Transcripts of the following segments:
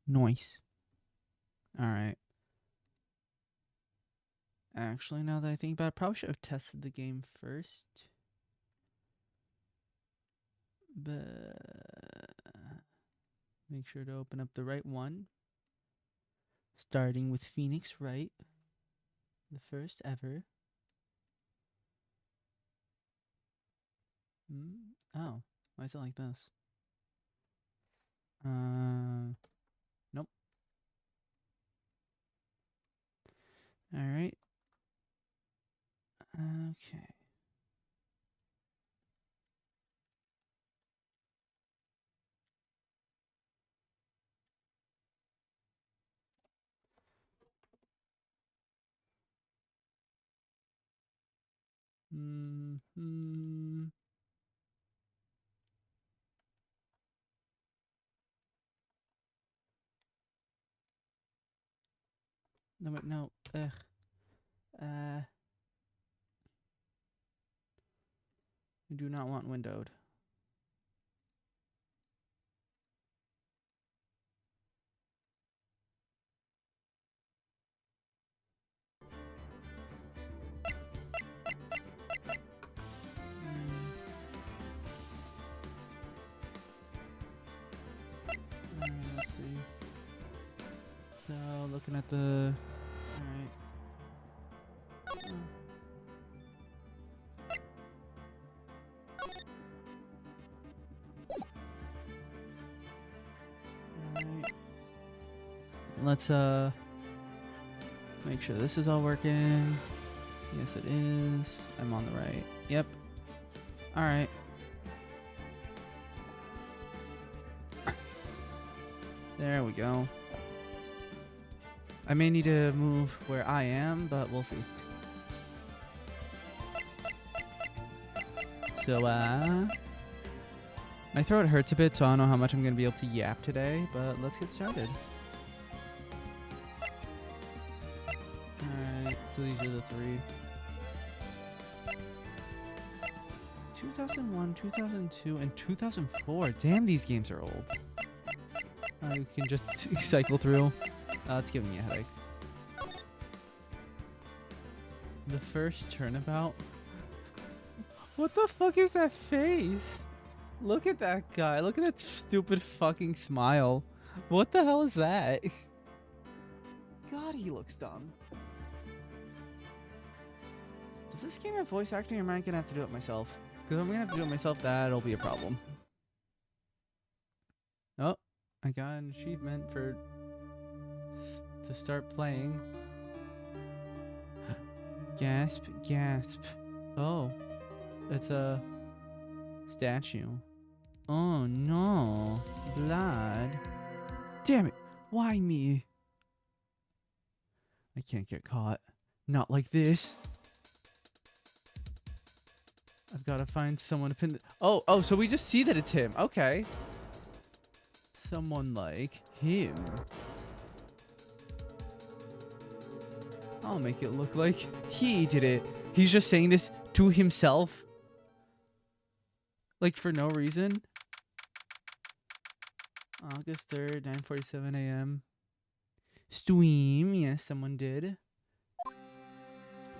Nice. Alright. Actually, now that I think about it, I probably should have tested the game first. But make sure to open up the right one. Starting with Phoenix Wright. The first ever. Oh, why is it like this? Nope. Alright. Okay. No, wait, no. Ugh. I do not want windowed. Let's see. So, looking at the... Alright. Alright. Let's, make sure this is all working. Yes, it is. I'm on the right. Yep. Alright. There we go. I may need to move where I am, but we'll see. So, my throat hurts a bit, so I don't know how much I'm going to be able to yap today, but let's get started. Alright, so these are the three. 2001, 2002, and 2004. Damn, these games are old. We can just cycle through. It's giving me a headache. The first turnabout. What the fuck is that face? Look at that guy. Look at that stupid fucking smile. What the hell is that? God, he looks dumb. Does this game have voice acting, or am I gonna have to do it myself? Because if I'm gonna have to do it myself, that'll be a problem. Oh, I got an achievement for to start playing. Gasp, gasp. Oh, it's a statue. Oh no, blood. Damn it, why me? I can't get caught. Not like this. I've got to find someone to pin. Oh, so we just see that it's him. Okay. Someone like him. I'll make it look like he did it. He's just saying this to himself. Like for no reason. August 3rd, 9:47 a.m. Stream. Yes, someone did.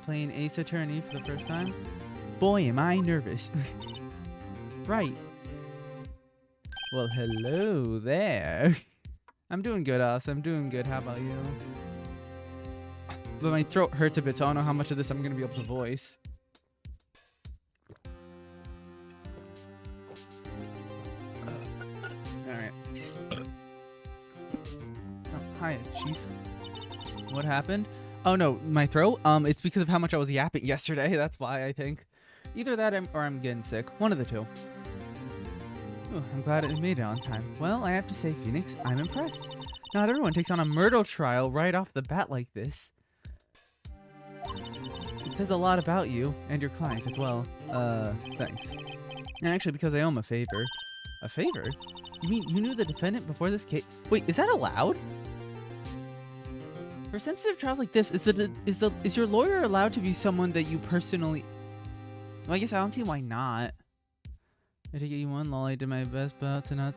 Playing Ace Attorney for the first time. Boy, am I nervous. Right. Well, hello there. I'm doing good, Us. I'm doing good. How about you? But my throat hurts a bit, so I don't know how much of this I'm going to be able to voice. Alright. Oh, hi, Chief. What happened? Oh, no, my throat? It's because of how much I was yapping yesterday. That's why, I think. Either that or I'm getting sick. One of the two. Ooh, I'm glad it made it on time. Well, I have to say, Phoenix, I'm impressed. Not everyone takes on a murder trial right off the bat like this. It says a lot about you and your client as well. Thanks. And actually, because I owe him a favor. A favor? You mean you knew the defendant before this case? Wait, is that allowed? For sensitive trials like this, is your lawyer allowed to be someone that you personally... Well, I guess I don't see why not. I take it you won, lol. I did my best, but to not...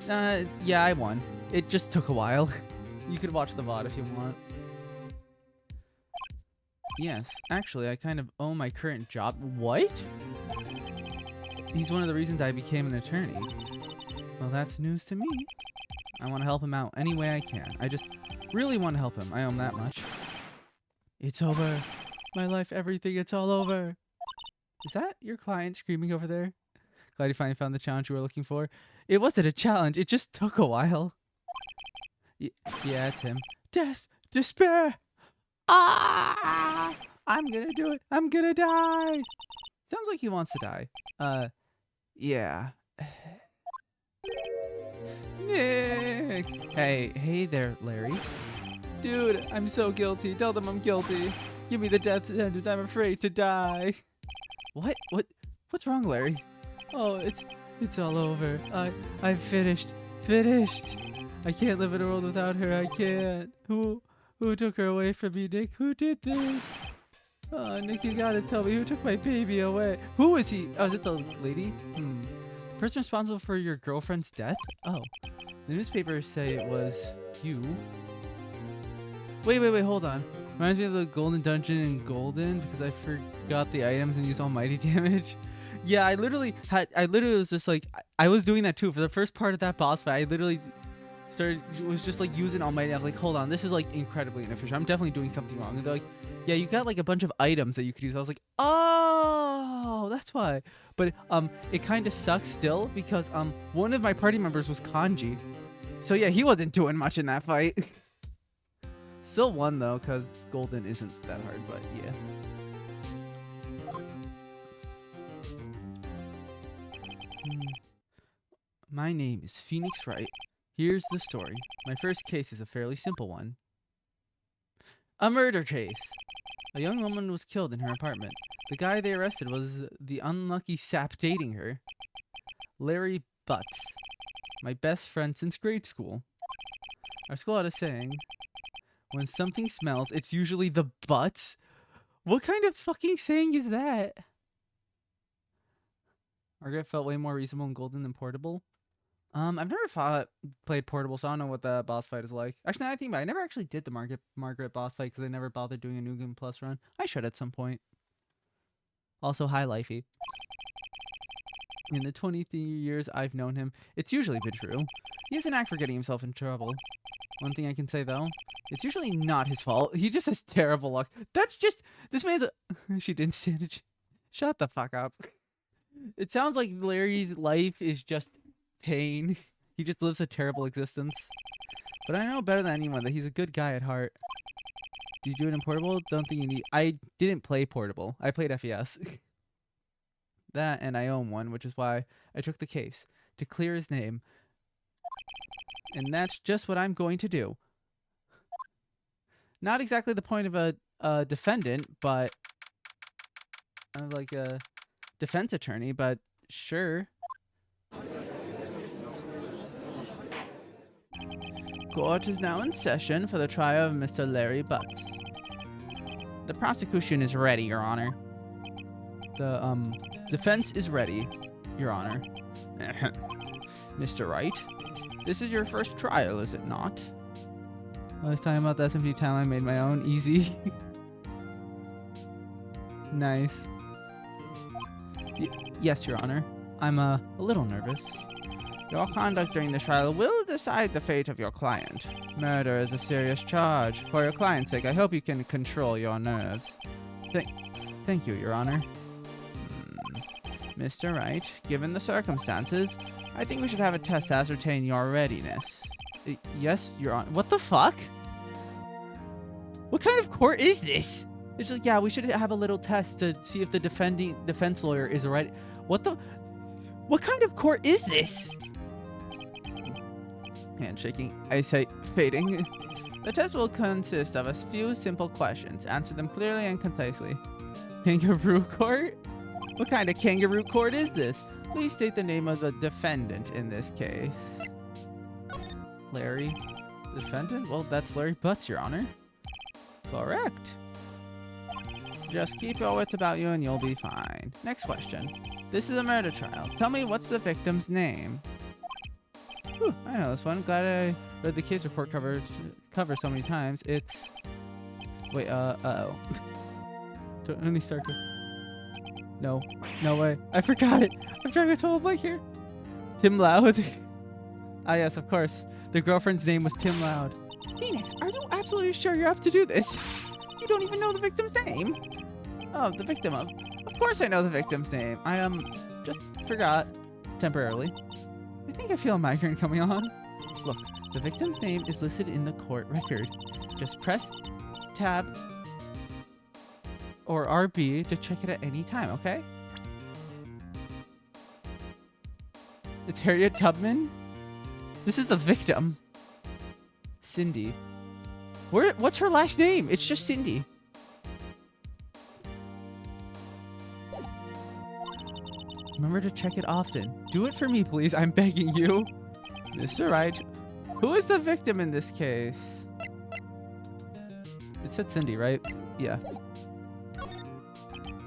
Yeah, I won. It just took a while. You could watch the VOD if you want. Yes, actually, I kind of owe my current job. What? He's one of the reasons I became an attorney. Well, that's news to me. I want to help him out any way I can. I just really want to help him. I owe him that much. It's over. My life, everything, it's all over. Is that your client screaming over there? Glad you finally found the challenge you were looking for. It wasn't a challenge. It just took a while. Yeah, it's him. Death. Despair. Ah! I'm gonna do it. I'm gonna die. Sounds like he wants to die. Yeah. Nick! Hey there, Larry. Dude, I'm so guilty. Tell them I'm guilty. Give me the death sentence. I'm afraid to die. What's wrong, Larry? Oh, it's all over. I've finished. I can't live in a world without her. I can't. Who took her away from me, Nick? Who did this? Oh, Nick, you gotta tell me who took my baby away. Who is he? Oh, is it the lady? The person responsible for your girlfriend's death? Oh, the newspapers say it was you. Wait, hold on. Reminds me of the Golden Dungeon in Golden because I forgot the items and used almighty damage. Yeah, I literally was just like, I was doing that too. For the first part of that boss fight, I literally was just like using almighty. I was like, hold on, this is like incredibly inefficient. I'm definitely doing something wrong. And they're like, yeah, you got like a bunch of items that you could use. I was like, oh, that's why. But it kind of sucks still because one of my party members was Kanji. So yeah, he wasn't doing much in that fight. Still won though, because Golden isn't that hard, but yeah. My name is Phoenix Wright. Here's the story. My first case is a fairly simple one. A murder case. A young woman was killed in her apartment. The guy they arrested was the unlucky sap dating her. Larry Butts. My best friend since grade school. Our school had a saying, when something smells, it's usually the butts. What kind of fucking saying is that? Margaret felt way more reasonable in Golden than Portable. I've never played Portable, so I don't know what the boss fight is like. Actually, now I think about it, I never actually did the Margaret boss fight because I never bothered doing a New Game Plus run. I should at some point. Also, hi, Lifey. In the 23 years I've known him, it's usually been true. He has an knack for getting himself in trouble. One thing I can say, though, it's usually not his fault. He just has terrible luck. That's just... This man's a... She didn't stand it. Shut the fuck up. It sounds like Larry's life is just pain. He just lives a terrible existence. But I know better than anyone that he's a good guy at heart. Do you do it in Portable? Don't think you need... I didn't play Portable. I played FES. That, and I own one, which is why I took the case. To clear his name. And that's just what I'm going to do. Not exactly the point of a defendant, but... like a defense attorney, but sure. Court is now in session for the trial of Mr. Larry Butts. The prosecution is ready, Your Honor. The, defense is ready, Your Honor. Mr. Wright, this is your first trial, is it not? I was talking about the SMT timeline I made my own. Easy. Nice. Yes, Your Honor. I'm a little nervous. Your conduct during the trial will decide the fate of your client. Murder is a serious charge. For your client's sake, I hope you can control your nerves. Thank you, Your Honor. Mr. Wright, given the circumstances, I think we should have a test to ascertain your readiness. Yes, Your Honor. What the fuck? What kind of court is this? It's just, yeah, we should have a little test to see if the defense lawyer is ready. What kind of court is this? Handshaking, eyesight fading. The test will consist of a few simple questions. Answer them clearly and concisely. Kangaroo court? What kind of kangaroo court is this? Please state the name of the defendant in this case. Larry. Defendant? Well, that's Larry Butts, Your Honor. Correct. Just keep your wits about you and you'll be fine. Next question. This is a murder trial. Tell me, what's the victim's name? Whew, I know this one. Glad I read the case report cover so many times. It's... Wait, uh-oh. Don't let me start to... No. No way. I forgot it. I'm trying to total blank here. Tim Loud. Ah, yes, of course. The girlfriend's name was Tim Loud. Phoenix, are you absolutely sure you have to do this? You don't even know the victim's name. Oh, the victim of... Of course I know the victim's name. I, just forgot. Temporarily. I think I feel a migraine coming on. Look, the victim's name is listed in the court record. Just press tab or RB to check it at any time, okay? It's Harriet Tubman? This is the victim. Cindy. What's her last name? It's just Cindy. Remember to check it often. Do it for me, please. I'm begging you. Mr. Wright. Who is the victim in this case? It said Cindy, right? Yeah.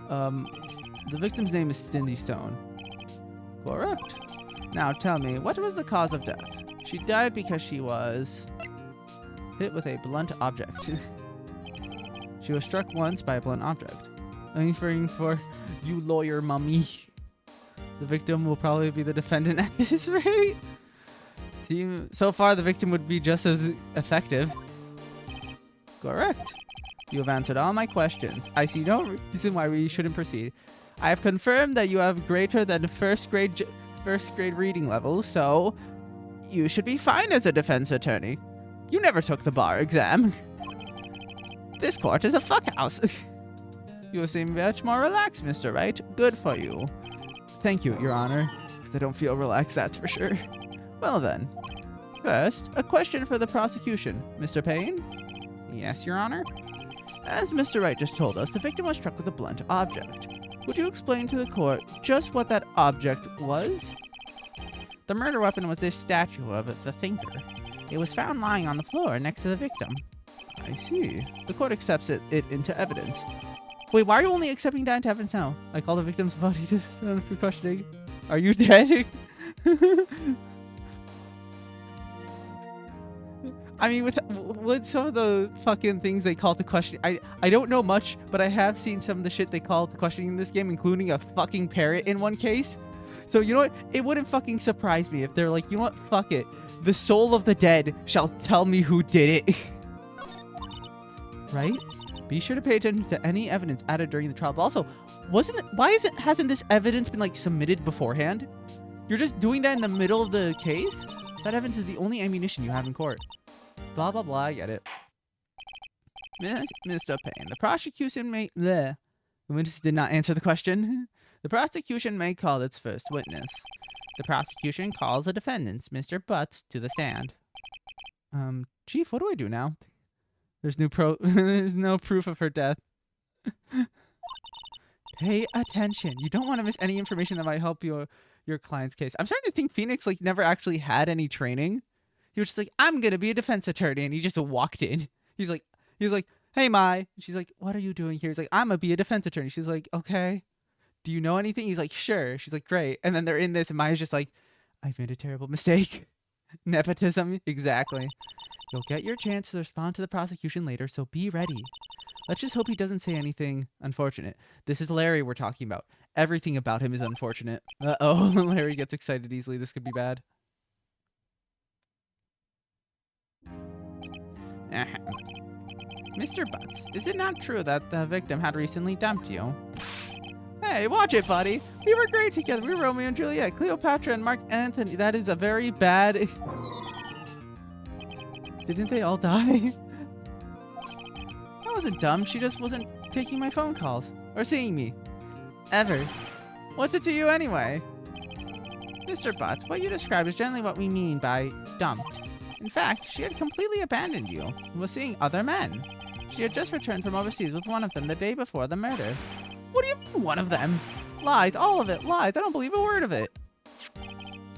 The victim's name is Cindy Stone. Correct. Now tell me, what was the cause of death? She died because she was hit with a blunt object. She was struck once by a blunt object. I'm referring for you lawyer mummy. The victim will probably be the defendant at this rate. So far, the victim would be just as effective. Correct. You have answered all my questions. I see no reason why we shouldn't proceed. I have confirmed that you have greater than first grade reading levels, so you should be fine as a defense attorney. You never took the bar exam. This court is a fuckhouse. You seem much more relaxed, Mr. Wright. Good for you. Thank you, Your Honor, because I don't feel relaxed, that's for sure. Well then, first, a question for the prosecution. Mr. Payne? Yes, Your Honor? As Mr. Wright just told us, the victim was struck with a blunt object. Would you explain to the court just what that object was? The murder weapon was this statue of the thinker. It was found lying on the floor next to the victim. I see. The court accepts it into evidence. Wait, why are you only accepting that into evidence now? Like all the victim's body just for questioning. Are you dead? I mean, with some of the fucking things they call to question, I don't know much, but I have seen some of the shit they call to questioning in this game, including a fucking parrot in one case. So you know what? It wouldn't fucking surprise me if they're like, you know what? Fuck it. The soul of the dead shall tell me who did it. Right? Be sure to pay attention to any evidence added during the trial. But also, hasn't this evidence been like submitted beforehand? You're just doing that in the middle of the case? That evidence is the only ammunition you have in court. Blah, blah, blah, I get it. Mr. Payne, the prosecution may... Bleh. The witness did not answer the question. The prosecution may call its first witness. The prosecution calls the defendant, Mr. Butts, to the stand. Chief, what do I do now? There's no proof of her death. Pay attention. You don't want to miss any information that might help your client's case. I'm starting to think Phoenix like never actually had any training. He was just like, I'm gonna be a defense attorney, and he just walked in. He's like, hey Mai. She's like, what are you doing here? He's like, I'm gonna be a defense attorney. She's like, okay. Do you know anything? He's like, sure. She's like, great. And then they're in this, and Mai's just like, I've made a terrible mistake. Nepotism, exactly. You'll get your chance to respond to the prosecution later, so be ready. Let's just hope he doesn't say anything unfortunate. This is Larry we're talking about. Everything about him is unfortunate. Uh-oh, Larry gets excited easily. This could be bad. Mr. Butts, is it not true that the victim had recently dumped you? Hey, watch it, buddy. We were great together. We were Romeo and Juliet, Cleopatra and Mark Anthony. That is a very bad... Didn't they all die? I wasn't dumb. She just wasn't taking my phone calls. Or seeing me. Ever. What's it to you anyway? Mr. Butts, what you described is generally what we mean by dumped. In fact, she had completely abandoned you and was seeing other men. She had just returned from overseas with one of them the day before the murder. What do you mean, one of them? Lies, all of it, lies. I don't believe a word of it.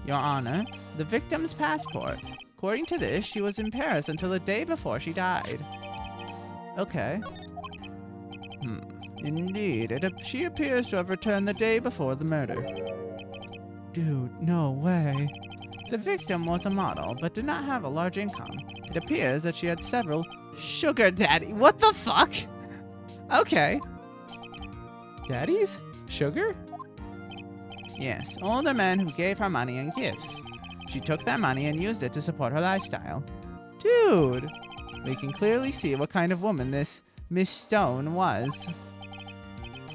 Your Honor, the victim's passport. According to this, she was in Paris until the day before she died. Okay. Indeed, she appears to have returned the day before the murder. Dude, no way. The victim was a model, but did not have a large income. It appears that she had several sugar daddy. What the fuck? Okay. Daddies? Sugar? Yes, older men who gave her money and gifts. She took that money and used it to support her lifestyle. Dude! We can clearly see what kind of woman this Miss Stone was.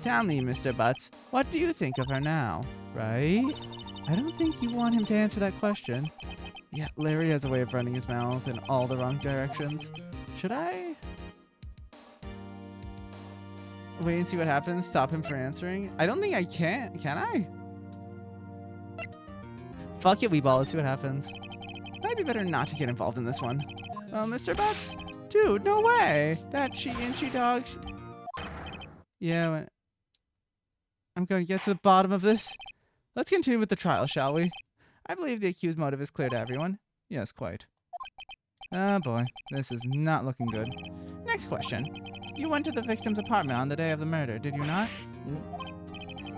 Tell me, Mr. Butts, what do you think of her now? Right? I don't think you want him to answer that question. Yeah, Larry has a way of running his mouth in all the wrong directions. Should I wait and see what happens? Stop him from answering? I don't think I can. Can I? Fuck it, Weeball. Let's see what happens. Might be better not to get involved in this one. Well, Mr. Butts? Dude, no way. That she dog. Yeah, I'm going to get to the bottom of this. Let's continue with the trial, shall we? I believe the accused motive is clear to everyone. Yes, quite. Oh boy, this is not looking good. Next question. You went to the victim's apartment on the day of the murder, did you not?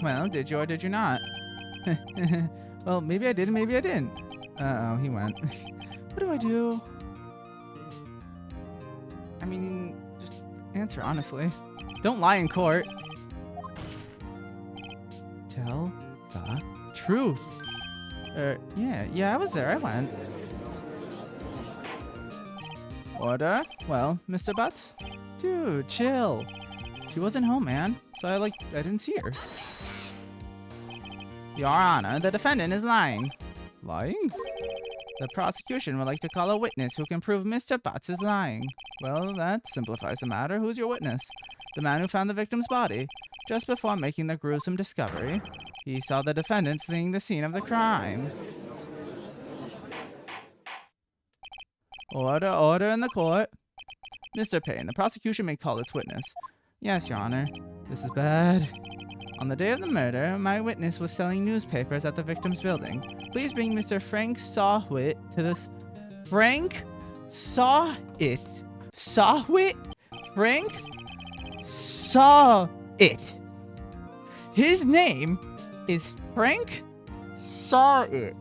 Well, did you or did you not? Well, maybe I did and maybe I didn't. Uh-oh, he went. What do I do? I mean, just answer honestly. Don't lie in court. Tell the truth. Yeah, I was there. I went. Order? Well, Mr. Butts? Dude, chill. She wasn't home, man. So I didn't see her. Your Honor, the defendant is lying. Lying? The prosecution would like to call a witness who can prove Mr. Butts is lying. Well, that simplifies the matter. Who's your witness? The man who found the victim's body. Just before making the gruesome discovery, he saw the defendant fleeing the scene of the crime. Order in the court. Mr. Payne, the prosecution may call its witness. Yes, Your Honor. This is bad. On the day of the murder, my witness was selling newspapers at the victim's building. Please bring Mr. Frank Sawit to this. Frank Sawit. Sawit? Frank Sawit. His name is Frank Sawit.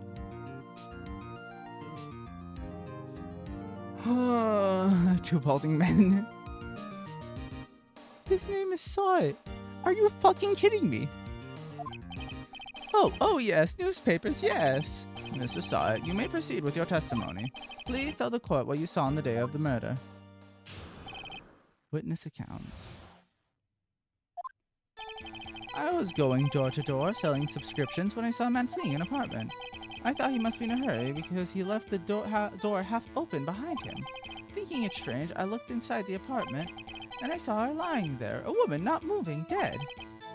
Two balding men. His name is Sawit. Are you fucking kidding me? Oh yes, newspapers, yes. Mr. Sawit, you may proceed with your testimony. Please tell the court what you saw on the day of the murder. Witness accounts. I was going door to door selling subscriptions when I saw a man fleeing an apartment. I thought he must be in a hurry because he left the door half open behind him. Thinking it strange, I looked inside the apartment and I saw her lying there, a woman not moving, dead.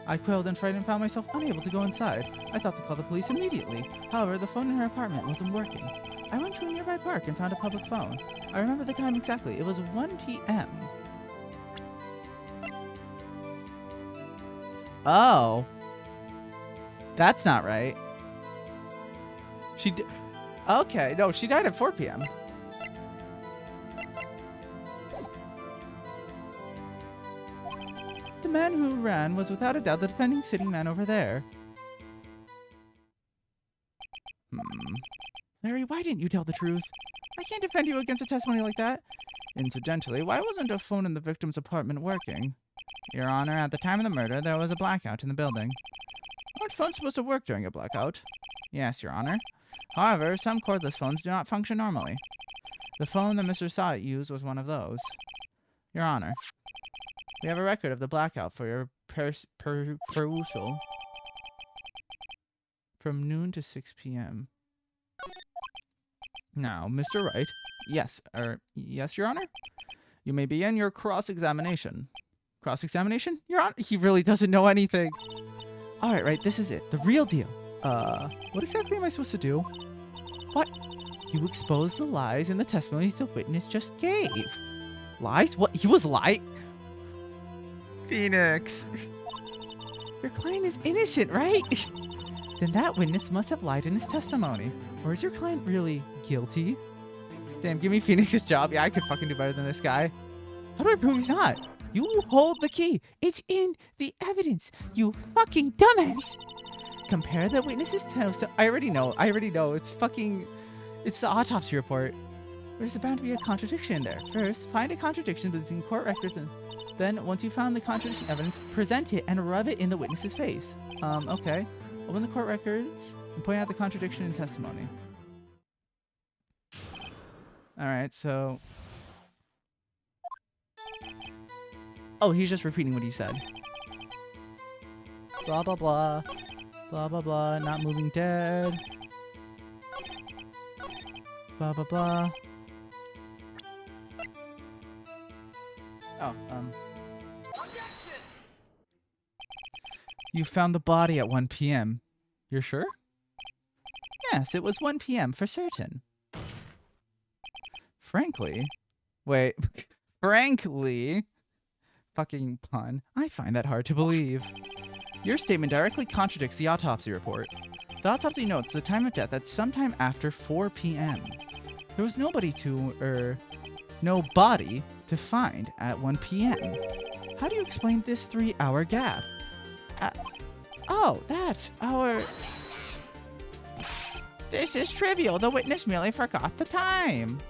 I quailed and frightened and found myself unable to go inside. I thought to call the police immediately. However, the phone in her apartment wasn't working. I went to a nearby park and found a public phone. I remember the time exactly. It was 1 p.m. Oh. That's not right. Okay, no, she died at 4 p.m. The man who ran was without a doubt the defending sitting man over there. Larry, why didn't you tell the truth? I can't defend you against a testimony like that. Incidentally, why wasn't a phone in the victim's apartment working? Your Honor, at the time of the murder, there was a blackout in the building. Aren't phones supposed to work during a blackout? Yes, Your Honor. However, some cordless phones do not function normally. The phone that Mr. Sawit used was one of those. Your Honor, we have a record of the blackout for your perusal. From noon to 6 p.m. Now, Mr. Wright. Yes, yes, Your Honor? You may begin your cross-examination. Cross-examination? Your Honor? He really doesn't know anything. Alright, right, this is it. The real deal. What exactly am I supposed to do? What? You exposed the lies in the testimonies the witness just gave. Lies? What? He was lying? Phoenix. Your client is innocent, right? Then that witness must have lied in his testimony. Or is your client really guilty? Damn, give me Phoenix's job. Yeah, I could fucking do better than this guy. How do I prove he's not? You hold the key. It's in the evidence, you fucking dumbass. Compare the witness's testimony. I already know. It's fucking It's the autopsy report. There's bound to be a contradiction in there. First, find a contradiction between court records and then, once you found the contradiction evidence, present it and rub it in the witness's face. Okay. Open the court records and point out the contradiction in testimony. Alright, so... Oh, he's just repeating what he said. Blah, blah, blah. Blah, blah, blah. Not moving dead. Blah, blah, blah. Oh, You found the body at 1 p.m. You're sure? Yes, it was 1 p.m. for certain. Frankly... Wait. Frankly... Fucking pun. I find that hard to believe. Your statement directly contradicts the autopsy report. The autopsy notes the time of death at sometime after 4 p.m. There was no body to find at 1 p.m. How do you explain this 3-hour gap? Oh, that's our... This is trivial. The witness merely forgot the time.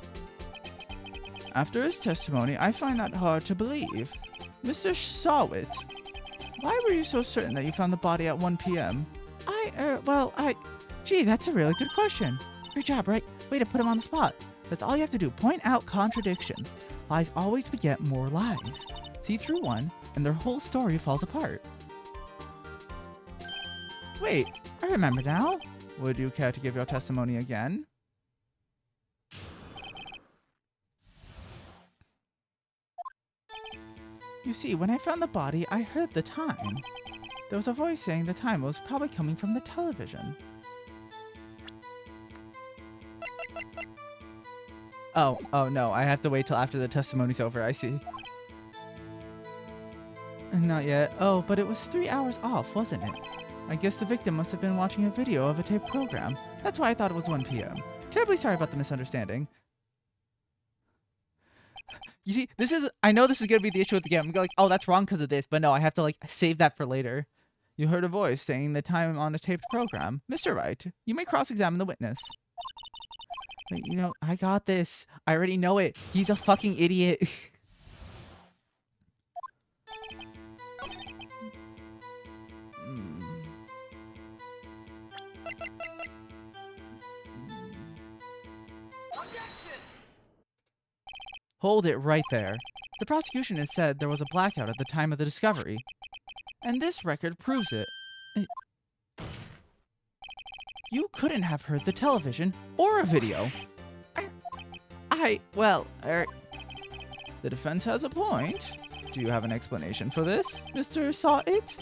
After his testimony, I find that hard to believe. Mr. Sawit, why were you so certain that you found the body at 1 p.m.? Gee, that's a really good question. Good job, right? Way to put him on the spot. That's all you have to do. Point out contradictions. Lies always beget more lies. See through one, and their whole story falls apart. Wait, I remember now. Would you care to give your testimony again? You see, when I found the body, I heard the time. There was a voice saying the time was probably coming from the television. Oh no, I have to wait till after the testimony's over, I see. Not yet. Oh, but it was 3 hours off, wasn't it? I guess the victim must have been watching a video of a taped program. That's why I thought it was 1 p.m. Terribly sorry about the misunderstanding. You see, I know this is going to be the issue with the game. I'm going to like, oh, that's wrong because of this. But no, I have to like save that for later. You heard a voice saying the time on a taped program. Mr. Wright, you may cross-examine the witness. But, you know, I got this. I already know it. He's a fucking idiot. Hold it right there. The prosecution has said there was a blackout at the time of the discovery. And this record proves it. You couldn't have heard the television or a video. The defense has a point. Do you have an explanation for this, Mr. Saw It?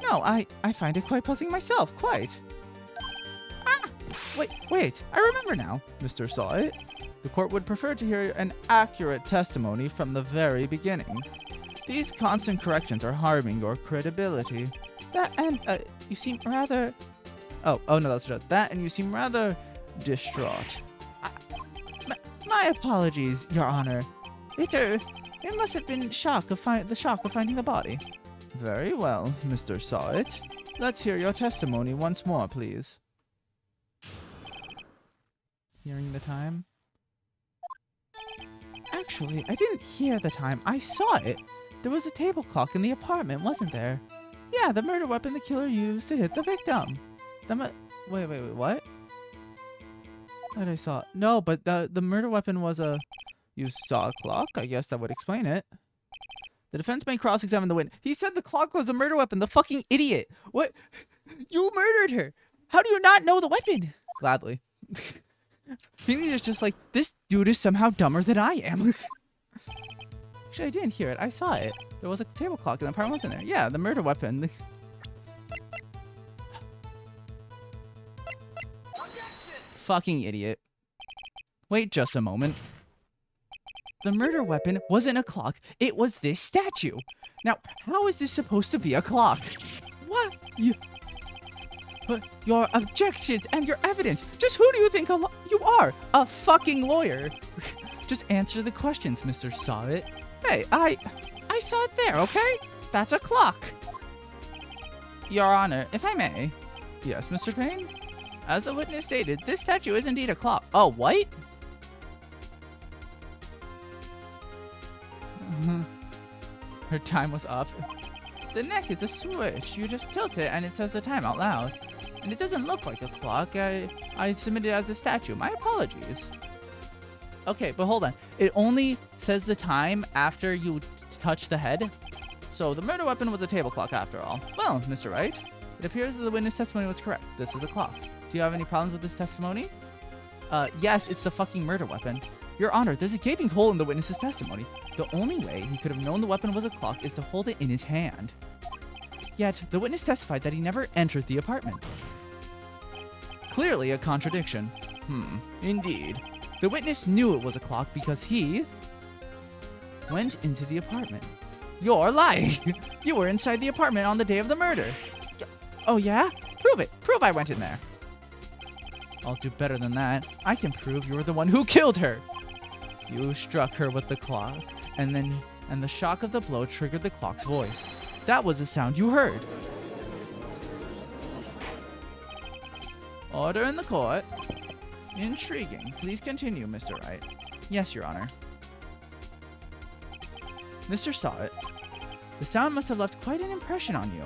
No, I find it quite puzzling myself, quite. Wait, I remember now, Mr. Saw It. The court would prefer to hear an accurate testimony from the very beginning. These constant corrections are harming your credibility. You seem rather... Oh no, that's just that, and you seem rather distraught. My apologies, Your Honor. It must have been the shock of finding the body. Very well, Mr. Saw It. Let's hear your testimony once more, please. Hearing the time? Actually, I didn't hear the time. I saw it. There was a table clock in the apartment, wasn't there? Yeah, the murder weapon the killer used to hit the victim. Wait, what? What I saw? No, but the murder weapon was a... You saw a clock? I guess that would explain it. The defense may cross-examine the witness. He said the clock was a murder weapon. The fucking idiot. What? You murdered her. How do you not know the weapon? Gladly. Maybe it's just like, this dude is somehow dumber than I am. Actually, I didn't hear it. I saw it. There was a table clock in the apartment, wasn't there? Yeah, the murder weapon. Fucking idiot. Wait just a moment. The murder weapon wasn't a clock. It was this statue. Now, how is this supposed to be a clock? What? Your objections and your evidence. Just who do you think you are? A fucking lawyer. Just answer the questions, Mr. Saw It. Hey, I saw it there, okay? That's a clock. Your Honor, if I may. Yes, Mr. Payne? As the witness stated, this statue is indeed a clock. Oh, what? Her time was up. The neck is a switch. You just tilt it and it says the time out loud. And it doesn't look like a clock. I submitted it as a statue. My apologies. Okay, but hold on. It only says the time after you touch the head. So the murder weapon was a table clock after all. Well, Mr. Wright, it appears that the witness testimony was correct. This is a clock. Do you have any problems with this testimony? Yes, it's the fucking murder weapon. Your Honor, there's a gaping hole in the witness's testimony. The only way he could have known the weapon was a clock is to hold it in his hand. Yet, the witness testified that he never entered the apartment. Clearly a contradiction. Indeed. The witness knew it was a clock because he went into the apartment. You're lying! You were inside the apartment on the day of the murder. Oh yeah? Prove it. Prove I went in there. I'll do better than that. I can prove you were the one who killed her. You struck her with the clock, and the shock of the blow triggered the clock's voice. That was the sound you heard. Order in the court. Intriguing. Please continue, Mr. Wright. Yes, Your Honor. Mr. Saw It. The sound must have left quite an impression on you.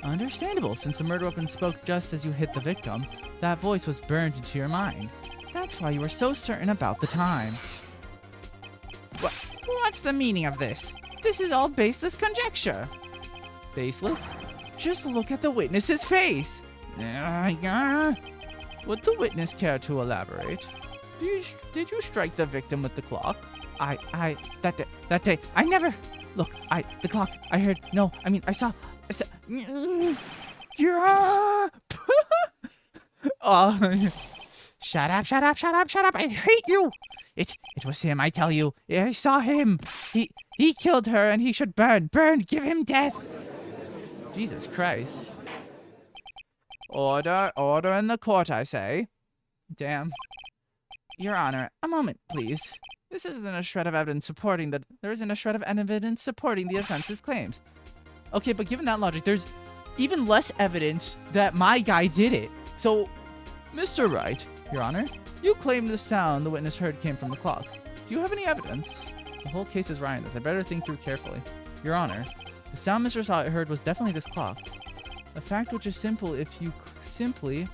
Understandable, since the murder weapon spoke just as you hit the victim. That voice was burned into your mind. That's why you were so certain about the time. What's the meaning of this? This is all baseless conjecture. Baseless? Just look at the witness's face. Would the witness care to elaborate? Did you strike the victim with the clock? That day, I never... Look, the clock, I heard, no, I mean, I saw... Yeah! Oh, shut up, I hate you! It was him, I tell you. I saw him. He killed her and he should burn, give him death. Jesus Christ. Order in the court, I say. Damn. Your Honor, a moment, please. There isn't a shred of evidence supporting the offense's claims. Okay, but given that logic, there's even less evidence that my guy did it. So, Mr. Wright, Your Honor, you claim the sound the witness heard came from the clock. Do you have any evidence? The whole case is riding this. I better think through carefully. Your Honor, the sound Mr. Saw It heard was definitely this clock. A fact which is simple if you simply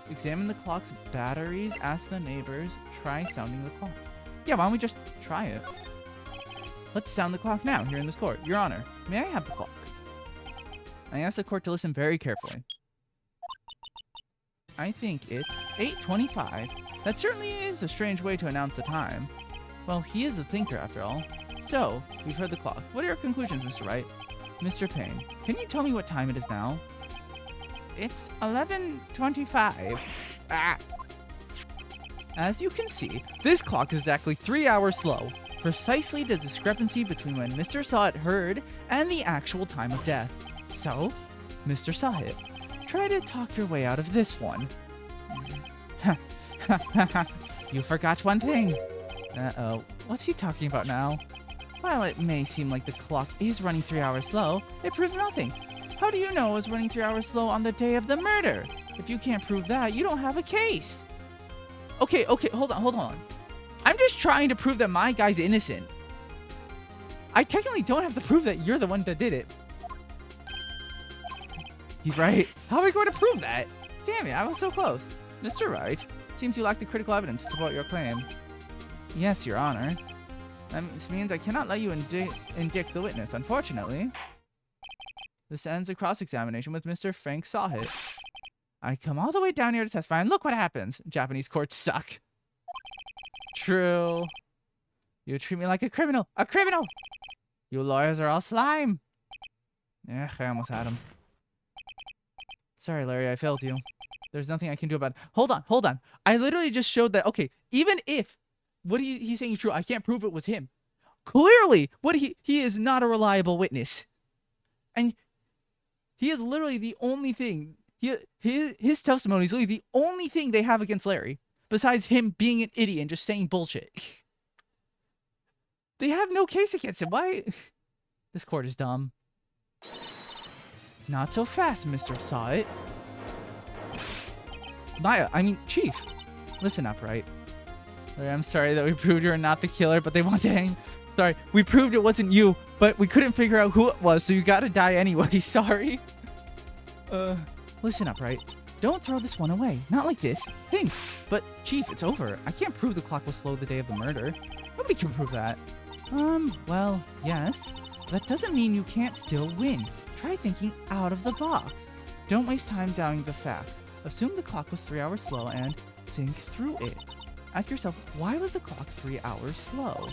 examine the clock's batteries, ask the neighbors, try sounding the clock. Yeah, why don't we just try it? Let's sound the clock now, here in this court. Your Honor, may I have the clock? I ask the court to listen very carefully. I think it's 8:25. That certainly is a strange way to announce the time. Well, he is a thinker, after all. So, we've heard the clock. What are your conclusions, Mr. Wright? Mr. Payne, can you tell me what time it is now? It's 11:25. As you can see, this clock is exactly 3 hours slow. Precisely the discrepancy between when Mr. Saw It heard and the actual time of death. So, Mr. Saw It, try to talk your way out of this one. You forgot one thing. Uh-oh. What's he talking about now? While it may seem like the clock is running 3 hours slow, it proves nothing. How do you know it was running 3 hours slow on the day of the murder? If you can't prove that, you don't have a case. Okay, hold on. I'm just trying to prove that my guy's innocent. I technically don't have to prove that you're the one that did it. He's right. How are we going to prove that? Damn it, I was so close. Mr. Wright, it seems you lack the critical evidence to support your claim. Yes, Your Honor. This means I cannot let you indict the witness, unfortunately. This ends the cross-examination with Mr. Frank Saw It. I come all the way down here to testify, and look what happens. Japanese courts suck. True. You treat me like a criminal. A criminal! You lawyers are all slime. I almost had him. Sorry, Larry, I failed you. There's nothing I can do about it. Hold on. I literally just showed that, okay, even if what he's saying is true, I can't prove it was him. Clearly, he is not a reliable witness. And he is literally the only thing, his testimony is literally the only thing they have against Larry, besides him being an idiot and just saying bullshit. They have no case against him. Why? This court is dumb. Not so fast, Mr. Saw It. Chief. Listen up, right? I'm sorry that we proved you're not the killer, but they want to hang. Sorry, we proved it wasn't you, but we couldn't figure out who it was, so you gotta die anyway. Sorry. Listen up, right? Don't throw this one away. Not like this. Think. But, Chief, it's over. I can't prove the clock was slow the day of the murder. Nobody can prove that. Well, yes. That doesn't mean you can't still win. Try thinking out of the box. Don't waste time doubting the facts. Assume the clock was 3 hours slow and think through it. Ask yourself, why was the clock 3 hours slow?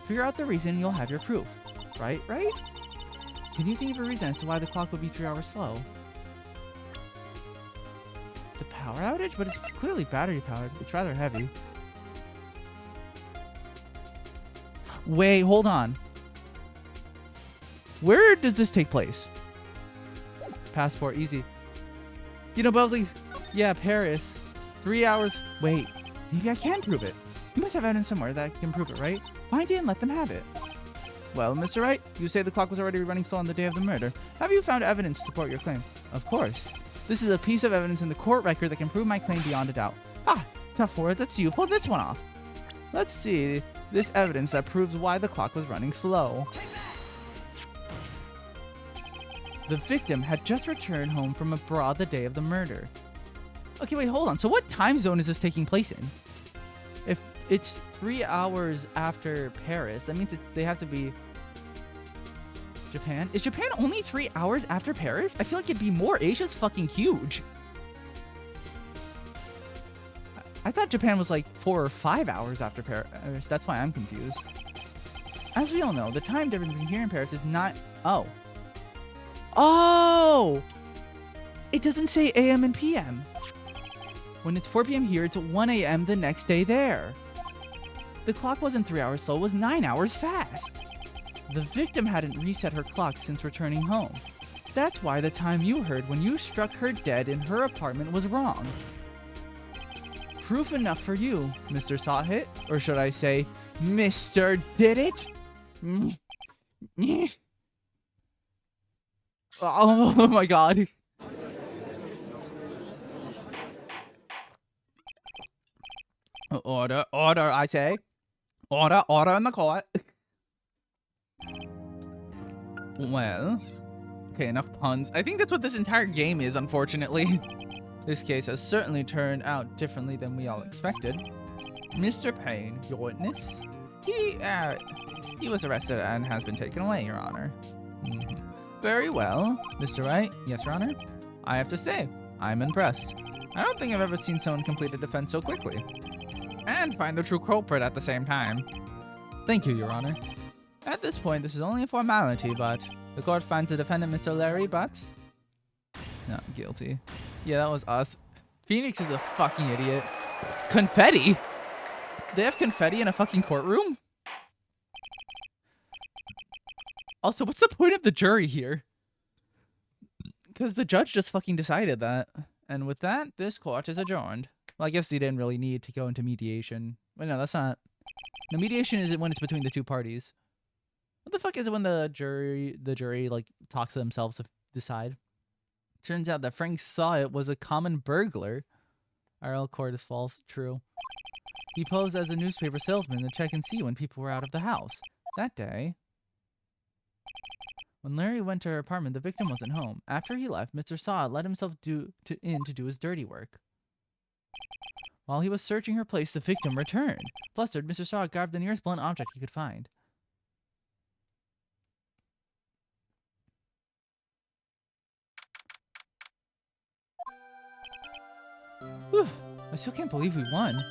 Figure out the reason and you'll have your proof. Right? Can you think of a reason as to why the clock would be 3 hours slow? The power outage? But it's clearly battery powered. It's rather heavy. Wait, hold on. Where does this take place? Passport, easy. You know, Belsley, yeah, Paris. 3 hours. Wait, maybe I can prove it. You must have evidence somewhere that can prove it, right? Find it and let them have it. Well, Mr. Wright, you say the clock was already running slow on the day of the murder. Have you found evidence to support your claim? Of course. This is a piece of evidence in the court record that can prove my claim beyond a doubt. Ah, tough words. That's you. Pull this one off. Let's see. This evidence that proves why the clock was running slow. The victim had just returned home from abroad the day of the murder. Okay, wait, hold on. So what time zone is this taking place in? If it's 3 hours after Paris, that means they have to be Japan. Is Japan only 3 hours after Paris? I feel like it'd be more. Asia's fucking huge. I thought Japan was like 4 or 5 hours after Paris. That's why I'm confused. As we all know, the time difference between here and Paris is not... Oh! It doesn't say AM and PM. When it's 4 p.m. here, it's 1 a.m. the next day there. The clock wasn't 3 hours slow, it was 9 hours fast. The victim hadn't reset her clock since returning home. That's why the time you heard when you struck her dead in her apartment was wrong. Proof enough for you, Mr. Sawhit, or should I say, Mr. Did It? Oh my god. Order, I say. Order in the court. Well, okay, enough puns. I think that's what this entire game is, unfortunately. This case has certainly turned out differently than we all expected. Mr. Payne, your witness, he was arrested and has been taken away, Your Honor. Very well, Mr. Wright. Yes, Your Honor. I have to say, I'm impressed. I don't think I've ever seen someone complete a defense so quickly. And find the true culprit at the same time. Thank you, Your Honor. At this point, this is only a formality, but the court finds the defendant, Mr. Larry Butts, not guilty. Yeah, that was us. Phoenix is a fucking idiot. Confetti? They have confetti in a fucking courtroom? Also, what's the point of the jury here? Because the judge just fucking decided that. And with that, this court is adjourned. Well, I guess they didn't really need to go into mediation. But no, that's not... No, mediation is when it's between the two parties. What the fuck is it when the jury like talks to themselves to decide? Turns out that Frank Saw It was a common burglar. RL court is false. True. He posed as a newspaper salesman to check and see when people were out of the house. That day, when Larry went to her apartment, the victim wasn't home. After he left, Mr. Saw It let himself in to do his dirty work. While he was searching her place, the victim returned. Flustered, Mr. Saw It grabbed the nearest blunt object he could find. Whew, I still can't believe we won.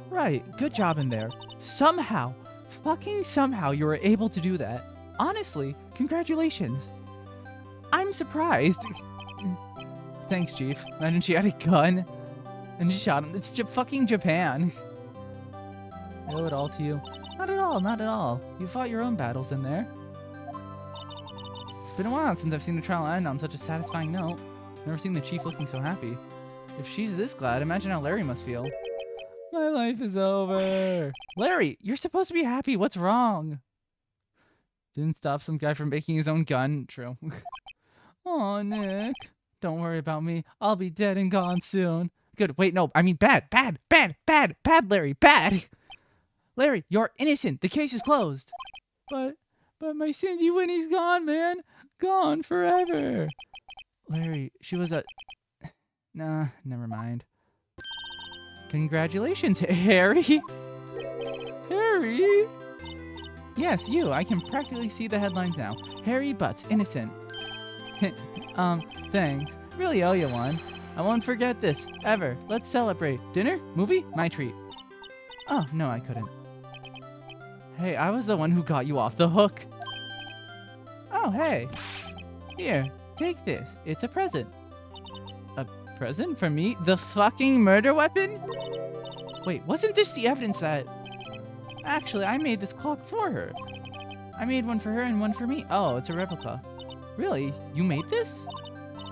Right, good job in there. Somehow, fucking somehow you were able to do that. Honestly, congratulations. I'm surprised. Thanks, Chief. Imagine she had a gun and she shot him. It's fucking Japan. I owe it all to you. Not at all, not at all. You fought your own battles in there. It's been a while since I've seen the trial end on such a satisfying note. Never seen the Chief looking so happy. If she's this glad, imagine how Larry must feel. My life is over. Larry, you're supposed to be happy. What's wrong? Didn't stop some guy from making his own gun. True. Oh, Nick. Don't worry about me. I'll be dead and gone soon. Good. Wait, no. I mean bad, Larry, bad. Larry, you're innocent. The case is closed. But my Cindy Winnie's gone, man. Gone forever. Larry, she was a... Nah, never mind. Congratulations, Harry. Harry? Yes, you. I can practically see the headlines now. Harry Butts, innocent. Thanks. Really owe you one. I won't forget this, ever. Let's celebrate. Dinner? Movie? My treat. Oh, no, I couldn't. Hey, I was the one who got you off the hook. Oh, hey. Here, take this. It's a present. A present for me? The fucking murder weapon? Wait, wasn't this the evidence that... Actually, I made this clock for her. I made one for her and one for me. Oh, it's a replica. Really? You made this?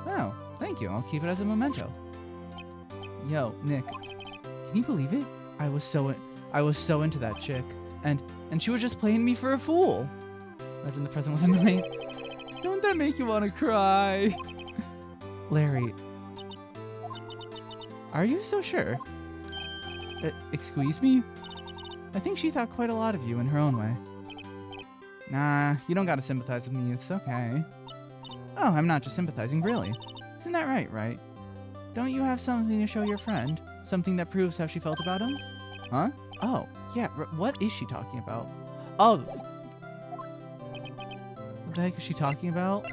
Oh, thank you. I'll keep it as a memento. Yo, Nick. Can you believe it? I was so into that chick. And she was just playing me for a fool. Imagine the present was under me. Don't that make you want to cry? Larry. Are you so sure? Excuse me? I think she thought quite a lot of you in her own way. Nah, you don't gotta sympathize with me. It's okay. Oh, I'm not just sympathizing, really. Isn't that right, right? Don't you have something to show your friend? Something that proves how she felt about him? Huh? Oh, yeah, what is she talking about? Oh. What the heck is she talking about?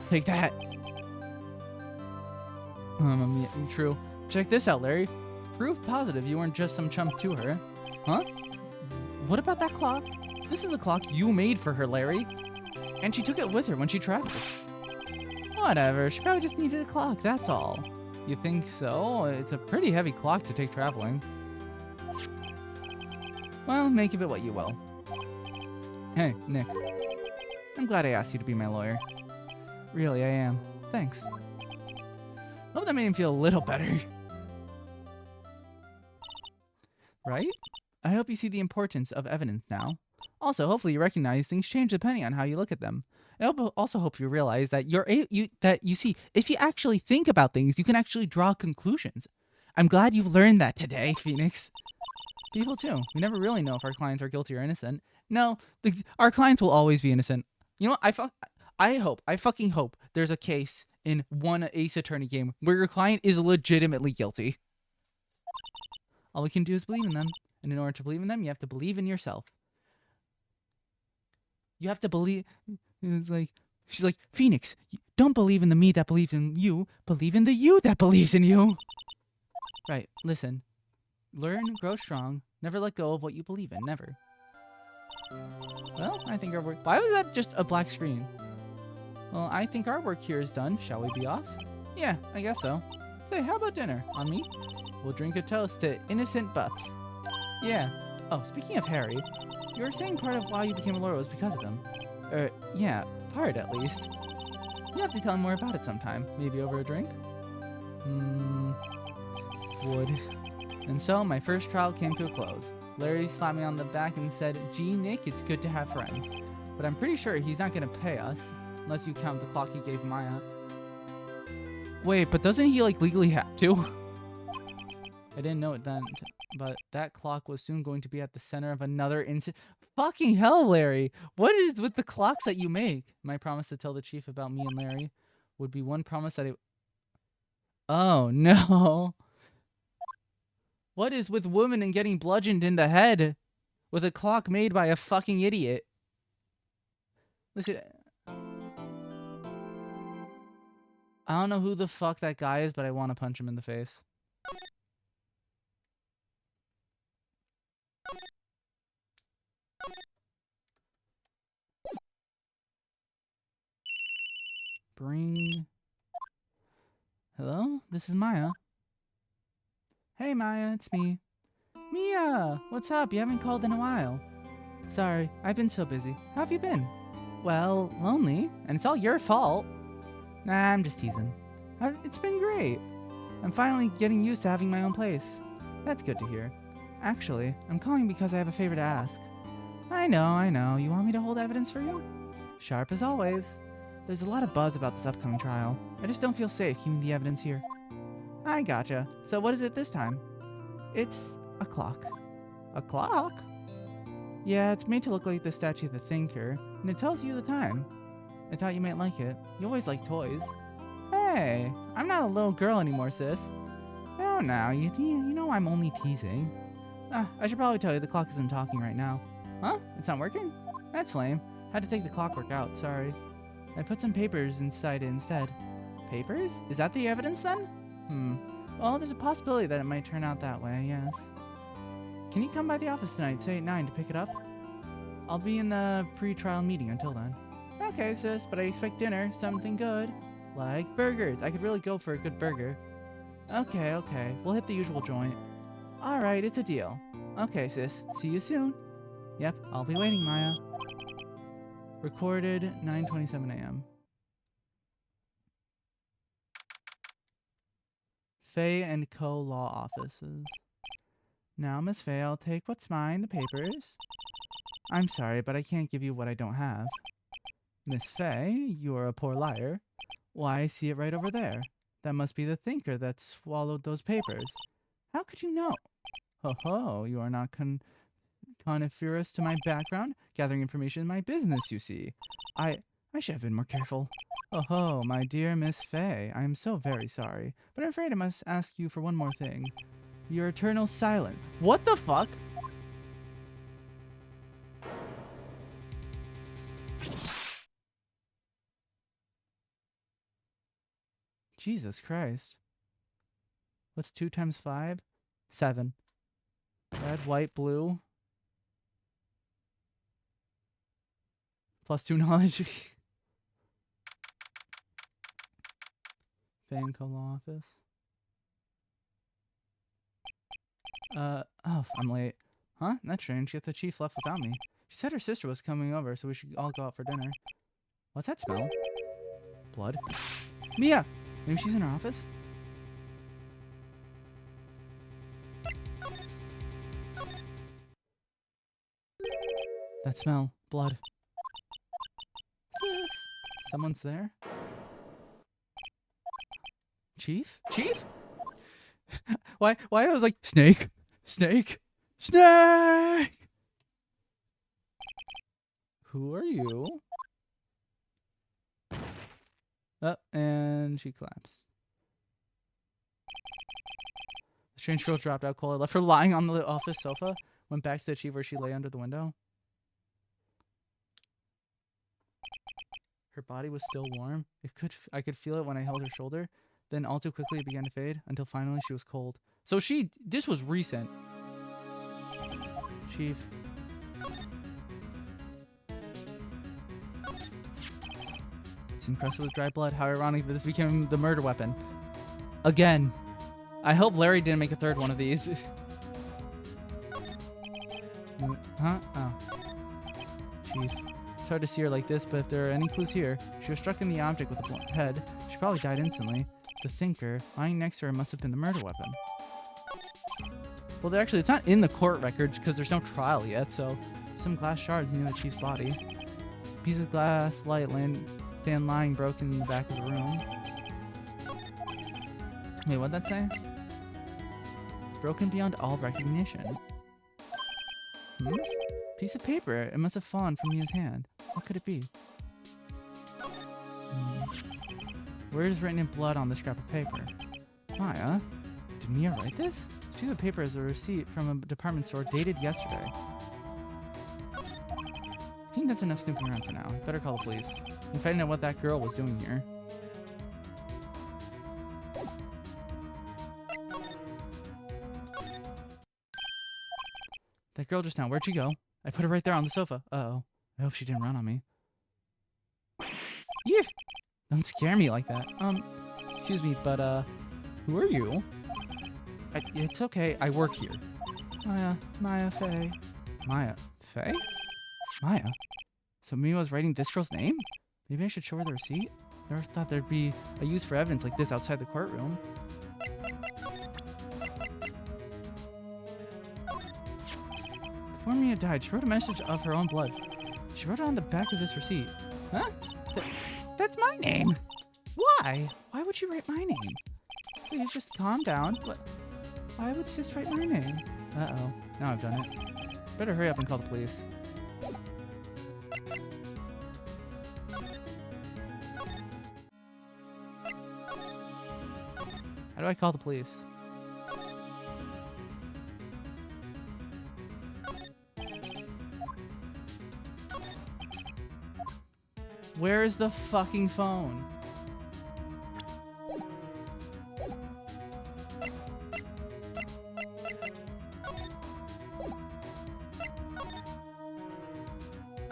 Take that! True. Check this out, Larry. Proof positive you weren't just some chump to her. Huh? What about that clock? This is the clock you made for her, Larry. And she took it with her when she traveled. Whatever, she probably just needed a clock, that's all. You think so? It's a pretty heavy clock to take traveling. Well, make of it what you will. Hey, Nick. I'm glad I asked you to be my lawyer. Really, I am. Thanks. Hope that made him feel a little better. Right? I hope you see the importance of evidence now. Also, hopefully you recognize things change depending on how you look at them. I also hope you realize that you see, if you actually think about things, you can actually draw conclusions. I'm glad you've learned that today, Phoenix. People too. We never really know if our clients are guilty or innocent. No, our clients will always be innocent. You know what? I fucking hope there's a case in one Ace Attorney game where your client is legitimately guilty. All we can do is believe in them. And in order to believe in them, you have to believe in yourself. You have to believe... It's like... She's like, Phoenix, don't believe in the me that believes in you. Believe in the you that believes in you. Right, listen. Learn, grow strong. Never let go of what you believe in. Never. Well, I think our work... Why was that just a black screen? Well, I think our work here is done. Shall we be off? Yeah, I guess so. Say, how about dinner? On me? We'll drink a toast to innocent butts. Yeah. Oh, speaking of Harry, you were saying part of why you became a lawyer was because of him. Yeah, part at least. You have to tell him more about it sometime. Maybe over a drink? Would. And so, my first trial came to a close. Larry slapped me on the back and said, "Gee, Nick, it's good to have friends. But I'm pretty sure he's not gonna pay us, unless you count the clock he gave Maya." Wait, but doesn't he, like, legally have to? I didn't know it then, but that clock was soon going to be at the center of another incident. Fucking hell, Larry! What is with the clocks that you make? My promise to tell the chief about me and Larry would be one promise that Oh, no. What is with women and getting bludgeoned in the head with a clock made by a fucking idiot? Listen... I don't know who the fuck that guy is, but I want to punch him in the face. Bring... Hello? This is Maya. Hey, Maya, it's me. Mia! What's up? You haven't called in a while. Sorry, I've been so busy. How have you been? Well, lonely, and it's all your fault. Nah, I'm just teasing. It's been great. I'm finally getting used to having my own place. That's good to hear. Actually, I'm calling because I have a favor to ask. I know. You want me to hold evidence for you? Sharp as always. There's a lot of buzz about this upcoming trial. I just don't feel safe keeping the evidence here. I gotcha. So what is it this time? It's a clock. A clock? Yeah, it's made to look like the statue of the thinker, and it tells you the time. I thought you might like it. You always like toys. Hey, I'm not a little girl anymore, sis. Oh, now, you know I'm only teasing. I should probably tell you the clock isn't talking right now. Huh? It's not working? That's lame. Had to take the clockwork out, sorry. I put some papers inside it instead. Papers? Is that the evidence then? Well, there's a possibility that it might turn out that way, yes. Can you come by the office tonight, say at 9, to pick it up? I'll be in the pre-trial meeting until then. Okay, sis, but I expect dinner, something good. Like burgers. I could really go for a good burger. Okay. We'll hit the usual joint. Alright, it's a deal. Okay, sis. See you soon. Yep, I'll be waiting, Maya. Recorded 9:27 a.m. Faye and Co. Law Offices. Now, Miss Faye, I'll take what's mine, the papers. I'm sorry, but I can't give you what I don't have. Miss Faye, you're a poor liar. Why, I see it right over there. That must be the thinker that swallowed those papers. How could you know? Ho, you are not coniferous to my background. Gathering information is my business, you see. I should have been more careful. Oh, my dear Miss Faye, I am so very sorry, but I'm afraid I must ask you for one more thing. Your eternal silence. What the fuck? Jesus Christ. What's 2 times 5? 7. Red, white, blue. +2 knowledge. Banco Law Office. Oh, I'm late. Huh? That's strange. Yet the chief left without me. She said her sister was coming over, so we should all go out for dinner. What's that smell? Blood? Mia! Maybe she's in her office? That smell. Blood. Sis. Someone's there? Chief? Chief? Why I was like, snake? Snake? Snake! Who are you? Oh, and she collapsed. The strange girl dropped out cold. I left her lying on the office sofa. Went back to the chief where she lay under the window. Her body was still warm. I could feel it when I held her shoulder. Then all too quickly it began to fade until finally she was cold. So this was recent. Chief. It's impressive with dry blood. How ironic that this became the murder weapon. Again. I hope Larry didn't make a third one of these. Huh? Oh. Chief. It's hard to see her like this, but if there are any clues here, she was struck in the object with a blunt head. She probably died instantly. The thinker, lying next to her, must have been the murder weapon. Well, it's not in the court records because there's no trial yet, so some glass shards near the chief's body. Piece of glass light fan lying broken in the back of the room. Wait, what'd that say? Broken beyond all recognition. Piece of paper. It must have fallen from Mia's hand. What could it be? Word is written in blood on the scrap of paper. Maya, did Mia write this? This piece of paper is a receipt from a department store dated yesterday. I think that's enough snooping around for now. Better call the police and find out what that girl was doing here. That girl just now, where'd she go? I put her right there on the sofa. Uh-oh. I hope she didn't run on me. Yeah. Don't scare me like that. Excuse me, but, who are you? It's okay. I work here. Maya Faye. Maya Faye? Maya? So Mia was writing this girl's name? Maybe I should show her the receipt? Never thought there'd be a use for evidence like this outside the courtroom. Before Mia died, she wrote a message of her own blood. She wrote it on the back of this receipt. Huh? That's my name. Why? Why would you write my name? Please just calm down. What? Why would Sis write my name? Uh-oh. Now I've done it. Better hurry up and call the police. How do I call the police? Where is the fucking phone?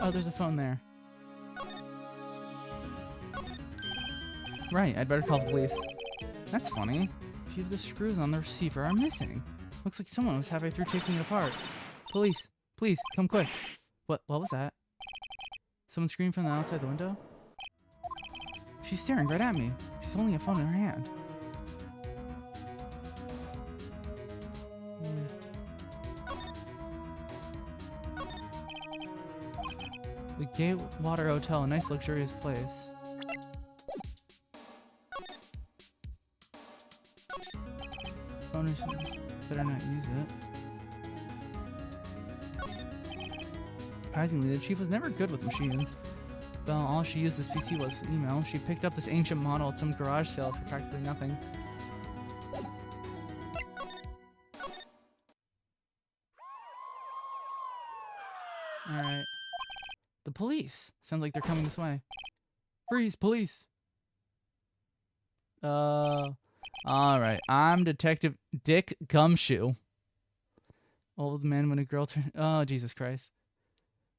Oh, there's a phone there. Right, I'd better call the police. That's funny. A few of the screws on the receiver are missing. Looks like someone was halfway through taking it apart. Police, please, come quick. What was that? Someone screamed from the outside the window? She's staring right at me. She's holding a phone in her hand. The Gatewater Hotel, a nice luxurious place. Phone is better not use it. Surprisingly, the chief was never good with machines. Well, all she used this PC was email. She picked up this ancient model at some garage sale for practically nothing. Alright. The police! Sounds like they're coming this way. Freeze, police! Alright. I'm Detective Dick Gumshoe. Old man when a girl turned... Oh, Jesus Christ.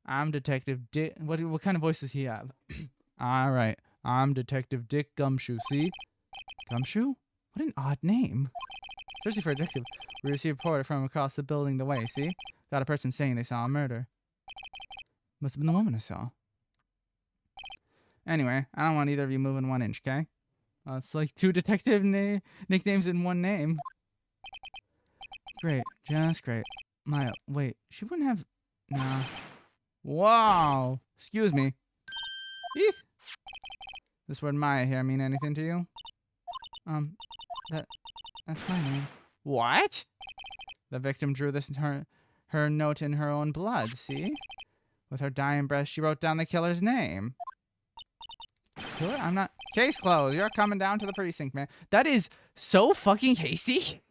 I'm Detective Dick... What kind of voice does he have? Alright. I'm Detective Dick Gumshoe. See? Gumshoe? What an odd name. Especially for a detective. We received a report from across the building the way, see? Got a person saying they saw a murder. Must have been the woman I saw. Anyway, I don't want either of you moving 1 inch, okay? It's like 2 detective nicknames in 1 name. Great. Just great. Maya, wait. She wouldn't have... Nah. Wow. Excuse me. Eek. This word Maya here mean anything to you? That's my name. What? The victim drew this in her note in her own blood, see? With her dying breath, she wrote down the killer's name. Killer? I'm not... Case closed. You're coming down to the precinct, man. That is so fucking hasty.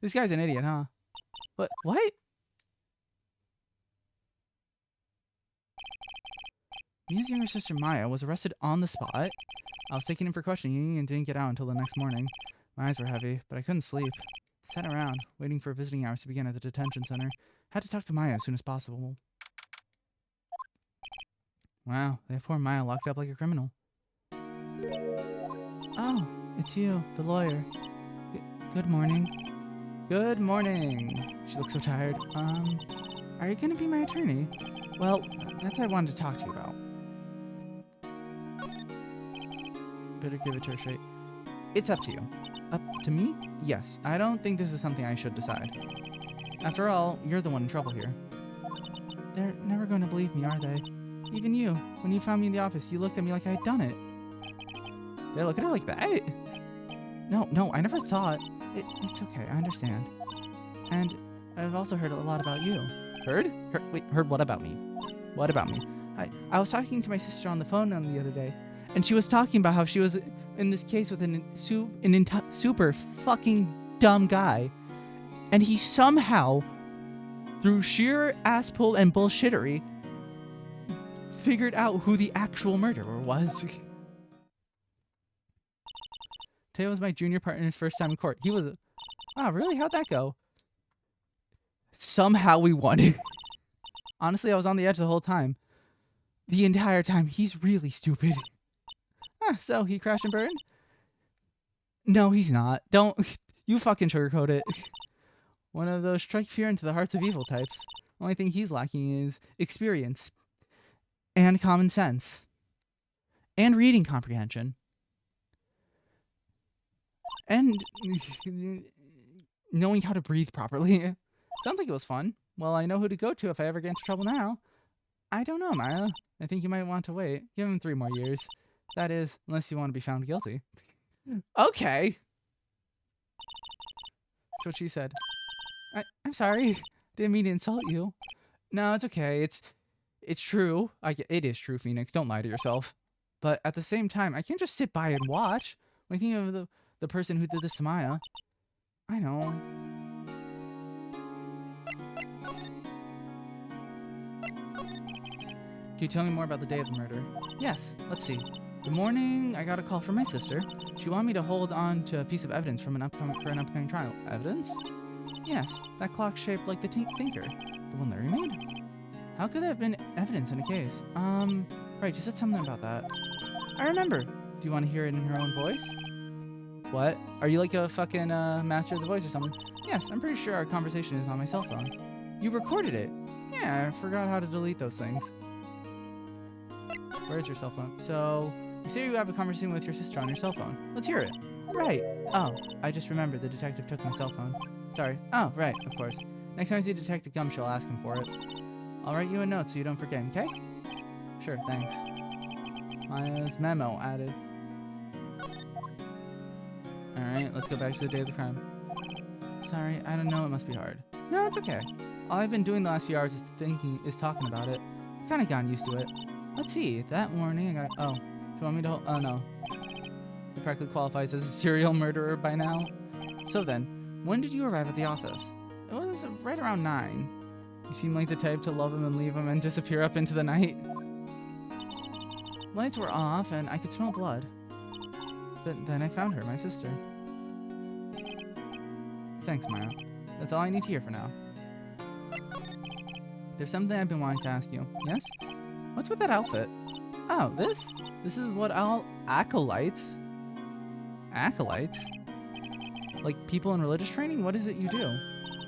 This guy's an idiot, huh? What? Mia's younger sister, Maya, was arrested on the spot. I was taken in for questioning and didn't get out until the next morning. My eyes were heavy, but I couldn't sleep. Sat around, waiting for visiting hours to begin at the detention center. Had to talk to Maya as soon as possible. Wow, they have poor Maya locked up like a criminal. Oh, it's you, the lawyer. Good morning. Good morning. She looks so tired. Are you gonna be my attorney? Well, that's what I wanted to talk to you about. Better give it to her straight. It's up to you. Up to me? Yes. I don't think this is something I should decide. After all, you're the one in trouble here. They're never going to believe me, are they? Even you. When you found me in the office, you looked at me like I had done it. They look at her like that? No, I never thought. It's okay, I understand. And I've also heard a lot about you. Heard? Wait, heard what about me? What about me? I was talking to my sister on the phone the other day, and she was talking about how she was in this case with an super fucking dumb guy. And he somehow, through sheer ass pull and bullshittery, figured out who the actual murderer was. Today was my junior partner's first time in court. He was... Wow, really? How'd that go? Somehow we won. Honestly, I was on the edge the whole time. The entire time. He's really stupid. So, he crashed and burned? No, he's not. Don't... You fucking sugarcoat it. One of those strike fear into the hearts of evil types. Only thing he's lacking is experience. And common sense. And reading comprehension. And knowing how to breathe properly. Sounds like it was fun. Well, I know who to go to if I ever get into trouble now. I don't know, Maya. I think you might want to wait. Give him 3 more years. That is, unless you want to be found guilty. Okay. That's what she said. I'm sorry. Didn't mean to insult you. No, it's okay. It's true. It is true, Phoenix. Don't lie to yourself. But at the same time, I can't just sit by and watch. When you think of the person who did this to Maya. I know. Can you tell me more about the day of the murder? Yes. Let's see. The morning, I got a call from my sister. She wanted me to hold on to a piece of evidence from an upcoming trial. Evidence? Yes. That clock shaped like the thinker. The one Larry made? How could that have been evidence in a case? Right, you said something about that. I remember. Do you want to hear it in her own voice? What? Are you like a fucking master of the voice or something? Yes, I'm pretty sure our conversation is on my cell phone. You recorded it? Yeah, I forgot how to delete those things. Where's your cell phone? So, you say you have a conversation with your sister on your cell phone. Let's hear it. Right. Oh, I just remembered the detective took my cell phone. Sorry. Oh, right, of course. Next time I see Detective Gumshoe, I'll ask him for it. I'll write you a note so you don't forget, okay? Sure, thanks. Maya's memo added. Alright, let's go back to the day of the crime. Sorry, I don't know, it must be hard. No, it's okay. All I've been doing the last few hours is talking about it. I've kind of gotten used to it. Let's see, that morning I got... Oh, do you want me to hold... Oh, no. He practically qualifies as a serial murderer by now. So then, when did you arrive at the office? It was right around 9. You seem like the type to love him and leave him and disappear up into the night. Lights were off and I could smell blood. But then I found her, my sister. Thanks, Maya. That's all I need to hear for now. There's something I've been wanting to ask you. Yes? What's with that outfit? Oh, this? This is what all acolytes... Acolytes? Like people in religious training? What is it you do?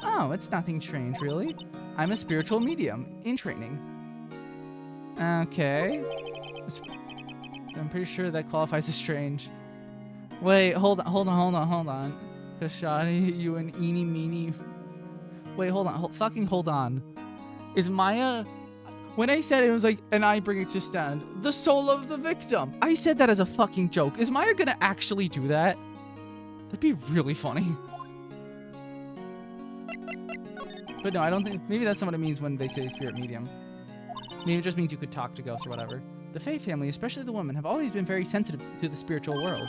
Oh, it's nothing strange, really. I'm a spiritual medium in training. Okay. I'm pretty sure that qualifies as strange. Wait, hold on. Kashani, you an eeny meeny. Wait, hold on. Fucking hold on. Is Maya... When I said it was like, and I bring it to stand, the soul of the victim. I said that as a fucking joke. Is Maya gonna actually do that? That'd be really funny. But no, I don't think... Maybe that's not what it means when they say spirit medium. Maybe it just means you could talk to ghosts or whatever. The Fae family, especially the women, have always been very sensitive to the spiritual world.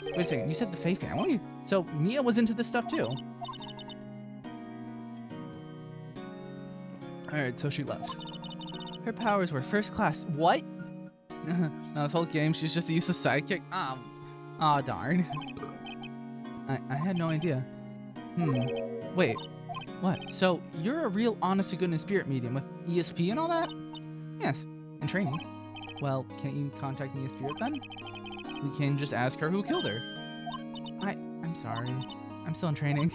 Wait a second, you said the Fae family? So Mia was into this stuff too? Alright, so she left. Her powers were first class. What? No, this whole game, she's just a useless sidekick? Aw, darn. I had no idea. Wait. What? So, you're a real honest-to-goodness spirit medium with ESP and all that? Yes, in training. Well, can't you contact Mia Spirit then? We can just ask her who killed her. I'm sorry. I'm still in training.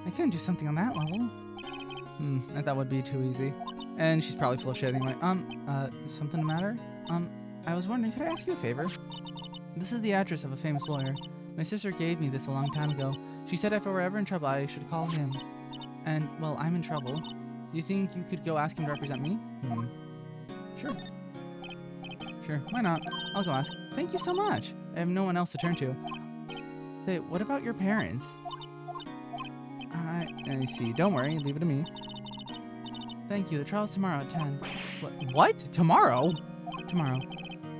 I couldn't do something on that level. I thought would be too easy. And she's probably full of shit anyway. Something the matter? I was wondering, could I ask you a favor? This is the address of a famous lawyer. My sister gave me this a long time ago. She said if I were ever in trouble, I should call him. And, well, I'm in trouble. Do you think you could go ask him to represent me? Sure. Sure, why not? I'll go ask. Thank you so much. I have no one else to turn to. Say, what about your parents? I see. Don't worry, leave it to me. Thank you. The trial's tomorrow at 10. What? Tomorrow? Tomorrow.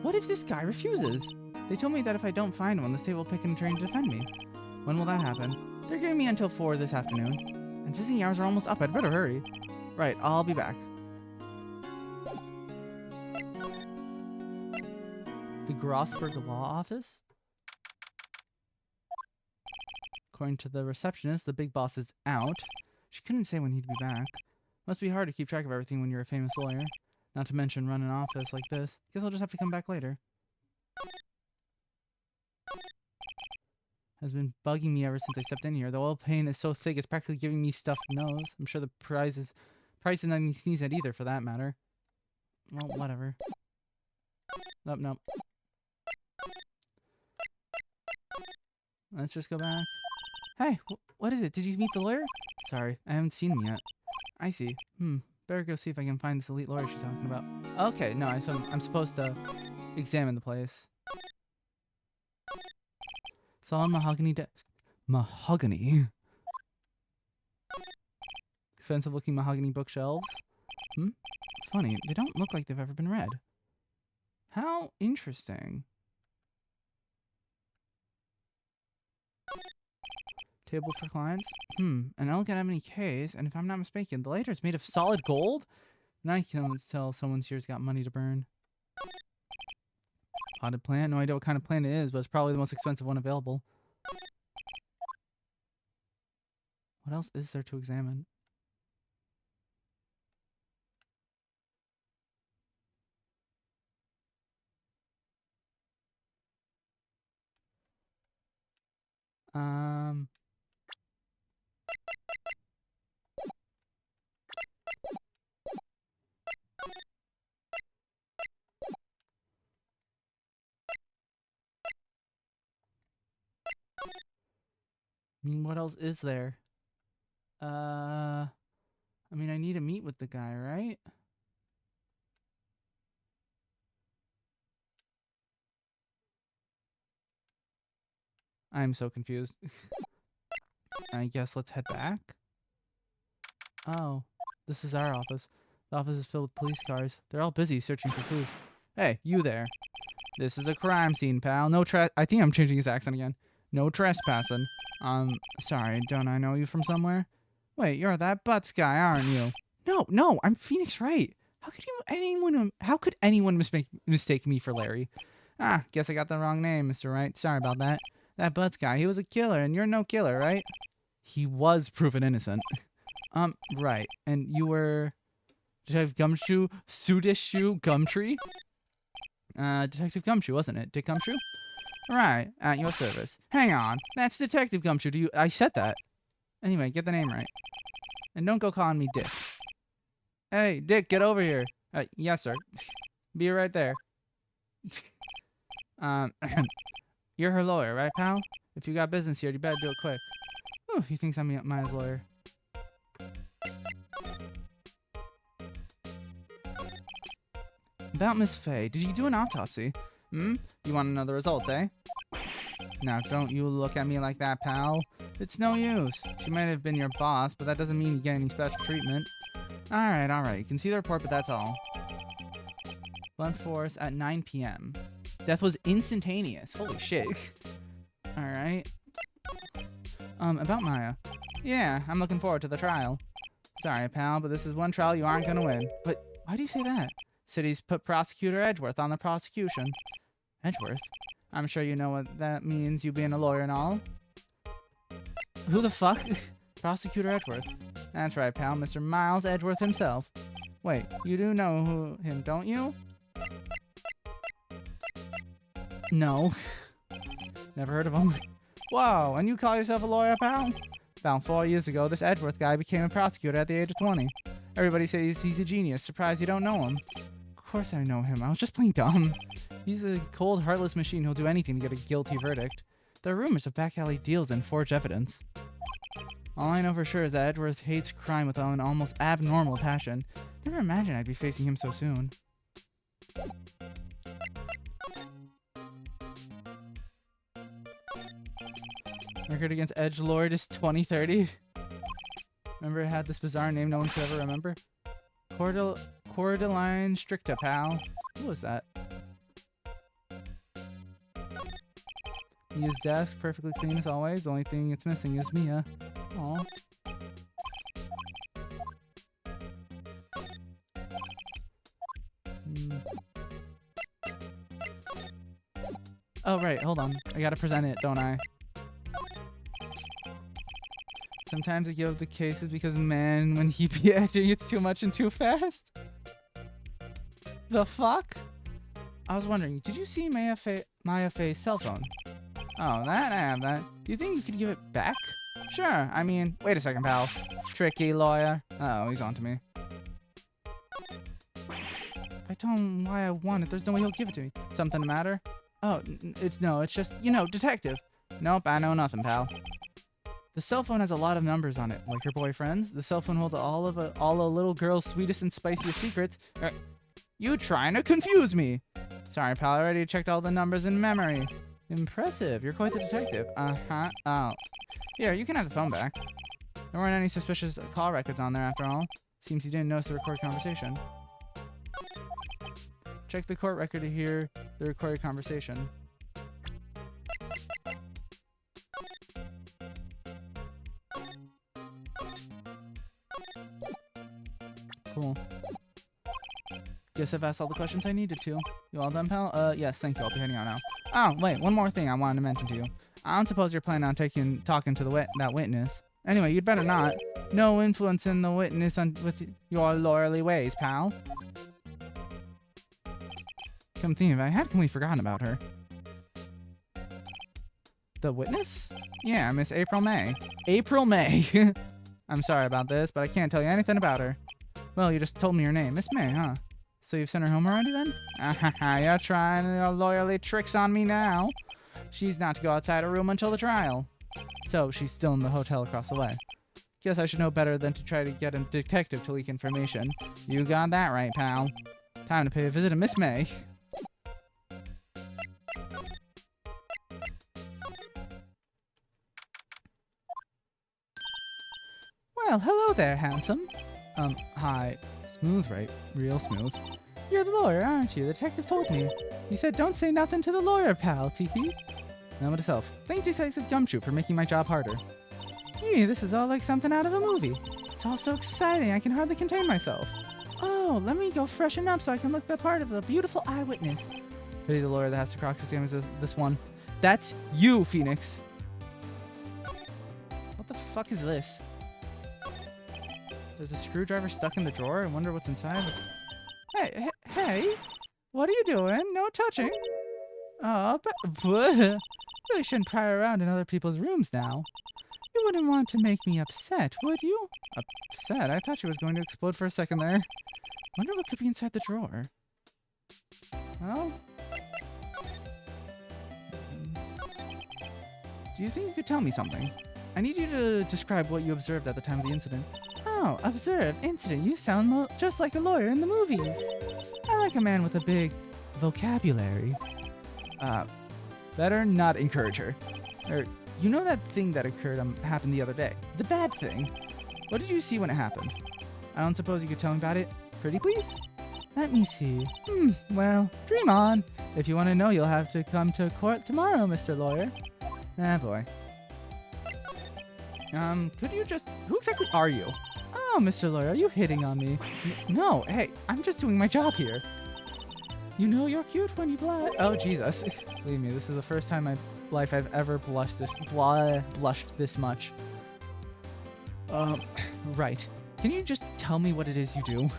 What if this guy refuses? They told me that if I don't find one, the state will pick and train to defend me. When will that happen? They're giving me until 4 this afternoon. And visiting hours are almost up. I'd better hurry. Right, I'll be back. The Grossberg Law Office? According to the receptionist, the big boss is out. She couldn't say when he'd be back. Must be hard to keep track of everything when you're a famous lawyer. Not to mention run an office like this. Guess I'll just have to come back later. Has been bugging me ever since I stepped in here. The oil paint is so thick it's practically giving me stuffed nose. I'm sure the price is not any sneeze at either for that matter. Well, whatever. Nope. Let's just go back. Hey, what is it? Did you meet the lawyer? Sorry, I haven't seen him yet. I see. Better go see if I can find this elite lawyer she's talking about. Okay, no, I'm supposed to examine the place. Solid mahogany desk. Mahogany? Expensive looking mahogany bookshelves. Funny, they don't look like they've ever been read. How interesting. Table for clients. An elegant ebony case, and if I'm not mistaken, the lighter is made of solid gold? Now I can tell someone's here's got money to burn. Potted plant? No idea what kind of plant it is, but it's probably the most expensive one available. What else is there to examine? I mean, what else is there? I mean, I need to meet with the guy, right? I'm so confused. I guess let's head back. Oh, this is our office. The office is filled with police cars. They're all busy searching for clues. Hey, you there. This is a crime scene, pal. I think I'm changing his accent again. No trespassing. Sorry, don't I know you from somewhere? Wait, you're that Butts guy, aren't you? No, I'm Phoenix Wright. How could anyone mistake me for Larry? Ah, guess I got the wrong name, Mr. Wright. Sorry about that. That Butts guy, he was a killer, and you're no killer, right? He was proven innocent. Right. And you were Detective Gumshoe, Sudishu Gumtree? Detective Gumshoe, wasn't it? Dick Gumshoe? Right, at your service. Hang on, that's Detective Gumshoe. I said that. Anyway, get the name right. And don't go calling me Dick. Hey, Dick, get over here. Yes, sir. Be right there. You're her lawyer, right, pal? If you got business here, you better do it quick. Ooh, he thinks I'm Maya's lawyer. About Miss Faye, did you do an autopsy? You want to know the results, eh? Now, don't you look at me like that, pal. It's no use. She might have been your boss, but that doesn't mean you get any special treatment. Alright. You can see the report, but that's all. Blunt force at 9 p.m. Death was instantaneous. Holy shit. Alright. About Maya. Yeah, I'm looking forward to the trial. Sorry, pal, but this is one trial you aren't gonna win. But why do you say that? City's put Prosecutor Edgeworth on the prosecution. Edgeworth? I'm sure you know what that means, you being a lawyer and all. Who the fuck? Prosecutor Edgeworth. That's right, pal, Mr. Miles Edgeworth himself. Wait, you do know him, don't you? No. Never heard of him. Whoa, and you call yourself a lawyer, pal? About 4 years ago, this Edgeworth guy became a prosecutor at the age of 20. Everybody says he's a genius. Surprised you don't know him. Of course I know him. I was just playing dumb. He's a cold, heartless machine who'll do anything to get a guilty verdict. There are rumors of back alley deals and forged evidence. All I know for sure is that Edgeworth hates crime with an almost abnormal passion. Never imagined I'd be facing him so soon. Record against Edgelord is 2030. Remember it had this bizarre name no one could ever remember? Cordeline Stricta, pal. Who was that? His desk, perfectly clean as always. The only thing it's missing is Mia. Aw. Oh, right, hold on. I gotta present it, don't I? Sometimes I give up the cases because, man, when he be edging, it's too much and too fast. The fuck? I was wondering, did you see Maya Faye's cell phone? Oh, that? I have that. Do you think you could give it back? Sure. I mean, wait a second, pal. Tricky lawyer. Uh-oh, he's on to me. If I tell him why I want it, there's no way he'll give it to me. Something the matter? Oh, it's just, detective. Nope, I know nothing, pal. The cell phone has a lot of numbers on it, like her boyfriend's. The cell phone holds all a little girl's sweetest and spiciest secrets. You trying to confuse me? Sorry, pal. I already checked all the numbers in memory. Impressive. You're quite the detective. Uh-huh. Oh. Here, you can have the phone back. There weren't any suspicious call records on there after all. Seems you didn't notice the recorded conversation. Check the court record to hear the recorded conversation. Cool. Guess I've asked all the questions I needed to. You all done, pal? Yes, thank you. I'll be heading out now. Oh, wait, one more thing I wanted to mention to you. I don't suppose you're planning on talking to that witness. Anyway, you'd better not. No influence in the witness with your lawyerly ways, pal. Come think of it, I had completely forgotten about her. The witness? Yeah, Miss April May. April May! I'm sorry about this, but I can't tell you anything about her. Well, you just told me your name. Miss May, huh? So you've sent her home already then? You're trying your lawyerly tricks on me now. She's not to go outside her room until the trial. So she's still in the hotel across the way. Guess I should know better than to try to get a detective to leak information. You got that right, pal. Time to pay a visit to Miss May. Well, hello there, handsome. Hi. Smooth, right? Real smooth. You're the lawyer, aren't you? The detective told me. He said don't say nothing to the lawyer, pal, Tiki. Now with itself. Thank you, Detective Gumshoe, for making my job harder. Hey, this is all like something out of a movie. It's all so exciting, I can hardly contain myself. Oh, let me go freshen up so I can look the part of a beautiful eyewitness. Pity the lawyer that has to cross-examine this one. That's you, Phoenix. What the fuck is this? There's a screwdriver stuck in the drawer. I wonder what's inside. Hey, what are you doing? No touching. Oh, but really shouldn't pry around in other people's rooms now. You wouldn't want to make me upset, would you? Upset? I thought she was going to explode for a second there. Wonder what could be inside the drawer. Well, do you think you could tell me something? I need you to describe what you observed at the time of the incident. Oh, observed incident. You sound just like a lawyer in the movies. I like a man with a big vocabulary. Better not encourage her. You know that thing that happened the other day? The bad thing. What did you see when it happened? I don't suppose you could tell me about it? Pretty please? Let me see. Well, dream on. If you want to know, you'll have to come to court tomorrow, Mr. Lawyer. Ah, boy. Could you just... Who exactly are you? Oh, Mr. Lawyer, are you hitting on me? No, hey, I'm just doing my job here. You know you're cute when you blush. Oh, Jesus. Believe me, this is the first time in my life I've ever blushed this much. Right. Can you just tell me what it is you do?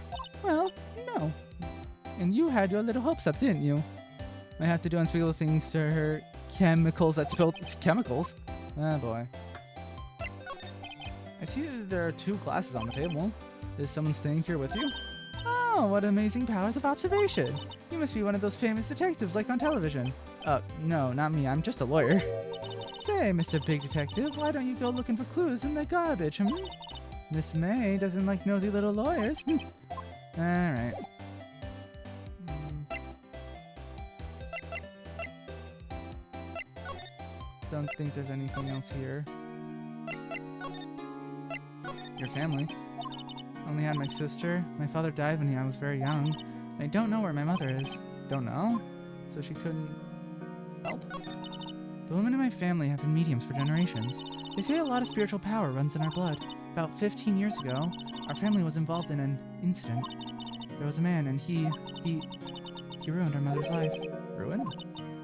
Well, no. And you had your little hopes up, didn't you? I have to do unspeakable things to her chemicals that spilled... It's chemicals? Ah, boy. I see that there are 2 glasses on the table. Is someone staying here with you? Oh, what amazing powers of observation. You must be one of those famous detectives like on television. No, not me. I'm just a lawyer. Say, Mr. Big Detective, why don't you go looking for clues in the garbage, Miss May doesn't like nosy little lawyers. Alright. Don't think there's anything else here. Your family. Only had my sister. My father died when I was very young. I don't know where my mother is. Don't know? So she couldn't help? The women in my family have been mediums for generations. They say a lot of spiritual power runs in our blood. About 15 years ago, our family was involved in an incident. There was a man and he ruined our mother's life. Ruined?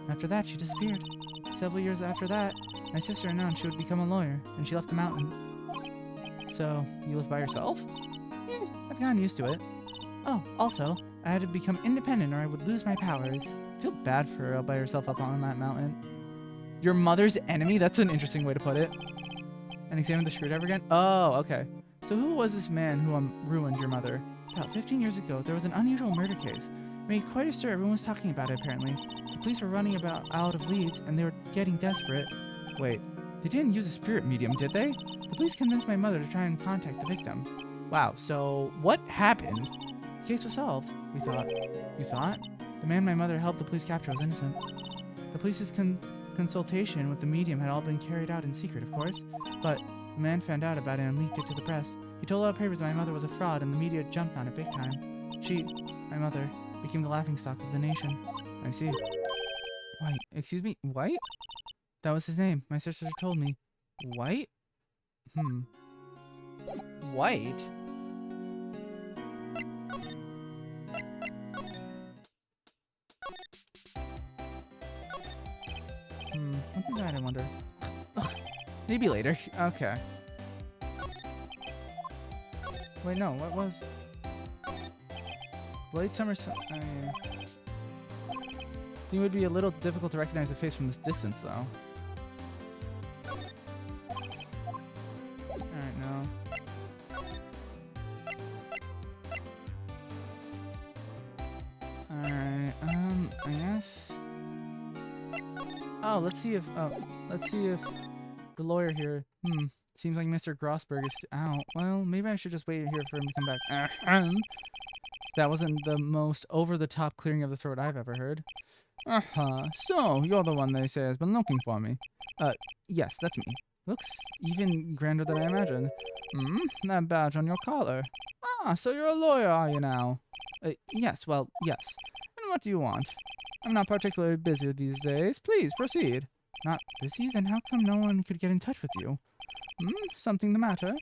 After that, she disappeared. Several years after that, my sister announced she would become a lawyer, and she left the mountain. So, you live by yourself? Yeah, I've gotten used to it. Oh, also, I had to become independent or I would lose my powers. I feel bad for her all by herself up on that mountain. Your mother's enemy? That's an interesting way to put it. And examine the screwdriver again? Oh, okay. So who was this man who ruined your mother? About 15 years ago, there was an unusual murder case. It made quite a stir. Everyone was talking about it, apparently. The police were running out of leads, and they were getting desperate. Wait, They didn't use a spirit medium, did they? The police convinced my mother to try and contact the victim. Wow, so what happened? The case was solved, we thought. You thought? The man my mother helped the police capture was innocent. The police's consultation with the medium had all been carried out in secret, of course, but the man found out about it and leaked it to the press. He told all the papers that my mother was a fraud, and the media jumped on it big time. She, my mother, became the laughingstock of the nation. I see. White. Excuse me? White? That was his name. My sister told me. White? White? What's that, I wonder? Maybe later. Okay. Wait, no, what was... Late summer... It would be a little difficult to recognize the face from this distance, though. Alright, no. Alright, I guess... Oh, let's see if the lawyer here... Seems like Mr. Grossberg is out. Well, maybe I should just wait here for him to come back. That wasn't the most over-the-top clearing of the throat I've ever heard. So, you're the one they say has been looking for me. Yes, that's me. Looks even grander than I imagined. That badge on your collar. So you're a lawyer, are you now? Yes, well, yes. And what do you want? I'm not particularly busy these days. Please, proceed. Not busy? Then how come no one could get in touch with you? Something the matter?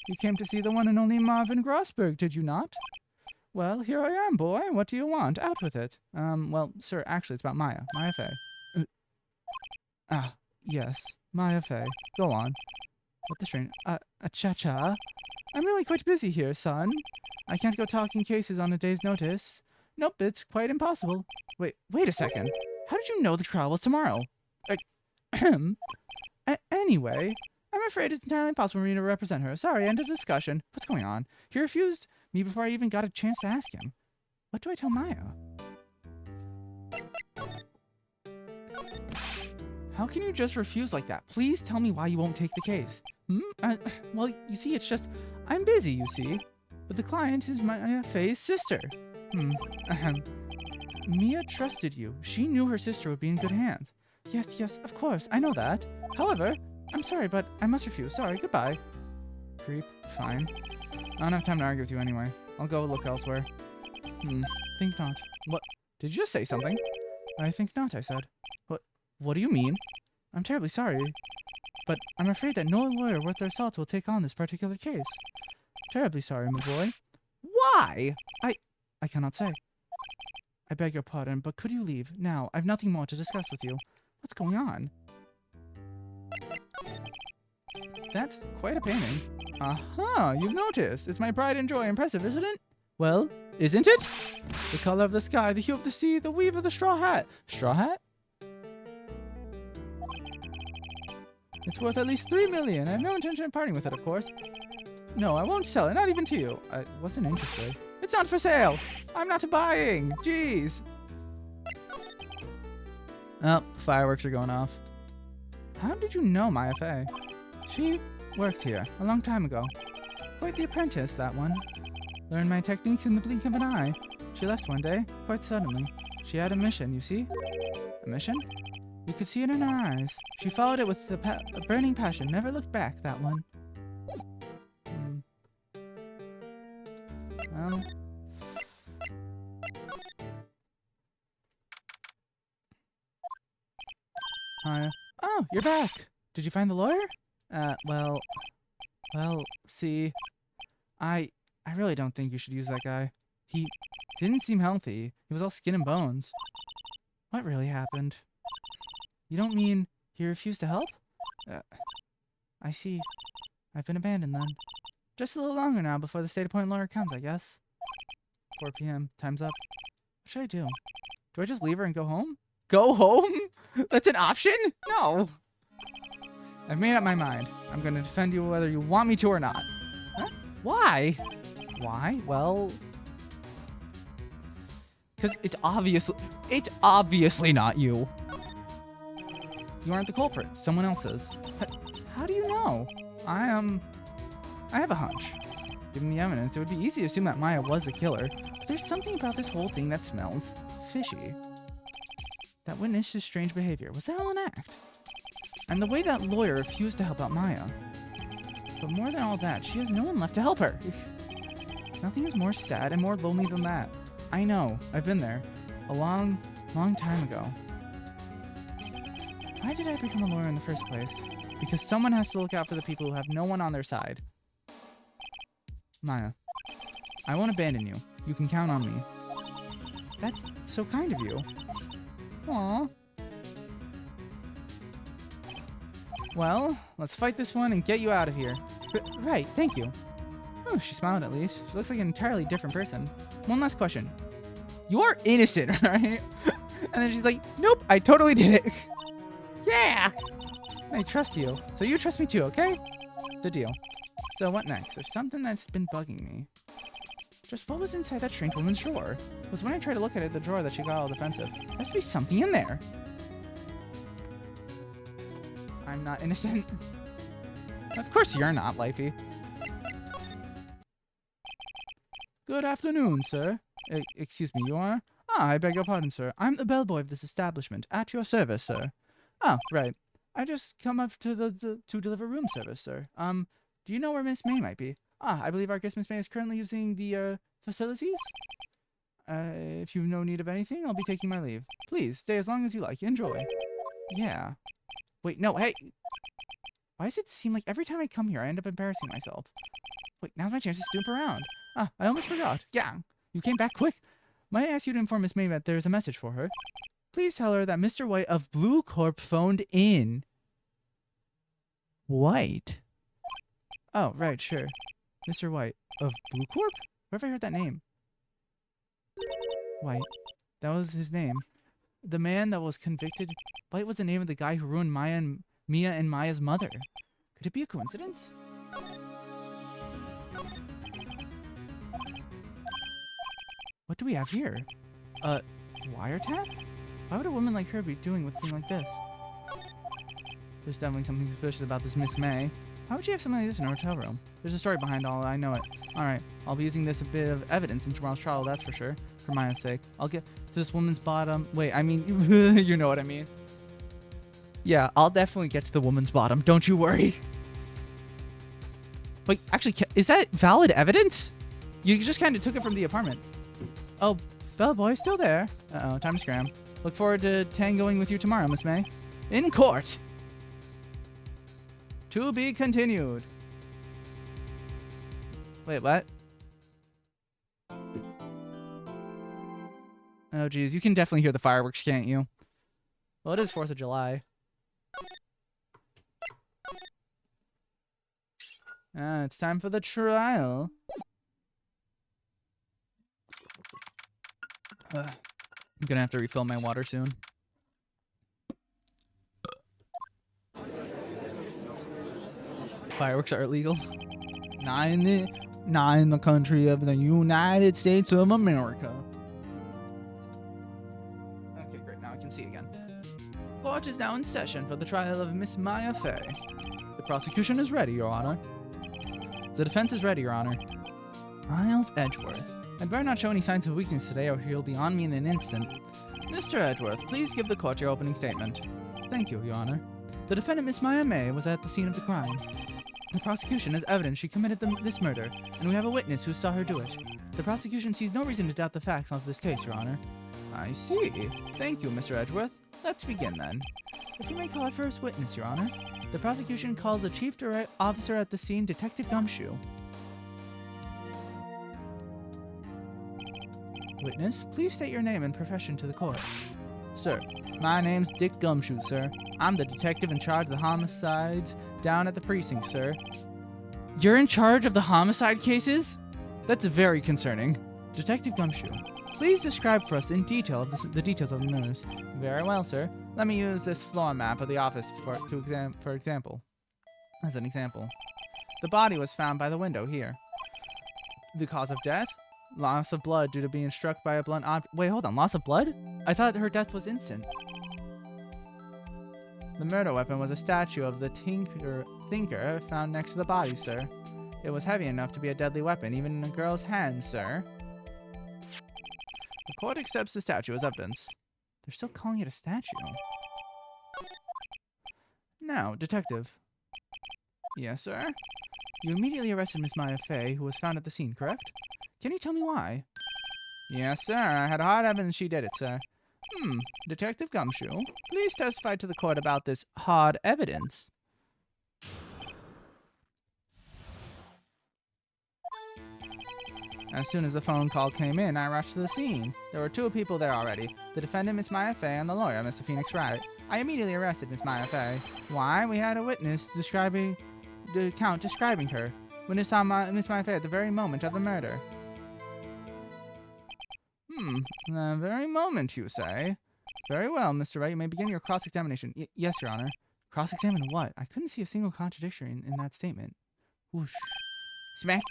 You came to see the one and only Marvin Grossberg, did you not? Well, here I am, boy. What do you want? Out with it. Well, sir, actually, it's about Maya. Maya Fey. Yes. Maya Fey. Go on. What the string? Cha-cha? I'm really quite busy here, son. I can't go talking cases on a day's notice. Nope, it's quite impossible. Wait a second. How did you know the trial was tomorrow? Anyway, I'm afraid it's entirely impossible for me to represent her. Sorry, end of discussion. What's going on? He refused me before I even got a chance to ask him. What do I tell Maya? How can you just refuse like that? Please tell me why you won't take the case. Well, you see, it's just, I'm busy, you see. But the client is Maya Fey's sister. Mia trusted you. She knew her sister would be in good hands. Yes, of course, I know that. However, I'm sorry, but I must refuse. Sorry, goodbye. Creep, fine. I don't have time to argue with you anyway. I'll go look elsewhere. Think not. What? Did you just say something? I think not, I said. What do you mean? I'm terribly sorry, but I'm afraid that no lawyer worth their salt will take on this particular case. Terribly sorry, my boy. Why? I cannot say. I beg your pardon, but could you leave? Now, I've nothing more to discuss with you. What's going on? That's quite a painting. Aha, you've noticed. It's my pride and joy. Impressive, isn't it? Well, isn't it? The color of the sky, the hue of the sea, the weave of the straw hat. Straw hat? It's worth at least 3 million. I have no intention of parting with it, of course. No, I won't sell it, not even to you. I wasn't interested. It's not for sale. I'm not buying. Jeez. Oh, fireworks are going off. How did you know Maya Fey? She worked here a long time ago. Quite the apprentice, that one. Learned my techniques in the blink of an eye. She left one day, quite suddenly. She had a mission, you see? A mission? You could see it in her eyes. She followed it with a burning passion, never looked back, that one. Well... Oh, you're back! Did you find the lawyer? Well, see... I really don't think you should use that guy. He didn't seem healthy. He was all skin and bones. What really happened? You don't mean he refused to help? I see. I've been abandoned then. Just a little longer now before the state-appointed lawyer comes, I guess. 4 p.m. Time's up. What should I do? Do I just leave her and go home? Go home? That's an option? No. I've made up my mind. I'm going to defend you whether you want me to or not. Huh? Why? Why? Well... Because it's obviously not you. You aren't the culprit. Someone else is. How do you know? I have a hunch. Given the evidence, it would be easy to assume that Maya was the killer. But there's something about this whole thing that smells fishy. That witnessed his strange behavior. Was that all an act? And the way that lawyer refused to help out Maya. But more than all that, she has no one left to help her. Nothing is more sad and more lonely than that. I know. I've been there. A long, long time ago. Why did I become a lawyer in the first place? Because someone has to look out for the people who have no one on their side. Maya, I won't abandon you. You can count on me. That's so kind of you. Aww. Well, let's fight this one and get you out of here. Right, thank you. Oh, she smiled at least. She looks like an entirely different person. One last question. You're innocent, right? And then she's like, nope, I totally did it. Yeah! I trust you. So you trust me too, okay? It's a deal. So what next? There's something that's been bugging me. Just what was inside that strange woman's drawer? It was when I tried to look at it, the drawer that she got all defensive. There has to be something in there. I'm not innocent. Of course you're not, Lifey. Good afternoon, sir. Excuse me, you are? Ah, I beg your pardon, sir. I'm the bellboy of this establishment. At your service, sir. Oh, right. I just come up to to deliver room service, sir. Do you know where Miss May might be? Ah, I believe our guest Miss May is currently using the facilities. If you've no need of anything, I'll be taking my leave. Please, stay as long as you like. Enjoy. Yeah. Wait, no, hey! Why does it seem like every time I come here, I end up embarrassing myself? Wait, now's my chance to snoop around. Ah, I almost forgot. Yeah, you came back quick. Might I ask you to inform Miss May that there's a message for her? Please tell her that Mr. White of Blue Corp phoned in. White? Oh, right, sure. Mr. White of Blue Corp? Where have I heard that name? White. That was his name. The man that was convicted. White was the name of the guy who ruined Mia and Maya's mother. Could it be a coincidence? What do we have here? Wiretap? Why would a woman like her be doing a thing like this? There's definitely something suspicious about this Miss May. Why would she have something like this in her hotel room? There's a story behind all I know it. Alright, I'll be using this a bit of evidence in tomorrow's trial, that's for sure. For Maya's sake. I'll get to this woman's bottom. Wait, I mean, you know what I mean. Yeah, I'll definitely get to the woman's bottom. Don't you worry. Wait, actually, is that valid evidence? You just kind of took it from the apartment. Oh, bellboy, still there. Uh-oh, time to scram. Look forward to tangoing with you tomorrow, Miss May. In court. To be continued. Wait, what? Oh, geez. You can definitely hear the fireworks, can't you? Well, it is 4th of July. It's time for the trial. I'm gonna have to refill my water soon. Fireworks are illegal. Not in the country of the United States of America. Okay, great. Now I can see again. Court is now in session for the trial of Miss Maya Fey. The prosecution is ready, Your Honor. The defense is ready, Your Honor. Miles Edgeworth. I'd better not show any signs of weakness today or he'll be on me in an instant. Mr. Edgeworth, please give the court your opening statement. Thank you, Your Honor. The defendant, Miss Maya May, was at the scene of the crime. The prosecution has evidence she committed this murder, and we have a witness who saw her do it. The prosecution sees no reason to doubt the facts of this case, Your Honor. I see. Thank you, Mr. Edgeworth. Let's begin then. If you may call our first witness, Your Honor. The prosecution calls the chief officer at the scene, Detective Gumshoe. Witness, please state your name and profession to the court. Sir, my name's Dick Gumshoe, sir. I'm the detective in charge of the homicides down at the precinct, sir. You're in charge of the homicide cases? That's very concerning. Detective Gumshoe, please describe for us in detail the details of the murders. Very well, sir. Let me use this floor map of the office for example. As an example. The body was found by the window here. The cause of death? Loss of blood due to being struck by a blunt object. Wait, hold on. Loss of blood? I thought her death was instant. The murder weapon was a statue of the thinker found next to the body, sir. It was heavy enough to be a deadly weapon, even in a girl's hands, sir. The court accepts the statue as evidence. They're still calling it a statue. Now, detective. Yes, sir? You immediately arrested Miss Maya Fey, who was found at the scene, correct? Can you tell me why? Yes, sir. I had hard evidence she did it, sir. Detective Gumshoe, please testify to the court about this hard evidence. As soon as the phone call came in, I rushed to the scene. There were 2 people there already. The defendant, Miss Maya Fey, and the lawyer, Mr. Phoenix Wright. I immediately arrested Miss Maya Fey. Why? We had a witness describing her. Witness saw Miss Maya Fey at the very moment of the murder. The very moment, you say? Very well, Mr. Wright, you may begin your cross-examination. Yes, Your Honor. Cross-examine what? I couldn't see a single contradiction in that statement. Whoosh. Smack.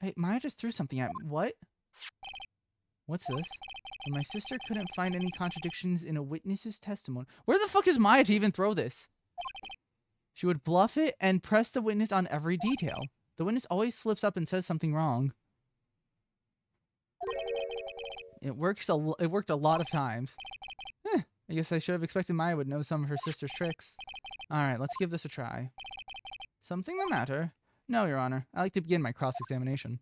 Hey, Maya just threw something at me. What? What's this? When my sister couldn't find any contradictions in a witness's testimony. Where the fuck is Maya to even throw this? She would bluff it and press the witness on every detail. The witness always slips up and says something wrong. It worked a lot of times. I guess I should have expected Maya would know some of her sister's tricks. Alright, let's give this a try. Something the matter? No, Your Honor. I like to begin my cross-examination.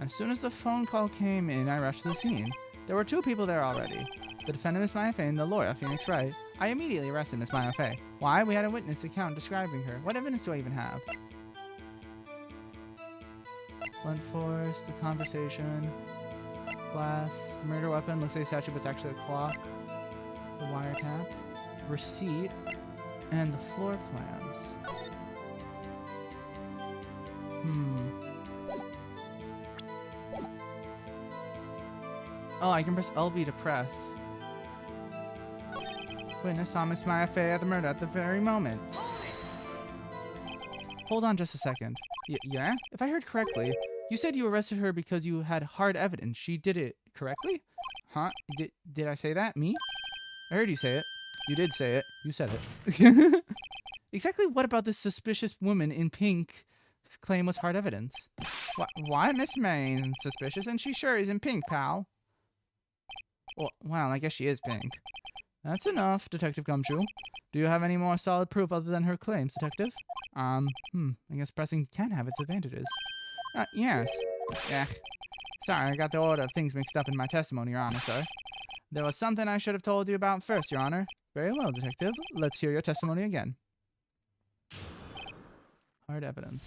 As soon as the phone call came in, I rushed to the scene. There were 2 people there already. The defendant, Miss Maya Fey, and the lawyer, Phoenix Wright. I immediately arrested Miss Maya Fey. Why? We had a witness account describing her. What evidence do I even have? Blunt force, the conversation, glass, the murder weapon, looks like a statue, but it's actually a clock, the wiretap, receipt, and the floor plans. Oh, I can press LB to press. Witness saw Miss Maya Fey at the murder at the very moment. Hold on just a second. Yeah? If I heard correctly, you said you arrested her because you had hard evidence. She did it correctly? Huh? Did I say that? Me? I heard you say it. You did say it. You said it. Exactly what about this suspicious woman in pink claim was hard evidence? Why? Miss May isn't suspicious, and she sure is in pink, pal. Well, I guess she is pink. That's enough, Detective Gumshoe. Do you have any more solid proof other than her claims, Detective? I guess pressing can have its advantages. Yes. Sorry, I got the order of things mixed up in my testimony, Your Honor, sir. There was something I should have told you about first, Your Honor. Very well, Detective. Let's hear your testimony again. Hard evidence.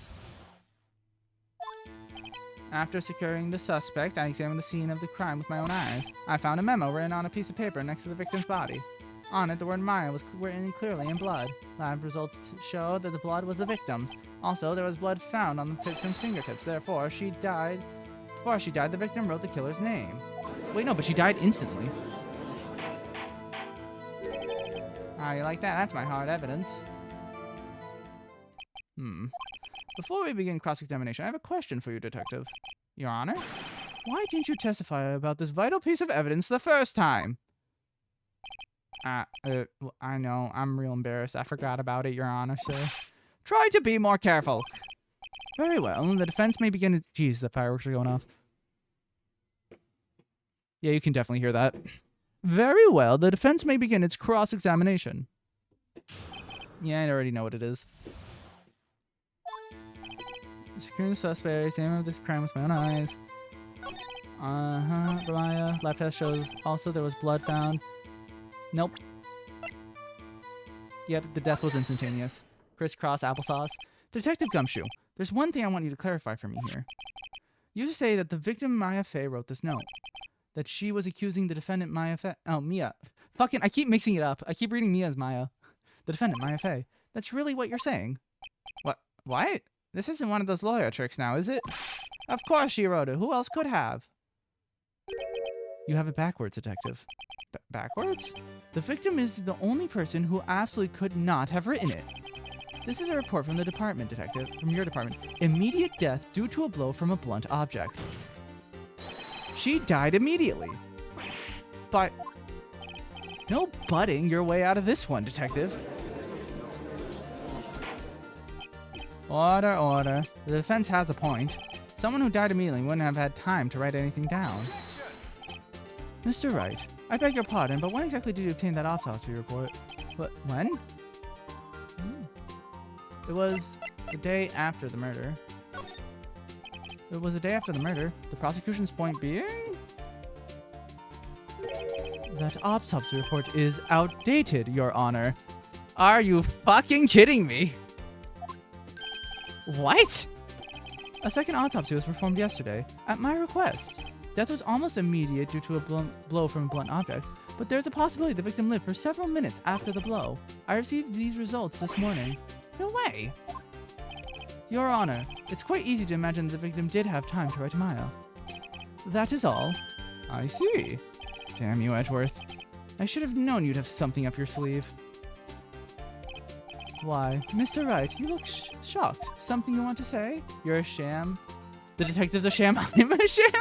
After securing the suspect, I examined the scene of the crime with my own eyes. I found a memo written on a piece of paper next to the victim's body. On it, the word Maya was written clearly in blood. Lab results show that the blood was the victim's. Also, there was blood found on the victim's fingertips. Therefore, before she died, the victim wrote the killer's name. Wait, no, but she died instantly. Ah, you like that? That's my hard evidence. Before we begin cross-examination, I have a question for you, Detective. Your Honor? Why didn't you testify about this vital piece of evidence the first time? I know. I'm real embarrassed. I forgot about it, Your Honor, sir. Try to be more careful. Very well. The defense may begin its... Jeez, the fireworks are going off. Yeah, you can definitely hear that. Very well. The defense may begin its cross-examination. Yeah, I already know what it is. Securing the suspect, examining this crime with my own eyes. Maya. Lab test shows also there was blood found. Nope. Yep, the death was instantaneous. Crisscross applesauce. Detective Gumshoe, there's one thing I want you to clarify for me here. You say that the victim Maya Fey wrote this note. That she was accusing the defendant Maya Fey. Oh, Mia. Fucking, I keep mixing it up. I keep reading Mia as Maya. The defendant Maya Fey. That's really what you're saying. What? This isn't one of those lawyer tricks now, is it? Of course she wrote it. Who else could have? You have it backwards, Detective. Backwards? The victim is the only person who absolutely could not have written it. This is a report from the department, Detective. From your department. Immediate death due to a blow from a blunt object. She died immediately. But... No butting your way out of this one, Detective. Order, order. The defense has a point. Someone who died immediately wouldn't have had time to write anything down. Mr. Wright, I beg your pardon, but when exactly did you obtain that autopsy report? What? When? It was the day after the murder. It was the day after the murder. The prosecution's point being that autopsy report is outdated, Your Honor. Are you fucking kidding me? What? A second autopsy was performed yesterday, at my request. Death was almost immediate due to a blow from a blunt object, but there's a possibility the victim lived for several minutes after the blow. I received these results this morning. No way! Your Honor, it's quite easy to imagine the victim did have time to write a mile. That is all. I see. Damn you, Edgeworth. I should have known you'd have something up your sleeve. Why, Mr. Wright, you look shocked. Something you want to say? You're a sham? The detective's a sham. I'm a sham?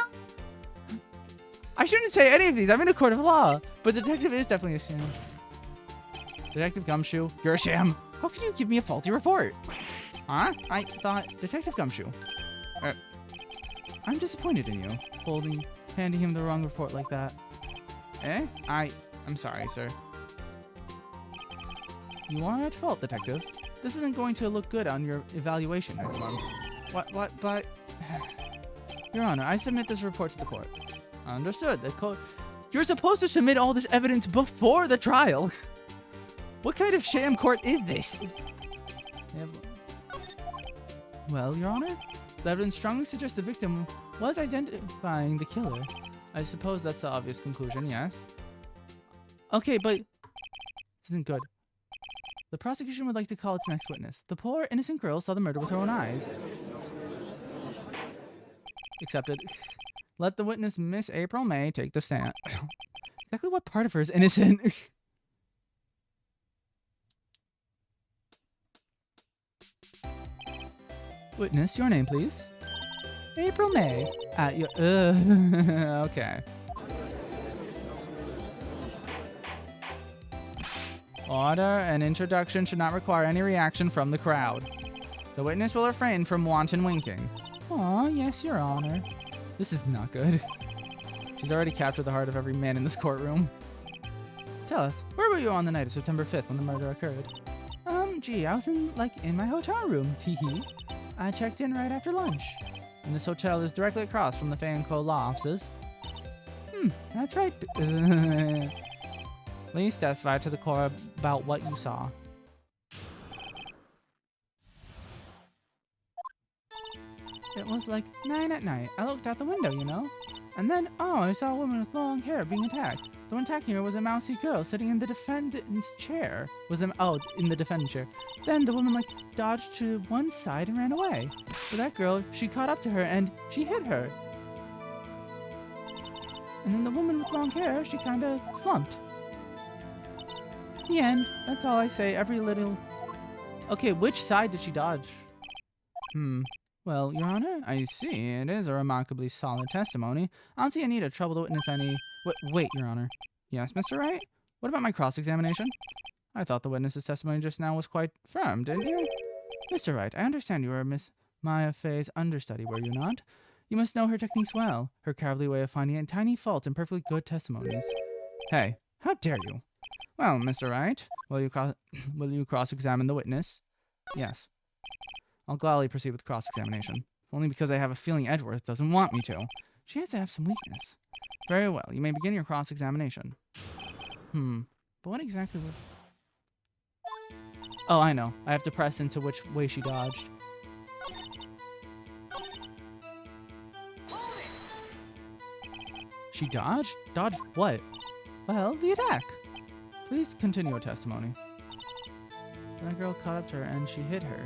I shouldn't say any of these. I'm in a court of law. But the detective is definitely a sham. Detective Gumshoe, you're a sham. How can you give me a faulty report? Huh? I thought Detective Gumshoe. I'm disappointed in you, handing him the wrong report like that. Eh? I'm sorry, sir. You are at fault, Detective. This isn't going to look good on your evaluation next month. But... Your Honor, I submit this report to the court. Understood. You're supposed to submit all this evidence before the trial. What kind of sham court is this? Well, Your Honor, the evidence strongly suggests the victim was identifying the killer. I suppose that's the obvious conclusion, yes? Okay, but... This isn't good. The prosecution would like to call its next witness. The poor, innocent girl saw the murder with her own eyes. Accepted. Let the witness, Miss April May, take the stand. Exactly what part of her is innocent? Witness, your name, please. April May. Okay. Order. An introduction should not require any reaction from the crowd. The witness will refrain from wanton winking. Aw, yes, Your Honor. This is not good. She's already captured the heart of every man in this courtroom. Tell us, where were you on the night of September 5th when the murder occurred? Gee, I was in my hotel room. Hee. I checked in right after lunch. And this hotel is directly across from the Fan Co. law offices. That's right. Please testify to the court about what you saw. It was like 9 at night. I looked out the window, you know. And then, I saw a woman with long hair being attacked. The one attacking her was a mousy girl sitting in the defendant's chair. In the defendant's chair. Then the woman, dodged to one side and ran away. So that girl, she caught up to her and she hit her. And then the woman with long hair, she kinda slumped. The end. That's all I say. Every little... Okay, which side did she dodge? Well, Your Honor, I see. It is a remarkably solid testimony. I don't see any need to trouble the witness any... Wait, Your Honor. Yes, Mr. Wright? What about my cross-examination? I thought the witness's testimony just now was quite firm, didn't you? Mr. Wright, I understand you were Miss Maya Fey's understudy, were you not? You must know her techniques well. Her cowardly way of finding a tiny fault in perfectly good testimonies. Hey, how dare you? Well, Mr. Wright, will you cross-examine the witness? Yes. I'll gladly proceed with cross-examination. Only because I have a feeling Edgeworth doesn't want me to. She has to have some weakness. Very well, you may begin your cross-examination. But what exactly was... Oh, I know. I have to press into which way she dodged. She dodged? Dodged what? Well, the attack. Please continue your testimony. That girl caught up to her and she hit her.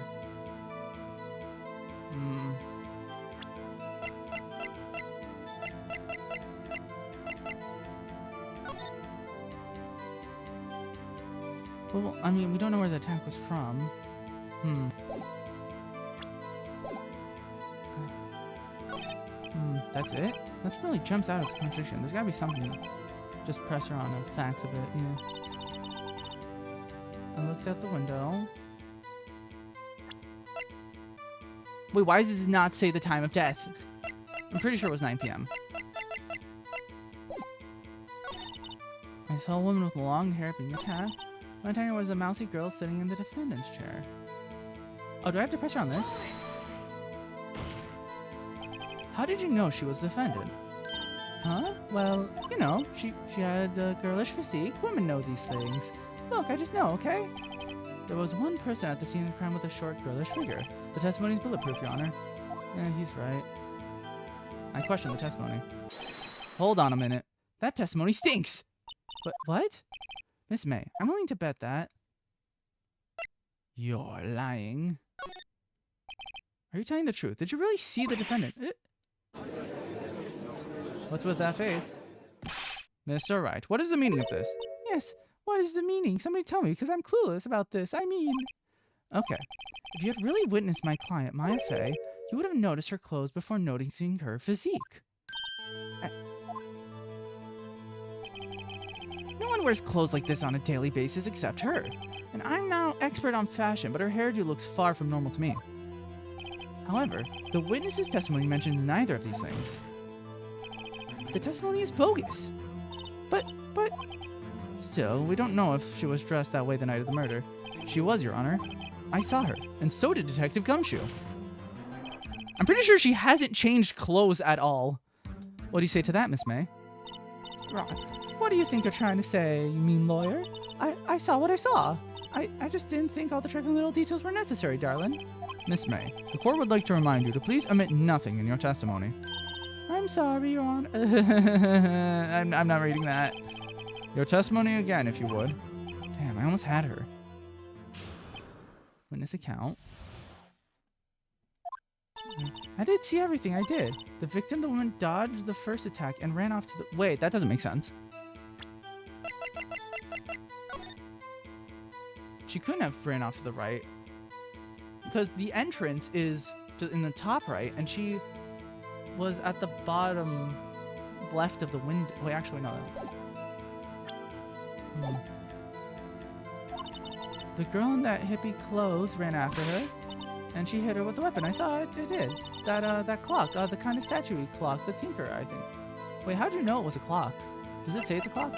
Well, I mean, we don't know where the attack was from. That's it? That really jumps out as a contradiction. There's gotta be something. just press her on the facts a bit, yeah. I looked out the window. Wait, why does it not say the time of death? I'm pretty sure it was 9 p.m. I saw a woman with long hair being attacked. My time was a mousy girl sitting in the defendant's chair. Oh, do I have to press her on this? How did you know she was the defendant? Huh? Well, you know, she had a girlish physique. Women know these things. Look, I just know, okay? There was one person at the scene of the crime with a short, girlish figure. The testimony's bulletproof, Your Honor. Yeah, he's right. I question the testimony. Hold on a minute. That testimony stinks! What? Miss May, I'm willing to bet that... You're lying. Are you telling the truth? Did you really see the defendant? What's with that face? Mr. Wright, what is the meaning of this? Yes, what is the meaning? Somebody tell me, because I'm clueless about this. I mean... Okay. If you had really witnessed my client, Maya Fey, you would have noticed her clothes before noticing her physique. No one wears clothes like this on a daily basis except her. And I'm no expert on fashion, but her hairdo looks far from normal to me. However, the witness's testimony mentions neither of these things. The testimony is bogus. But... Still, we don't know if she was dressed that way the night of the murder. She was, Your Honor. I saw her, and so did Detective Gumshoe. I'm pretty sure she hasn't changed clothes at all. What do you say to that, Miss May? What do you think you're trying to say, you mean lawyer? I saw what I saw. I just didn't think all the trifling little details were necessary, darling. Miss May, the court would like to remind you to please omit nothing in your testimony. I'm sorry, Your Honor. I'm not reading that. Your testimony again, if you would. Damn, I almost had her. Witness account. I did see everything, I did. The victim, the woman, dodged the first attack and ran off to the... Wait, that doesn't make sense. She couldn't have ran off to the right. Because the entrance is in the top right, and she was at the bottom left of the window. Wait, actually, no. The girl in that hippie clothes ran after her, and she hit her with the weapon. I saw it. It did. That clock, the kind of statue-y clock, the Tinker, I think. Wait, how'd you know it was a clock? Does it say it's a clock?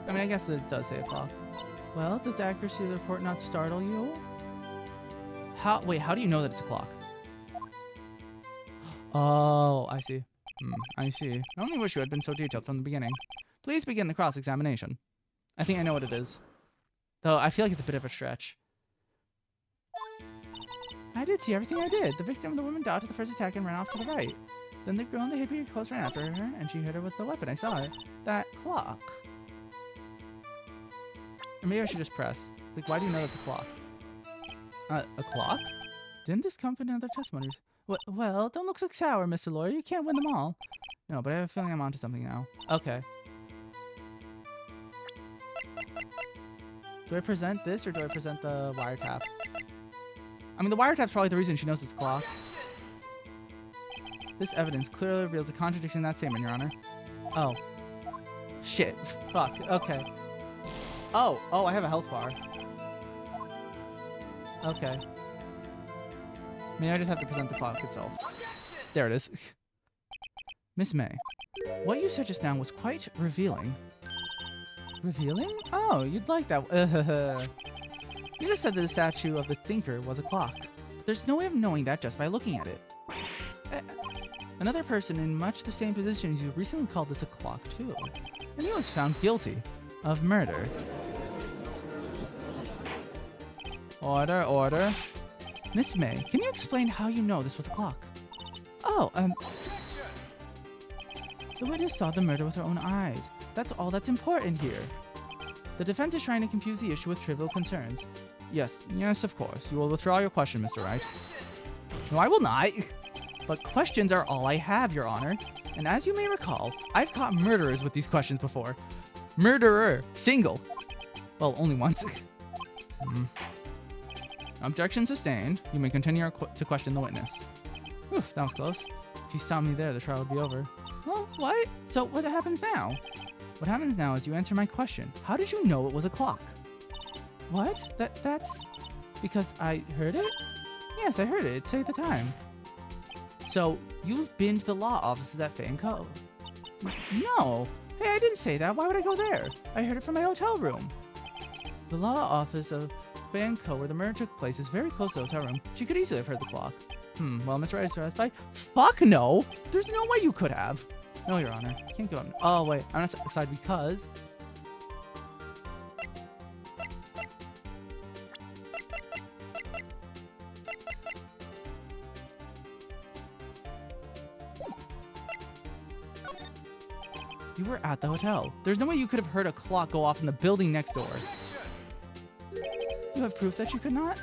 I mean, I guess it does say a clock. Well, does the accuracy of the report not startle you? Wait, how do you know that it's a clock? Oh, I see. I see. I only wish you had been so detailed from the beginning. Please begin the cross-examination. I think I know what it is. Though, I feel like it's a bit of a stretch. I did see everything I did. The victim, the woman, dodged the first attack and ran off to the right. Then the girl in the hippie clothes ran after her, and she hit her with the weapon. I saw it. That clock. Or maybe I should just press. Like, why do you know it's a clock? A clock? Didn't this come from other testimonies? Well, don't look so sour, Mr. Lawyer. You can't win them all. No, but I have a feeling I'm onto something now. Okay. Do I present this, or do I present the wiretap? I mean, the wiretap's probably the reason she knows it's a clock. This evidence clearly reveals a contradiction in that statement, Your Honor. Oh. Shit. Fuck. Okay. Oh, I have a health bar. Okay. Maybe I just have to present the clock itself. There it is. Miss May, what you said just now was quite revealing. Revealing? Oh, you'd like that. You just said that the statue of the Thinker was a clock. But there's no way of knowing that just by looking at it. Another person in much the same position as you recently called this a clock too. And he was found guilty of murder. Order, order. Miss May, can you explain how you know this was a clock? Oh, the witness saw the murder with her own eyes. That's all that's important here. The defense is trying to confuse the issue with trivial concerns. Yes, of course. You will withdraw your question, Mr. Wright. No, I will not. But questions are all I have, Your Honor. And as you may recall, I've caught murderers with these questions before. Murderer. Single. Well, only once. Objection sustained. You may continue to question the witness. Whew, that was close. If you stopped me there, the trial would be over. Well, what? So what happens now? What happens now is you answer my question. How did you know it was a clock? What? That's... Because I heard it? Yes, I heard it. Say the time. So, you've been to the law offices at Fan Cove? No. Hey, I didn't say that. Why would I go there? I heard it from my hotel room. The law office of Fan Cove, where the murder took place, is very close to the hotel room. She could easily have heard the clock. Well, Mr. Wright is satisfied. Fuck no! There's no way you could have. No, Your Honor. I can't give up. Oh, wait. I'm not satisfied because... You were at the hotel. There's no way you could have heard a clock go off in the building next door. You have proof that you could not?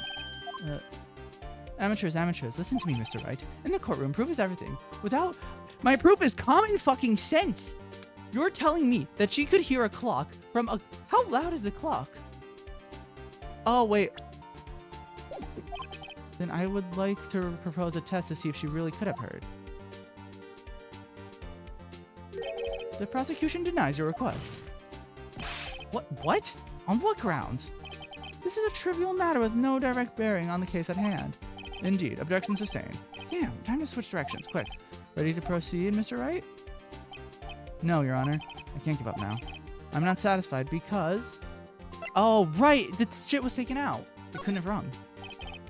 Amateurs, listen to me, Mr. Wright. In the courtroom, proof is everything. Without... My proof is common fucking sense! You're telling me that she could hear a clock from a... How loud is the clock? Oh, wait. Then I would like to propose a test to see if she really could have heard. The prosecution denies your request. What? On what grounds? This is a trivial matter with no direct bearing on the case at hand. Indeed, objection sustained. Damn, time to switch directions, quick. Ready to proceed, Mr. Wright? No, Your Honor. I can't give up now. I'm not satisfied because... Oh, right! The shit was taken out. It couldn't have rung.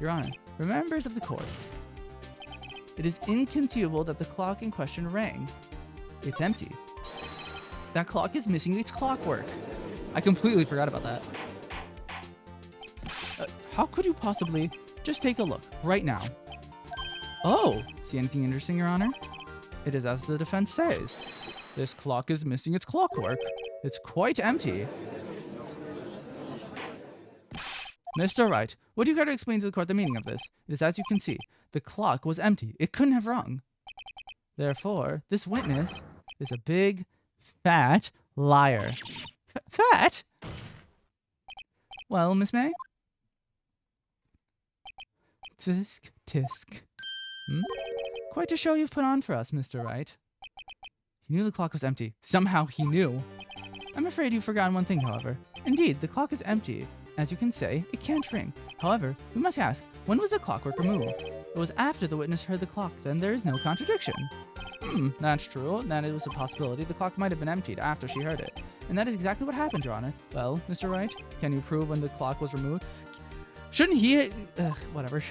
Your Honor, members of the court. It is inconceivable that the clock in question rang. It's empty. That clock is missing its clockwork. I completely forgot about that. How could you possibly... Just take a look, right now. Oh! See anything interesting, Your Honor? It is as the defense says. This clock is missing its clockwork. It's quite empty. Mr. Wright, would you care to explain to the court the meaning of this? It is as you can see. The clock was empty. It couldn't have rung. Therefore, this witness is a big, fat liar. Fat? Well, Miss May? Tisk, tisk. Quite a show you've put on for us, Mr. Wright. He knew the clock was empty. Somehow he knew. I'm afraid you've forgotten one thing, however. Indeed, the clock is empty. As you can say, it can't ring. However, we must ask, when was the clockwork removed? It was after the witness heard the clock, then there is no contradiction. That's true. That is a possibility. The clock might have been emptied after she heard it. And that is exactly what happened, Your Honor. Well, Mr. Wright, can you prove when the clock was removed? Shouldn't he... whatever.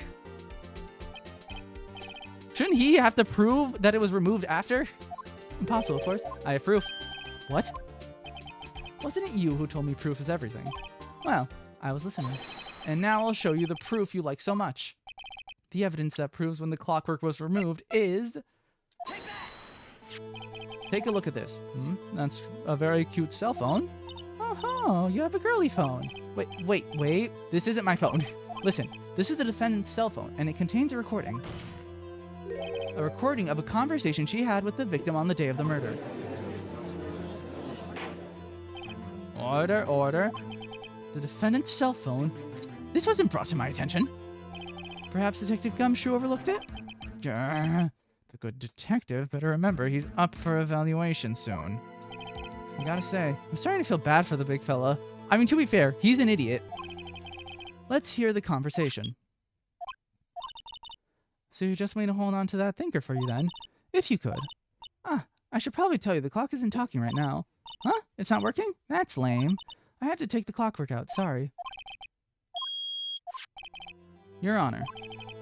Shouldn't he have to prove that it was removed after? Impossible, of course. I have proof. What? Wasn't it you who told me proof is everything? Well, I was listening. And now I'll show you the proof you like so much. The evidence that proves when the clockwork was removed is... Take a look at this. That's a very cute cell phone. Oh, you have a girly phone. Wait. This isn't my phone. Listen, this is the defendant's cell phone, and it contains a recording. A recording of a conversation she had with the victim on the day of the murder. Order. The defendant's cell phone. This wasn't brought to my attention. Perhaps Detective Gumshoe overlooked it? The good detective better remember he's up for evaluation soon. I gotta say, I'm starting to feel bad for the big fella. I mean, to be fair, he's an idiot. Let's hear the conversation. So you just want me to hold on to that thinker for you then? If you could. I should probably tell you the clock isn't talking right now. Huh? It's not working? That's lame. I had to take the clockwork out, sorry. Your Honor,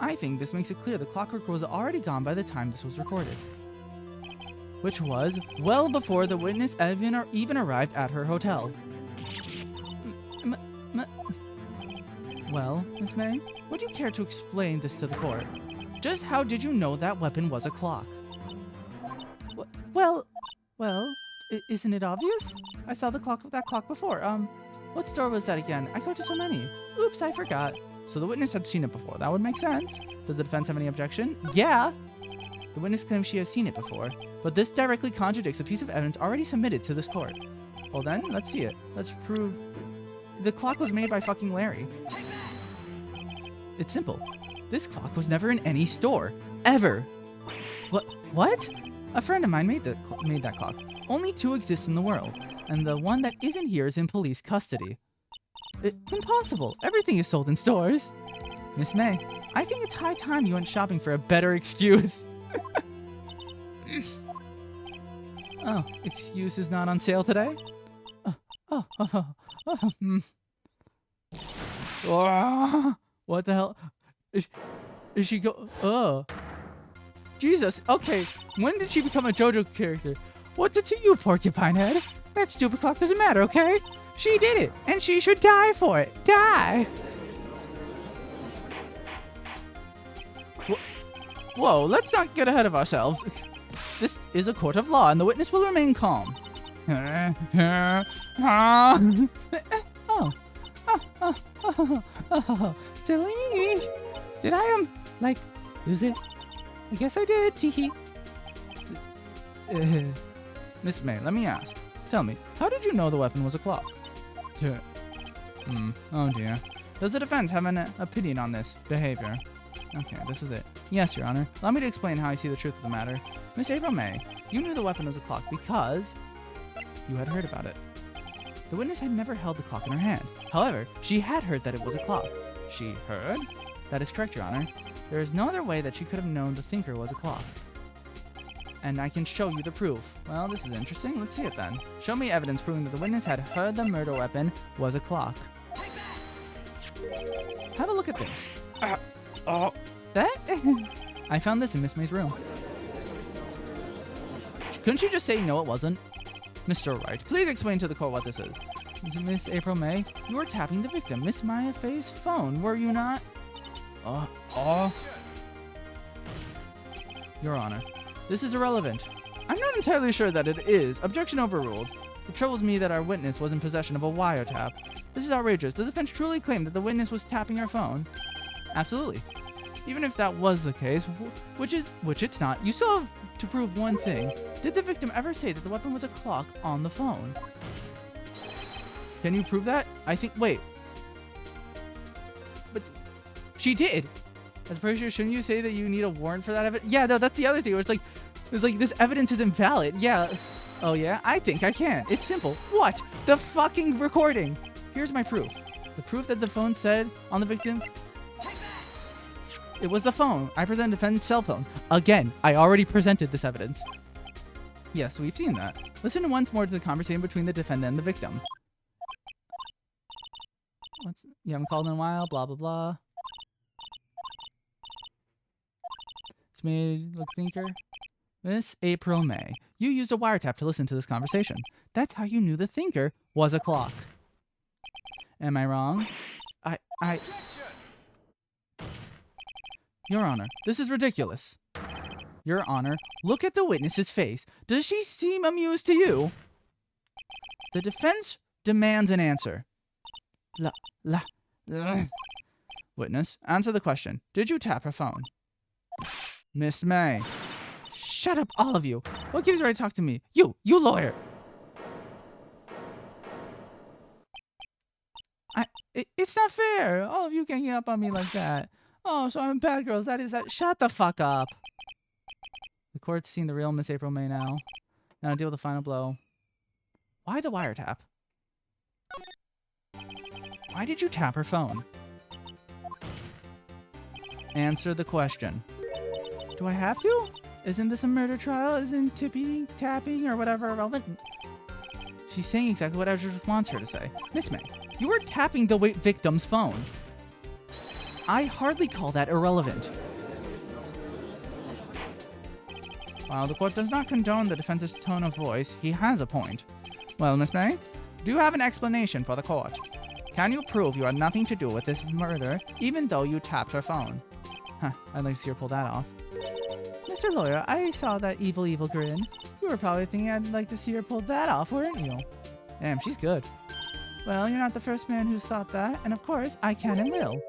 I think this makes it clear the clockwork was already gone by the time this was recorded. Which was well before the witness even arrived at her hotel. Well, Miss May, would you care to explain this to the court? Just how did you know that weapon was a clock? Well, isn't it obvious? I saw that clock before. What store was that again? I go to so many. Oops, I forgot. So the witness had seen it before. That would make sense. Does the defense have any objection? Yeah. The witness claims she has seen it before, but this directly contradicts a piece of evidence already submitted to this court. Well then, let's see it. Let's prove... The clock was made by fucking Larry. It's simple. This clock was never in any store. Ever. What? A friend of mine made that clock. Only 2 exist in the world, and the one that isn't here is in police custody. Impossible. Everything is sold in stores. Miss May, I think it's high time you went shopping for a better excuse. Oh, excuse is not on sale today? What the hell? Is she go? Oh. Jesus, okay. When did she become a JoJo character? What's it to you, Porcupine Head? That stupid clock doesn't matter, okay? She did it, and she should die for it. Die! Whoa, let's not get ahead of ourselves. This is a court of law, and the witness will remain calm. Silly me. Did I, lose it? I guess I did, teehee. Miss May, let me ask. Tell me, how did you know the weapon was a clock? Oh dear. Does the defense have an opinion on this behavior? Okay, this is it. Yes, Your Honor. Allow me to explain how I see the truth of the matter. Miss April May, you knew the weapon was a clock because you had heard about it. The witness had never held the clock in her hand. However, she had heard that it was a clock. She heard? That is correct, Your Honor. There is no other way that she could have known the thinker was a clock. And I can show you the proof. Well, this is interesting. Let's see it then. Show me evidence proving that the witness had heard the murder weapon was a clock. Have a look at this. That? I found this in Miss May's room. Couldn't she just say no, it wasn't? Mr. Wright, please explain to the court what this is. Miss April May, you were tapping the victim, Miss Maya Faye's phone, were you not? Your Honor, this is irrelevant. I'm not entirely sure that it is. Objection overruled. It troubles me that our witness was in possession of a wiretap. This is outrageous. Does the defense truly claim that the witness was tapping her phone? Absolutely. Even if that was the case, which it's not, you still have to prove one thing. Did the victim ever say that the weapon was a clock on the phone? Can you prove that? Wait. But she did. As per sure, shouldn't you say that you need a warrant for that evidence? Yeah, no, that's the other thing. It's like this evidence is invalid. Yeah. Oh yeah, I think I can. It's simple. What? The fucking recording. Here's my proof. The proof that the phone said on the victim. It was the phone. I presented the defendant's cell phone. Again, I already presented this evidence. Yes, we've seen that. Listen once more to the conversation between the defendant and the victim. You haven't called in a while, blah, blah, blah. It's made look thinker. Miss April May, you used a wiretap to listen to this conversation. That's how you knew the thinker was a clock. Am I wrong? Your Honor, this is ridiculous. Your Honor, look at the witness's face. Does she seem amused to you? The defense demands an answer. Witness, answer the question. Did you tap her phone? Miss May. Shut up, all of you. What gives you the right to talk to me? You lawyer. It's not fair. All of you ganging up on me like that. Oh, so I'm bad girls. That. Shut the fuck up. The court's seen the real Miss April May now. Now deal with the final blow. Why the wiretap? Why did you tap her phone? Answer the question. Do I have to? Isn't this a murder trial? Isn't tapping, or whatever relevant? She's saying exactly what I just wants her to say. Miss May, you were tapping the victim's phone. I hardly call that irrelevant. While the court does not condone the defense's tone of voice, he has a point. Well, Miss May, do you have an explanation for the court? Can you prove you had nothing to do with this murder, even though you tapped her phone? Huh, I'd like to see her pull that off. Mr. Lawyer, I saw that evil grin. You were probably thinking I'd like to see her pull that off, weren't you? Damn, she's good. Well, you're not the first man who's thought that, and of course, I can and will.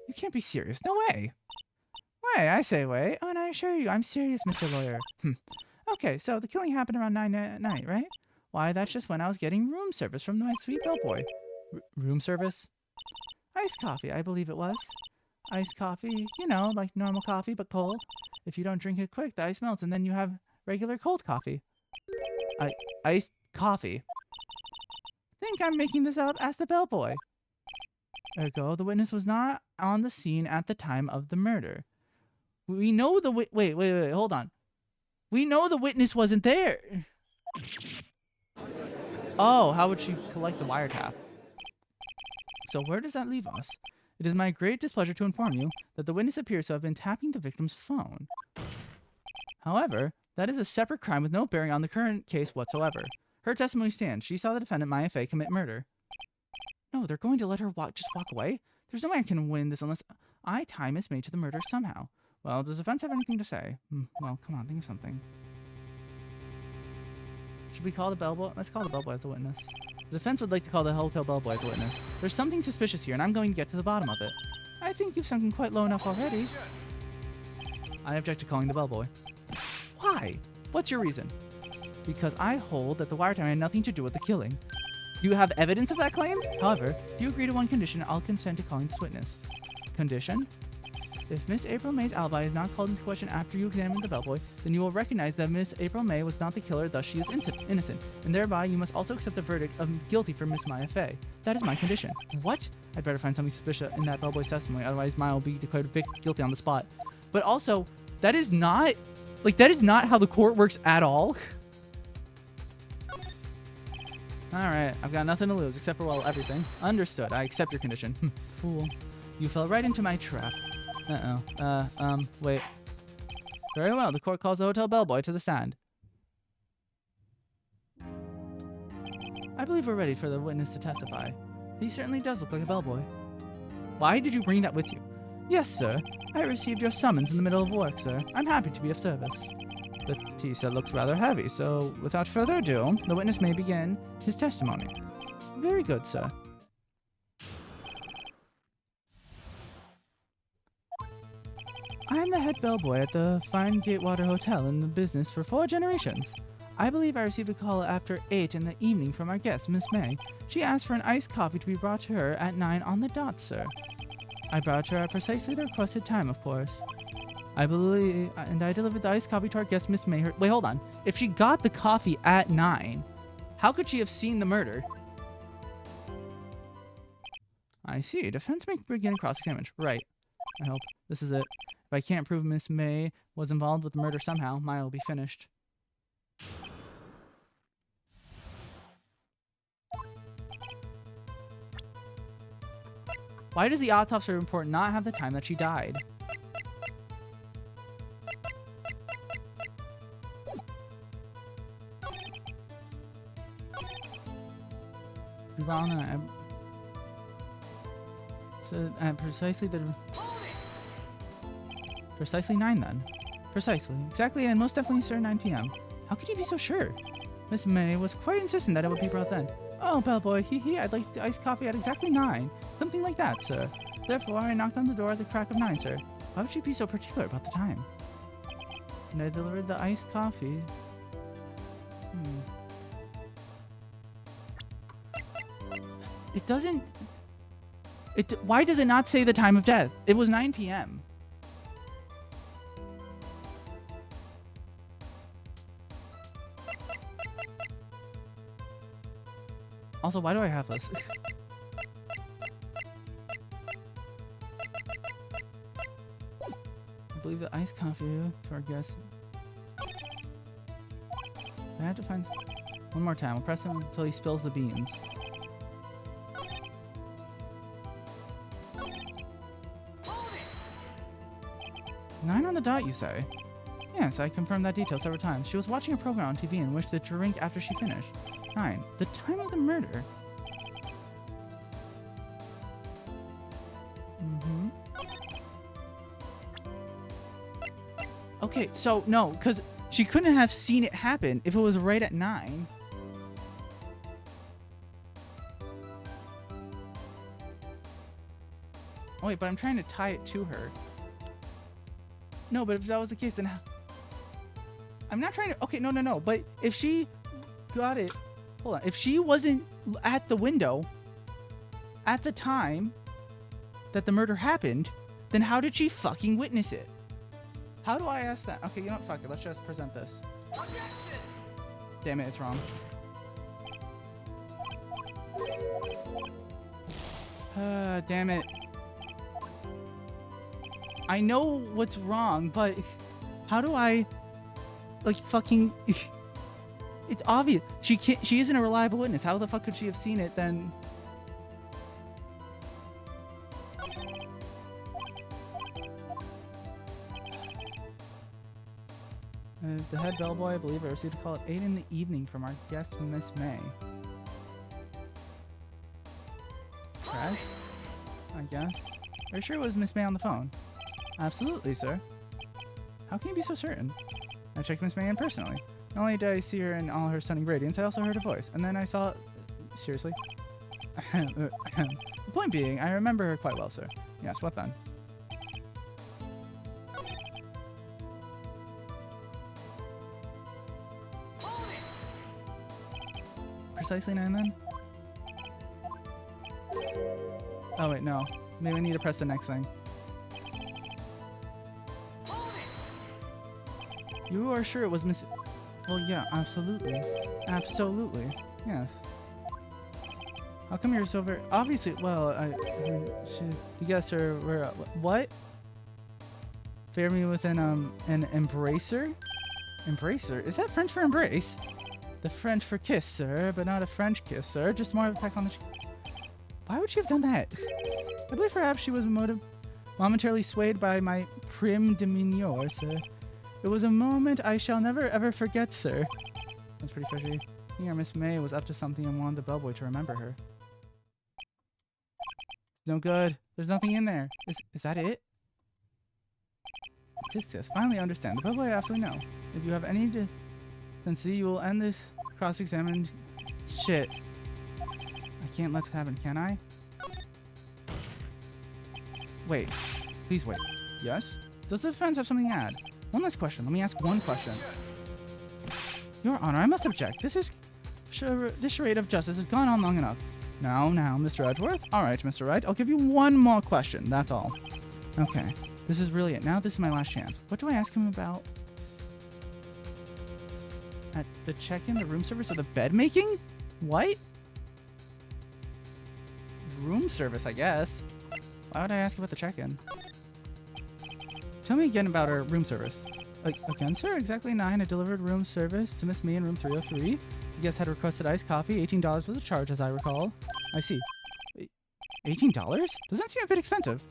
You can't be serious. No way. Way, I say way. Oh, and I assure you, I'm serious, Mr. Lawyer. Okay, so the killing happened around 9 at night, right? Why, that's just when I was getting room service from my sweet bellboy. Room service? Iced coffee, I believe it was. Iced coffee, you know, like normal coffee, but cold. If you don't drink it quick, the ice melts, and then you have regular cold coffee. Iced coffee. Think I'm making this up? Asked the bellboy. Ergo, the witness was not on the scene at the time of the murder. We know the wait, hold on. We know the witness wasn't there. Oh, how would she collect the wiretap? So where does that leave us? It is my great displeasure to inform you that the witness appears to have been tapping the victim's phone. However, that is a separate crime with no bearing on the current case whatsoever. Her testimony stands. She saw the defendant, Maya Fey, commit murder. No, they're going to let her just walk away? There's no way I can win this unless I tie Miss May to the murder somehow. Well, does the defense have anything to say? Well, come on, think of something. Should we call the bellboy? Let's call the bellboy as a witness. The defense would like to call the hotel bellboy as a witness. There's something suspicious here, and I'm going to get to the bottom of it. I think you've sunken quite low enough already. I object to calling the bellboy. Why? What's your reason? Because I hold that the wiretap had nothing to do with the killing. Do you have evidence of that claim? However, if you agree to one condition, I'll consent to calling this witness. Condition? If Miss April May's alibi is not called into question after you examine the bellboy, then you will recognize that Miss April May was not the killer, thus she is innocent, and thereby you must also accept the verdict of guilty for Miss Maya Fey. That is my condition. What? I'd better find something suspicious in that bellboy's testimony, otherwise Maya will be declared guilty on the spot. But also, that is not how the court works at all. Alright, I've got nothing to lose except for, well, everything. Understood. I accept your condition. Fool. You fell right into my trap. Wait. Very well, the court calls the hotel bellboy to the stand. I believe we're ready for the witness to testify. He certainly does look like a bellboy. Why did you bring that with you? Yes, sir. I received your summons in the middle of work, sir. I'm happy to be of service. The tea set looks rather heavy, so without further ado, the witness may begin his testimony. Very good, sir. I am the head bellboy at the Fine Gatewater Hotel in the business for 4 generations. I believe I received a call after 8 in the evening from our guest, Miss May. She asked for an iced coffee to be brought to her at 9 on the dot, sir. I brought her at precisely the requested time, of course. I delivered the iced coffee to our guest, Miss May. Wait, hold on. If she got the coffee at 9, how could she have seen the murder? I see. Defense may begin cross-examination. Right. I hope. This is it. If I can't prove Miss May was involved with the murder somehow, Maya will be finished. Why does the autopsy report not have the time that she died? So at precisely 9 then. Precisely. Exactly, and most definitely, sir, 9 p.m. How could you be so sure? Miss May was quite insistent that it would be brought then. Oh, bellboy, I'd like the iced coffee at exactly 9. Something like that, sir. Therefore, I knocked on the door at the crack of 9, sir. Why would she be so particular about the time? And I delivered the iced coffee. It doesn't... Why does it not say the time of death? It was 9 p.m. Also, why do I have this? I believe the iced coffee to our guest. I have to find... One more time. We'll press him until he spills the beans. Nine on the dot, you say? Yes, I confirmed that detail several times. She was watching a program on TV and wished to drink after she finished. 9. The time of the murder. Okay, so no, because she couldn't have seen it happen if it was right at 9. Oh wait, but I'm trying to tie it to her. No, but if that was the case, then I'm not trying to... Okay, no. But if she got it... Hold on. If she wasn't at the window at the time that the murder happened, then how did she fucking witness it? How do I ask that? Okay, you know what? Fuck it. Let's just present this. Damn it, it's wrong. Damn it. I know what's wrong, but how do I, like, fucking... It's obvious. She isn't a reliable witness. How the fuck could she have seen it then? The head bellboy, I believe, I received a call at 8 in the evening from our guest, Miss May. Correct? I guess. Are you sure it was Miss May on the phone? Absolutely, sir. How can you be so certain? I checked Miss May in personally. Not only did I see her in all her stunning radiance, I also heard her voice. And then I saw... Seriously? The point being, I remember her quite well, sir. Yes, what then? Precisely 9 then? Oh wait, no. Maybe I need to press the next thing. You are sure it was Miss... Well, yeah, absolutely. Absolutely. Yes. How come you're so very... Obviously, well, you guys are... What? Favor me with an embracer? Embracer? Is that French for embrace? The French for kiss, sir, but not a French kiss, sir. Just more of a peck on the... Why would she have done that? I believe perhaps she was momentarily swayed by my prim demeanor, sir. It was a moment I shall never ever forget, sir. That's pretty fishy. Here, Miss May was up to something and wanted the bellboy to remember her. No good. There's nothing in there. Is that it? This. Finally understand. The bellboy absolutely no. If you have any then see you will end this cross-examined shit. I can't let this happen, can I? Wait. Please wait. Yes? Does the defense have something to add? One last question. Let me ask one question. Your Honor, I must object. This charade of justice has gone on long enough. Now, Mr. Edgeworth? Alright, Mr. Wright. I'll give you one more question. That's all. Okay. This is really it. Now this is my last chance. What do I ask him about? At the check-in, the room service, or the bed making? What? Room service, I guess. Why would I ask about the check-in? Tell me again about our room service. Again, sir? Exactly 9. I delivered room service to Miss May in room 303. You guys had requested iced coffee. $18 was the charge, as I recall. I see. $18? Doesn't seem a bit expensive.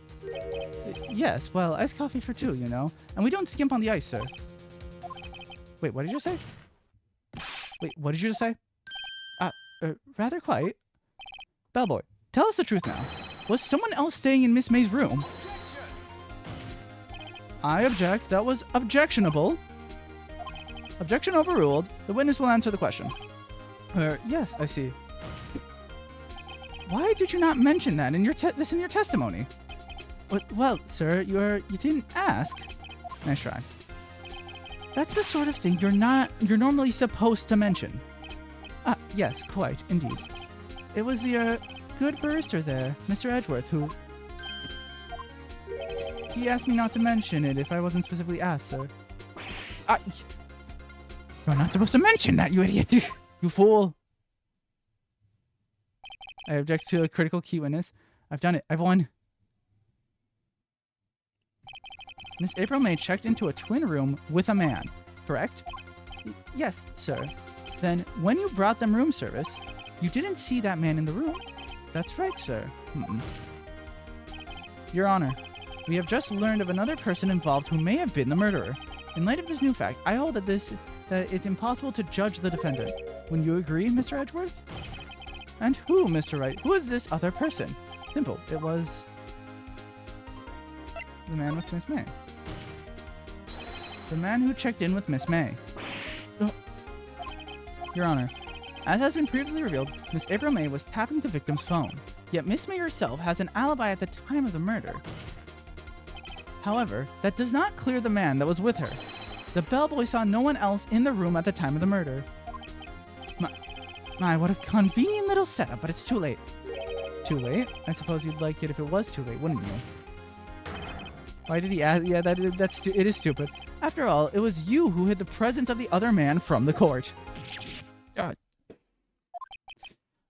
Yes, well, iced coffee for 2, you know. And we don't skimp on the ice, sir. Wait, what did you say? Wait, what did you just say? Rather quite. Bellboy, tell us the truth now. Was someone else staying in Miss May's room? I object. That was objectionable. Objection overruled. The witness will answer the question. Yes, I see. Why did you not mention that in your this in your testimony? Well, sir, you didn't ask. Nice try. That's the sort of thing you're normally supposed to mention. Yes, quite, indeed. It was the good barrister there, Mr. Edgeworth, who... He asked me not to mention it if I wasn't specifically asked, sir. You're not supposed to mention that, you idiot! You fool! I object to a critical key witness. I've done it. I've won. Miss April May checked into a twin room with a man, correct? Yes, sir. Then, when you brought them room service, you didn't see that man in the room? That's right, sir. Your Honor, we have just learned of another person involved who may have been the murderer. In light of this new fact, I hold that it's impossible to judge the defendant. Wouldn't you agree, Mr. Edgeworth? And who, Mr. Wright? Who is this other person? Simple. It was... the man with Miss May. The man who checked in with Miss May. Your Honor, as has been previously revealed, Miss April May was tapping the victim's phone. Yet Miss May herself has an alibi at the time of the murder. However, that does not clear the man that was with her. The bellboy saw no one else in the room at the time of the murder. My, what a convenient little setup, but it's too late. Too late? I suppose you'd like it if it was too late, wouldn't you? Why did he ask? Yeah, it is stupid. After all, it was you who hid the presence of the other man from the court.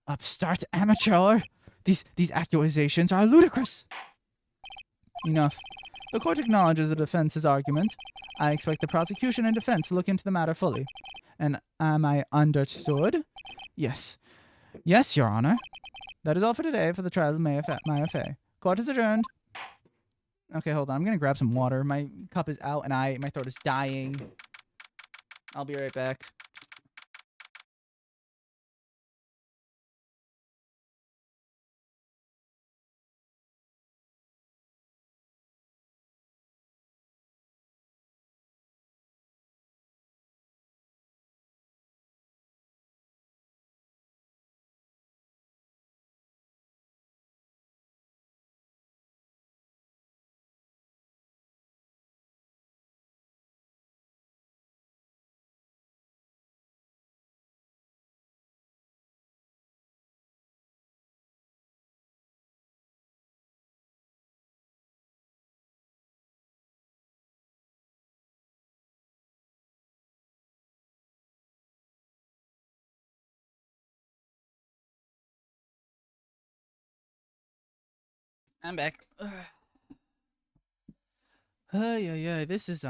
Upstart amateur! These accusations are ludicrous! Enough. The court acknowledges the defense's argument. I expect the prosecution and defense to look into the matter fully. And am I understood? Yes. Yes, Your Honor. That is all for today for the trial of Maya Fey. Court is adjourned. Okay, hold on. I'm gonna grab some water. My cup is out and my throat is dying. I'll be right back. I'm back. Yeah. This is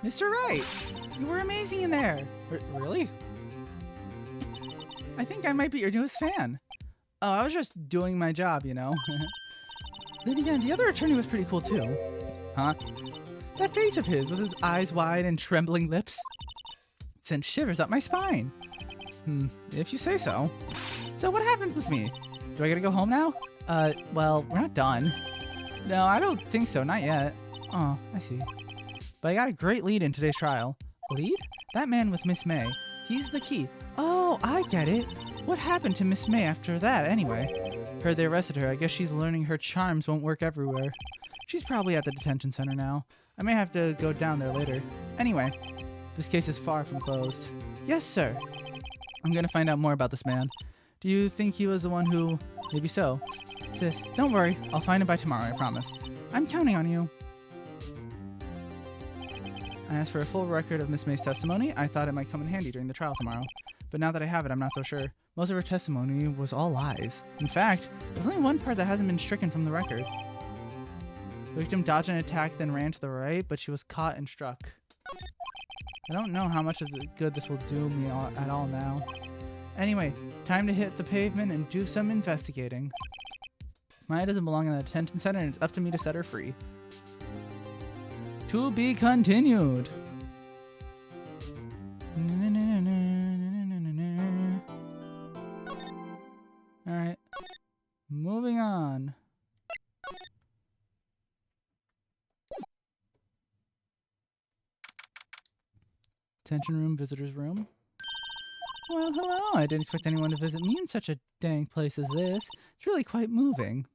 Mr. Wright, you were amazing in there. Really? I think I might be your newest fan. Oh, I was just doing my job, you know. Then again, the other attorney was pretty cool too. Huh? That face of his with his eyes wide and trembling lips sent shivers up my spine. If you say so. So what happens with me? Do I gotta go home now? Well, we're not done. No, I don't think so, not yet. Oh, I see. But I got a great lead in today's trial. Lead? That man with Miss May. He's the key. Oh, I get it. What happened to Miss May after that, anyway? Heard they arrested her. I guess she's learning her charms won't work everywhere. She's probably at the detention center now. I may have to go down there later. Anyway, this case is far from closed. Yes, sir. I'm gonna find out more about this man. Do you think he was the one who... Maybe so. Sis, don't worry. I'll find him by tomorrow, I promise. I'm counting on you. I asked for a full record of Miss May's testimony. I thought it might come in handy during the trial tomorrow. But now that I have it, I'm not so sure. Most of her testimony was all lies. In fact, there's only one part that hasn't been stricken from the record. The victim dodged an attack, then ran to the right, but she was caught and struck. I don't know how much of the good this will do me at all now. Anyway, time to hit the pavement and do some investigating. Maya doesn't belong in the detention center, and it's up to me to set her free. To be continued. Alright. Moving on. Detention room, visitor's room. Well, hello. I didn't expect anyone to visit me in such a dang place as this. It's really quite moving.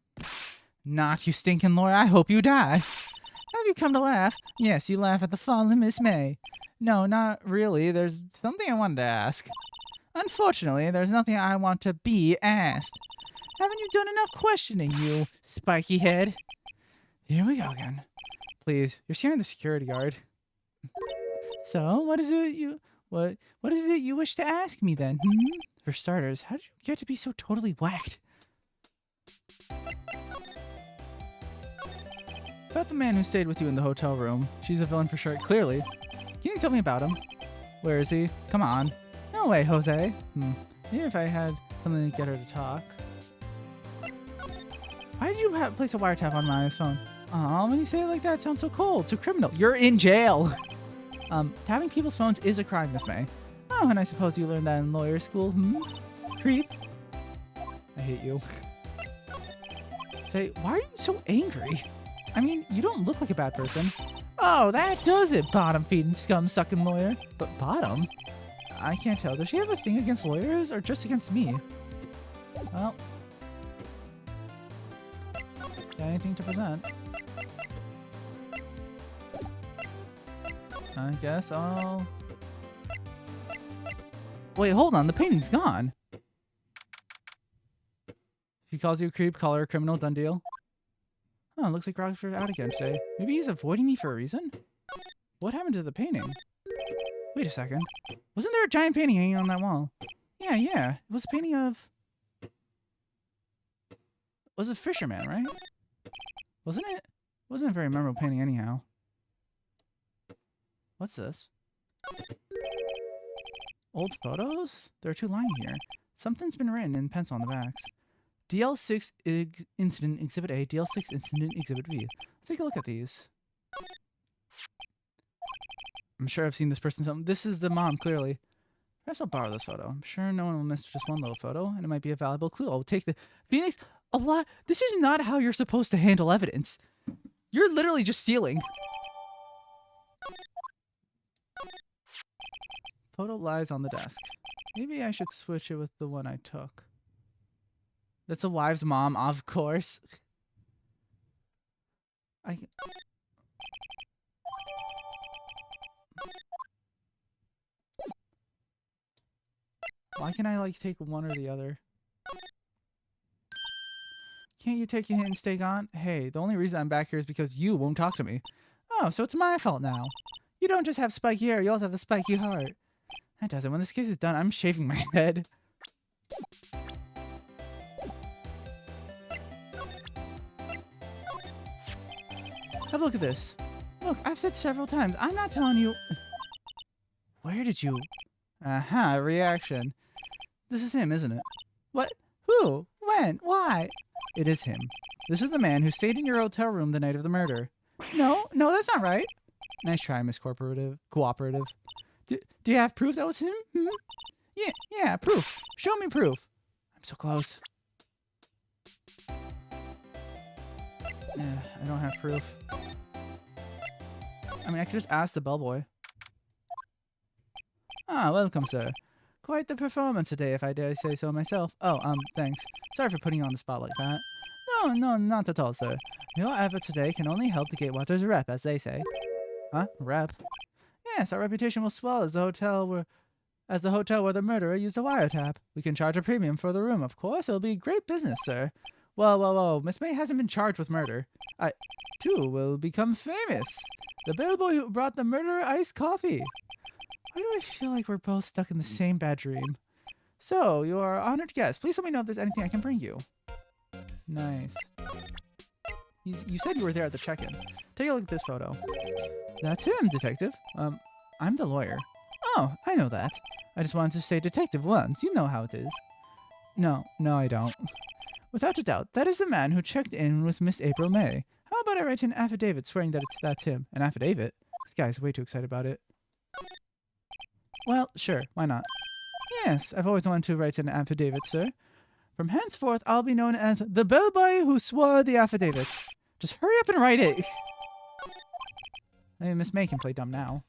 Not, you stinking lawyer. I hope you die. Have you come to laugh? Yes, you laugh at the fallen Miss May. No, not really. There's something I wanted to ask. Unfortunately, there's nothing I want to be asked. Haven't you done enough questioning, you spiky head? Here we go again. Please, you're scaring the security guard. So, what is it you wish to ask me then? For starters, how did you get to be so totally whacked? About the man who stayed with you in the hotel room. She's a villain for sure, clearly. Can you tell me about him? Where is he? Come on. No way, Jose. Maybe if I had something to get her to talk. Why did you place a wiretap on Maya's phone? Aw, when you say it like that, it sounds so cold, so criminal. You're in jail. Tapping people's phones is a crime, Miss May. Oh, and I suppose you learned that in lawyer school, Creep. I hate you. Say, why are you so angry? I mean, you don't look like a bad person. Oh, that does it, bottom-feeding, scum-sucking lawyer. But bottom? I can't tell. Does she have a thing against lawyers or just against me? Well. Got anything to present? I guess I'll... Wait, hold on. The painting's gone. He calls you a creep, caller, a criminal, done deal. Oh, looks like Rockford out again today. Maybe he's avoiding me for a reason? What happened to the painting? Wait a second. Wasn't there a giant painting hanging on that wall? Yeah. It was a painting of... It was a fisherman, right? Wasn't it? It wasn't a very memorable painting anyhow. What's this? Old photos? There are 2 lying here. Something's been written in pencil on the backs. DL6 Incident Exhibit A, DL6 Incident Exhibit B. Let's take a look at these. I'm sure I've seen this person something. This is the mom, clearly. Perhaps I'll borrow this photo. I'm sure no one will miss just one little photo, and it might be a valuable clue. I'll take the... Phoenix, a lot... This is not how you're supposed to handle evidence. You're literally just stealing. Photo lies on the desk. Maybe I should switch it with the one I took. That's a wife's mom, of course. Why can't I, like, take one or the other? Can't you take a hint and stay gone? Hey, the only reason I'm back here is because you won't talk to me. Oh, so it's my fault now. You don't just have spiky hair, you also have a spiky heart. That does it. When this case is done, I'm shaving my head. Have a look at this. Look, I've said several times, I'm not telling you... Where did you... Aha, reaction. This is him, isn't it? What? Who? When? Why? It is him. This is the man who stayed in your hotel room the night of the murder. No, that's not right. Nice try, Miss Cooperative. Do you have proof that was him? Hmm? Yeah, proof. Show me proof. I'm so close. I don't have proof. I mean, I could just ask the bellboy. Ah, welcome, sir. Quite the performance today, if I dare say so myself. Oh, thanks. Sorry for putting you on the spot like that. No, not at all, sir. Your effort today can only help the Gatewaters rep, as they say. Huh? Rep? Yes, our reputation will swell as the hotel where the murderer used a wiretap. We can charge a premium for the room, of course. It'll be great business, sir. Whoa. Miss May hasn't been charged with murder. I, too, will become famous. The bellboy who brought the murderer iced coffee. Why do I feel like we're both stuck in the same bad dream? So, you are honored guest. Please let me know if there's anything I can bring you. Nice. You said you were there at the check-in. Take a look at this photo. That's him, detective. I'm the lawyer. Oh, I know that. I just wanted to say detective once. You know how it is. No, I don't. Without a doubt, that is the man who checked in with Miss April May. How about I write an affidavit swearing that that's him? An affidavit? This guy's way too excited about it. Well, sure, why not? Yes, I've always wanted to write an affidavit, sir. From henceforth, I'll be known as the bellboy who swore the affidavit. Just hurry up and write it. I mean, Miss May can play dumb now.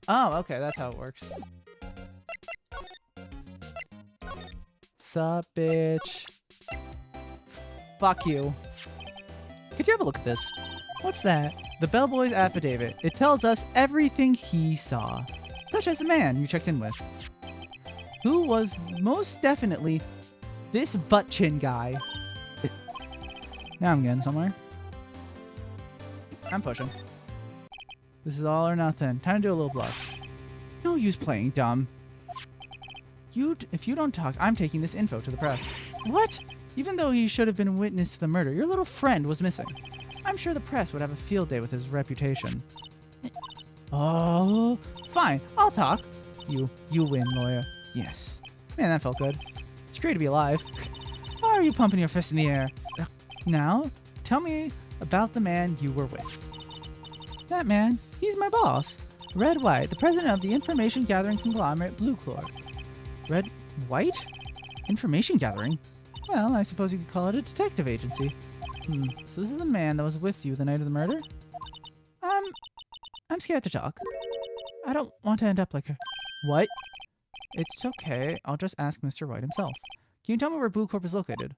Oh, okay, that's how it works. Sup, bitch. Fuck you. Could you have a look at this? What's that? The bellboy's affidavit. It tells us everything he saw. Such as the man you checked in with. Who was most definitely this butt chin guy. Now I'm getting somewhere. I'm pushing. This is all or nothing. Time to do a little bluff. No use playing dumb. If you don't talk, I'm taking this info to the press. What? Even though he should have been witness to the murder, your little friend was missing. I'm sure the press would have a field day with his reputation. Oh, fine. I'll talk. You win, lawyer. Yes. Man, that felt good. It's great to be alive. Why are you pumping your fist in the air? Now, tell me about the man you were with. That man, he's my boss. Red White, the president of the information gathering conglomerate Blue Claw. Red White? Information gathering? Well, I suppose you could call it a detective agency. So this is the man that was with you the night of the murder? I'm scared to talk. I don't want to end up like her. What? It's okay. I'll just ask Mr. White himself. Can you tell me where Blue Corp is located?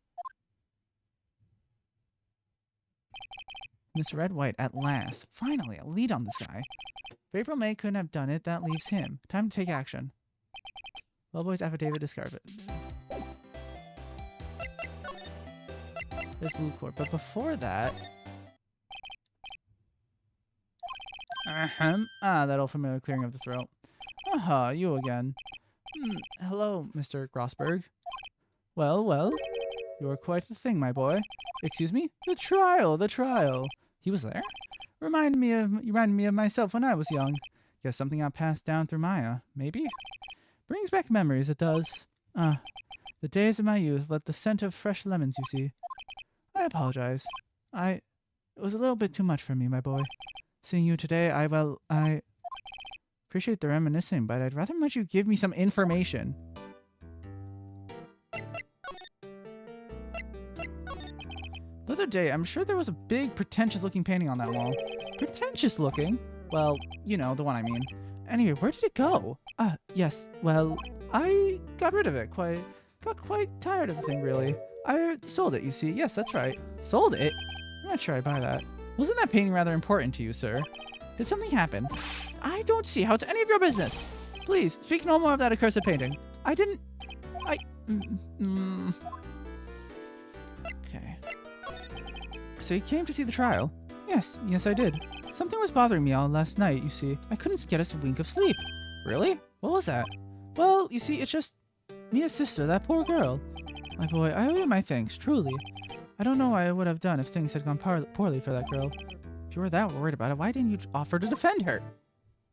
Mr. Red White, at last. Finally, a lead on this guy. If April May couldn't have done it, that leaves him. Time to take action. Bellboy's affidavit, discard it. There's Blue Corp. But before that... that old familiar clearing of the throat. Aha, you again. Hello, Mr. Grossberg. Well, well. You're quite the thing, my boy. Excuse me? The trial. He was there? You reminded me of myself when I was young. Guess something got passed down through Maya. Maybe? Brings back memories, it does. The days of my youth let the scent of fresh lemons, you see. I apologize. It was a little bit too much for me, my boy. Seeing you today, I appreciate the reminiscing, but I'd rather much you give me some information. The other day, I'm sure there was a big pretentious-looking painting on that wall. Pretentious-looking? Well, you know, the one I mean. Anyway, where did it go? Yes, well, I got rid of it. Got quite tired of the thing, really. I sold it, you see. Yes, that's right. Sold it? I'm not sure I buy that. Wasn't that painting rather important to you, sir? Did something happen? I don't see how it's any of your business. Please, speak no more of that accursed painting. Okay. So you came to see the trial? Yes, I did. Something was bothering me all last night, you see. I couldn't get a wink of sleep. Really? What was that? Well, you see, it's just Mia's sister, that poor girl. My boy, I owe you my thanks, truly. I don't know what I would have done if things had gone poorly for that girl. If you were that worried about it, why didn't you offer to defend her?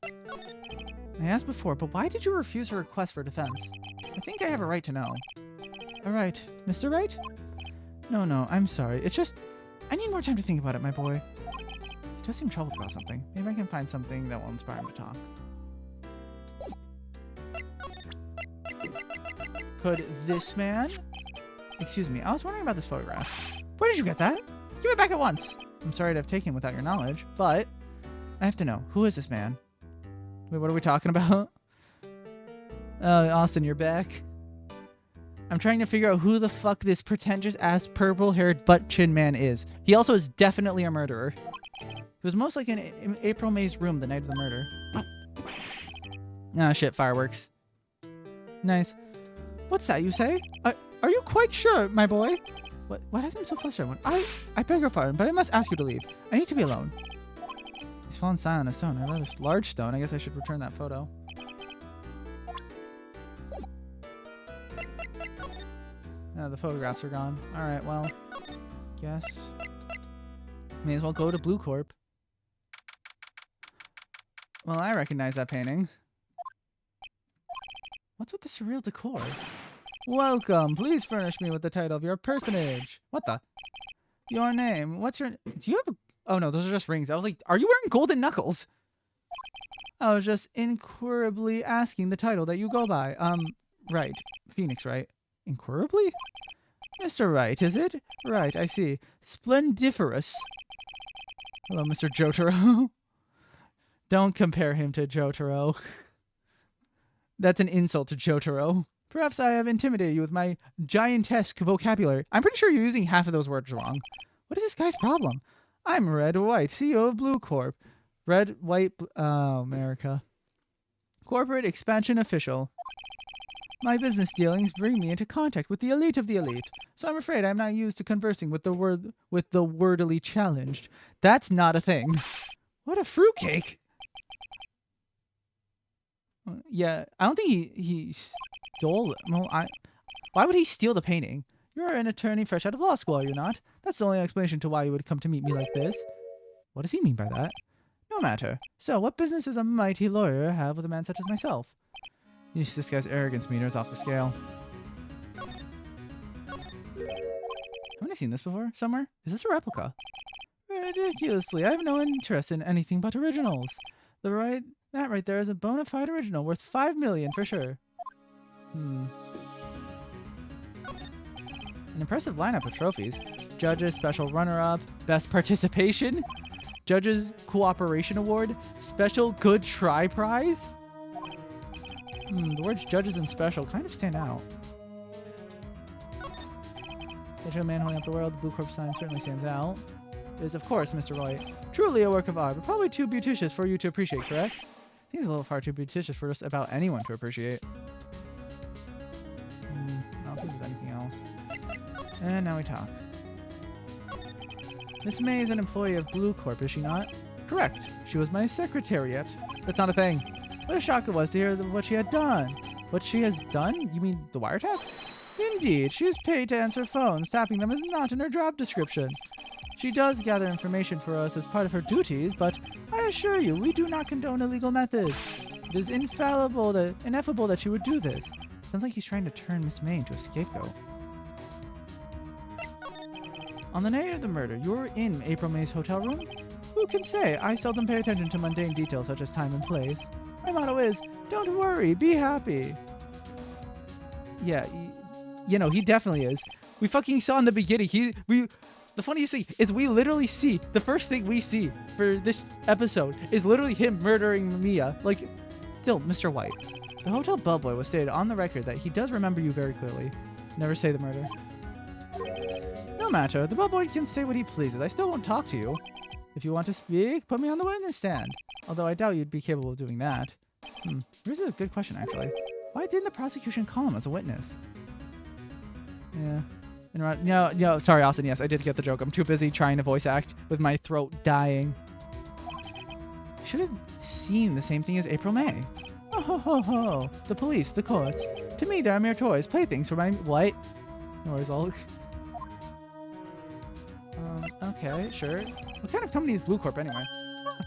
I asked before, but why did you refuse her request for defense? I think I have a right to know. A right? Mr. Wright? No, I'm sorry. It's just, I need more time to think about it, my boy. He does seem troubled about something. Maybe I can find something that will inspire him to talk. Could this man? Excuse me, I was wondering about this photograph. Where did you get that? Give it back at once. I'm sorry to have taken it without your knowledge, but I have to know. Who is this man? Wait, what are we talking about? Austin, you're back. I'm trying to figure out who the fuck this pretentious-ass purple-haired butt-chin man is. He also is definitely a murderer. He was most like in April May's room the night of the murder. Ah, shit, fireworks. Nice. What's that you say? Are you quite sure, my boy? What has him so frustrated? I beg your pardon, but I must ask you to leave. I need to be alone. He's fallen silent on a stone. A rather large stone. I guess I should return that photo. The photographs are gone. Alright, well, guess. May as well go to Blue Corp. Well, I recognize that painting. What's with the surreal decor? Welcome. Please furnish me with the title of your personage. What the? Your name. What's your... Do you have a... Oh, no, those are just rings. I was like, are you wearing golden knuckles? I was just inquirably asking the title that you go by. Right. Phoenix, right? Inquirably? Mr. Wright, is it? Right, I see. Splendiferous. Hello, Mr. Jotaro. Don't compare him to Jotaro. That's an insult to Jotaro. Perhaps I have intimidated you with my giantesque vocabulary. I'm pretty sure you're using half of those words wrong. What is this guy's problem? I'm Red White, CEO of Blue Corp. Red, White, oh, America. Corporate expansion official. My business dealings bring me into contact with the elite of the elite, so I'm afraid I'm not used to conversing with the wordily challenged. That's not a thing. What a fruitcake! Yeah, I don't think he stole it. Well, why would he steal the painting? You're an attorney fresh out of law school, are you not? That's the only explanation to why you would come to meet me like this. What does he mean by that? No matter. So, what business does a mighty lawyer have with a man such as myself? This guy's arrogance meter is off the scale. Haven't I seen this before? Somewhere? Is this a replica? Ridiculously. I have no interest in anything but originals. That right there is a bona fide original worth 5 million for sure. An impressive lineup of trophies. Judges, special runner-up, best participation, Judges Cooperation Award, special good try prize. The words judges and special kind of stand out. The man holding up the world, the Blue Corp sign certainly stands out. It is, of course, Mr. Wright. Truly a work of art, but probably too beauticious for you to appreciate, correct? I think it's a little far too beauticious for just about anyone to appreciate. I don't think there's anything else. And now we talk. Miss May is an employee of Blue Corp, is she not? Correct. She was my secretariat. That's not a thing. What a shock it was to hear what she had done. What she has done? You mean the wiretap? Indeed, she is paid to answer phones. Tapping them is not in her job description. She does gather information for us as part of her duties, but I assure you, we do not condone illegal methods. It is ineffable that she would do this. Sounds like he's trying to turn Miss May into a scapegoat. On the night of the murder, you were in April May's hotel room? Who can say? I seldom pay attention to mundane details such as time and place. My motto is, don't worry, be happy. Yeah, you know, he definitely is. We fucking saw in the beginning, the funniest thing is we literally see, the first thing we see for this episode is literally him murdering Mia. Like, still, Mr. White. The hotel bellboy was stated on the record that he does remember you very clearly. Never say the murder. No matter, the bellboy can say what he pleases. I still won't talk to you. If you want to speak, put me on the witness stand. Although I doubt you'd be capable of doing that. Here's a good question, actually. Why didn't the prosecution call him as a witness? Yeah. No, sorry, Austin. Yes, I did get the joke. I'm too busy trying to voice act with my throat dying. Should have seen the same thing as April May. Oh, ho, ho, ho. The police, the courts. To me, they are mere toys, playthings for my... What? No worries, all. Okay, sure. What kind of company is Blue Corp anyway?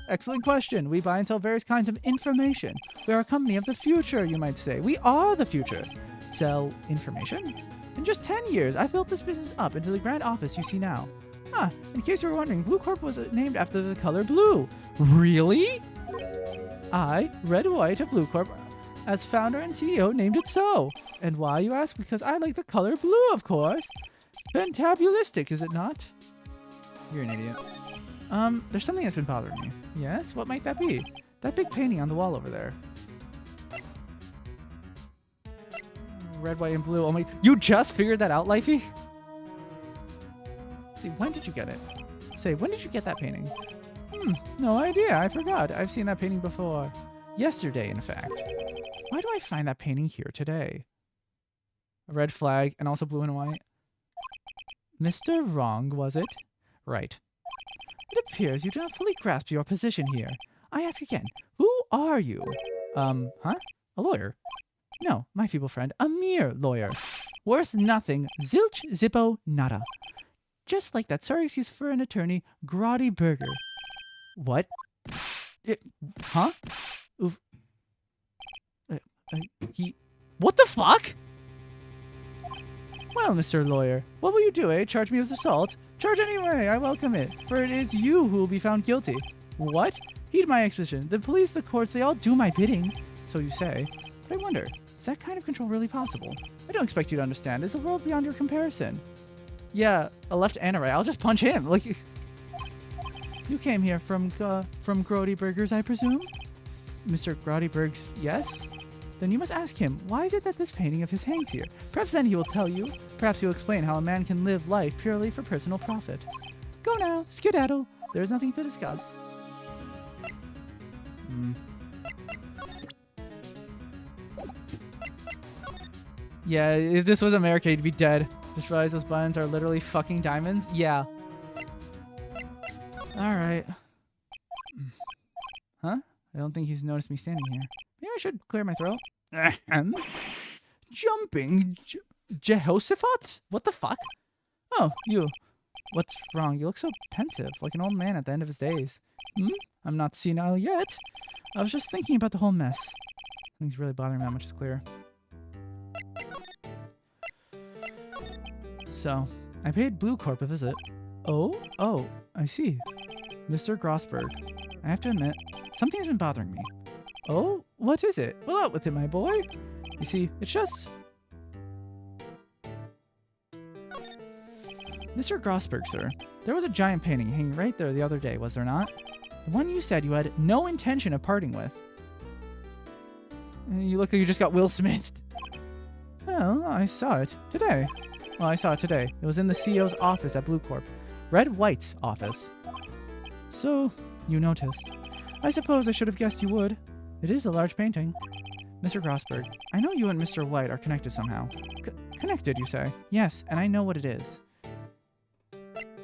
Excellent question. We buy and sell various kinds of information. We are a company of the future, you might say. We are the future. Sell information? In just 10 years, I built this business up into the grand office you see now. In case you were wondering, Blue Corp was named after the color blue. Really? I, Red White of Blue Corp, as founder and CEO, named it so. And why, you ask? Because I like the color blue, of course. Fantabulistic, is it not? You're an idiot. There's something that's been bothering me. Yes? What might that be? That big painting on the wall over there. Red, white, and blue. Oh my... You just figured that out, Lifey? See, when did you get it? Say, when did you get that painting? No idea. I forgot. I've seen that painting before. Yesterday, in fact. Why do I find that painting here today? A red flag and also blue and white. Mr. Wrong, was it? Right. It appears you do not fully grasp your position here. I ask again, who are you? A lawyer? No, my feeble friend, a mere lawyer. Worth nothing, zilch, zippo, nada. Just like that sorry excuse for an attorney, Grotty Burger. What? Oof. What the fuck? Well, Mr. Lawyer, what will you do, eh? Charge me with assault? Charge anyway, I welcome it, for it is you who will be found guilty. What? Heed my exposition. The police, the courts, they all do my bidding. So you say. But I wonder, is that kind of control really possible? I don't expect you to understand. It's a world beyond your comparison. Yeah, a left and a right. I'll just punch him. Like, you came here from Grody Burgers, I presume? Mr. Grody Burgers, yes? Then you must ask him, why is it that this painting of his hangs here? Perhaps then he will tell you. Perhaps he'll explain how a man can live life purely for personal profit. Go now, skedaddle. There is nothing to discuss. Yeah, if this was America, he'd be dead. Just realize those buttons are literally fucking diamonds. Yeah. Alright. Huh? I don't think he's noticed me standing here. Maybe I should clear my throat. Jumping Jehoshaphat? What the fuck? Oh, you. What's wrong? You look so pensive, like an old man at the end of his days. I'm not senile yet. I was just thinking about the whole mess. Nothing's really bothering me that much is clear. So, I paid Blue Corp a visit. Oh, I see. Mr. Grossberg, I have to admit, something's been bothering me. Oh, what is it? Well, out with it, my boy. You see, it's just... Mr. Grossberg, sir, there was a giant painting hanging right there the other day, was there not? The one you said you had no intention of parting with. You look like you just got Will Smith. Well, I saw it today. Well, I saw it today. It was in the CEO's office at Blue Corp. Red White's office. So, you noticed. I suppose I should have guessed you would. It is a large painting. Mr. Grossberg, I know you and Mr. White are connected somehow. Connected, you say? Yes, and I know what it is.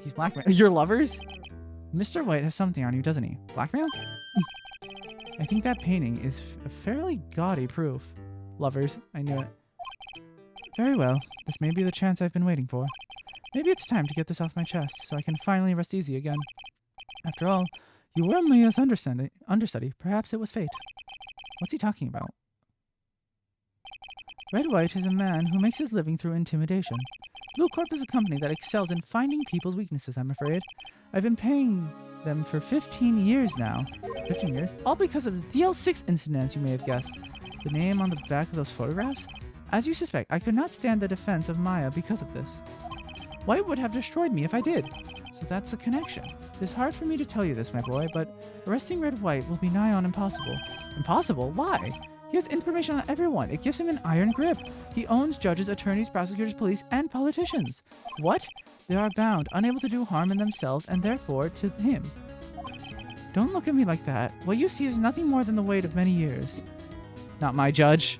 He's blackmail. Your lovers? Mr. White has something on you, doesn't he? Blackmail? I think that painting is a fairly gaudy proof. Lovers, I knew it. Very well. This may be the chance I've been waiting for. Maybe it's time to get this off my chest, so I can finally rest easy again. After all, you were Mia's understudy. Perhaps it was fate. What's he talking about? Red White is a man who makes his living through intimidation. Blue Corp is a company that excels in finding people's weaknesses, I'm afraid. I've been paying them for 15 years now. 15 years? All because of the DL6 incident, as you may have guessed. The name on the back of those photographs? As you suspect, I could not stand the defense of Maya because of this. White would have destroyed me if I did. So that's a connection. It is hard for me to tell you this, my boy, but arresting Red White will be nigh on impossible. Impossible? Why? He has information on everyone. It gives him an iron grip. He owns judges, attorneys, prosecutors, police, and politicians. What? They are bound, unable to do harm in themselves, and therefore to him. Don't look at me like that. What you see is nothing more than the weight of many years. Not my judge.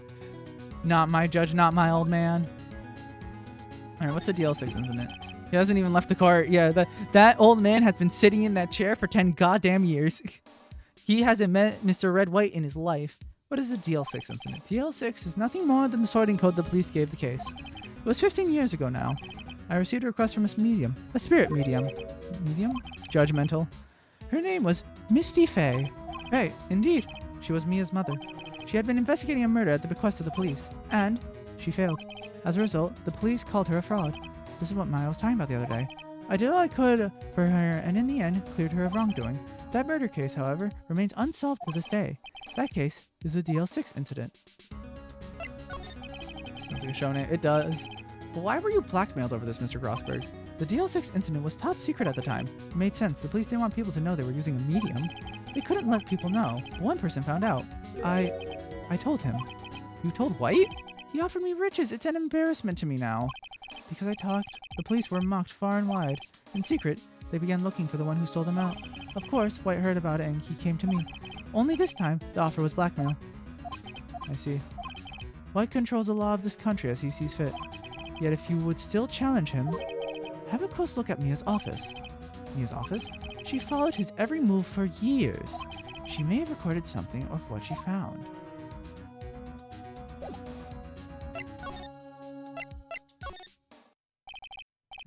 Not my judge, not my old man. Alright, what's the DL6 incident? He hasn't even left the court. Yeah, that old man has been sitting in that chair for 10 goddamn years. He hasn't met Mr. Red White in his life. What is the DL6 incident? DL6 is nothing more than the sorting code the police gave the case. It was 15 years ago now. I received a request from a medium. A spirit medium. Medium? Judgmental. Her name was Misty Fay. Right, indeed. She was Mia's mother. She had been investigating a murder at the bequest of the police. And she failed. As a result, the police called her a fraud. This is what Maya was talking about the other day. I did all I could for her and in the end cleared her of wrongdoing. That murder case, however, remains unsolved to this day. That case is the DL6 incident. Sounds like it's showing it. It does. But why were you blackmailed over this, Mr. Grossberg? The DL6 incident was top secret at the time. It made sense. The police didn't want people to know they were using a medium. They couldn't let people know. One person found out. I told him. You told White? He offered me riches. It's an embarrassment to me now. Because I talked, the police were mocked far and wide. In secret, they began looking for the one who stole them out. Of course, White heard about it and he came to me. Only this time, the offer was blackmail. I see. White controls the law of this country as he sees fit. Yet if you would still challenge him, have a close look at Mia's office. Mia's office? She followed his every move for years. She may have recorded something of what she found.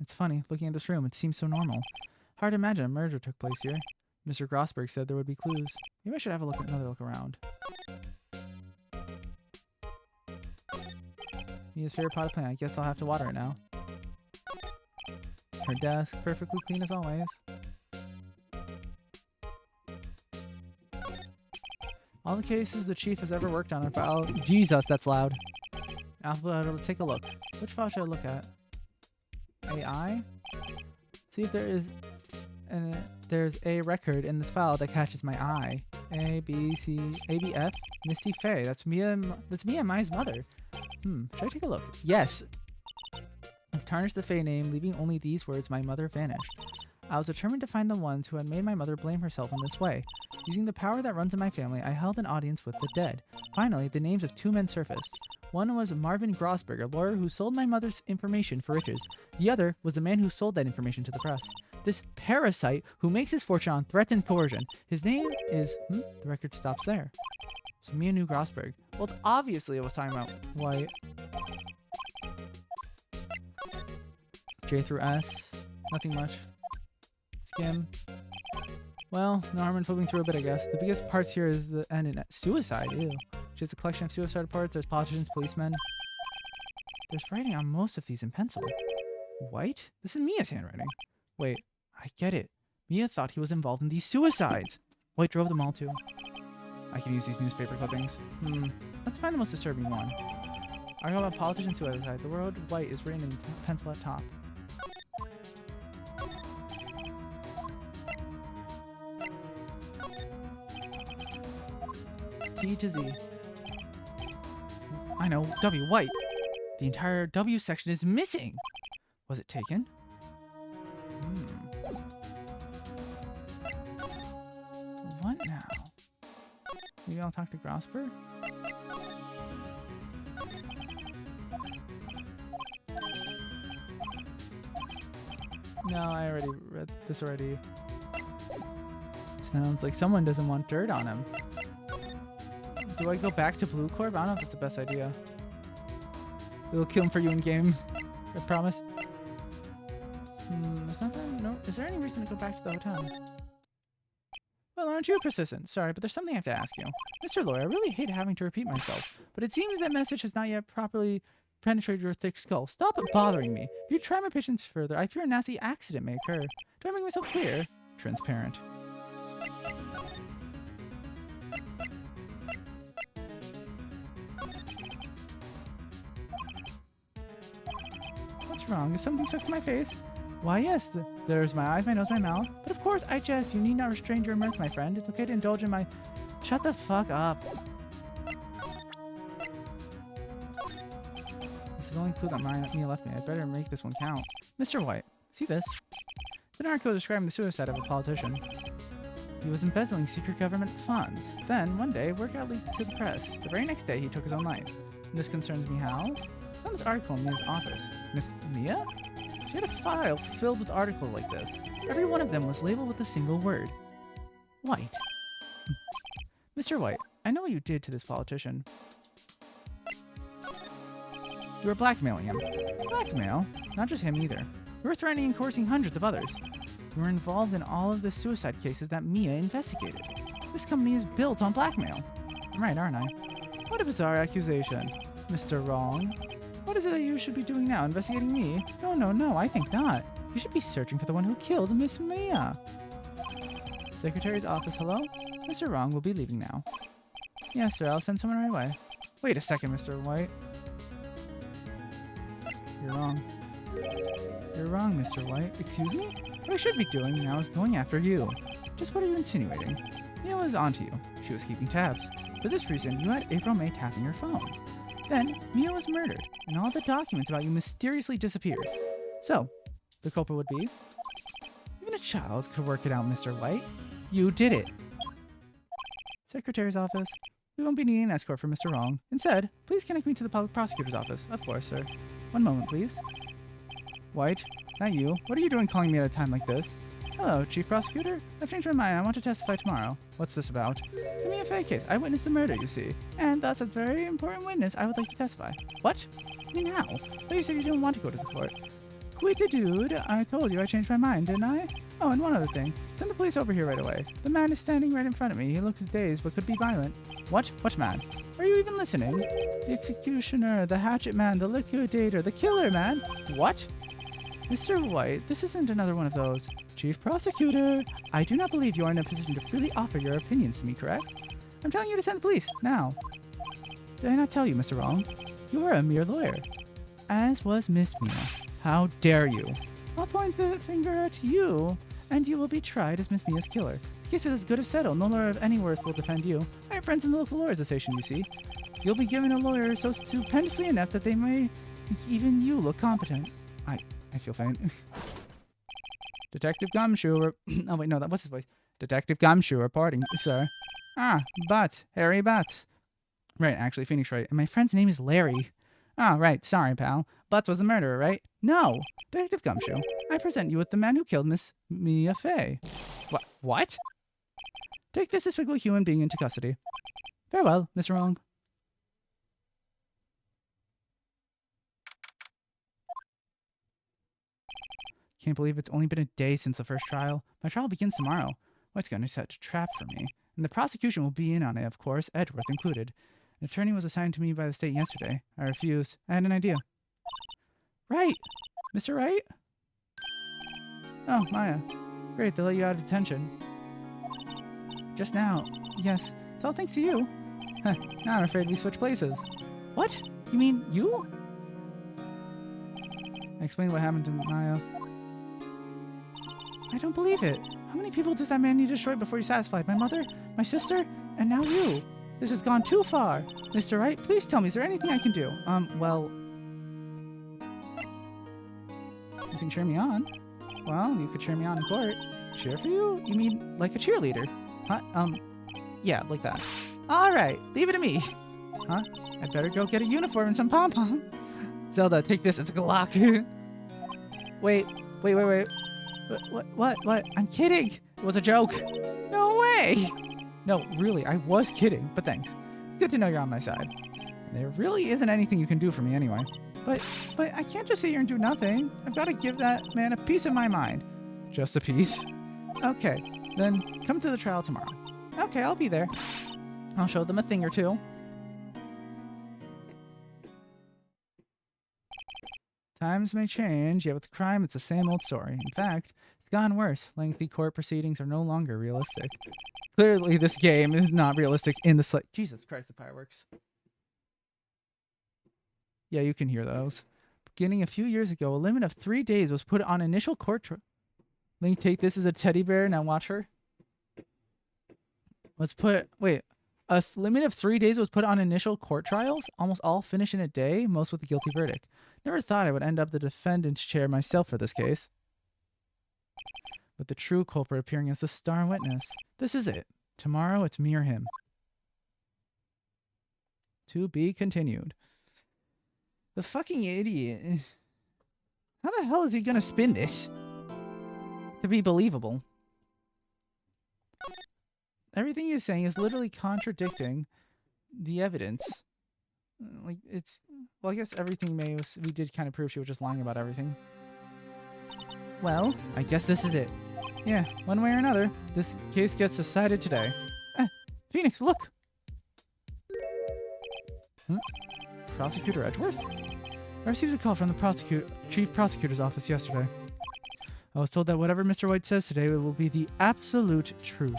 It's funny, looking at this room, it seems so normal. Hard to imagine a murder took place here. Mr. Grossberg said there would be clues. Maybe I should have another look around. Mia's favorite potted plant. I guess I'll have to water it now. Her desk, perfectly clean as always. All the cases the chief has ever worked on are file. Jesus, that's loud. Alphabet, let's take a look. Which file should I look at? AI? See if there's a record in this file that catches my eye. A, B, C, A, B, F, Misty Fay. That's Mia and Maya's mother. Should I take a look? Yes! I've tarnished the Fay name, leaving only these words, my mother vanished. I was determined to find the ones who had made my mother blame herself in this way. Using the power that runs in my family, I held an audience with the dead. Finally, the names of two men surfaced. One was Marvin Grossberg, a lawyer who sold my mother's information for riches. The other was the man who sold that information to the press. This parasite who makes his fortune on threat and coercion. His name is... the record stops there. So Mia knew Grossberg. Well, it's obviously it was talking about White. J through S. Nothing much. Skim. Well, no harm in flipping through a bit, I guess. The biggest parts here is the end in suicide. Ew. Just a collection of suicide parts. There's politicians, policemen. There's writing on most of these in pencil. White? This is Mia's handwriting. Wait, I get it. Mia thought he was involved in these suicides. White drove them all too. I can use these newspaper clippings. Let's find the most disturbing one. Article about politician suicide. The word White is written in pencil at top. T to Z. I know, W, White. The entire W section is missing. Was it taken? What now? Maybe I'll talk to Grossberg? No, I already read this already. Sounds like someone doesn't want dirt on him. Do I go back to Blue Corp? I don't know if it's the best idea. We'll kill him for you in game. I promise. No. Is there any reason to go back to the hotel? Well, aren't you persistent? Sorry, but there's something I have to ask you. Mr. Lawyer, I really hate having to repeat myself, but it seems that message has not yet properly penetrated your thick skull. Stop bothering me. If you try my patience further, I fear a nasty accident may occur. Do I make myself clear? Transparent. What's wrong? Is something stuck to my face? Why, yes, there's my eyes, my nose, my mouth. But of course, I jest. You need not restrain your mirth, my friend. It's okay to indulge in my... Shut the fuck up. This is the only clue that Mia left me. I better make this one count. Mr. White, see this? It's an article describing the suicide of a politician. He was embezzling secret government funds. Then, one day, word got leaked to the press. The very next day, he took his own life. And this concerns me how? I found this article in Mia's office. Miss Mia? She had a file filled with articles like this. Every one of them was labeled with a single word. White. Mr. White, I know what you did to this politician. You were blackmailing him. Blackmail? Not just him either. You were threatening and coercing hundreds of others. You were involved in all of the suicide cases that Mia investigated. This company is built on blackmail. I'm right, aren't I? What a bizarre accusation. Mr. Wrong. What is it that you should be doing now? Investigating me? No, I think not. You should be searching for the one who killed Miss Mia. Secretary's office, hello? Mr. Wrong will be leaving now. Yes, sir, I'll send someone right away. Wait a second, Mr. White. You're wrong. You're wrong, Mr. White. Excuse me? What I should be doing now is going after you. Just what are you insinuating? Mia was onto you. She was keeping tabs. For this reason, you had April May tapping your phone. Then, Mia was murdered, and all the documents about you mysteriously disappeared. So, the culprit would be? Even a child could work it out, Mr. White. You did it. Secretary's office. We won't be needing an escort for Mr. Wrong. Instead, please connect me to the public prosecutor's office. Of course, sir. One moment, please. White, not you. What are you doing calling me at a time like this? Hello, Chief Prosecutor. I've changed my mind. I want to testify tomorrow. What's this about? Give me a fake case. I witnessed the murder, you see. And thus, a very important witness, I would like to testify. What? Me now? But you said you didn't want to go to the court. Quita dude, I told you I changed my mind, didn't I? Oh, and one other thing. Send the police over here right away. The man is standing right in front of me. He looks dazed, but could be violent. What? What man? Are you even listening? The executioner, the hatchet man, the liquidator, the killer man. What? Mr. White, this isn't another one of those. Chief Prosecutor, I do not believe you are in a position to freely offer your opinions to me, correct? I'm telling you to send the police, now. Did I not tell you, Mr. Wrong? You are a mere lawyer. As was Miss Mia. How dare you? I'll point the finger at you, and you will be tried as Miss Mia's killer. The case is as good as settled. No lawyer of any worth will defend you. I have friends in the local lawyers association, you see. You'll be given a lawyer so stupendously inept that they may make even you look competent. I feel faint. Detective Gumshoe. Oh wait, no, what's his voice? Detective Gumshoe reporting, sir. Ah, Butts, Harry Butts. Right, actually, Phoenix Wright. And my friend's name is Larry. Ah, right. Sorry, pal. Butts was the murderer, right? No, Detective Gumshoe. I present you with the man who killed Miss Mia Fey. What? Take this despicable human being into custody. Farewell, Mr. Wrong. Can't believe it's only been a day since the first trial. My trial begins tomorrow. What's going to set a trap for me? And the prosecution will be in on it, of course, Edgeworth included. An attorney was assigned to me by the state yesterday. I refused. I had an idea. Right! Mr. Wright? Oh, Maya. Great, they let you out of detention. Just now. Yes, it's all thanks to you. Now I'm afraid we switched places. What? You mean you? I explained what happened to Maya. I don't believe it. How many people does that man need to destroy before he's satisfied? My mother? My sister? And now you. This has gone too far. Mr. Wright, please tell me, is there anything I can do? Well... You can cheer me on. Well, you could cheer me on in court. Cheer for you? You mean like a cheerleader? Huh? Yeah, like that. Alright, leave it to me. Huh? I'd better go get a uniform and some pom-pom. Zelda, take this, it's a Glock. Wait. What? I'm kidding. It was a joke. No way. No, really, I was kidding, but thanks. It's good to know you're on my side. There really isn't anything you can do for me anyway. But I can't just sit here and do nothing. I've got to give that man a piece of my mind. Just a piece? Okay, then come to the trial tomorrow. Okay, I'll be there. I'll show them a thing or two. Times may change, yet with crime, it's the same old story. In fact, it's gotten worse. Lengthy court proceedings are no longer realistic. Clearly, this game is not realistic in the slight. Jesus Christ, the fireworks. Yeah, you can hear those. Beginning a few years ago, a limit of 3 days was put on initial court trial. Link, take this as a teddy bear. Now watch her. Wait. A limit of 3 days was put on initial court trials. Almost all finish in a day, most with a guilty verdict. Never thought I would end up the defendant's chair myself for this case. But the true culprit appearing as the star witness. This is it. Tomorrow it's me or him. To be continued. The fucking idiot. How the hell is he gonna spin this to be believable? Everything he's saying is literally contradicting the evidence. Like, it's... Well, I guess everything we did kind of prove she was just lying about everything. Well, I guess this is it. Yeah, one way or another, this case gets decided today. Phoenix, look! Prosecutor Edgeworth? I received a call from the chief prosecutor's office yesterday. I was told that whatever Mr. White says today will be the absolute truth,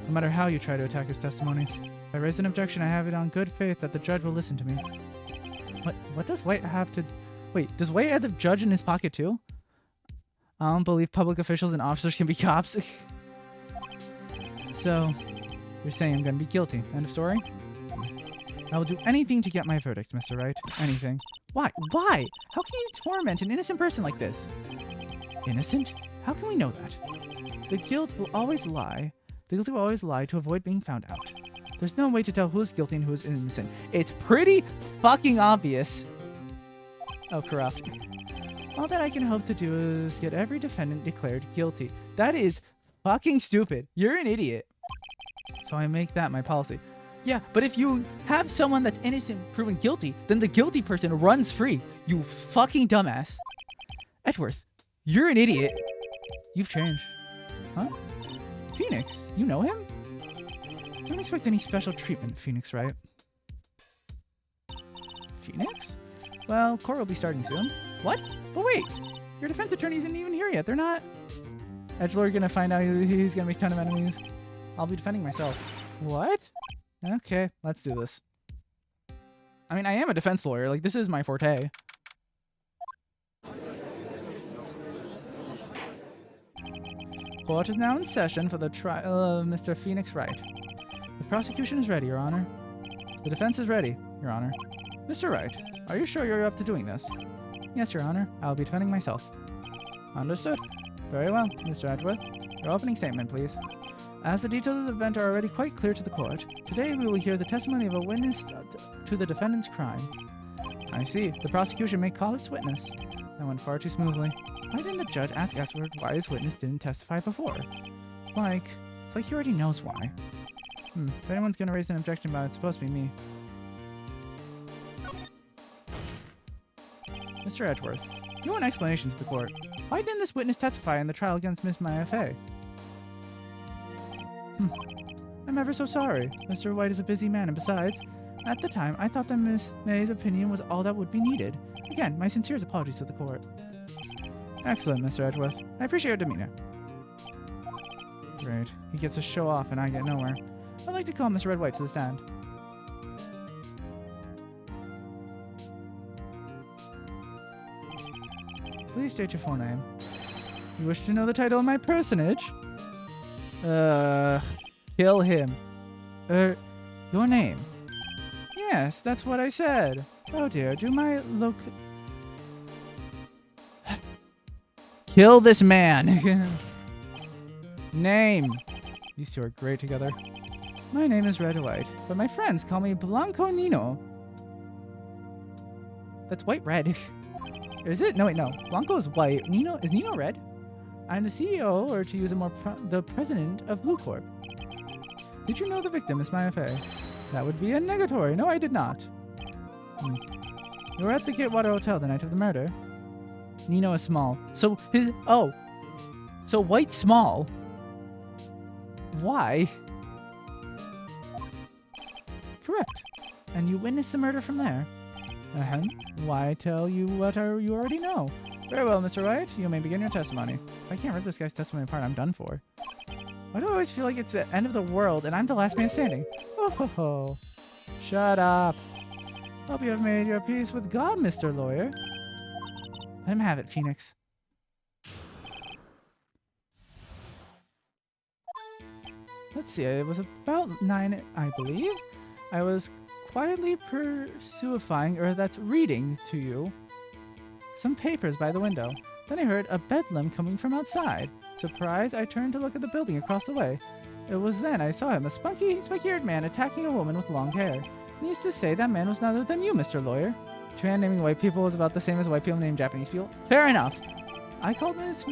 no matter how you try to attack his testimony. If I raise an objection, I have it on good faith that the judge will listen to me. What does White have to... Wait, does White have the judge in his pocket too? I don't believe public officials and officers can be cops. So, you're saying I'm gonna be guilty. End of story? I will do anything to get my verdict, Mr. Wright. Anything. Why? Why? How can you torment an innocent person like this? Innocent? How can we know that? The guilt will always lie. The guilty will always lie to avoid being found out. There's no way to tell who's guilty and who's innocent. It's pretty fucking obvious. Oh, corrupt. All that I can hope to do is get every defendant declared guilty. That is fucking stupid. You're an idiot. So I make that my policy. Yeah, but if you have someone that's innocent proven guilty, then the guilty person runs free. You fucking dumbass. Edgeworth, you're an idiot. You've changed. Huh? Phoenix, you know him? Don't expect any special treatment, Phoenix, right? Phoenix? Well, court will be starting soon. What? But wait, your defense attorney isn't even here yet. They're not... Edgelord gonna find out he's gonna make a ton of enemies. I'll be defending myself. What? Okay, let's do this. I mean, I am a defense lawyer. Like, this is my forte. Court is now in session for the trial of Mr. Phoenix Wright. The prosecution is ready, Your Honor. The defense is ready, Your Honor. Mr. Wright, are you sure you're up to doing this? Yes, Your Honor. I'll be defending myself. Understood. Very well, Mr. Edgeworth. Your opening statement, please. As the details of the event are already quite clear to the court, today we will hear the testimony of a witness to the defendant's crime. I see. The prosecution may call its witness. That went far too smoothly. Why didn't the judge ask Edgeworth why his witness didn't testify before? It's like he already knows why. If anyone's gonna raise an objection about it, it's supposed to be me. Mr. Edgeworth, you want an explanation to the court. Why didn't this witness testify in the trial against Miss Maya Fey? I'm ever so sorry. Mr. White is a busy man, and besides, at the time, I thought that Miss May's opinion was all that would be needed. Again, my sincerest apologies to the court. Excellent, Mr. Edgeworth. I appreciate your demeanor. Great. He gets to show off, and I get nowhere. I'd like to call Mr. Red White to the stand. Please state your full name. You wish to know the title of my personage? Kill him. Your name? Yes, that's what I said. Oh dear, do my look... Kill this man! Name! These two are great together. My name is Red White, but my friends call me Blanco Nino. That's white red. Is it? No, wait, no. Blanco is white. Is Nino red? I'm the CEO, or to use a more the president of Blue Corp. Did you know the victim is my affair? That would be a negatory. No, I did not. You were at the Gatewater Hotel the night of the murder. Nino is small. So his... Oh. So White's small. Why? Correct. And you witnessed the murder from there. Why tell you what you already know? Very well, Mr. Wright. You may begin your testimony. If I can't rip this guy's testimony apart, I'm done for. Why do I always feel like it's the end of the world and I'm the last man standing? Oh ho ho. Shut up. Hope you have made your peace with God, Mr. Lawyer. Let him have it, Phoenix. Let's see, it was about 9, I believe. I was quietly reading to you some papers by the window. Then I heard a bedlam coming from outside. Surprised, I turned to look at the building across the way. It was then I saw him, a spiky-haired man attacking a woman with long hair. Needs to say that man was none other than you, Mr. Lawyer. Japan naming white people is about the same as white people naming Japanese people. Fair enough. I called Miss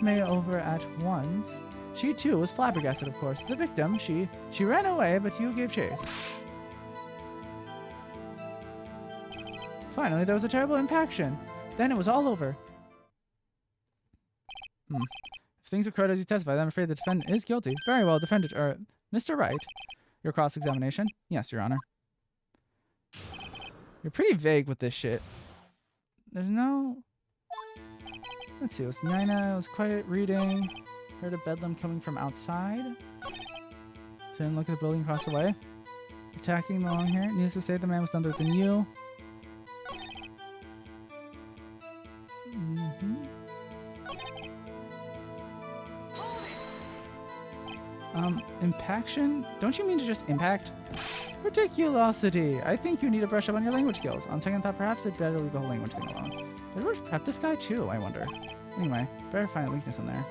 May over at once. She too was flabbergasted, of course. The victim, she ran away, but you gave chase. Finally, there was a terrible impaction. Then it was all over. If things occurred as you testified, I'm afraid the defendant is guilty. Very well, defendant, Mr. Wright. Your cross-examination? Yes, Your Honor. You're pretty vague with this shit. There's no... Let's see, it was Nina, it was quiet reading. Heard a bedlam coming from outside. Didn't look at the building across the way. Attacking the long hair. Needs to say the man was none other than you. Impaction? Don't you mean to just impact? Ridiculosity! I think you need to brush up on your language skills. On second thought, perhaps I'd better leave the whole language thing alone. Did I prep this guy too, I wonder? Anyway, better find a weakness in there.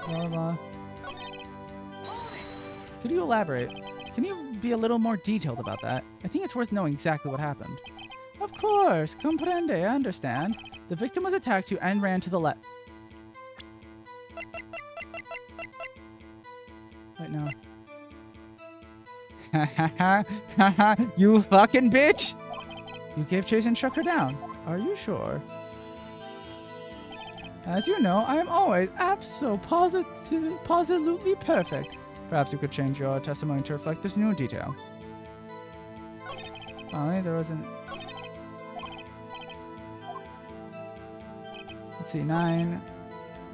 Blah, blah. Could you elaborate? Can you be a little more detailed about that? I think it's worth knowing exactly what happened. Of course, comprende, I understand. The victim was attacked you and ran to the left. Right now. You fucking bitch! You gave chase and struck her down. Are you sure? As you know, I am always absolutely perfect. Perhaps you could change your testimony to reflect this new detail. Finally, there was an... Let's see, 9.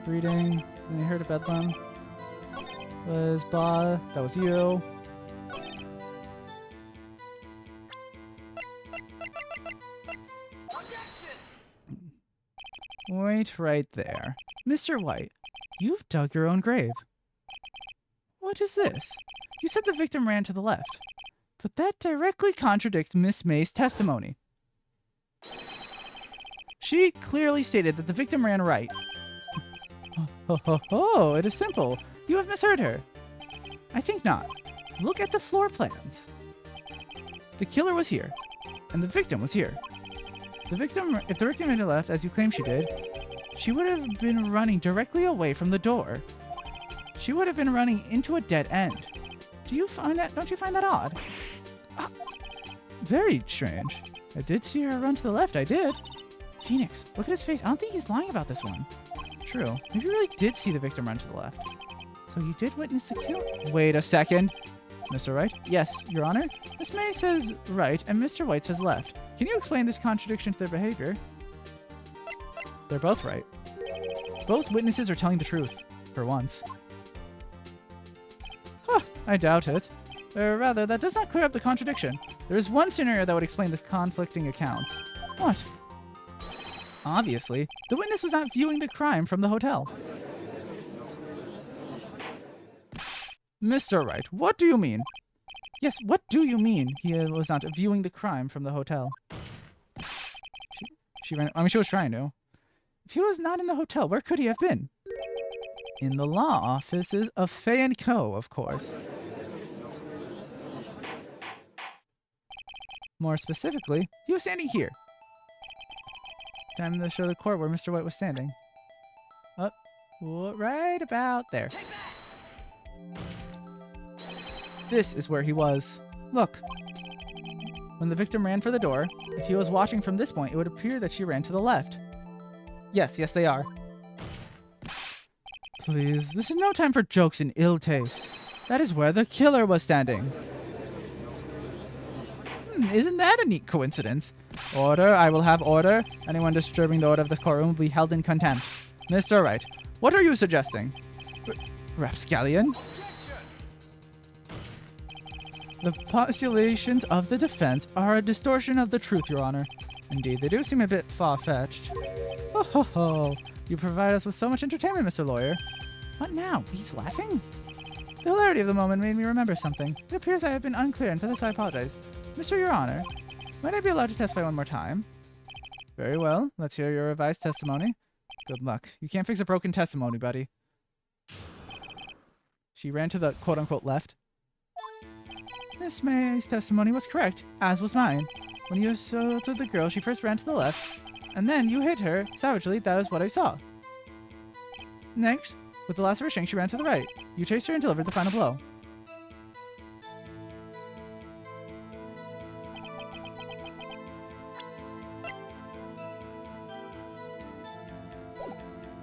Reading. And you heard a bedlam. Was blah. That was you. Wait right there. Mr. White, you've dug your own grave. What is this? You said the victim ran to the left, but that directly contradicts Miss May's testimony. She clearly stated that the victim ran right. Oh, it is simple. You have misheard her. I think not. Look at the floor plans. The killer was here, and the victim was here. If the victim ran to the left, as you claim she did, she would have been running directly away from the door. She would have been running into a dead end. Don't you find that odd? Very strange. I did see her run to the left, I did. Phoenix, look at his face. I don't think he's lying about this one. True. Maybe you really did see the victim run to the left. So you did witness the kill? Wait a second. Mr. Wright? Yes, Your Honor. Miss May says right, and Mr. White says left. Can you explain this contradiction to their behavior? They're both right. Both witnesses are telling the truth, for once. Huh, I doubt it. Or rather, that does not clear up the contradiction. There is one scenario that would explain this conflicting accounts. What? Obviously, the witness was not viewing the crime from the hotel. Mr. Wright, what do you mean? Yes, what do you mean he was not viewing the crime from the hotel? She was trying to. If he was not in the hotel, where could he have been? In the law offices of Fay & Co., of course. More specifically, he was standing here. Time to show the court where Mr. White was standing. Up, right about there. This is where he was. Look. When the victim ran for the door, if he was watching from this point, it would appear that she ran to the left. Yes, they are. Please, this is no time for jokes and ill taste. That is where the killer was standing. Isn't that a neat coincidence? Order, I will have order. Anyone disturbing the order of the courtroom will be held in contempt. Mr. Wright, what are you suggesting? Rapscallion? The postulations of the defense are a distortion of the truth, Your Honor. Indeed, they do seem a bit far-fetched. Ho ho ho! You provide us with so much entertainment, Mr. Lawyer. What now? He's laughing? The hilarity of the moment made me remember something. It appears I have been unclear, and for this I apologize. Mr. Your Honor, might I be allowed to testify one more time? Very well. Let's hear your revised testimony. Good luck. You can't fix a broken testimony, buddy. She ran to the quote-unquote left. Miss May's testimony was correct, as was mine. When you assaulted the girl, she first ran to the left, and then you hit her savagely. That is what I saw. Next, with the last of her strength, she ran to the right. You chased her and delivered the final blow.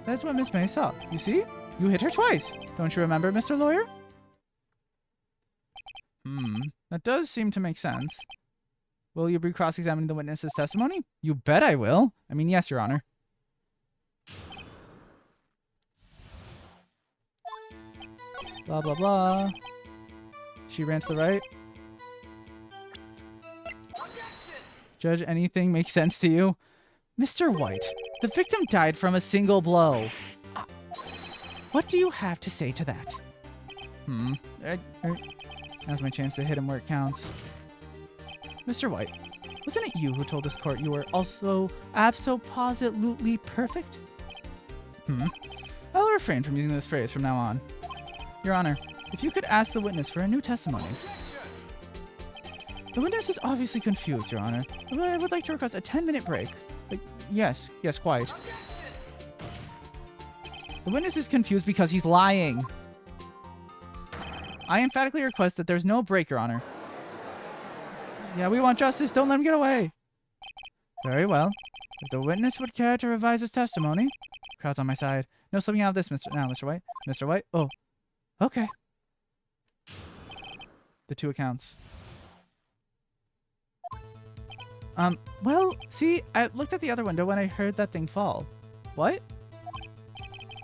That's what Miss May saw. You see? You hit her twice. Don't you remember, Mr. Lawyer? That does seem to make sense. Will you be cross-examining the witness's testimony? You bet I will. I mean, yes, Your Honor. Blah, blah, blah. She ran to the right. Judge, anything make sense to you? Mr. White, the victim died from a single blow. What do you have to say to that? Now's my chance to hit him where it counts. Mr. White, wasn't it you who told this court you were also abso-positively perfect? I'll refrain from using this phrase from now on. Your Honor, if you could ask the witness for a new testimony. The witness is obviously confused, Your Honor. I would like to request a 10-minute break. Yes, quite. The witness is confused because he's lying. I emphatically request that there's no break, Your Honor. Yeah, we want justice. Don't let him get away. Very well. If the witness would care to revise his testimony. Crowd's on my side. No slipping out of this, Mr. White. Mr. White? Oh. Okay. The two accounts. Well, see, I looked at the other window when I heard that thing fall. What?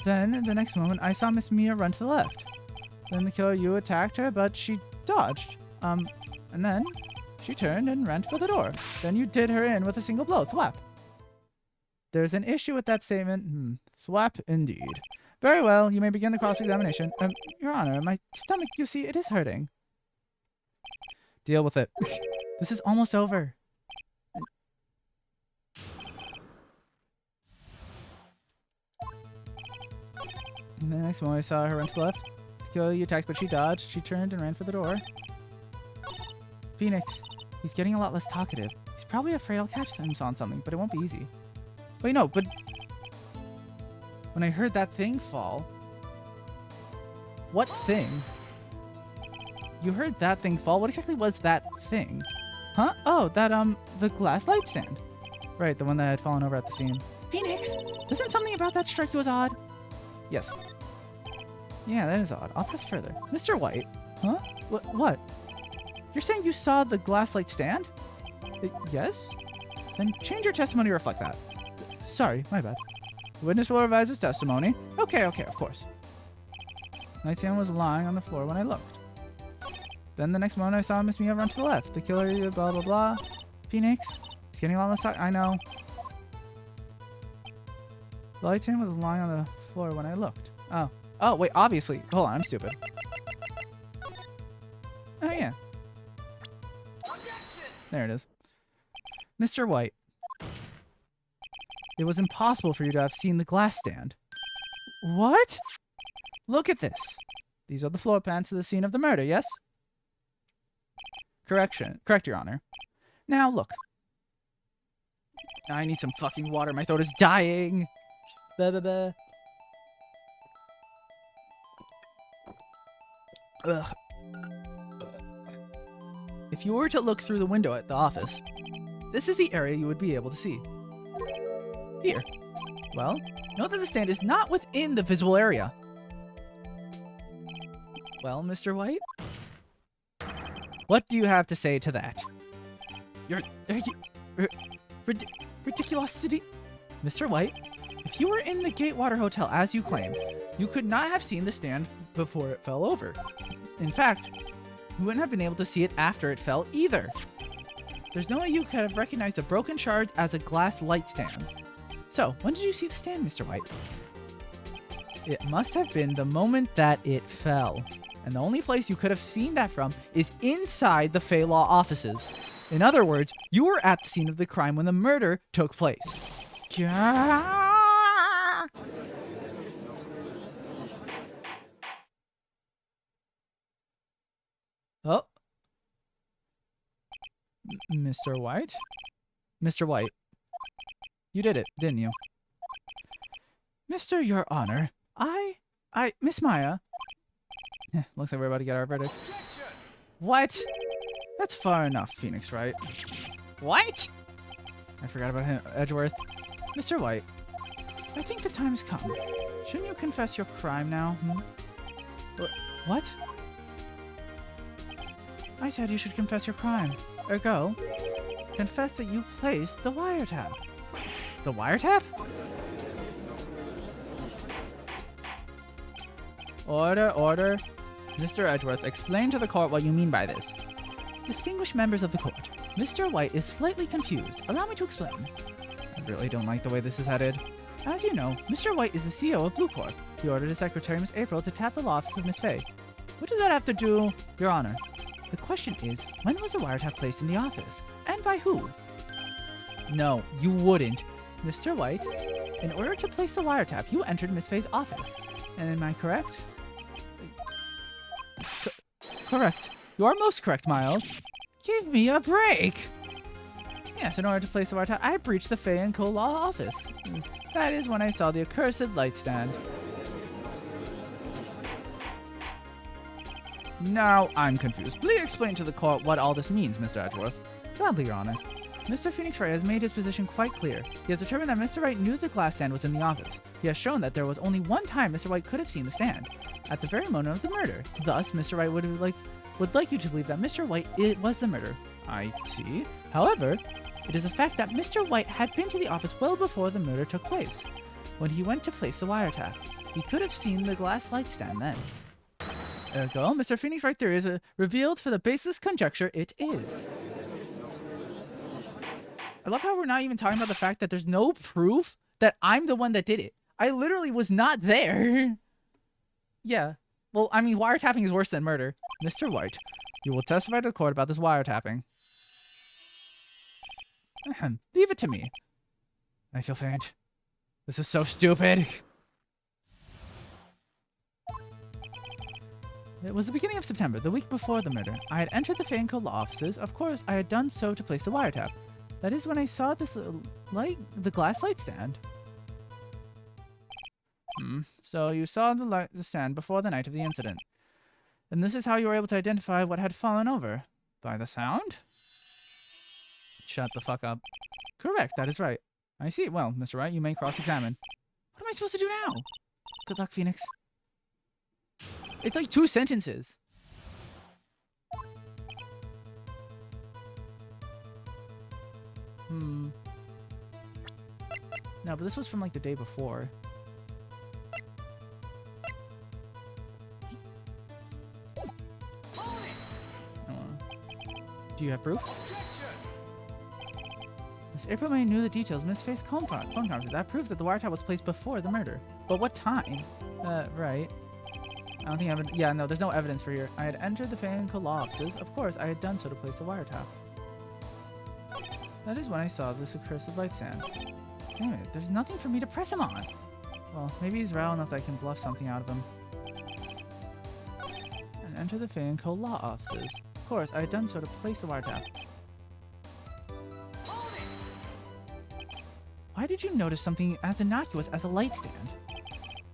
Then, the next moment, I saw Miss Mia run to the left. Then the killer, you attacked her, but she dodged. And then she turned and ran for the door. Then you did her in with a single blow. Thwap. There's an issue with that statement. Thwap indeed. Very well, you may begin the cross-examination. Your Honor, my stomach, you see, it is hurting. Deal with it. This is almost over. And the next moment I saw her run to the left. You attacked, but she dodged. She turned and ran for the door. Phoenix, he's getting a lot less talkative. He's probably afraid I'll catch him on something, but it won't be easy. Wait, no, but when I heard that thing fall... What thing? You heard that thing fall? What exactly was that thing? Huh? Oh, that, the glass light stand. Right, the one that had fallen over at the scene. Phoenix, doesn't something about that strike you as odd? Yes. Yeah, that is odd. I'll press further. Mr. White? Huh? What? You're saying you saw the glass light stand? Yes? Then change your testimony to reflect that. Sorry, my bad. The witness will revise his testimony. Okay, of course. Nightstand was lying on the floor when I looked. Then the next moment I saw Miss Mia run to the left. The killer, blah, blah, blah. Phoenix? He's getting a lot less talk. I know. The nightstand was lying on the floor when I looked. Oh, wait, obviously. Hold on, I'm stupid. Oh, yeah. There it is. Mr. White. It was impossible for you to have seen the glass stand. What? Look at this. These are the floor pans to the scene of the murder, yes? Correct, Your Honor. Now, look. I need some fucking water. My throat is dying. Blah, blah, blah. Ugh. If you were to look through the window at the office, this is the area you would be able to see. Here. Well, note that the stand is not within the visible area. Well, Mr. White? What do you have to say to that? Ridiculosity? Mr. White, if you were in the Gatewater Hotel as you claim, you could not have seen the stand before it fell over. In fact, you wouldn't have been able to see it after it fell either. There's no way you could have recognized the broken shards as a glass light stand. So, when did you see the stand, Mr. White? It must have been the moment that it fell. And the only place you could have seen that from is inside the Fey Law offices. In other words, you were at the scene of the crime when the murder took place. Oh. Mr. White? Mr. White. You did it, didn't you? Mr. Your Honor, Miss Maya. Looks like we're about to get our verdict. What? That's far enough, Phoenix Wright. What? I forgot about him, Edgeworth. Mr. White, I think the time has come. Shouldn't you confess your crime now? What? I said you should confess your crime. Ergo, confess that you placed the wiretap. The wiretap? Order, order. Mr. Edgeworth, explain to the court what you mean by this. Distinguished members of the court, Mr. White is slightly confused. Allow me to explain. I really don't like the way this is headed. As you know, Mr. White is the CEO of Blue Corp. He ordered his secretary, Miss April, to tap the law office of Miss Fey. What does that have to do, Your Honor? The question is, when was the wiretap placed in the office? And by who? No, you wouldn't. Mr. White, in order to place the wiretap, you entered Miss Fey's office. And am I correct? Correct. You are most correct, Miles. Give me a break! Yes, in order to place the wiretap, I breached the Fey & Co. Law office. That is when I saw the accursed light stand. Now I'm confused. Please explain to the court what all this means, Mr. Edgeworth. Gladly, Your Honor. Mr. Phoenix Wright has made his position quite clear. He has determined that Mr. Wright knew the glass stand was in the office. He has shown that there was only one time Mr. White could have seen the stand, at the very moment of the murder. Thus, Mr. Wright would like you to believe that Mr. White was the murderer. I see. However, it is a fact that Mr. White had been to the office well before the murder took place. When he went to place the wiretap, he could have seen the glass light stand then. Ergo, Mr. Phoenix Wright theory is revealed for the baseless conjecture it is. I love how we're not even talking about the fact that there's no proof that I'm the one that did it. I literally was not there. Yeah. Well, I mean, wiretapping is worse than murder. Mr. White, you will testify to the court about this wiretapping. Leave it to me. I feel faint. This is so stupid. It was the beginning of September, the week before the murder. I had entered the Fey & Co. law offices. Of course, I had done so to place the wiretap. That is when I saw this the glass light stand. So you saw the stand before the night of the incident. And this is how you were able to identify what had fallen over. By the sound? Shut the fuck up. Correct, that is right. I see. Well, Mr. Wright, you may cross-examine. What am I supposed to do now? Good luck, Phoenix. It's like 2 sentences. No, but this was from like the day before. Do you have proof? Miss April May knew the details. Miss Faye's phone conversation. That proves that the wiretap was placed before the murder. But what time? Right. I don't think I have... Yeah, no, there's no evidence for here. I had entered the Fey & Co. law offices. Of course, I had done so to place the wiretap. That is when I saw this accursed light stand. Anyway, there's nothing for me to press him on. Well, maybe he's raw enough that I can bluff something out of him. And enter the Fey & Co. law offices. Of course, I had done so to place the wiretap. Why did you notice something as innocuous as a light stand?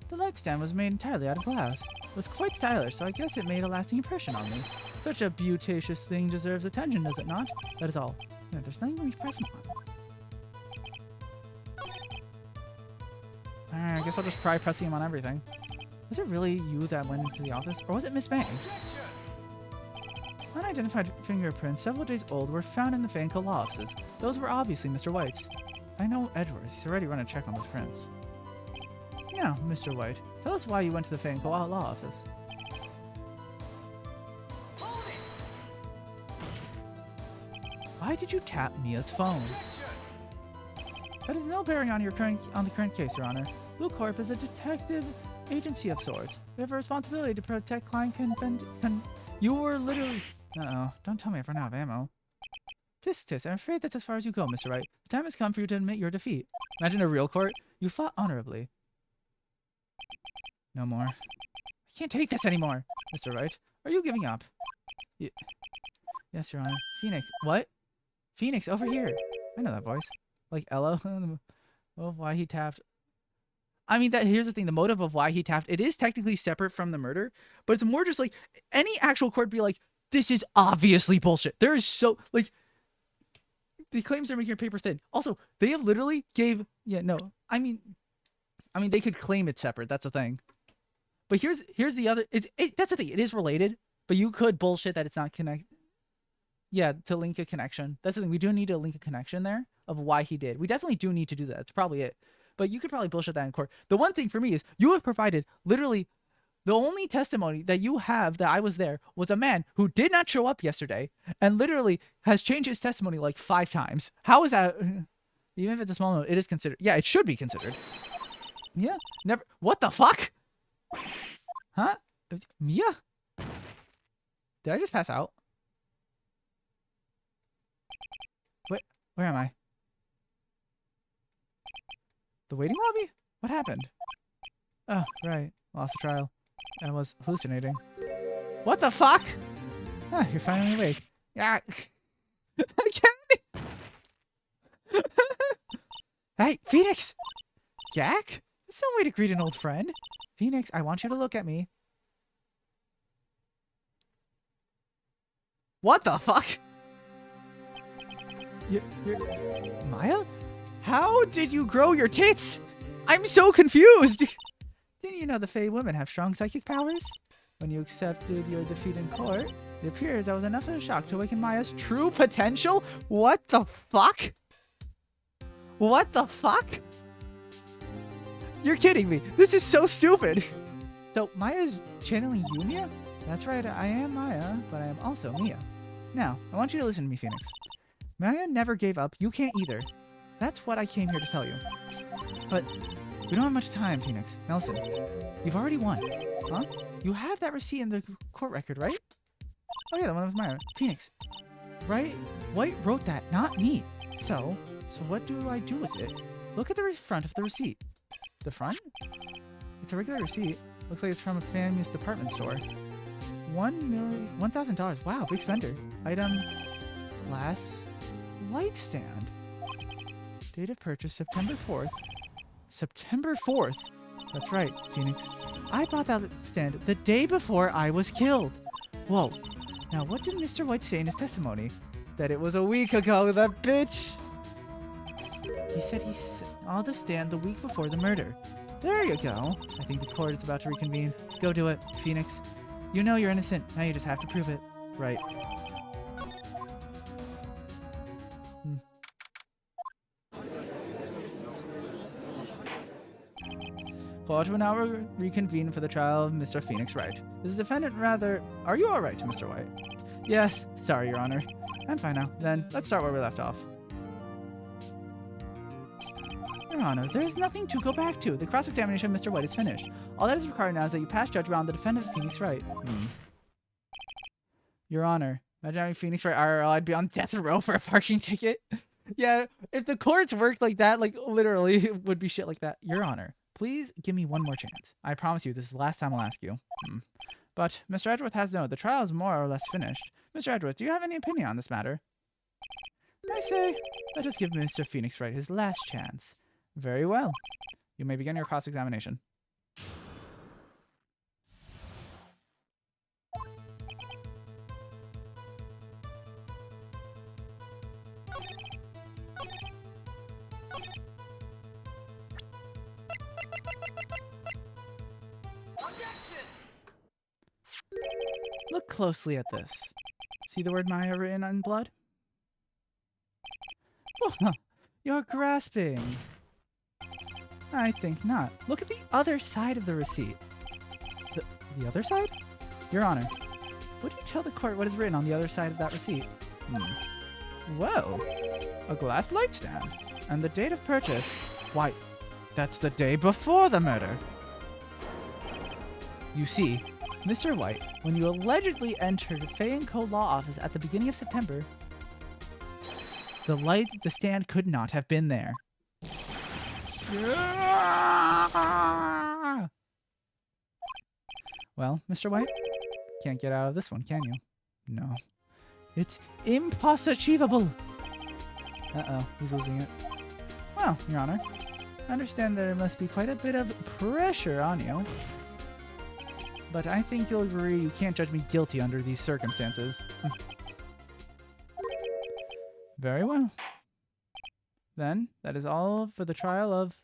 The light stand was made entirely out of glass. It was quite stylish, so I guess it made a lasting impression on me. Such a beauticious thing deserves attention, does it not? That is all. Yeah, there's nothing to be pressing on. Alright, I guess I'll just try pressing him on everything. Was it really you that went into the office, or was it Miss Bang? Unidentified fingerprints, several days old, were found in the Fanco law offices. Those were obviously Mr. White's. I know Edwards. He's already run a check on those prints. Now, Mr. White, tell us why you went to the Fanco law office. Why did you tap Mia's phone? That has no bearing on the current case, Your Honor. Blue Corp is a detective agency of sorts. We have a responsibility to protect client You were literally... Uh-oh. Don't tell me I've run out of ammo. Tis. I'm afraid that's as far as you go, Mr. Wright. The time has come for you to admit your defeat. Imagine a real court. You fought honorably. No more. I can't take this anymore. Mr. Wright, are you giving up? Yes, Your Honor. Phoenix. What? Phoenix, over here. I know that voice. Like Ella. Oh, why he tapped. I mean, here's the thing. The motive of why he tapped, it is technically separate from the murder, but it's more just like any actual court be like, this is obviously bullshit. There is so, like, the claims they're making are paper thin. Also, they have literally gave, I mean, they could claim it's separate. That's the thing. But here's the other, that's the thing. It is related, but you could bullshit that it's not connected. Yeah, to link a connection. That's the thing. We do need to link a connection there of why he did. We definitely do need to do that. That's probably it. But you could probably bullshit that in court. The one thing for me is you have provided literally the only testimony that you have that I was there was a man who did not show up yesterday and literally has changed his testimony like 5 times. How is that? Even if it's a small note, it is considered. Yeah, it should be considered. Yeah, never. What the fuck? Huh? Mia? Did I just pass out? Wait, where am I? The waiting lobby? What happened? Oh, right. Lost the trial. I was hallucinating. What the fuck? Ah, you're finally awake. Yeah. I can't. Hey, Phoenix! Jack? That's no way to greet an old friend. Phoenix, I want you to look at me. What the fuck? You're... Maya? How did you grow your tits? I'm so confused! Didn't you know the Fae women have strong psychic powers? When you accepted your defeat in court, it appears that was enough of a shock to awaken Maya's true potential? What the fuck? What the fuck? You're kidding me. This is so stupid. So Maya's channeling you, Mia? That's right, I am Maya, but I am also Mia. Now, I want you to listen to me, Phoenix. Maya never gave up. You can't either. That's what I came here to tell you. But we don't have much time, Phoenix. Now listen, you've already won. Huh? You have that receipt in the court record, right? Oh yeah, the one with Maya. Phoenix. Right? White wrote that, not me. So what do I do with it? Look at the front of the receipt. The front? It's a regular receipt. Looks like it's from a famous department store. $1,000. Wow, big spender. Item, glass, light stand. Date of purchase, September 4th. September 4th? That's right, Phoenix. I bought that stand the day before I was killed. Whoa. Now, what did Mr. White say in his testimony? That it was a week ago, that bitch! He said he saw the stand the week before the murder. There you go. I think the court is about to reconvene. Go do it, Phoenix. You know you're innocent. Now you just have to prove it. Right. Court will now reconvene for the trial of Mr. Phoenix Wright. Is the defendant rather... Are you alright, Mr. White? Yes. Sorry, Your Honor. I'm fine now. Then, let's start where we left off. Your Honor, there is nothing to go back to. The cross-examination of Mr. White is finished. All that is required now is that you pass judgment on the defendant, Phoenix Wright. Your Honor, imagine having Phoenix Wright IRL, I'd be on death row for a parking ticket. Yeah, if the courts worked like that, like, literally, it would be shit like that. Your Honor, please give me one more chance. I promise you, this is the last time I'll ask you. But Mr. Edgeworth has known the trial is more or less finished. Mr. Edgeworth, do you have any opinion on this matter? I say, let us give Mr. Phoenix Wright his last chance. Very well. You may begin your cross-examination. Look closely at this. See the word Maya written in blood? Oh, you're grasping. I think not. Look at the other side of the receipt. The other side? Your Honor, would you tell the court what is written on the other side of that receipt? Whoa, a glass light stand. And the date of purchase? Why, that's the day before the murder. You see, Mr. White, when you allegedly entered Fay & Co. law office at the beginning of September, the stand could not have been there. Well, Mr. White, can't get out of this one, can you? No. It's impossible. Uh-oh, he's losing it. Well, Your Honor, I understand there must be quite a bit of pressure on you. But I think you'll agree you can't judge me guilty under these circumstances. Very well. Then, that is all for the trial of...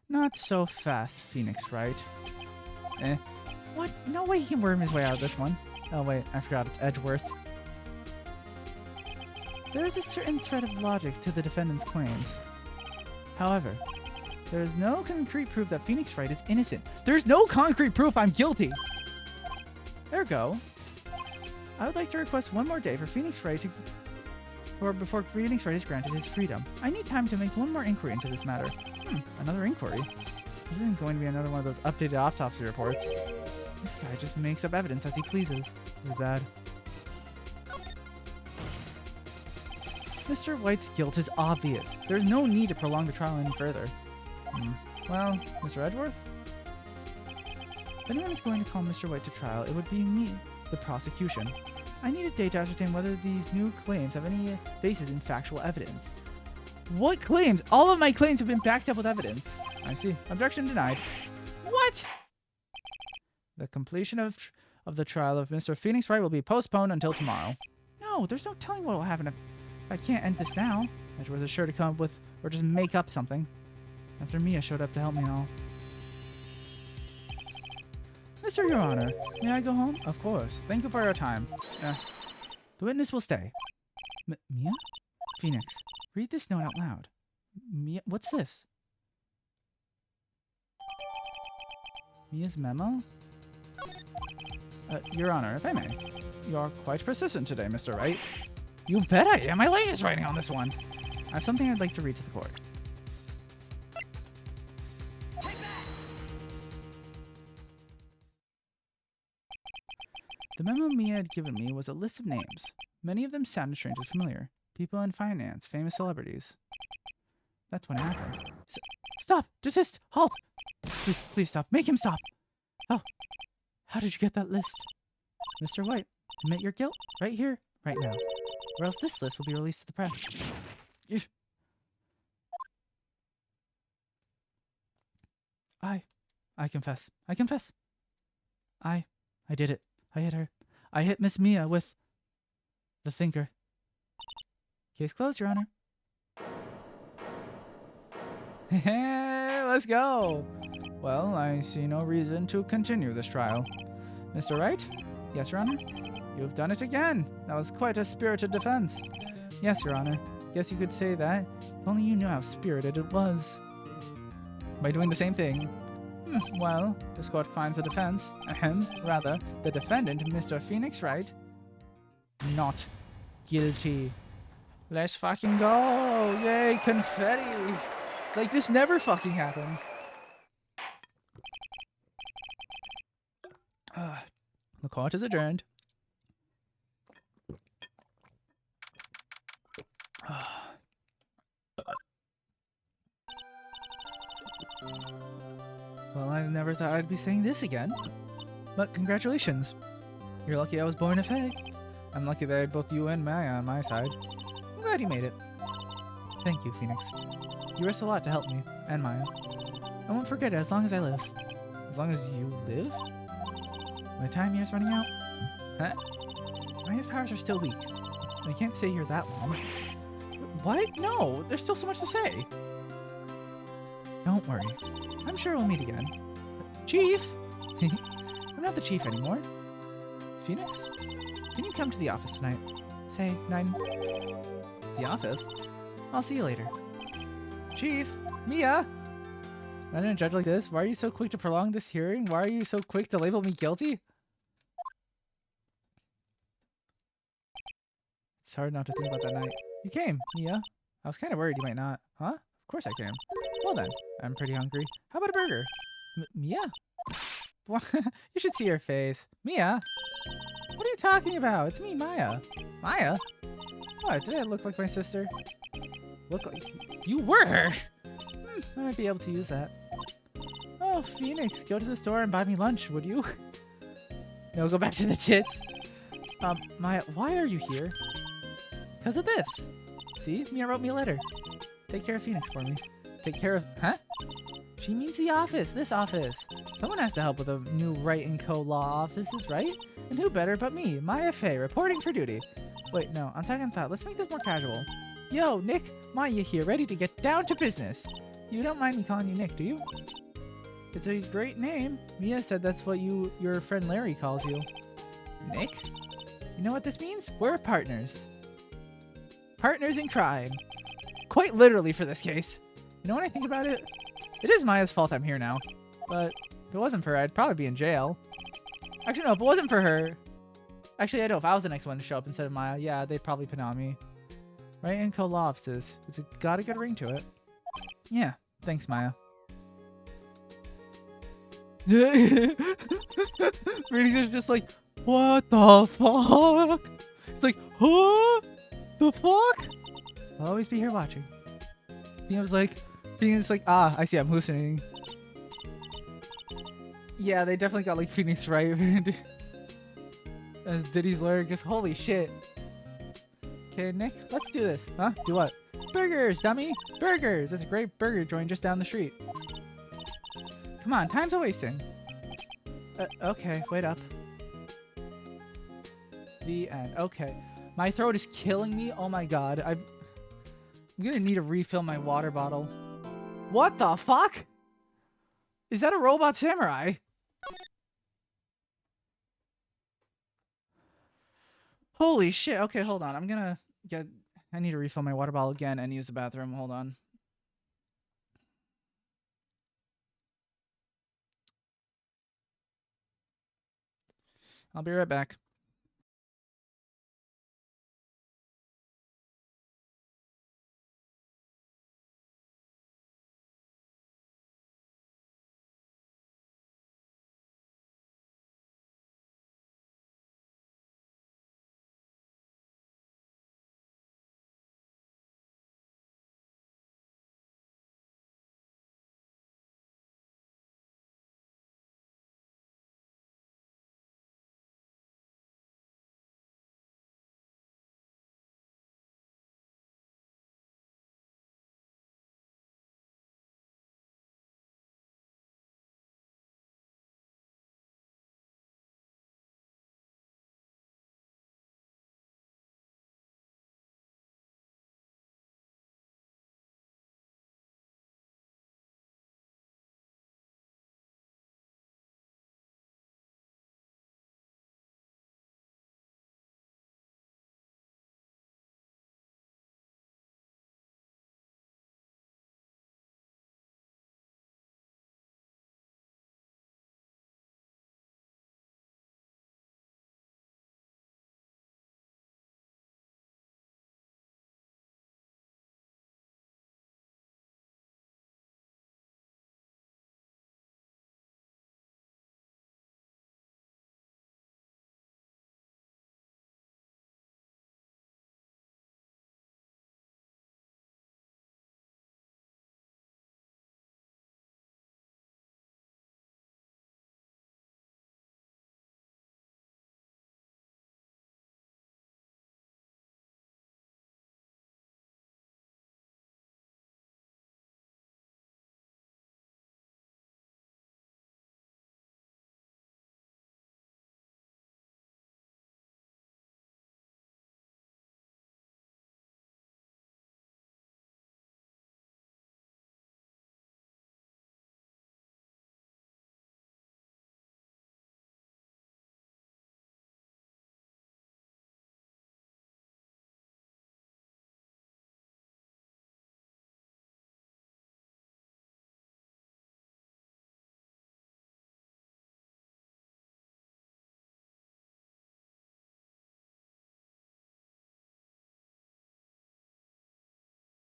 Not so fast, Phoenix Wright. What? No way he can worm his way out of this one. Oh wait, I forgot it's Edgeworth. There is a certain thread of logic to the defendant's claims. However, there is no concrete proof that Phoenix Wright is innocent. There's no concrete proof I'm guilty! Ergo, I would like to request one more day for Phoenix Wright to... or before Phoenix Wright is granted his freedom. I need time to make one more inquiry into this matter. Another inquiry? This isn't going to be another one of those updated autopsy reports. This guy just makes up evidence as he pleases. This is bad. Mr. White's guilt is obvious. There's no need to prolong the trial any further. Well, Mr. Edgeworth? If anyone is going to call Mr. White to trial, it would be me, the prosecution. I need a day to ascertain whether these new claims have any basis in factual evidence. What claims? All of my claims have been backed up with evidence. I see. Objection denied. What? The completion of the trial of Mr. Phoenix Wright will be postponed until tomorrow. No, there's no telling what will happen if I can't end this now. Edgeworth is sure to come up with, or just make up something. After Mia showed up to help me and all. Mr. Your Honor, may I go home? Of course. Thank you for your time. The witness will stay. Mia? Phoenix, read this note out loud. Mia, what's this? Mia's memo? Your Honor, if I may. You're quite persistent today, Mr. Wright. You bet I am. My latest writing on this one. I have something I'd like to read to the court. The memo Mia had given me was a list of names. Many of them sounded strangely familiar. People in finance, famous celebrities. That's what happened. Stop! Desist! Halt! Please stop. Make him stop! Oh, how did you get that list? Mr. White, admit your guilt right here, right now. Or else this list will be released to the press. I confess. I confess. I did it. I hit her. I hit Miss Mia with the thinker. Case closed, Your Honor. Let's go. Well, I see no reason to continue this trial. Mr. Wright? Yes, Your Honor? You've done it again. That was quite a spirited defense. Yes, Your Honor. Guess you could say that. If only you knew how spirited it was. By doing the same thing. Well, this court finds the defense, rather, the defendant, Mr. Phoenix Wright, not guilty. Let's fucking go! Yay, confetti! Like, this never fucking happens. The court is adjourned. Well, I never thought I'd be saying this again. But congratulations. You're lucky I was born a Fae. I'm lucky that I had both you and Maya on my side. I'm glad you made it. Thank you, Phoenix. You risked a lot to help me, and Maya. I won't forget it as long as I live. As long as you live? My time here's running out? Huh? Maya's powers are still weak. I can't stay here that long. What? No, there's still so much to say. Don't worry. I'm sure we'll meet again. Chief? I'm not the chief anymore. Phoenix? Can you come to the office tonight? Say 9. The office? I'll see you later. Chief? Mia? Not in a judge like this. Why are you so quick to prolong this hearing? Why are you so quick to label me guilty? It's hard not to think about that night. You came, Mia. I was kind of worried you might not. Huh? Of course I came. Well then, I'm pretty hungry. How about a burger? Mia? You should see her face. Mia? What are you talking about? It's me, Maya. Maya? What? Did I look like my sister? Look like... You were her! I might be able to use that. Oh, Phoenix, go to the store and buy me lunch, would you? No, go back to the tits. Maya, why are you here? Because of this. See? Mia wrote me a letter. Take care of Phoenix for me. Take care of... Huh? She means the office. This office. Someone has to help with the new Wright & Co. law offices, right? And who better but me, Maya Fey, reporting for duty. Wait, no. On second thought, let's make this more casual. Yo, Nick. Maya here, ready to get down to business. You don't mind me calling you Nick, do you? It's a great name. Mia said that's what your friend Larry calls you. Nick? You know what this means? We're partners. Partners in crime. Quite literally for this case. You know, when I think about it, it is Maya's fault I'm here now. But if it wasn't for her, I'd probably be in jail. Actually, no, if it wasn't for her... Actually, I know, if I was the next one to show up instead of Maya, yeah, they'd probably pin on me. Right? & Co. law offices. It's got a good ring to it. Yeah, thanks, Maya. Phoenix is just like, what the fuck? It's like, huh? The fuck? I'll always be here watching. Phoenix like, ah, I see, I'm hallucinating. Yeah, they definitely got like Phoenix right. As Diddy's lawyer, just holy shit. Okay, Nick, let's do this. Huh? Do what? Burgers, dummy! Burgers! That's a great burger joint just down the street. Come on, time's a wasting. Okay, wait up. The end. Okay. My throat is killing me. Oh my god. I'm gonna need to refill my water bottle. What the fuck? Is that a robot samurai? Holy shit. Okay, hold on. I'm gonna get... I need to refill my water bottle again and use the bathroom. Hold on. I'll be right back.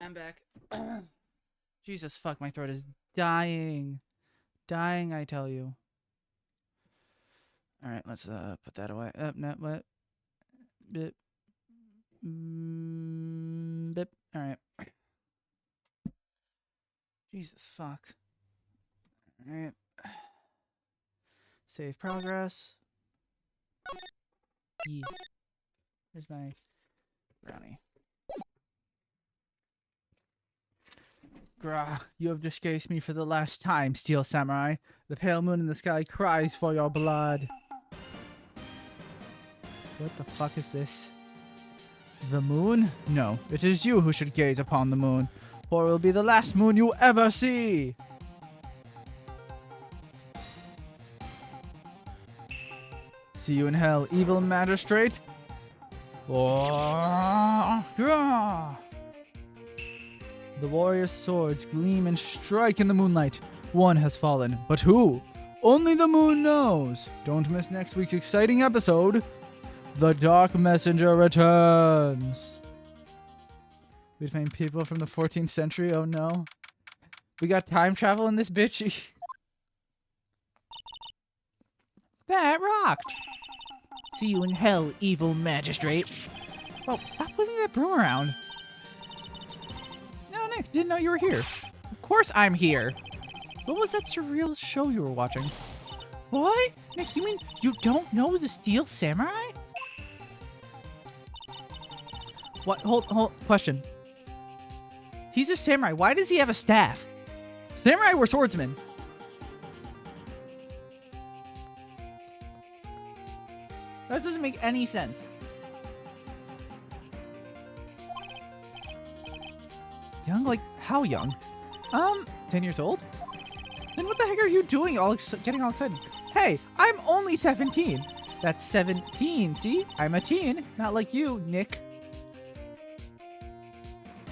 I'm back. Jesus fuck, my throat is dying. Dying, I tell you. Alright, let's put that away. No, what? Bip. Bip. Alright. Jesus fuck. Alright. Save progress. Yeah. Here's my brownie. Grah, you have disgraced me for the last time, Steel Samurai. The pale moon in the sky cries for your blood. What the fuck is this? The moon? No, it is you who should gaze upon the moon, for it will be the last moon you ever see. See you in hell, evil magistrate. Oh, yeah. The warriors' swords gleam and strike in the moonlight. One has fallen, but who? Only the moon knows. Don't miss next week's exciting episode. The Dark Messenger returns. We find people from the 14th century. Oh no. We got time travel in this bitch. That rocked. See you in hell, evil magistrate. Oh, stop moving that broom around. No, Nick, didn't know you were here. Of course I'm here. What was that surreal show you were watching? What? Nick, you mean you don't know the Steel Samurai? What? Hold, question. He's a samurai. Why does he have a staff? Samurai were swordsmen. That doesn't make any sense. Young? Like, how young? 10 years old? Then what the heck are you doing getting all excited? Hey, I'm only 17. That's 17, see? I'm a teen, not like you, Nick.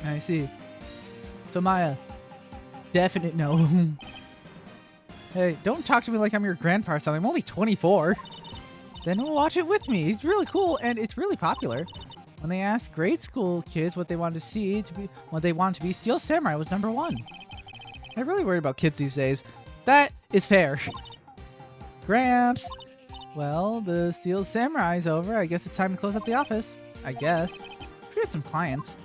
I see. So Maya, definite no. Hey, don't talk to me like I'm your grandpa or something. I'm only 24. Then watch it with me. It's really cool and it's really popular. When they asked grade school kids what they wanted to see what they want to be, Steel Samurai was #1. I'm really worried about kids these days. That is fair. Gramps. Well, the Steel Samurai's over. I guess it's time to close up the office. I guess. We had some clients.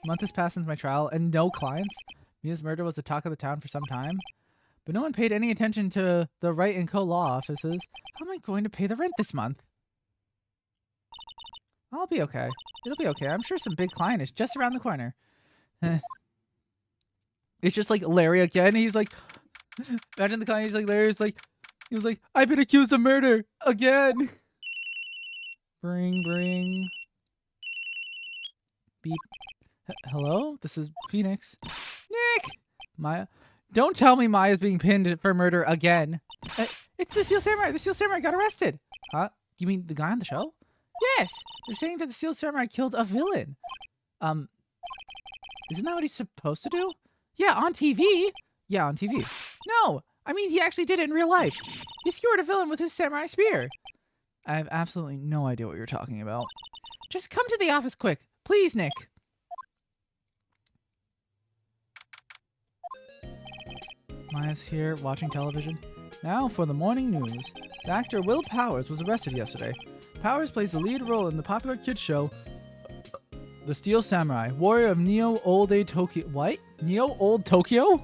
A month has passed since my trial, and no clients. Mia's murder was the talk of the town for some time. But no one paid any attention to the Wright & Co. law offices. How am I going to pay the rent this month? I'll be okay. It'll be okay. I'm sure some big client is just around the corner. It's just like Larry again. He's like, imagine the client. He's like, Larry's like, he was like, I've been accused of murder again. Bring. Beep. Hello? This is Phoenix. Nick! Maya. Don't tell me Maya's being pinned for murder again. It's the Steel Samurai. The Steel Samurai got arrested. Huh? You mean the guy on the show? Yes! They're saying that the Steel Samurai killed a villain. Isn't that what he's supposed to do? Yeah, on TV. Yeah, on TV. No! I mean, he actually did it in real life. He skewered a villain with his samurai spear. I have absolutely no idea what you're talking about. Just come to the office quick. Please, Nick. Maya's here watching television. Now for the morning news. The actor Will Powers was arrested yesterday. Powers plays the lead role in the popular kids show The Steel Samurai, warrior of Neo Old Tokyo. What? Neo Old Tokyo?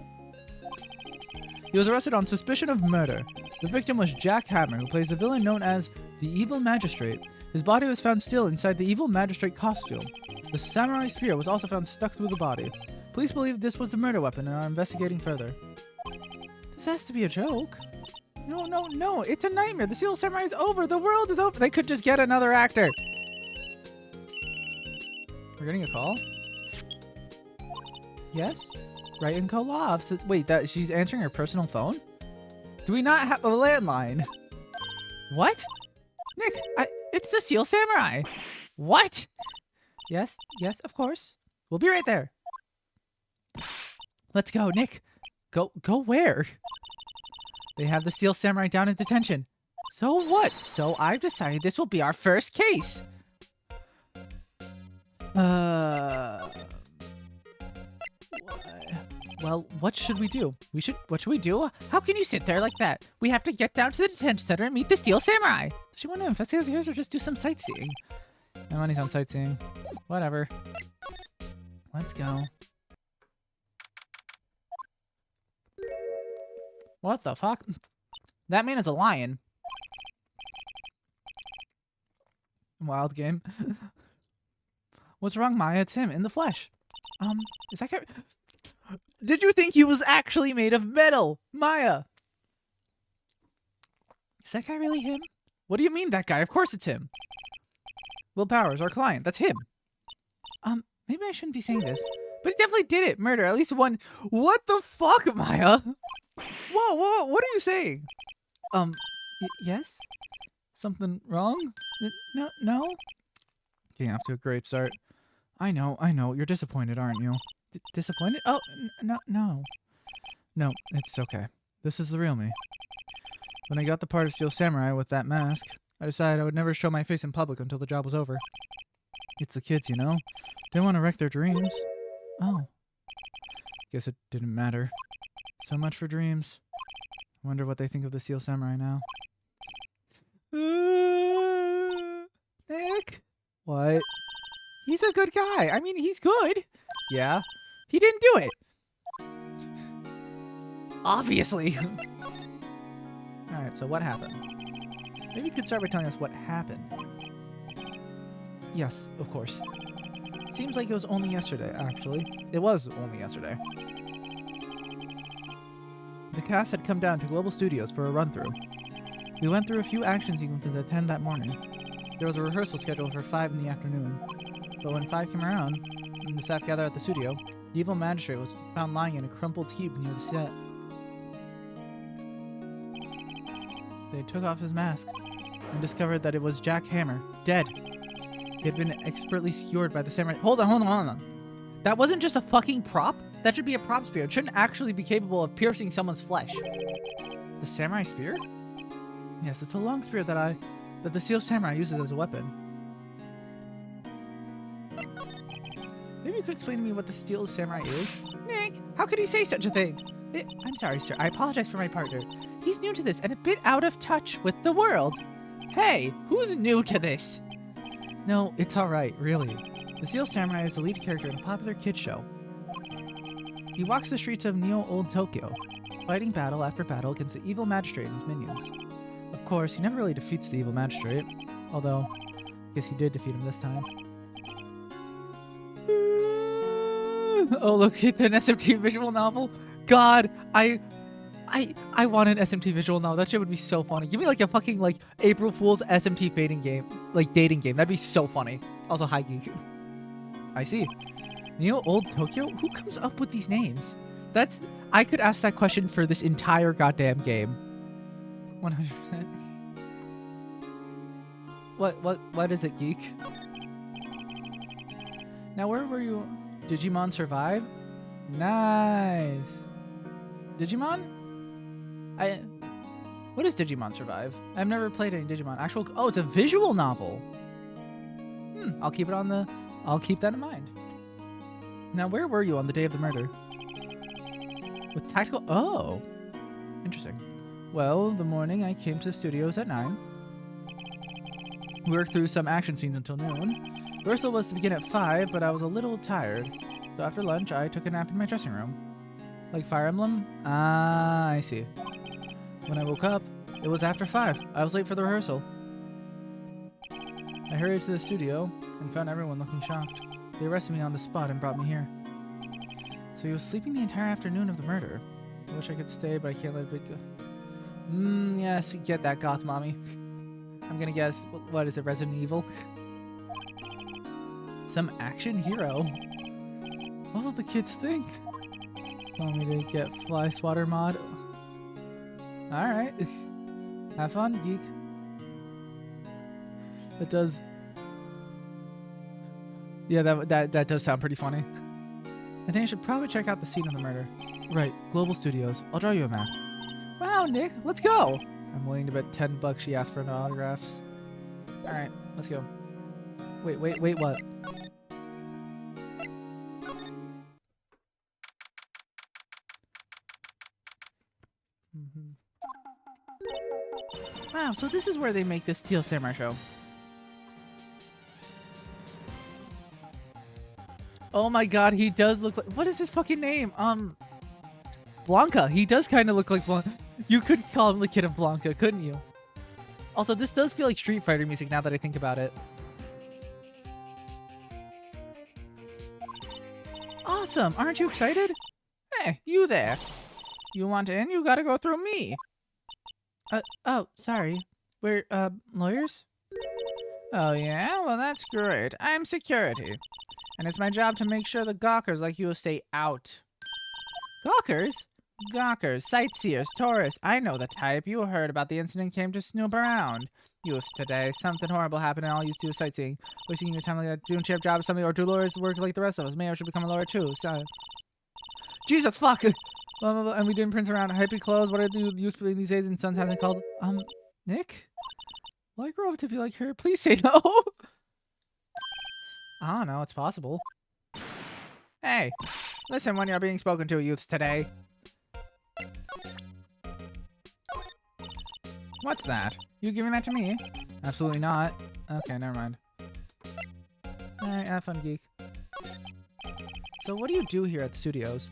He was arrested on suspicion of murder. The victim was Jack Hammer, who plays the villain known as the Evil Magistrate. His body was found still inside the Evil Magistrate costume. The samurai spear was also found stuck through the body. Police believe this was the murder weapon and are investigating further. This has to be a joke. No, it's a nightmare. The Steel Samurai is over. The world is over. They could just get another actor. We're getting a call? Yes? Wright & Co. Law Offices. Wait, she's answering her personal phone? Do we not have a landline? What? Nick, it's the Steel Samurai. What? Yes, of course. We'll be right there. Let's go, Nick. Go where? They have the Steel Samurai down in detention. So what? So I've decided this will be our first case. Well, what should we do? What should we do? How can you sit there like that? We have to get down to the detention center and meet the Steel Samurai. Does she want to investigate the years or just do some sightseeing? My money's on sightseeing. Whatever. Let's go. What the fuck? That man is a lion. Wild game. What's wrong, Maya? It's him in the flesh. Is that guy... Did you think he was actually made of metal? Maya! Is that guy really him? What do you mean, that guy? Of course it's him. Will Powers, our client. That's him. Maybe I shouldn't be saying this, but he definitely did it. Murder. At least one. What the fuck, Maya? Whoa, what are you saying? Yes? Something wrong? No? Getting off to a great start. I know. You're disappointed, aren't you? Disappointed? Oh, no. No, it's okay. This is the real me. When I got the part of Steel Samurai with that mask, I decided I would never show my face in public until the job was over. It's the kids, you know? Didn't want to wreck their dreams. Oh. Guess it didn't matter. So much for dreams. Wonder what they think of the Steel Samurai now. Nick? What? He's a good guy. I mean, he's good. Yeah. He didn't do it. Obviously. Alright, so what happened? Maybe you could start by telling us what happened. Yes, of course. Seems like it was only yesterday, actually. It was only yesterday. The cast had come down to Global Studios for a run-through. We went through a few action sequences at 10 that morning. There was a rehearsal scheduled for 5 in the afternoon. But when 5 came around, and the staff gathered at the studio, the evil magistrate was found lying in a crumpled heap near the set. They took off his mask and discovered that it was Jack Hammer, dead. He had been expertly skewered by the samurai. Hold on. That wasn't just a fucking prop? That should be a prop spear. It shouldn't actually be capable of piercing someone's flesh. The samurai spear? Yes, it's a long spear that the Steel Samurai uses as a weapon. Maybe you could explain to me what the Steel Samurai is? Nick, how could you say such a thing? I'm sorry, sir. I apologize for my partner. He's new to this and a bit out of touch with the world. Hey, who's new to this? No, it's alright, really. The Steel Samurai is the lead character in a popular kids show. He walks the streets of Neo-Old Tokyo, fighting battle after battle against the evil magistrate and his minions. Of course, he never really defeats the evil magistrate, although, I guess he did defeat him this time. Oh, look, it's an SMT visual novel. God, I want an SMT visual novel. That shit would be so funny. Give me like a fucking like April Fool's SMT dating game. That'd be so funny. Also, hi geek. I see. Neo-Old Tokyo? Who comes up with these names? I could ask that question for this entire goddamn game. 100%. What is it, geek? Now, where were you? Digimon Survive? Nice. Digimon? What is Digimon Survive? I've never played any Digimon. Oh, it's a visual novel. I'll keep that in mind. Now, where were you on the day of the murder? With tactical... Oh. Interesting. Well, the morning I came to the studios at 9. We worked through some action scenes until noon. Rehearsal was to begin at 5, but I was a little tired. So after lunch, I took a nap in my dressing room. Like Fire Emblem? Ah, I see. When I woke up, it was after 5. I was late for the rehearsal. I hurried to the studio and found everyone looking shocked. They arrested me on the spot and brought me here. So he was sleeping the entire afternoon of the murder. I wish I could stay, but I can't let it go. Yes, get that, goth mommy. I'm gonna guess, what is it, Resident Evil? Some action hero. What will the kids think? Want me to get Fly Swatter mod? Alright. Have fun, geek. That does... Yeah, that does sound pretty funny. I think I should probably check out the scene of the murder. Right, Global Studios. I'll draw you a map. Wow, Nick, let's go! I'm willing to bet $10 she asked for no autographs. Alright, let's go. Wait, what? Wow, so this is where they make this Teal Samurai show. Oh my god, he does look like... What is his fucking name? Blanca. He does kind of look like Blanca. You could call him the kid of Blanca, couldn't you? Also, this does feel like Street Fighter music now that I think about it. Awesome. Aren't you excited? Hey, you there. You want in? You gotta go through me. Oh, sorry. We're, lawyers? Oh, yeah? Well, that's great. I'm security. And it's my job to make sure the gawkers like you stay out. Gawkers? Gawkers, sightseers, tourists. I know the type. You heard about the incident, came to snoop around. Youths today. Something horrible happened and all you do is sightseeing. Wasting your time like that. Doing cheap job or something, or do lawyers work like the rest of us? Maybe I should become a lawyer too. So... Jesus, fuck! Blah, blah, blah. And we didn't print around hippie clothes. What are the youths doing these days? And sometimes it's called, Nick? Will I grow up to be like her? Please say no! I don't know, it's possible. Hey, listen when you're being spoken to, youths today. What's that? You giving that to me? Absolutely not. Okay, never mind. Alright, have fun, geek. So what do you do here at the studios?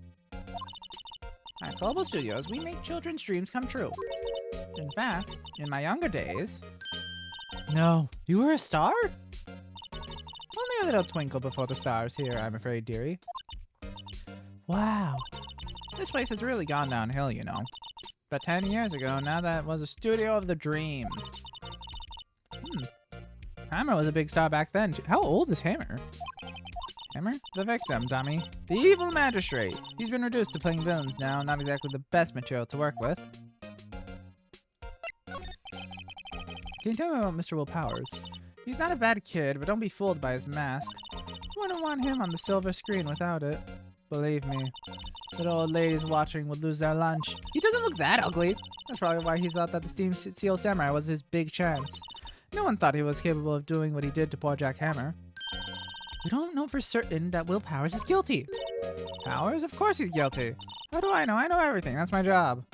At Global Studios, we make children's dreams come true. In fact, in my younger days... No, you were a star? Only a little twinkle before the stars here, I'm afraid, dearie. Wow. This place has really gone downhill, you know. But 10 years ago, now that was a studio of the dream. Hammer was a big star back then, too. How old is Hammer? Hammer? The victim, dummy. The evil magistrate. He's been reduced to playing villains now, not exactly the best material to work with. Can you tell me about Mr. Will Powers? He's not a bad kid, but don't be fooled by his mask. Wouldn't want him on the silver screen without it. Believe me. Little old ladies watching would lose their lunch. He doesn't look that ugly. That's probably why he thought that the Steam Seal Samurai was his big chance. No one thought he was capable of doing what he did to poor Jack Hammer. We don't know for certain that Will Powers is guilty. Powers? Of course he's guilty. How do I know? I know everything. That's my job.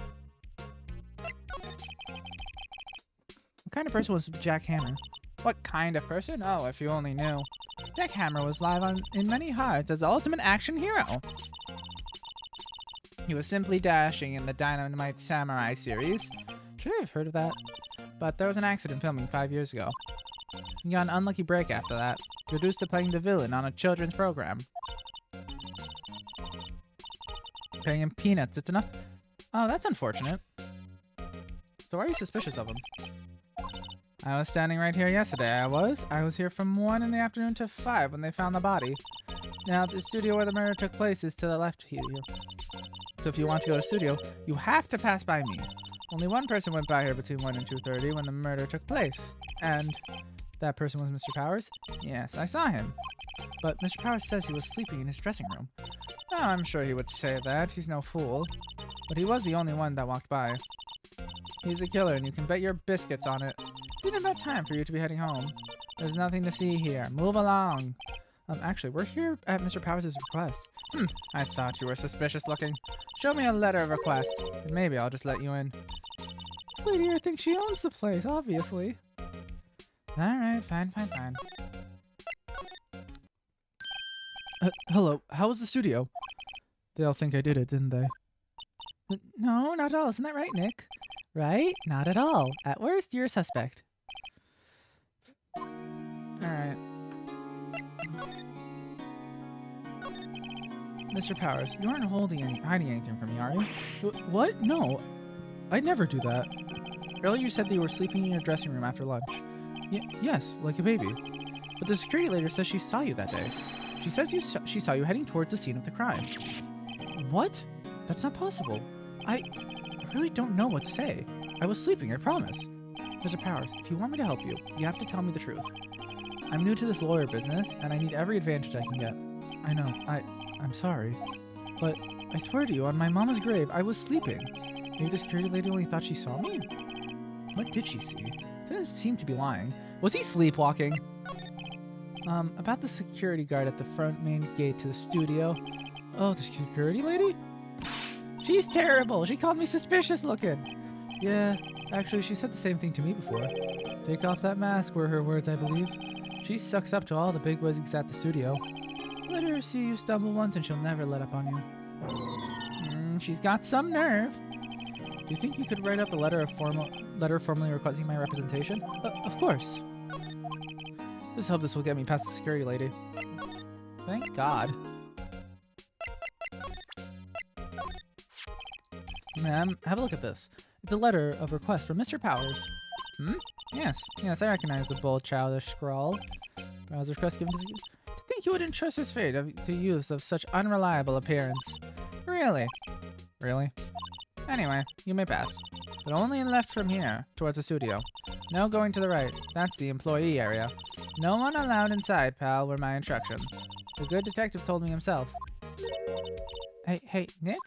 What kind of person was Jack Hammer? What kind of person? Oh, if you only knew. Jack Hammer was live in many hearts as the ultimate action hero. He was simply dashing in the Dynamite Samurai series. Should I have heard of that? But there was an accident filming 5 years ago. He got an unlucky break after that, reduced to playing the villain on a children's program. Paying him peanuts, it's enough. Oh, that's unfortunate. So why are you suspicious of him? I was standing right here yesterday, I was here from 1 in the afternoon to 5 when they found the body. Now, the studio where the murder took place is to the left here. So if you want to go to the studio, you have to pass by me. Only one person went by here between 1 and 2:30 when the murder took place. And that person was Mr. Powers? Yes, I saw him. But Mr. Powers says he was sleeping in his dressing room. Oh, I'm sure he would say that. He's no fool. But he was the only one that walked by. He's a killer, and you can bet your biscuits on it. It's been about time for you to be heading home. There's nothing to see here. Move along. Actually, we're here at Mr. Powers' request. I thought you were suspicious looking. Show me a letter of request, and maybe I'll just let you in. This lady here thinks she owns the place, obviously. Alright, fine. Hello, how was the studio? They all think I did it, didn't they? No, not at all. Isn't that right, Nick? Right? Not at all. At worst, you're a suspect. Alright. Mr. Powers, you aren't hiding anything from me, are you? What? No. I'd never do that. Earlier you said that you were sleeping in your dressing room after lunch. Yes, like a baby. But the security lady says she saw you that day. She says she saw you heading towards the scene of the crime. What? That's not possible. I really don't know what to say. I was sleeping, I promise. Mr. Powers, if you want me to help you, you have to tell me the truth. I'm new to this lawyer business, and I need every advantage I can get. I know, I'm sorry. But I swear to you, on my mama's grave, I was sleeping. Maybe the security lady only thought she saw me? What did she see? Doesn't seem to be lying. Was he sleepwalking? About the security guard at the front main gate to the studio. Oh, the security lady? She's terrible. She called me suspicious looking. Yeah, actually, she said the same thing to me before. Take off that mask were her words, I believe. She sucks up to all the bigwigs at the studio. Let her see you stumble once and she'll never let up on you. She's got some nerve. Do you think you could write up a letter formally requesting my representation? Of course. Just hope this will get me past the security lady. Thank God. Ma'am, have a look at this. It's a letter of request from Mr. Powers. Yes, I recognize the bold, childish scrawl. Powers request given to think you would entrust his fate to use of such unreliable appearance. Really? Anyway, you may pass. But only left from here, towards the studio. No going to the right. That's the employee area. No one allowed inside, pal, were my instructions. The good detective told me himself. Hey, Nick?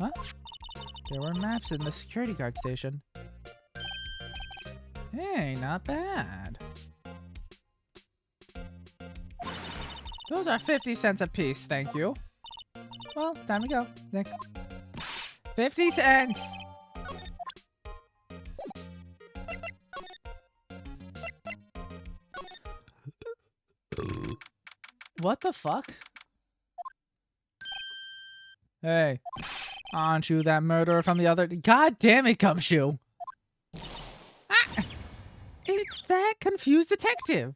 Huh? There were maps in the security guard station. Hey, not bad. Those are 50 cents apiece, thank you. Well, time to go, Nick. 50 cents! What the fuck? Hey, aren't you that murderer from the other... God damn it, Gumshoe! Ah! It's that confused detective!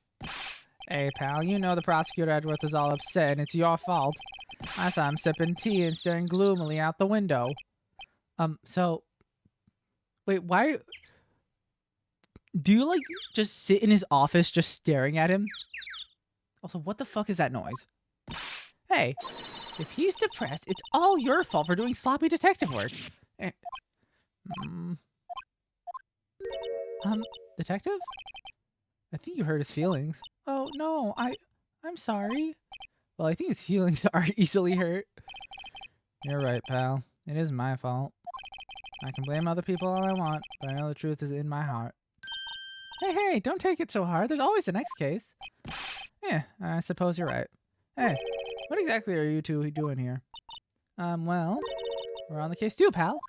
Hey, pal, you know the prosecutor Edgeworth is all upset and it's your fault. I saw him sipping tea and staring gloomily out the window. Wait, why... Do you, like, just sit in his office just staring at him? Also, what the fuck is that noise? Hey, if he's depressed, it's all your fault for doing sloppy detective work. Detective? I think you hurt his feelings. Oh, no, I'm sorry. Well, I think his feelings are easily hurt. You're right, pal. It is my fault. I can blame other people all I want, but I know the truth is in my heart. Hey, don't take it so hard. There's always the next case. Yeah, I suppose you're right. Hey, what exactly are you two doing here? Well, we're on the case too, pal.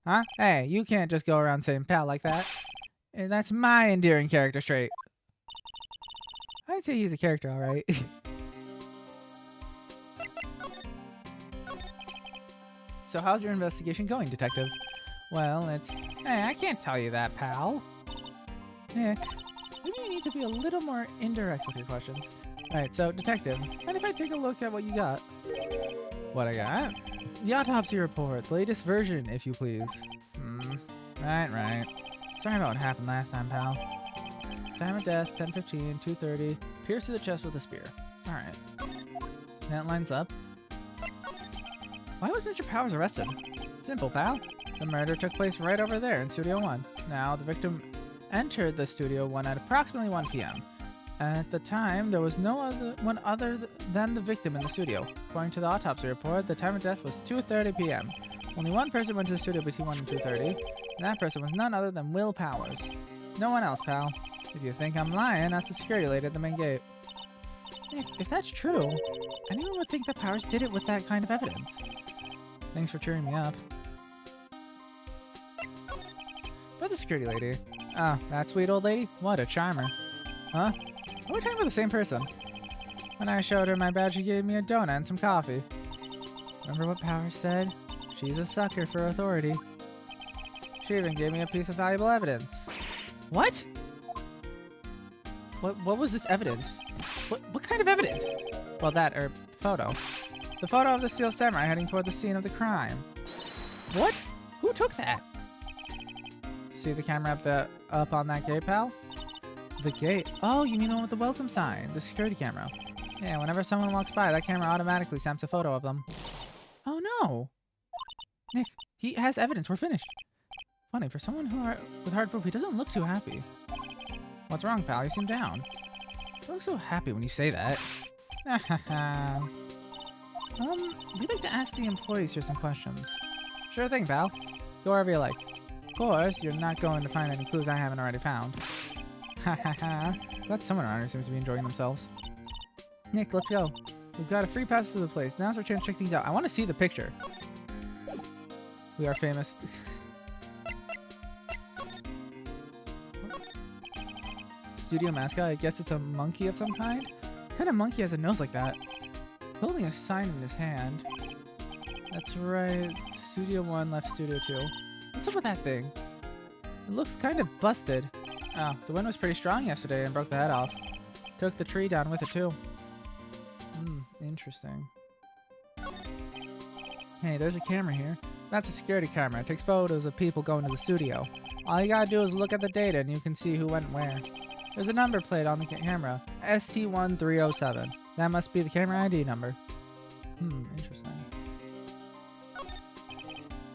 Huh? Hey, you can't just go around saying pal like that. That's my endearing character trait. I'd say he's a character, alright. So how's your investigation going, detective? Well, Hey, I can't tell you that, pal. Nick, maybe you need to be a little more indirect with your questions. Alright, so, detective, mind if I take a look at what you got? What I got? The autopsy report, the latest version, if you please. Right. Sorry about what happened last time, pal. Time of death, 10:15, 2:30. Pierced to the chest with a spear. Alright. That lines up. Why was Mr. Powers arrested? Simple, pal. The murder took place right over there in Studio 1. Now, the victim entered the Studio 1 at approximately 1 p.m. At the time, there was no one other than the victim in the studio. According to the autopsy report, the time of death was 2:30 p.m. Only one person went to the studio between 1 and 2:30, and that person was none other than Will Powers. No one else, pal. If you think I'm lying, ask the security lady at the main gate. Nick, if that's true, anyone would think that Powers did it with that kind of evidence. Thanks for cheering me up. But the security lady. Ah, that sweet old lady? What a charmer. Huh? Are we talking about the same person? When I showed her my badge, she gave me a donut and some coffee. Remember what Powers said? She's a sucker for authority. She even gave me a piece of valuable evidence. What? What was this evidence? What kind of evidence? Well, that, photo. The photo of the Steel Samurai heading toward the scene of the crime. What? Who took that? See the camera up on that gate, pal? The gate? Oh, you mean the one with the welcome sign. The security camera. Yeah, whenever someone walks by, that camera automatically snaps a photo of them. Oh, no. Nick, he has evidence. We're finished. Funny, for someone with hard proof, he doesn't look too happy. What's wrong, pal? You seem down. You look so happy when you say that. We'd like to ask the employees here some questions. Sure thing, pal. Go wherever you like. Of course, you're not going to find any clues I haven't already found. Glad someone around here seems to be enjoying themselves. Nick, let's go. We've got a free pass to the place. Now's our chance to check things out. I want to see the picture. We are famous. Studio mascot? I guess it's a monkey of some kind? What kind of monkey has a nose like that? Holding a sign in his hand. That's right. Studio 1 left Studio 2. What's up with that thing? It looks kind of busted. Oh, the wind was pretty strong yesterday and broke the head off. Took the tree down with it too. Interesting. Hey, there's a camera here. That's a security camera. It takes photos of people going to the studio. All you gotta do is look at the data and you can see who went where. There's a number plate on the camera. ST1307. That must be the camera ID number. Interesting.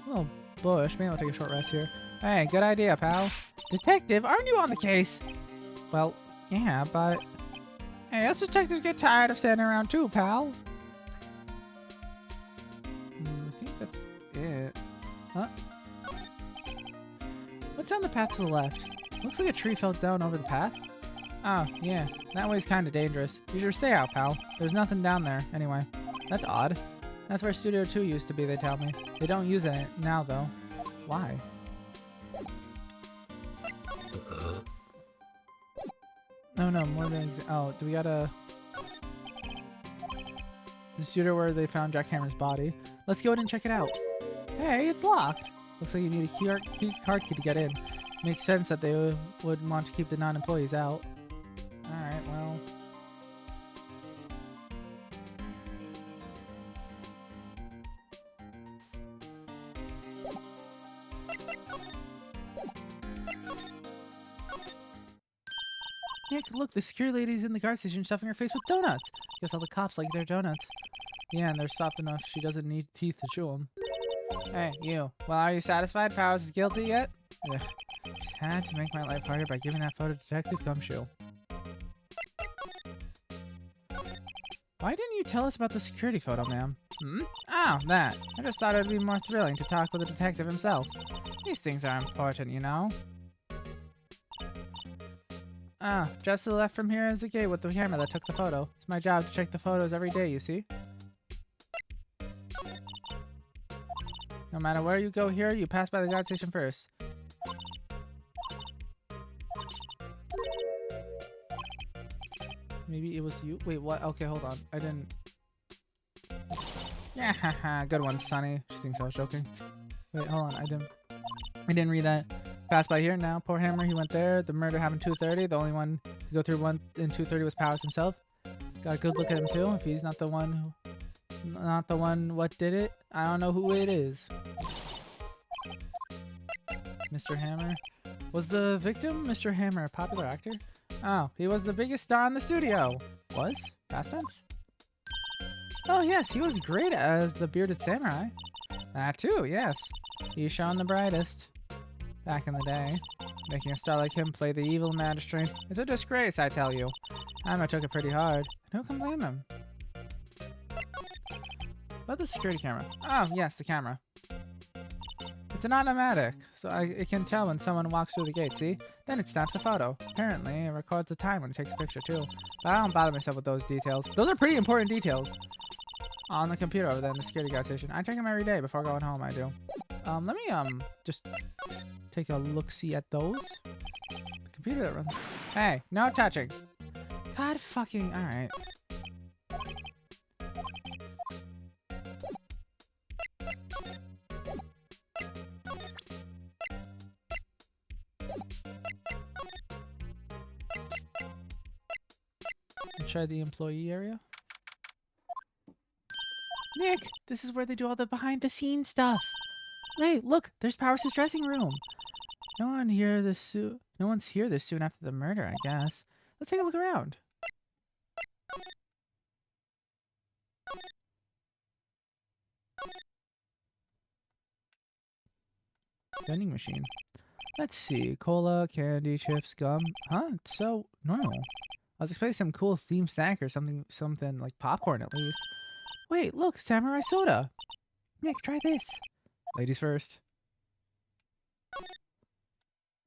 Oh, bush. Maybe I'll take a short rest here. Hey, good idea, pal. Detective, aren't you on the case? Well, yeah, but... Hey, us detectives get tired of standing around too, pal. I think that's it. Huh? What's on the path to the left? Looks like a tree fell down over the path. Oh, yeah. That way's kind of dangerous. You should stay out, pal. There's nothing down there, anyway. That's odd. That's where Studio 2 used to be, they tell me. They don't use it now, though. Why? No, more than... Oh, do we gotta... The studio where they found Jack Hammer's body. Let's go in and check it out. Hey, it's locked. Looks like you need a card key to get in. Makes sense that they would want to keep the non-employees out. Alright, well... Nick, look, the security lady's in the guard station stuffing her face with donuts. Guess all the cops like their donuts. Yeah, and they're soft enough she doesn't need teeth to chew them. Hey, you. Well, are you satisfied Powers is guilty yet? Ugh. Just had to make my life harder by giving that photo to Detective Gumshoe. Why didn't you tell us about the security photo, ma'am? Oh, that. I just thought it would be more thrilling to talk with the detective himself. These things are important, you know? Ah, just to the left from here is the gate with the camera that took the photo. It's my job to check the photos every day, you see? No matter where you go here, you pass by the guard station first. Maybe it was you? Wait, what? Okay, hold on. I didn't... Yeah, haha. Good one, Sonny. She thinks I was joking. Wait, hold on. I didn't read that. Passed by here now. Poor Hammer, he went there. The murder happened 2:30. The only one to go through 1 and 2:30 was Powers himself. Got a good look at him too. If he's not the one what did it, I don't know who it is. Mr. Hammer. Was the victim Mr. Hammer a popular actor? Oh, he was the biggest star in the studio. Was? Past tense? Oh yes, he was great as the bearded samurai. That too, yes. He shone the brightest. Back in the day. Making a star like him play the evil magistrate. It's a disgrace, I tell you. Hammer took it pretty hard. And who can blame him? About the security camera. Oh, yes, the camera. It's an automatic, so it can tell when someone walks through the gate, see? Then it snaps a photo. Apparently, it records the time when it takes a picture, too. But I don't bother myself with those details. Those are pretty important details. On the computer over there in the security guard station. I check them every day before going home, I do. Let me, just take a look-see at those. The computer that runs... Hey, no touching. God fucking... Alright. Let's try the employee area. Nick, this is where they do all the behind-the-scenes stuff. Hey, look, there's Powers' dressing room. No one's here this soon after the murder, I guess. Let's take a look around. Vending machine. Let's see. Cola, candy, chips, gum. Huh? It's so normal. I was expecting some cool themed snack or something like popcorn at least. Wait, look, samurai soda. Nick, try this. Ladies first.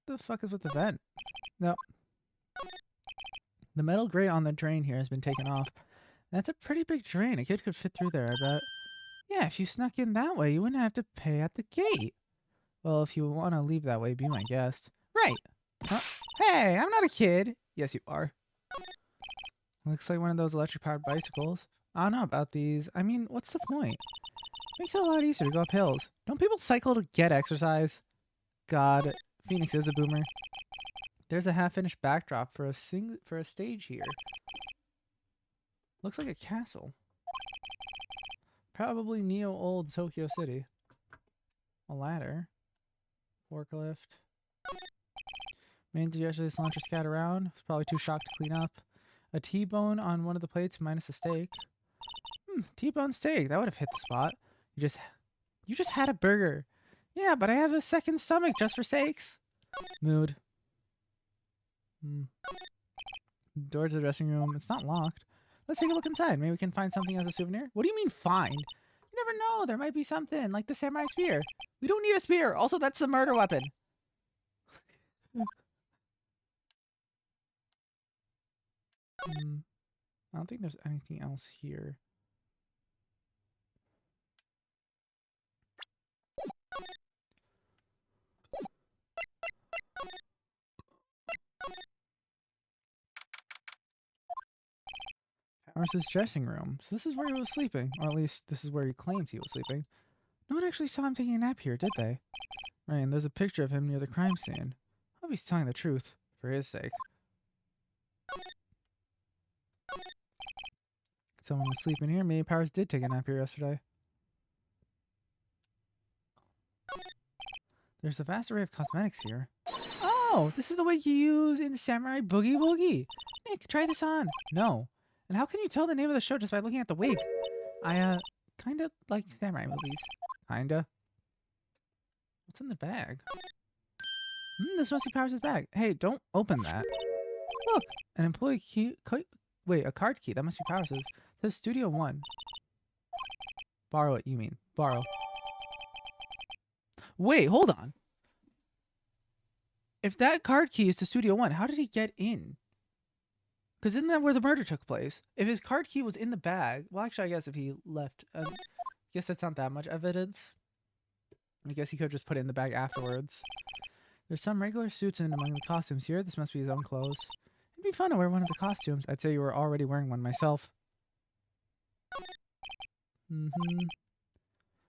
What the fuck is with the vent? Nope. The metal grate on the drain here has been taken off. That's a pretty big drain. A kid could fit through there, I bet. Yeah, if you snuck in that way, you wouldn't have to pay at the gate. Well, if you want to leave that way, be my guest. Right. Huh? Hey, I'm not a kid. Yes, you are. Looks like one of those electric-powered bicycles. I don't know about these. I mean, what's the point? Makes it a lot easier to go up hills. Don't people cycle to get exercise? God, Phoenix is a boomer. There's a half-finished backdrop for a stage here. Looks like a castle. Probably neo-old Tokyo City. A ladder. Forklift. Main suggestion is launcher scat around. It's probably too shocked to clean up. A T-bone on one of the plates minus a steak. T-bone steak. That would have hit the spot. You just had a burger. Yeah, but I have a second stomach just for sakes. Mood. Door to the dressing room. It's not locked. Let's take a look inside. Maybe we can find something as a souvenir. What do you mean find? You never know. There might be something like the samurai spear. We don't need a spear. Also, that's the murder weapon. I don't think there's anything else here. Powers' dressing room. So this is where he was sleeping. Or at least this is where he claims he was sleeping. No one actually saw him taking a nap here, did they? Right, and there's a picture of him near the crime scene. I hope he's telling the truth. For his sake. Someone was sleeping here. Maybe Powers did take a nap here yesterday. There's a vast array of cosmetics here. Oh, this is the wig you use in Samurai Boogie Woogie. Nick, try this on. No. And how can you tell the name of the show just by looking at the wig? I, kinda like samurai movies. Kinda. What's in the bag? This must be Powers' bag. Hey, don't open that. Look, an employee key. Wait, a card key. That must be Powers'. It says Studio 1. Borrow it, you mean. Borrow. Wait, hold on. If that card key is to Studio 1, how did he get in? Because isn't that where the murder took place? If his card key was in the bag... Well, actually, I guess if he left... I guess that's not that much evidence. I guess he could have just put it in the bag afterwards. There's some regular suits in among the costumes here. This must be his own clothes. It'd be fun to wear one of the costumes. I'd say you were already wearing one myself.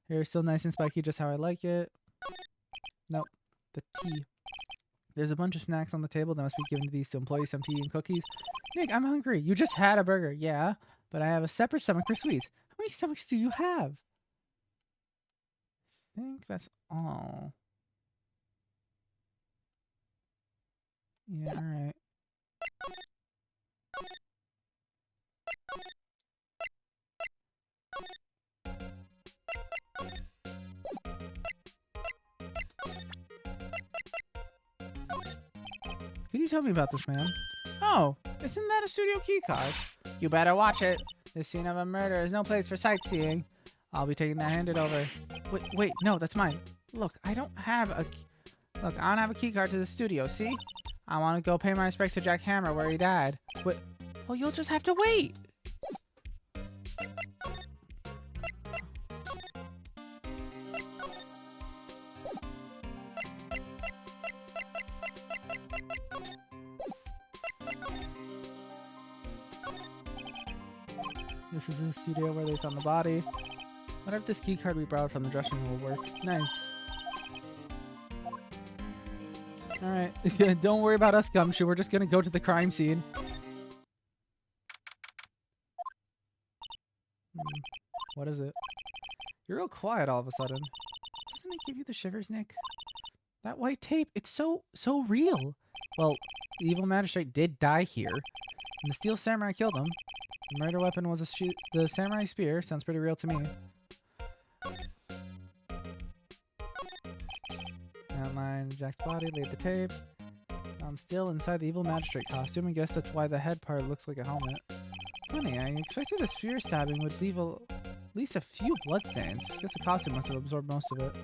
Hair's still nice and spiky, just how I like it. Nope. The tea. There's a bunch of snacks on the table that must be given to these employees, some tea and cookies. Nick, I'm hungry. You just had a burger. Yeah, but I have a separate stomach for sweets. How many stomachs do you have? I think that's all. Yeah, alright. Could you tell me about this, man? Oh, isn't that a studio key card? You better watch it. This scene of a murder is no place for sightseeing. I'll be taking that handed over. Wait, no, that's mine. Look, I don't have a key card to the studio, see? I want to go pay my respects to Jack Hammer where he died. Well, you'll just have to wait. This is the studio where they found the body. What if this key card we borrowed from the dressing room will work? Nice. Alright, don't worry about us, Gumshoe. We're just gonna go to the crime scene. What is it? You're real quiet all of a sudden. Doesn't it give you the shivers, Nick? That white tape, it's so real. Well, the evil magistrate did die here, and the steel samurai killed him. The murder weapon was the samurai spear. Sounds pretty real to me. Outlined Jack's body, laid the tape. Found still inside the evil magistrate costume. I guess that's why the head part looks like a helmet. Funny, I expected a spear stabbing would leave at least a few bloodstains. I guess the costume must have absorbed most of it.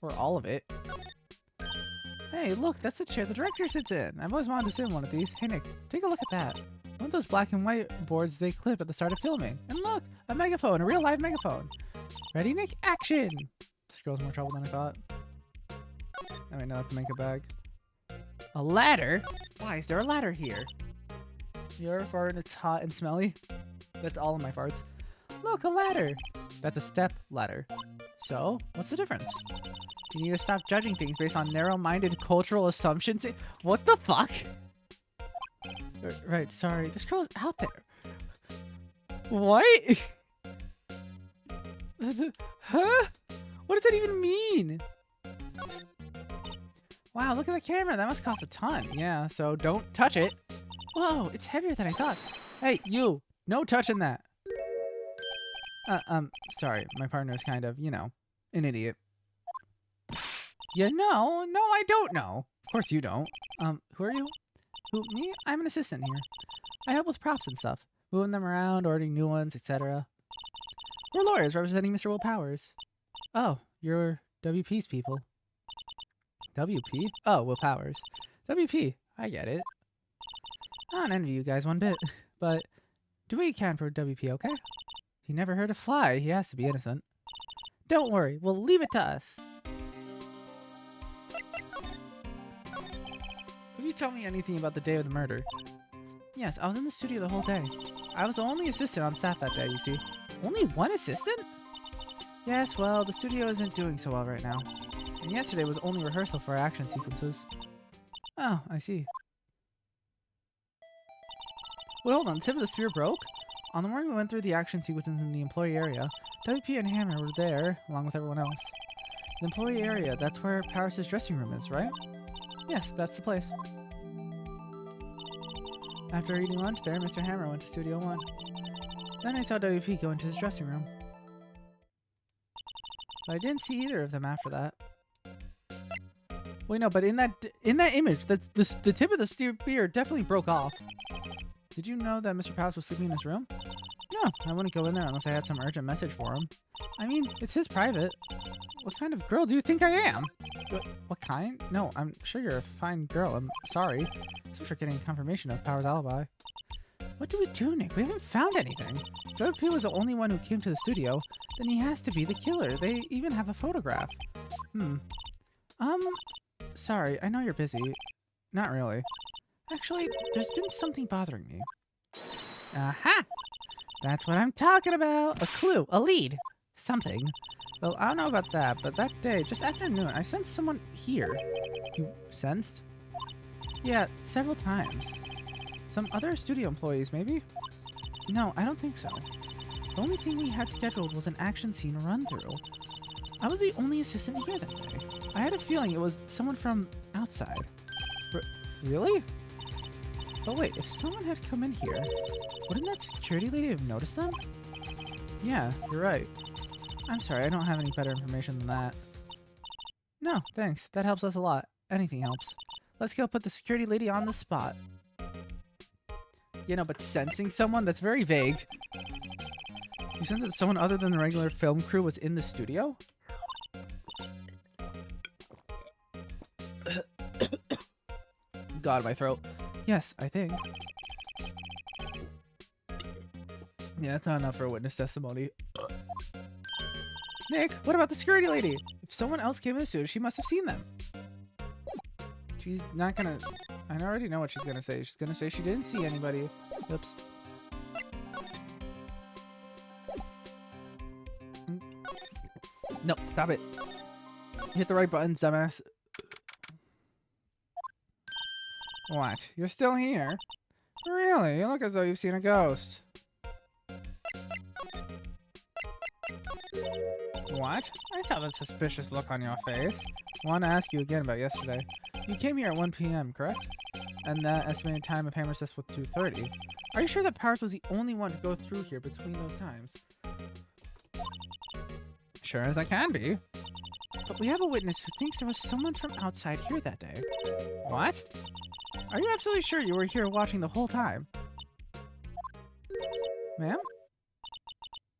Or all of it. Hey, look, that's the chair the director sits in. I've always wanted to sit in one of these. Hey, Nick, take a look at that. One of those black and white boards they clip at the start of filming. And look, a megaphone, a real live megaphone. Ready, Nick? Action! This girl's more trouble than I thought. I mean, no, that's a makeup bag. A ladder? Why is there a ladder here? You ever fart and it's hot and smelly? That's all of my farts. Look, a ladder! That's a step ladder. So, what's the difference? You need to stop judging things based on narrow-minded cultural assumptions. What the fuck? Right, sorry. This girl's out there. What? Huh? What does that even mean? Wow, look at the camera. That must cost a ton. Yeah, so don't touch it. Whoa, it's heavier than I thought. Hey, you. No touching that. Sorry. My partner's kind of, you know, an idiot. You know? No, I don't know. Of course you don't. Who are you? Who, me? I'm an assistant here. I help with props and stuff. Moving them around, ordering new ones, etc. We're lawyers representing Mr. Will Powers. Oh, you're WP's people. WP? Oh, Will Powers. WP. I get it. I don't envy you guys one bit, but do what you can for WP, okay? He never hurt a fly. He has to be innocent. Don't worry. We'll leave it to us. Can you tell me anything about the day of the murder? Yes, I was in the studio the whole day. I was the only assistant on staff that day, you see. Only one assistant? Yes, well, the studio isn't doing so well right now. And yesterday was only rehearsal for our action sequences. Oh, I see. Wait, hold on. The tip of the spear broke? On the morning we went through the action sequences in the employee area, WP and Hammer were there, along with everyone else. The employee area, that's where Powers' dressing room is, right? Yes, that's the place. After eating lunch there, Mr. Hammer went to Studio 1. Then I saw WP go into his dressing room. But I didn't see either of them after that. Wait, no, but in that image, that's the tip of the spear definitely broke off. Did you know that Mr. Powers was sleeping in his room? No, I wouldn't go in there unless I had some urgent message for him. I mean, it's his private. What kind of girl do you think I am? What kind? No, I'm sure you're a fine girl. I'm sorry. So for getting confirmation of Powers' alibi. What do we do, Nick? We haven't found anything. If WP was the only one who came to the studio, then he has to be the killer. They even have a photograph. Sorry, I know you're busy. Not really. Actually, there's been something bothering me. Aha! That's what I'm talking about! A clue, a lead, something. Well, I don't know about that, but that day, just after noon, I sensed someone here. You sensed? Yeah, several times. Some other studio employees, maybe? No, I don't think so. The only thing we had scheduled was an action scene run-through. I was the only assistant here that day. I had a feeling it was someone from outside. Really? But wait, if someone had come in here, wouldn't that security lady have noticed them? Yeah, you're right. I'm sorry, I don't have any better information than that. No, thanks. That helps us a lot. Anything helps. Let's go put the security lady on the spot. You know, but sensing someone? That's very vague. You sense that someone other than the regular film crew was in the studio? God, my throat. Yes, I think. Yeah, that's not enough for a witness testimony. Nick, what about the security lady? If someone else came in the studio, she must have seen them. She's not gonna... I already know what she's gonna say. She's gonna say she didn't see anybody. Oops. No, stop it. Hit the right button, dumbass. What? You're still here? Really? You look as though you've seen a ghost. What? I saw that suspicious look on your face. I want to ask you again about yesterday. You came here at 1 p.m., correct? And the estimated time of Hammer's death was 2:30. Are you sure that Powers was the only one to go through here between those times? Sure as I can be. But we have a witness who thinks there was someone from outside here that day. What? Are you absolutely sure you were here watching the whole time? Ma'am?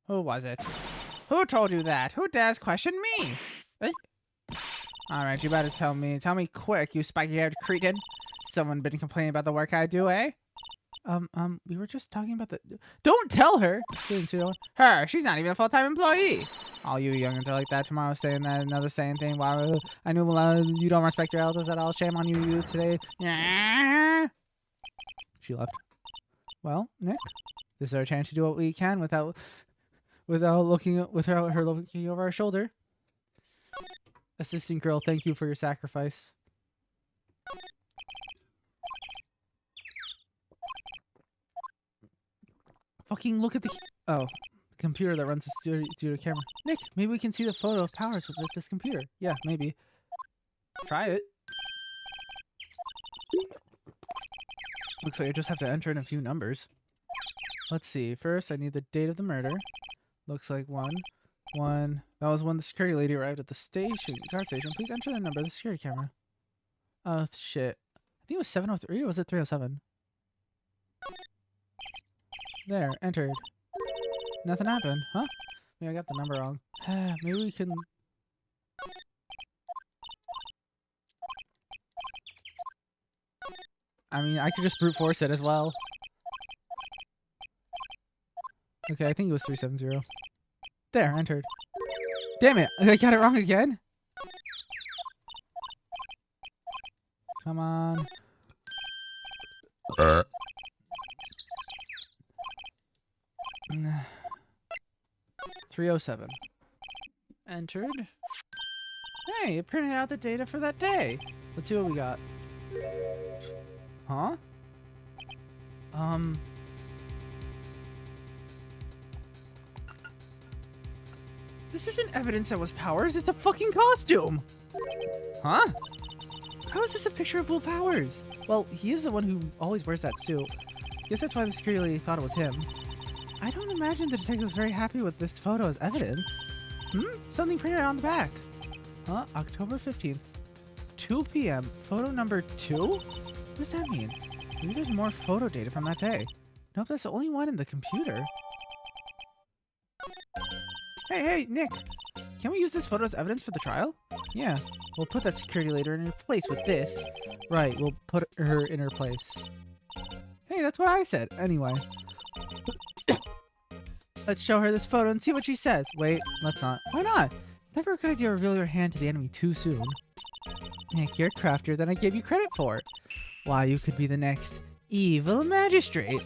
Who was it? Who told you that? Who dares question me? Alright, you better tell me. Tell me quick, you spiky-haired cretin. Someone been complaining about the work I do, eh? We were just talking about the... Don't tell her! Her, she's not even a full-time employee! All you youngins are like that. Tomorrow saying that, another saying thing. Wow, I knew you don't respect your elders at all. Shame on you today. She left. Well, Nick, this is our chance to do what we can without her looking over our shoulder. Assistant girl, thank you for your sacrifice. Fucking look at the computer that runs the studio camera. Nick, maybe we can see the photo of Powers with this computer. Yeah, maybe. Try it. Looks like I just have to enter in a few numbers. Let's see. First, I need the date of the murder. Looks like one. That was when the security lady arrived at the car station. Please enter the number of the security camera. Oh, shit. I think it was 703 or was it 307? There, entered. Nothing happened. Huh? Maybe I got the number wrong. Maybe we can... I mean, I could just brute force it as well. Okay, I think it was 370. There, entered. Damn it! I got it wrong again? Come on. 307. Entered. Hey, it printed out the data for that day. Let's see what we got. Huh? This isn't evidence that was Powers, it's a fucking costume! Huh? How is this a picture of Will Powers? Well, he is the one who always wears that suit. Guess that's why the security lady thought it was him. I don't imagine the detective was very happy with this photo as evidence. Something printed on the back. Huh? October 15th. 2 p.m. Photo number 2? What does that mean? Maybe there's more photo data from that day. Nope, that's the only one in the computer. Hey, Nick! Can we use this photo as evidence for the trial? Yeah. We'll put that security lady in her place with this. Right, we'll put her in her place. Hey, that's what I said. Anyway. Let's show her this photo and see what she says. Wait, let's not. Why not? It's never a good idea to reveal your hand to the enemy too soon. Nick, you're craftier than I gave you credit for. Why, you could be the next evil magistrate.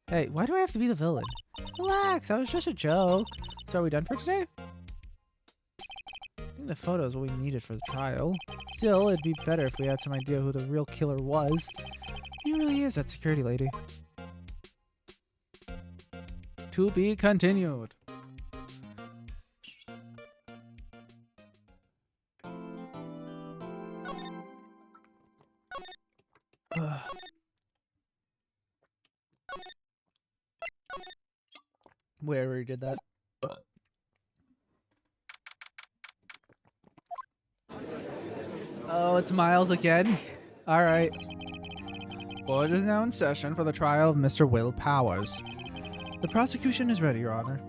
Hey, why do I have to be the villain? Relax, that was just a joke. So are we done for today? I think the photo is what we needed for the trial. Still, it'd be better if we had some idea who the real killer was. Who really is that security lady? To be continued. Wait, I already did that. Oh, it's Miles again. All right. Court is now in session for the trial of Mr. Will Powers. The prosecution is ready, Your Honor.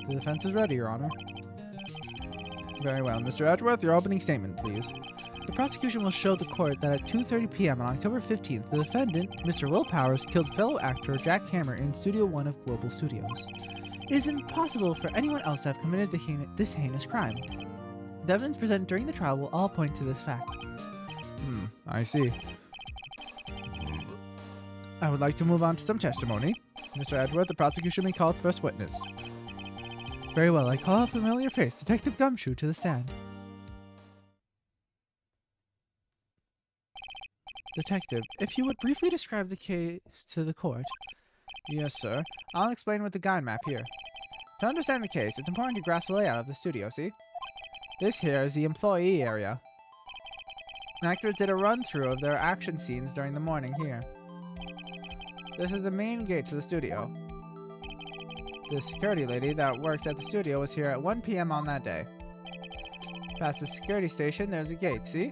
The defense is ready, Your Honor. Very well. Mr. Edgeworth, your opening statement, please. The prosecution will show the court that at 2:30 p.m. on October 15th, the defendant, Mr. Will Powers, killed fellow actor Jack Hammer in Studio 1 of Global Studios. It is impossible for anyone else to have committed this heinous crime. The evidence presented during the trial will all point to this fact. I see. I would like to move on to some testimony. Mr. Edgeworth, the prosecution may call its first witness. Very well, I call a familiar face, Detective Gumshoe, to the stand. Detective, if you would briefly describe the case to the court. Yes, sir. I'll explain with the guide map here. To understand the case, it's important to grasp the layout of the studio, see? This here is the employee area. Actors did a run-through of their action scenes during the morning here. This is the main gate to the studio. The security lady that works at the studio was here at 1 p.m. on that day. Past the security station, there's a gate, see?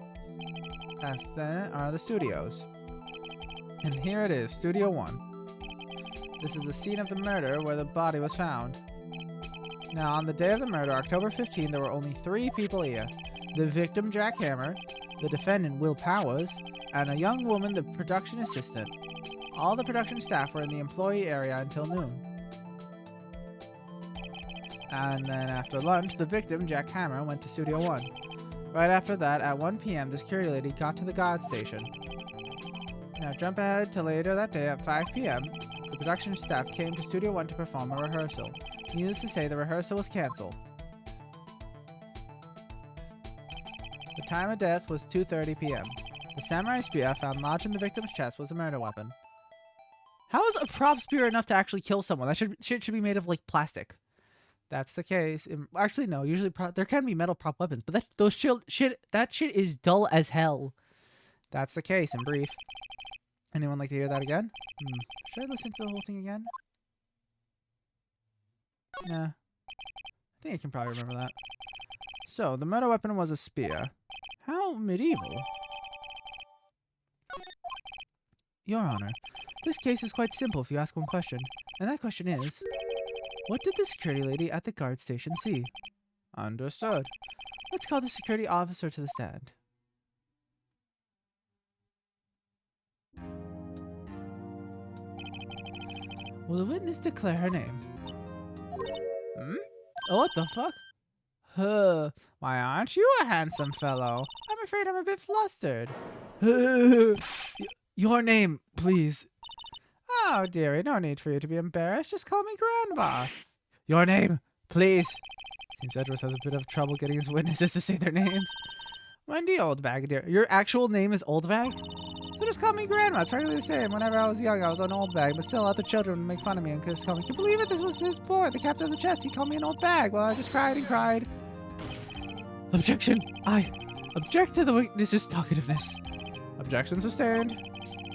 Past that are the studios. And here it is, Studio 1. This is the scene of the murder where the body was found. Now, on the day of the murder, October 15, there were only 3 people here. The victim, Jack Hammer, the defendant, Will Powers, and a young woman, the production assistant. All the production staff were in the employee area until noon. And then after lunch, the victim, Jack Hammer, went to Studio 1. Right after that, at 1 p.m., the security lady got to the guard station. Now jump ahead to later that day at 5 p.m. The production staff came to Studio 1 to perform a rehearsal. Needless to say, the rehearsal was cancelled. The time of death was 2:30 p.m. The samurai spear found lodged in the victim's chest was a murder weapon. How is a prop spear enough to actually kill someone? That shit should be made of, like, plastic. That's the case. Actually, no. Usually, there can be metal prop weapons, but that shit is dull as hell. That's the case, in brief. Anyone like to hear that again? Should I listen to the whole thing again? Nah. I think I can probably remember that. So, the murder weapon was a spear. How medieval. Your Honor, this case is quite simple if you ask one question. And that question is, what did the security lady at the guard station see? Understood. Let's call the security officer to the stand. Will the witness declare her name? Oh, what the fuck? Why aren't you a handsome fellow? I'm afraid I'm a bit flustered. Your name, please. Oh, dearie, no need for you to be embarrassed. Just call me Grandma. Your name, please. Seems Edward has a bit of trouble getting his witnesses to say their names. Wendy Oldbag, dear. Your actual name is Oldbag? So just call me Grandma. It's really the same. Whenever I was young, I was an Oldbag, but still other children would make fun of me and just call me, can you believe it? This was his boy, the captain of the chest. He called me an old bag. Well, I just cried and cried. Objection. I object to the witness's talkativeness. Objection sustained.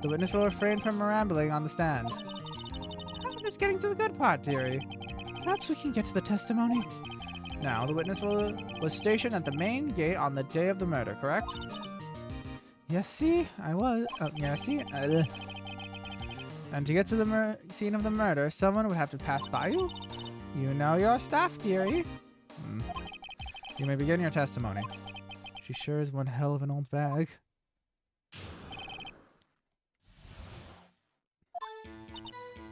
The witness will refrain from rambling on the stand. I'm just getting to the good part, dearie. Perhaps we can get to the testimony. Now, the witness was stationed at the main gate on the day of the murder, correct? Yes, see? I was. Yeah, see? And to get to the scene of the murder, someone would have to pass by you? You know your stuff, dearie. You may begin your testimony. She sure is one hell of an old bag.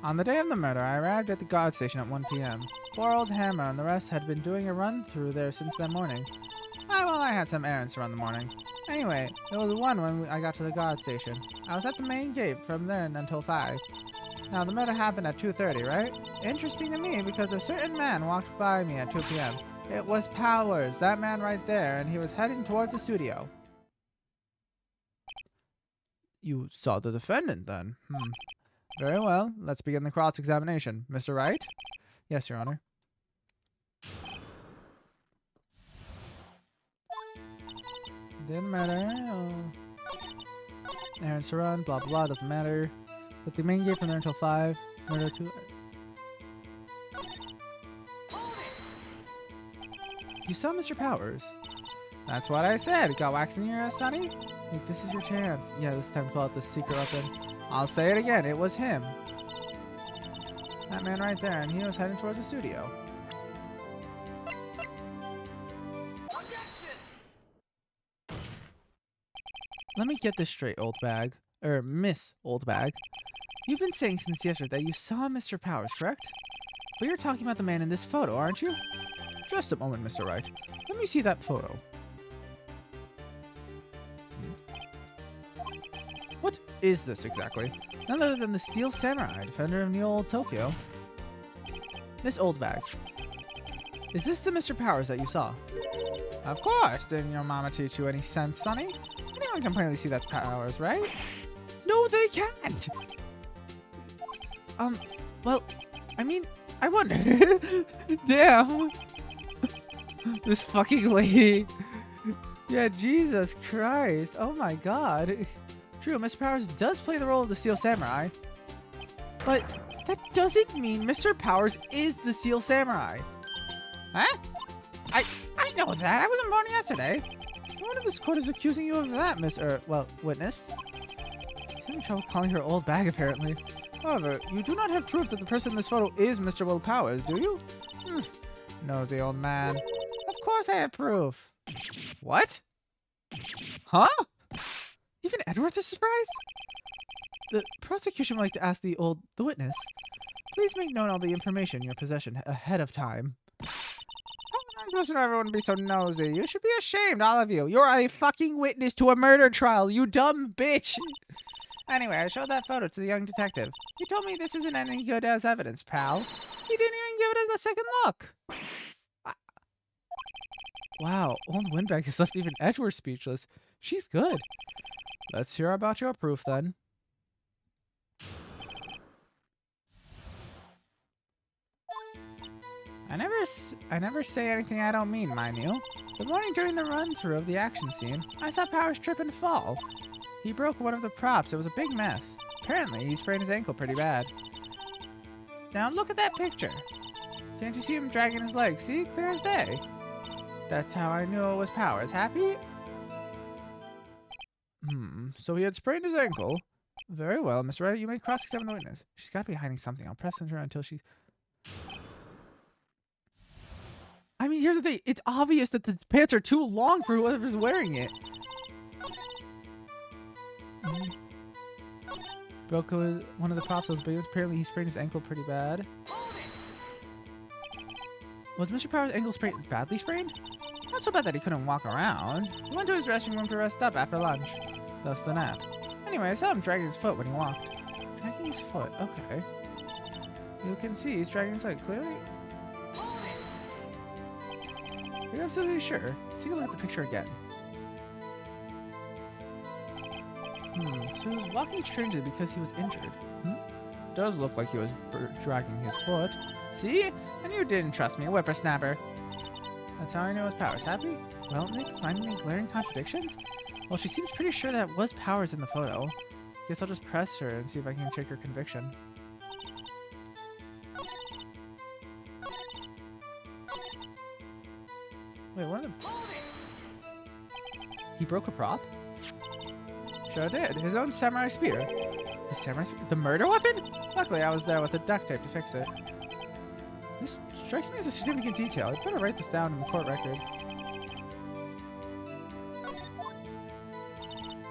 On the day of the murder, I arrived at the guard station at 1 p.m. Poor old Hammer and the rest had been doing a run through there since that morning. I had some errands to run the morning. Anyway, it was 1 when I got to the guard station. I was at the main gate from then until 5. Now, the murder happened at 2:30, right? Interesting to me because a certain man walked by me at 2 p.m. It was Powers, that man right there, and he was heading towards the studio. You saw the defendant, then? Very well. Let's begin the cross-examination. Mr. Wright? Yes, Your Honor. Didn't matter. Errands to run, blah, blah, doesn't matter. But the main gate from there until 5. Murder 2. You saw Mr. Powers? That's what I said. Got wax in your ear, Sonny? Like, this is your chance. Yeah, this time pull out the secret weapon. I'll say it again. It was him. That man right there, and he was heading towards the studio. Let me get this straight, old bag. Miss Old Bag. You've been saying since yesterday that you saw Mr. Powers, correct? But you're talking about the man in this photo, aren't you? Just a moment, Mr. Wright. Let me see that photo. What is this exactly? None other than the Steel Samurai, defender of New Old Tokyo. Miss Oldbag, is this the Mr. Powers that you saw? Of course. Didn't your mama teach you any sense, Sonny? Anyone can plainly see that's Powers, right? No, they can't! Well, I mean, I wonder. Damn. This fucking lady. Yeah, Jesus Christ. Oh my god. True, Mr. Powers does play the role of the Steel Samurai. But that doesn't mean Mr. Powers is the Steel Samurai. Huh? I know that. I wasn't born yesterday. No wonder this court is accusing you of that, witness. He's having trouble calling her old bag, apparently. However, you do not have proof that the person in this photo is Mr. Will Powers, do you? Nosy old man. Of course I have proof. What? Huh? Even Edward is surprised? The prosecution would like to ask the witness. Please make known all the information in your possession ahead of time. How am I supposed to know everyone be so nosy? You should be ashamed, all of you. You're a fucking witness to a murder trial, you dumb bitch. Anyway, I showed that photo to the young detective. He told me this isn't any good as evidence, pal. He didn't even give it a second look. Wow, old Windbag has left even Edgeworth speechless. She's good. Let's hear about your proof then. I never say anything I don't mean, mind you. The morning during the run-through of the action scene, I saw Powers trip and fall. He broke one of the props. It was a big mess. Apparently, he sprained his ankle pretty bad. Now look at that picture. Can't you see him dragging his leg? See? Clear as day. That's how I knew it was Powers. Happy? So he had sprained his ankle. Very well, Mr. Wright. You may cross-examine the witness. She's got to be hiding something. I'll press her until she's... I mean, here's the thing. It's obvious that the pants are too long for whoever's wearing it. Broke one of the props that was big. Apparently, he sprained his ankle pretty bad. Was Mr. Powers' ankle badly sprained? Not so bad that he couldn't walk around. He went to his resting room to rest up after lunch. Thus the nap. Anyway, I saw him dragging his foot when he walked. Dragging his foot? Okay. You can see he's dragging his leg clearly. Are you absolutely sure? Let's take a look at the picture again. So he was walking strangely because he was injured. Does look like he was dragging his foot. See? And you didn't trust me, whippersnapper. That's how I know it was Powers. Happy? Well, Nick, finding any glaring contradictions? Well, she seems pretty sure that was Powers in the photo. Guess I'll just press her and see if I can check her conviction. Wait, what? He broke a prop? Sure did. His own samurai spear. His samurai spear? The murder weapon? Luckily, I was there with the duct tape to fix it. This strikes me as a significant detail. I'd better write this down in the court record.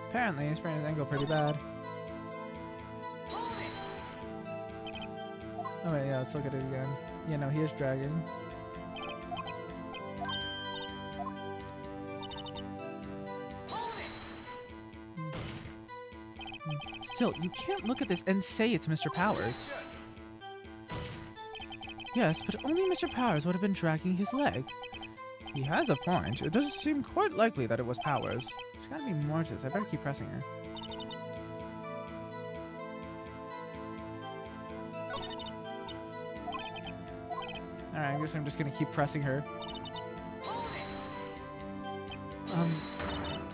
Apparently, he sprained his ankle pretty bad. Oh wait, yeah, let's look at it again. Yeah, no, he is dragging. Still, you can't look at this and say it's Mr. Powers. Yes, but only Mr. Powers would have been dragging his leg. He has a point. It doesn't seem quite likely that it was Powers. There's gotta be more to this. I better keep pressing her. Alright, I guess I'm just gonna keep pressing her.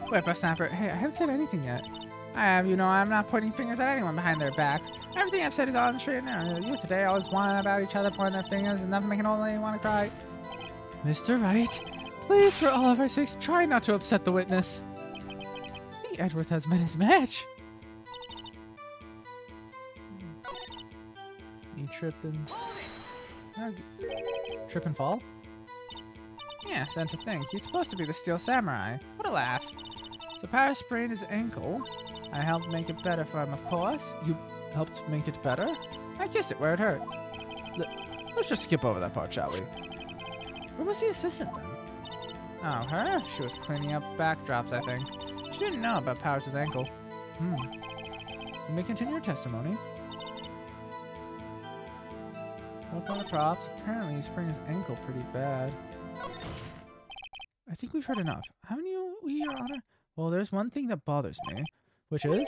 Whippersnapper. Hey, I haven't said anything yet. I have, you know, I'm not pointing fingers at anyone behind their backs. Everything I've said is on the straight and narrow. You today always whine about each other, pointing their fingers, and never make an old lady want to cry. Mr. Wright, please, for all of our sakes, try not to upset the witness. I think Edgeworth has met his match. He tripped and... Trip and fall? Yeah, and to think. He's supposed to be the Steel Samurai. What a laugh. So Powers sprained his ankle. I helped make it better for him, of course. You helped make it better? I kissed it where it hurt. Let's just skip over that part, shall we? Where was the assistant then? Oh, her? She was cleaning up backdrops, I think. She didn't know about Powers' ankle. You may continue your testimony. Look on the props. Apparently he sprained his ankle pretty bad. I think we've heard enough. Haven't you, Your Honor? Well, there's one thing that bothers me, which is,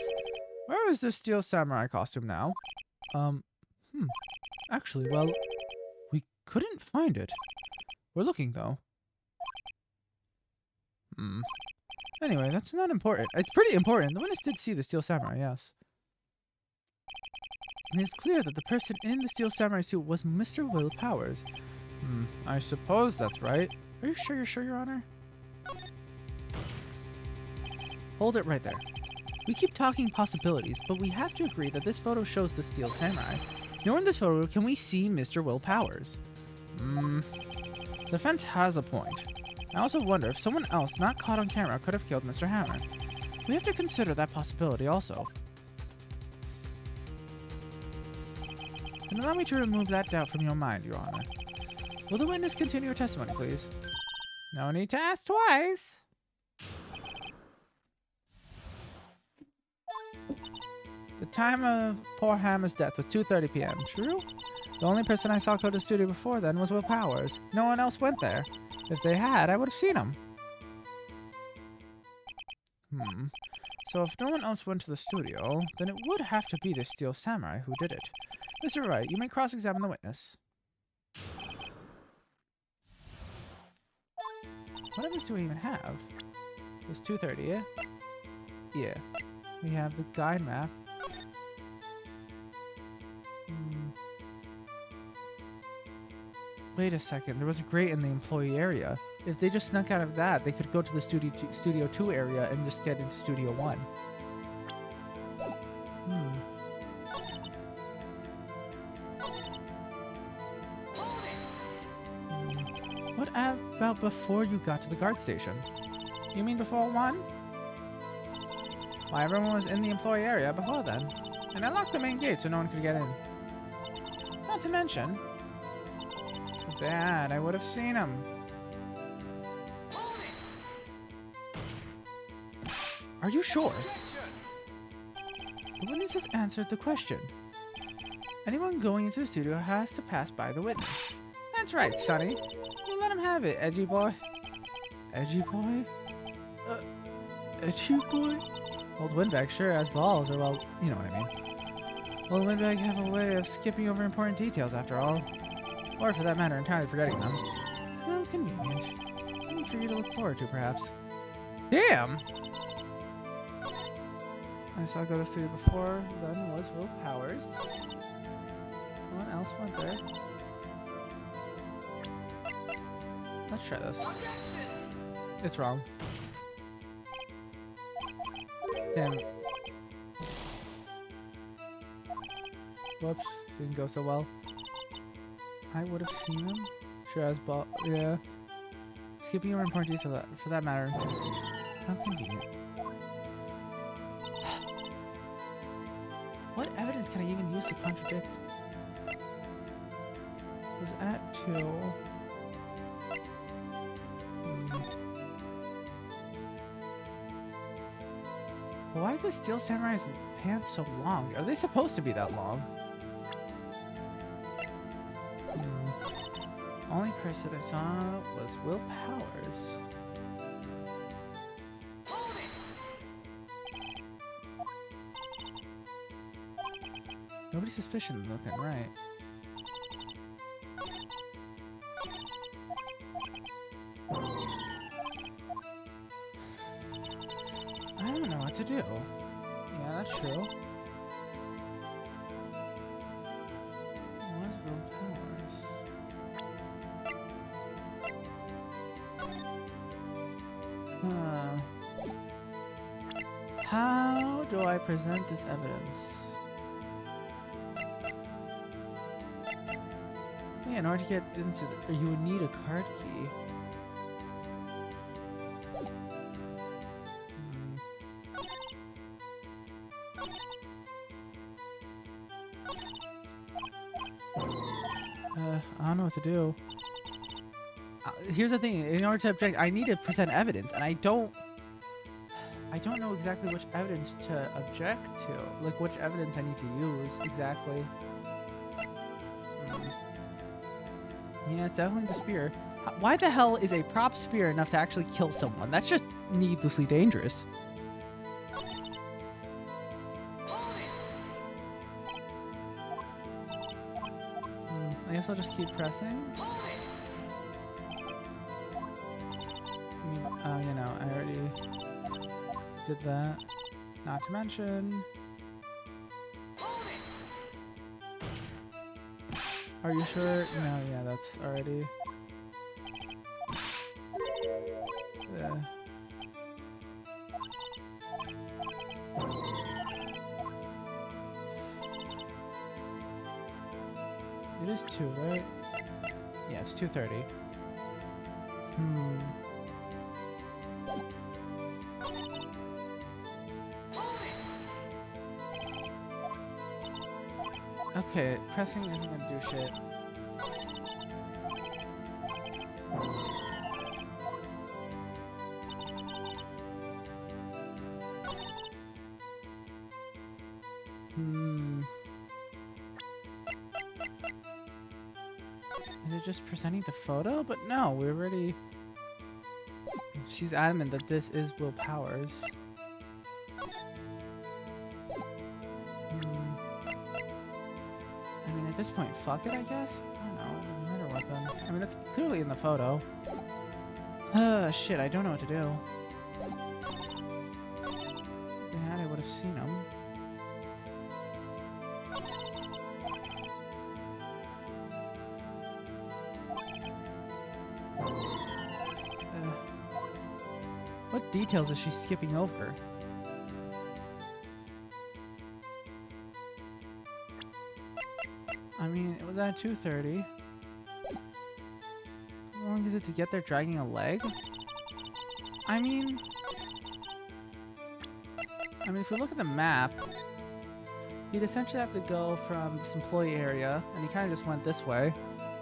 where is this Steel Samurai costume now? Actually, well, we couldn't find it. We're looking, though. Anyway, that's not important. It's pretty important. The witness did see the Steel Samurai, yes. And it's clear that the person in the Steel Samurai suit was Mr. Will Powers. I suppose that's right. Are you sure, Your Honor? Hold it right there. We keep talking possibilities, but we have to agree that this photo shows the Steel Samurai. Nor in this photo can we see Mr. Will Powers. The defense has a point. I also wonder if someone else not caught on camera could have killed Mr. Hammer. We have to consider that possibility also. And allow me to remove that doubt from your mind, Your Honor. Will the witness continue her testimony, please? No need to ask twice. The time of poor Hammer's death was 2:30 p.m. True? The only person I saw go to the studio before then was Will Powers. No one else went there. If they had, I would have seen him. So if no one else went to the studio, then it would have to be the Steel Samurai who did it. Mr. Wright, you may cross-examine the witness. What evidence do we even have? It's 2:30, yeah? Yeah. We have the guide map. Wait a second, there was a grate in the employee area. If they just snuck out of that, they could go to the Studio 2 area and just get into Studio 1. What about before you got to the guard station? You mean before 1? Why, everyone was in the employee area before then. And I locked the main gate so no one could get in. Not to mention, if they had, I would have seen them. Are you sure? The witness has answered the question. Anyone going into the studio has to pass by the witness. That's right, Sonny. You let him have it, edgy boy. Edgy boy? Edgy boy? Old Windbag sure has balls, or well, you know what I mean. Old Windbag have a way of skipping over important details after all. Or for that matter, entirely forgetting them. How convenient. Something for you to look forward to, perhaps. Damn! I saw go to studio before, then was Will Powers. No one else went there. Let's try this. It's wrong. Damn. Whoops, didn't go so well. I would have seen him. Sure as ball. Yeah. Skipping over important detail for that matter. How convenient. What evidence can I even use to contradict? It was at 2. Why are the Steel Samurai's pants so long? Are they supposed to be that long? Only person I saw was Will Powers. Nobody's suspicious looking, right? I don't know what to do. Yeah, that's true. Where's Will Powers? How do I present this evidence? Yeah, in order to get into the, you would need a card key. I don't know what to do. Here's the thing, in order to object, I need to present evidence, and I don't know exactly which evidence to object to. Like, which evidence I need to use, exactly. Yeah, it's definitely the spear. Why the hell is a prop spear enough to actually kill someone? That's just needlessly dangerous. I guess I'll just keep pressing. You know, I already did that. Not to mention... Are you sure? No, yeah, that's already... Yeah. It is 2, right? Yeah, it's 2:30. Okay, pressing isn't gonna do shit. Is it just presenting the photo? But no, we already... She's adamant that this is Will Powers. I mean, at this point, fuck it, I guess? I don't know, murder weapon. I mean, that's clearly in the photo. Shit, I don't know what to do. If they had, I would have seen him. What details is she skipping over? I mean, it was at 2:30. How long is it to get there dragging a leg? I mean, if we look at the map, you'd essentially have to go from this employee area, and he kind of just went this way.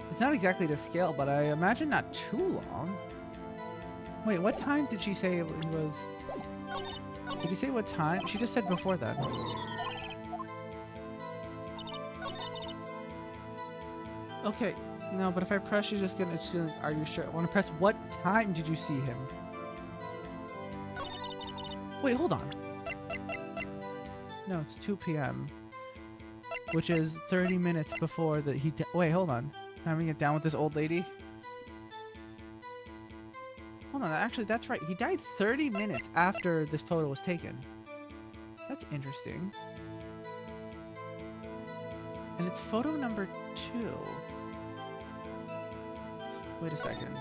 It's not exactly to scale, but I imagine not too long. Wait, what time did she say it was? Did he say what time? She just said before that. Okay, no, but if I press, she's just gonna, are you sure? I want to press, what time did you see him? Wait, hold on. No, it's 2 p.m. Which is 30 minutes before that he, wait, hold on. Having it down with this old lady. Hold on, actually, that's right. He died 30 minutes after this photo was taken. That's interesting. And it's photo number 2. Wait a second.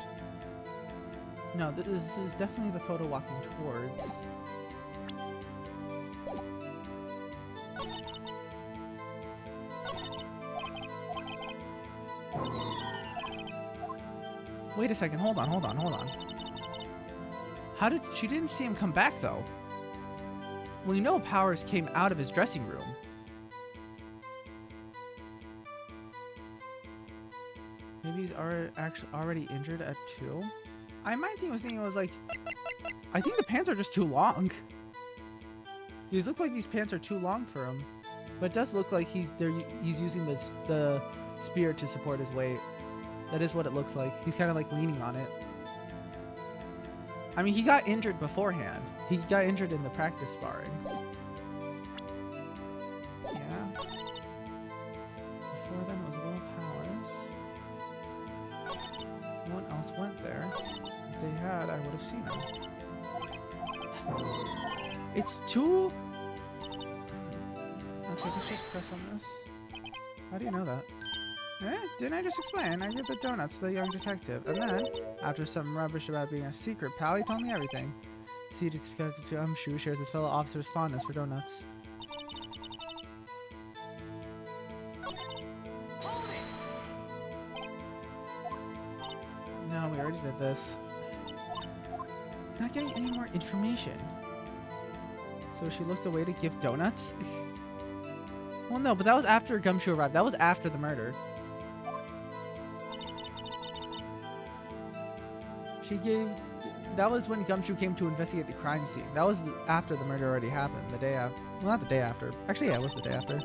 No, this is definitely the photo walking towards. Wait a second, hold on. How did... She didn't see him come back, though. Well, you know Powers came out of his dressing room. Maybe he's already injured at 2? My thing was thinking was like... I think the pants are just too long. These look like these pants are too long for him. But it does look like he's using the spear to support his weight. That is what it looks like. He's kind of like leaning on it. I mean, he got injured beforehand. He got injured in the practice sparring. Yeah. Before then, it was Will Powers. No one else went there. If they had, I would have seen them. It's too... Okay, let's just press on this. How do you know that? Didn't I just explain? I give the donuts to the young detective. And then, after some rubbish about being a secret pal, he told me everything. See, Detective Gumshoe shares his fellow officer's fondness for donuts. No, we already did this. Not getting any more information. So she looked away to give donuts? Well, no, but that was after Gumshoe arrived. That was after the murder. She gave... That was when Gumshoe came to investigate the crime scene. That was after the murder already happened. The day after. Well, not the day after. Actually, yeah, it was the day after.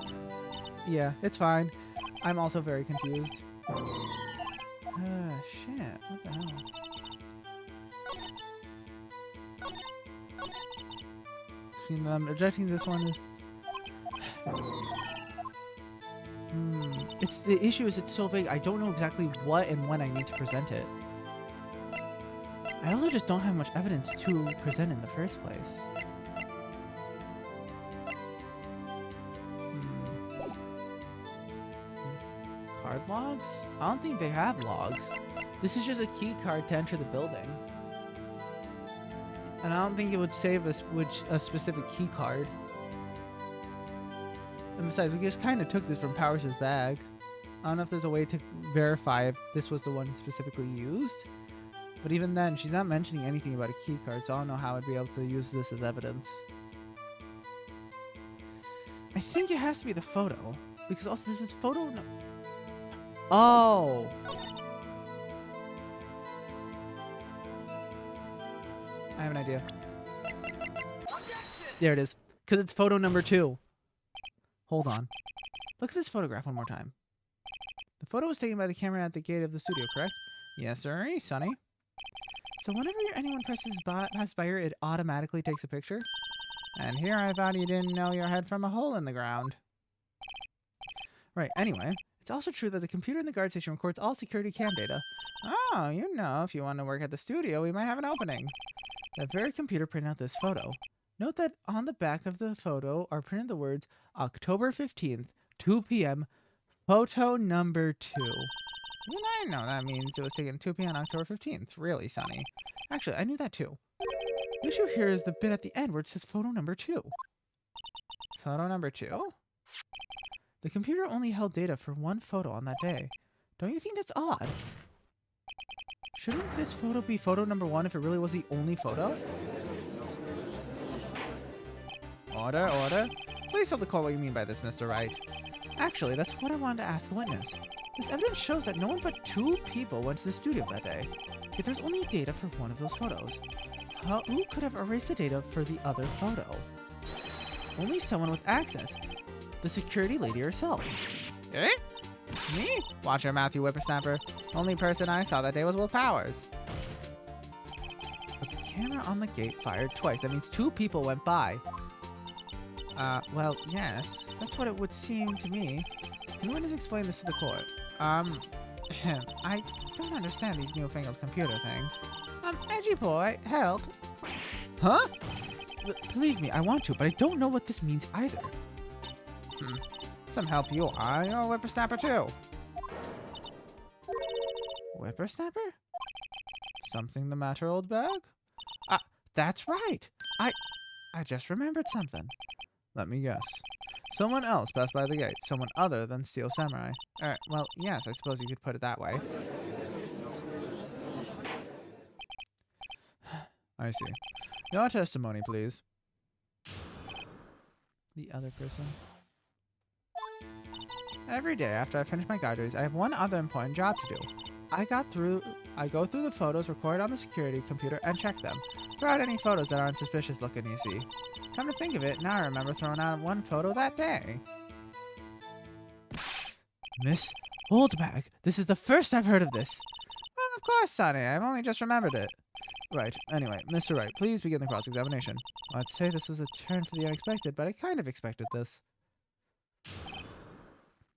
Yeah, it's fine. I'm also very confused. Shit. What the hell? See, I'm rejecting this one. It's the issue is it's so vague. I don't know exactly what and when I need to present it. I also just don't have much evidence to present in the first place. Card logs? I don't think they have logs. This is just a key card to enter the building. And I don't think it would save us a specific key card. And besides, we just kind of took this from Powers' bag. I don't know if there's a way to verify if this was the one specifically used. But even then, she's not mentioning anything about a key card, so I don't know how I'd be able to use this as evidence. I think it has to be the photo. Because also this is photo. No oh. I have an idea. There it is. Because it's photo number 2. Hold on. Look at this photograph one more time. The photo was taken by the camera at the gate of the studio, correct? Yes, sir, Sonny. So whenever anyone passes by here, it automatically takes a picture? And here I thought you didn't know your head from a hole in the ground. Right, anyway, it's also true that the computer in the guard station records all security cam data. Oh, you know, if you want to work at the studio, we might have an opening. That very computer printed out this photo. Note that on the back of the photo are printed the words October 15th, 2 p.m., photo number 2. Even I know that means it was taken 2 p.m. on October 15th. Really, Sonny. Actually, I knew that too. The issue here is the bit at the end where it says photo number 2. Photo number 2? The computer only held data for one photo on that day. Don't you think that's odd? Shouldn't this photo be photo number 1 if it really was the only photo? Order, order. Please tell the court what you mean by this, Mr. Wright. Actually, that's what I wanted to ask the witness. This evidence shows that no one but 2 people went to the studio that day. Yet there's only data for one of those photos. Who could have erased the data for the other photo? Only someone with access. The security lady herself. Eh? Me? Watch your mouth, you whippersnapper. Only person I saw that day was Will Powers. But the camera on the gate fired twice. That means 2 people went by. Well, yes. That's what it would seem to me. Can you just explain this to the court? I don't understand these newfangled computer things. Edgy boy, help. Huh? Believe me, I want to, but I don't know what this means either. Some help you are. You're a whippersnapper too. Whippersnapper? Something the matter, old bag? That's right. I just remembered something. Let me guess. Someone else passed by the gate. Someone other than Steel Samurai. Well, yes, I suppose you could put it that way. I see. Your testimony, please. The other person. Every day after I finish my guard duties, I have one other important job to do. I go through the photos recorded on the security computer and check them. Throw out any photos that aren't suspicious looking, you see. Come to think of it, now I remember throwing out one photo that day. Miss Oldbag, this is the first I've heard of this. Well, of course, Sonny, I've only just remembered it. Right, anyway, Mr. Wright, please begin the cross-examination. I'd say this was a turn for the unexpected, but I kind of expected this.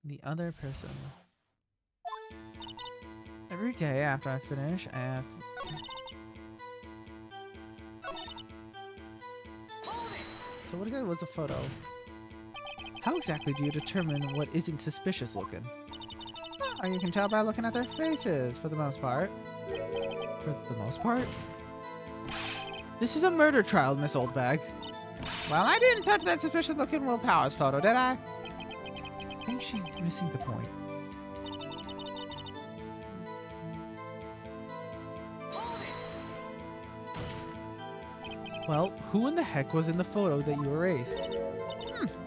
The other person. Every day after I finish, So what again was the photo? How exactly do you determine what isn't suspicious looking? Oh, you can tell by looking at their faces, for the most part. For the most part? This is a murder trial, Miss Oldbag. Well, I didn't touch that suspicious looking Will Powers photo, did I? I think she's missing the point. Well, who in the heck was in the photo that you erased?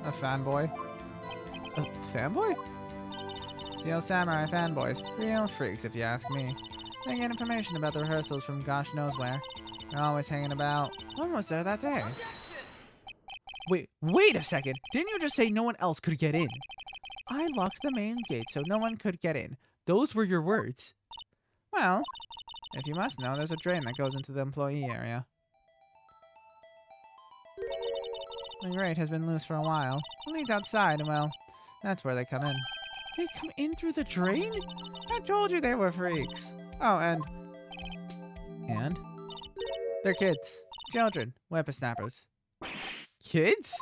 A fanboy. A fanboy? Steel Samurai fanboys. Real freaks, if you ask me. They get information about the rehearsals from gosh knows where. They're always hanging about. One was there that day. Wait a second. Didn't you just say no one else could get in? I locked the main gate so no one could get in. Those were your words. Well, if you must know, there's a drain that goes into the employee area. The grate has been loose for a while. It leads outside, and well, that's where they come in. They come in through the drain? I told you they were freaks. Oh, and? They're kids. Children. Whippersnappers. Kids?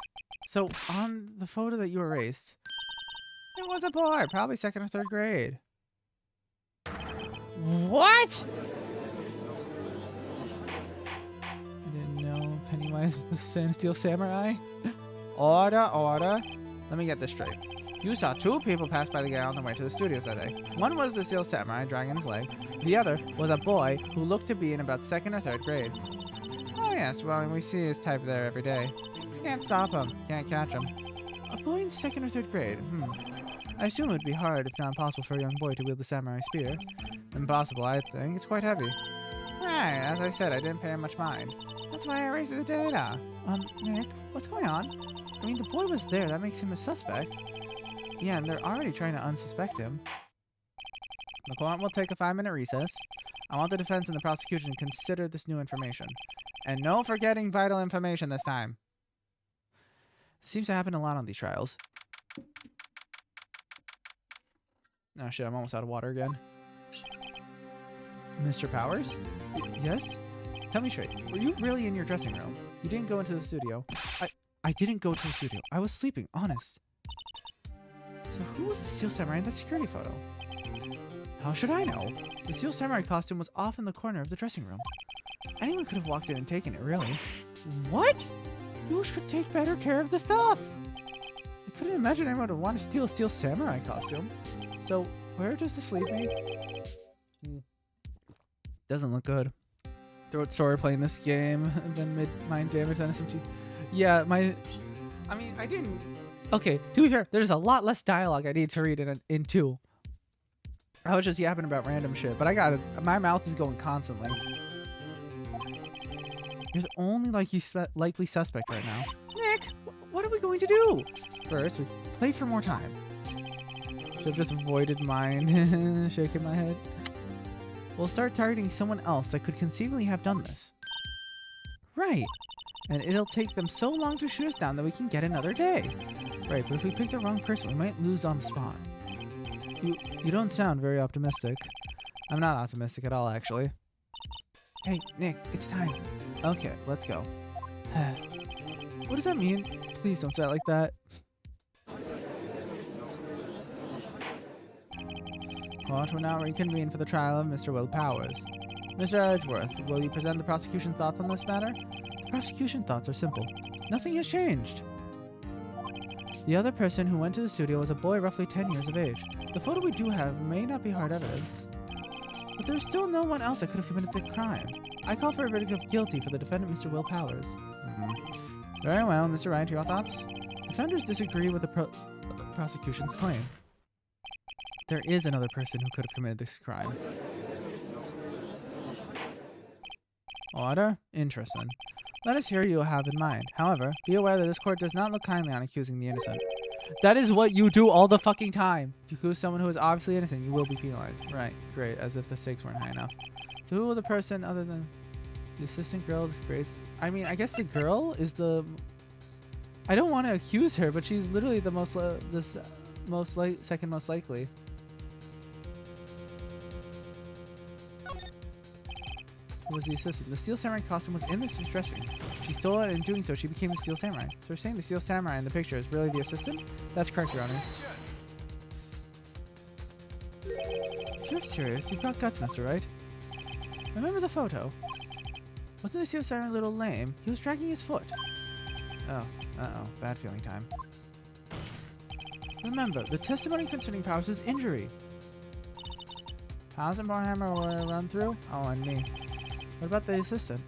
So, on the photo that you erased, it was a boy, probably 2nd or 3rd grade. What? I didn't know Pennywise was fan of Steel Samurai. Order. Let me get this straight. You saw 2 people pass by the guy on the way to the studios that day. One was the Steel Samurai dragging his leg. The other was a boy who looked to be in about 2nd or 3rd grade. Oh yes, well, we see his type there every day. Can't stop him. Can't catch him. A boy in 2nd or 3rd grade. I assume it would be hard, if not impossible, for a young boy to wield the samurai spear. Impossible, I think. It's quite heavy. Right, as I said, I didn't pay much mind. That's why I raised the data. Nick, what's going on? I mean, the boy was there. That makes him a suspect. Yeah, and they're already trying to unsuspect him. The court will take a 5-minute recess. I want the defense and the prosecution to consider this new information. And no forgetting vital information this time. Seems to happen a lot on these trials. Oh shit, I'm almost out of water again. Mr. Powers? Yes? Tell me straight, were you really in your dressing room? You didn't go into the studio. I didn't go to the studio. I was sleeping, honest. So who was the Steel Samurai in that security photo? How should I know? The Steel Samurai costume was off in the corner of the dressing room. Anyone could have walked in and taken it, really. What? You should take better care of the stuff! I couldn't imagine anyone would want to steal a Steel Samurai costume. So, where does the sleeping? Doesn't look good. Throat sore playing this game, and then mid-mind damage on SMT. Yeah, I didn't... Okay, to be fair, there's a lot less dialogue I need to read in 2. I was just yapping about random shit, but I got it. My mouth is going constantly. You're the only likely suspect right now. Nick, what are we going to do? First, we play for more time. Should have just avoided mine. Shaking my head. We'll start targeting someone else that could conceivably have done this. Right. And it'll take them so long to shoot us down that we can get another day. Right, but if we pick the wrong person, we might lose on the spot. You don't sound very optimistic. I'm not optimistic at all, actually. Hey, Nick, it's time. Okay, let's go. What does that mean? Please don't say it like that. Court will now reconvene for the trial of Mr. Will Powers. Mr. Edgeworth, will you present the prosecution thoughts on this matter? The prosecution thoughts are simple. Nothing has changed. The other person who went to the studio was a boy roughly 10 years of age. The photo we do have may not be hard evidence. But there's still no one else that could have committed the crime. I call for a verdict of guilty for the defendant, Mr. Will Powers. Very well, Mr. Wright, your thoughts? Defenders disagree with the prosecution's claim. There is another person who could have committed this crime. Order? Interesting. Let us hear you have in mind. However, be aware that this court does not look kindly on accusing the innocent. That is what you do all the fucking time. If you accuse someone who is obviously innocent, you will be penalized. Right, great, as if the stakes weren't high enough. So who will the person other than the assistant girl disgrace? I mean, I guess the girl is the... I don't want to accuse her, but she's literally the second most likely. Who was the assistant? The Steel Samurai costume was in this dressing room. She stole it, and in doing so, she became the Steel Samurai. So we're saying the Steel Samurai in the picture is really the assistant? That's correct, Your Honor. If you're serious, you've got guts, Mr. Wright. Remember the photo? Wasn't the Steel Samurai a little lame? He was dragging his foot. Oh, uh-oh. Bad feeling time. Remember, the testimony concerning Powers' injury. Powers and Barhammer were run through? Oh, and me. What about the assistant?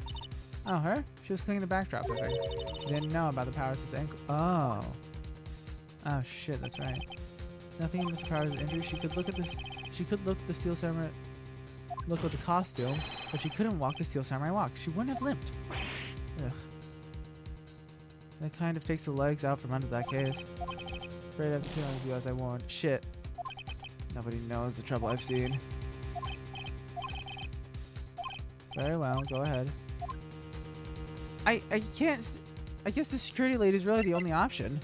Oh, her? She was cleaning the backdrop, I think. She didn't know about the Powers' ankle. Oh. Oh, shit, that's right. Nothing in Mr. Powers' injury. She could look at this. She could look the Steel Samurai. Look at the costume, but she couldn't walk the Steel Samurai walk. She wouldn't have limped. Ugh. That kind of takes the legs out from under that case. Afraid I have to penalize you as I warned. Shit. Nobody knows the trouble I've seen. Very well, go ahead. I can't... I guess the security lady is really the only option.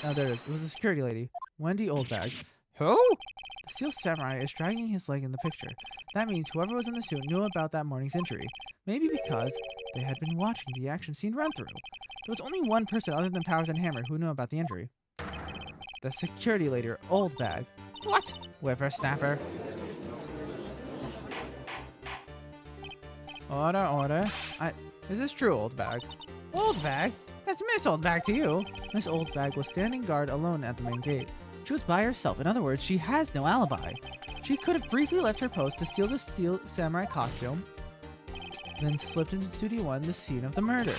Oh, there it is. It was the security lady. Wendy Oldbag. Who? The Steel Samurai is dragging his leg in the picture. That means whoever was in the suit knew about that morning's injury. Maybe because they had been watching the action scene run through. There was only one person other than Powers and Hammer who knew about the injury. The security lady, Oldbag. What? Whippersnapper. Order, order. Is this true, Oldbag? Oldbag? That's Miss Oldbag to you. Miss Oldbag was standing guard alone at the main gate. She was by herself. In other words, she has no alibi. She could have briefly left her post to steal the Steel Samurai costume, then slipped into Studio 1, the scene of the murder.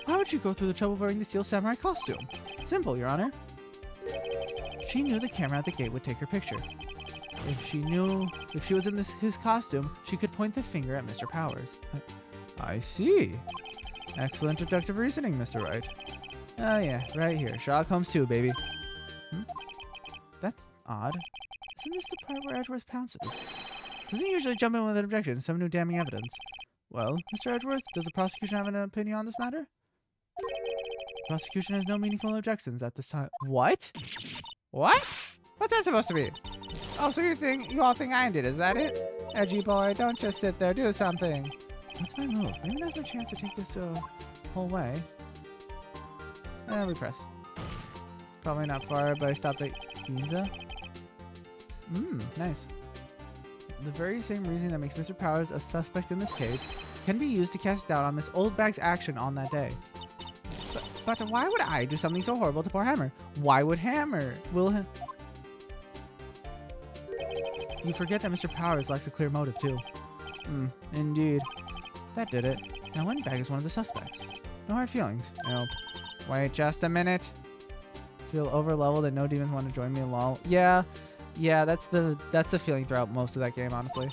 Why would she go through the trouble of wearing the Steel Samurai costume? Simple, Your Honor. She knew the camera at the gate would take her picture. If she was in his costume, she could point the finger at Mr. Powers. I see. Excellent deductive reasoning, Mr. Wright. Oh yeah, right here. Sherlock Holmes 2, baby. That's odd. Isn't this the part where Edgeworth pounces? Doesn't he usually jump in with an objection, some new damning evidence? Well, Mr. Edgeworth, does the prosecution have an opinion on this matter? Prosecution has no meaningful objections at this time. What? What? What's that supposed to be? Oh, so you all think I did, is that it? Edgy boy, don't just sit there, do something. What's my move? Maybe now's my chance to take this whole way. We press. Probably not far, but I stopped at Ginza. Nice. The very same reasoning that makes Mr. Powers a suspect in this case can be used to cast doubt on Miss Oldbag's action on that day. But why would I do something so horrible to poor Hammer? Why would You forget that Mr. Powers lacks a clear motive, too. Indeed. That did it. Now Windbag is one of the suspects. No hard feelings. Nope. Wait just a minute. Feel over-leveled and no demons want to join me, lol. Yeah, that's the feeling throughout most of that game, honestly.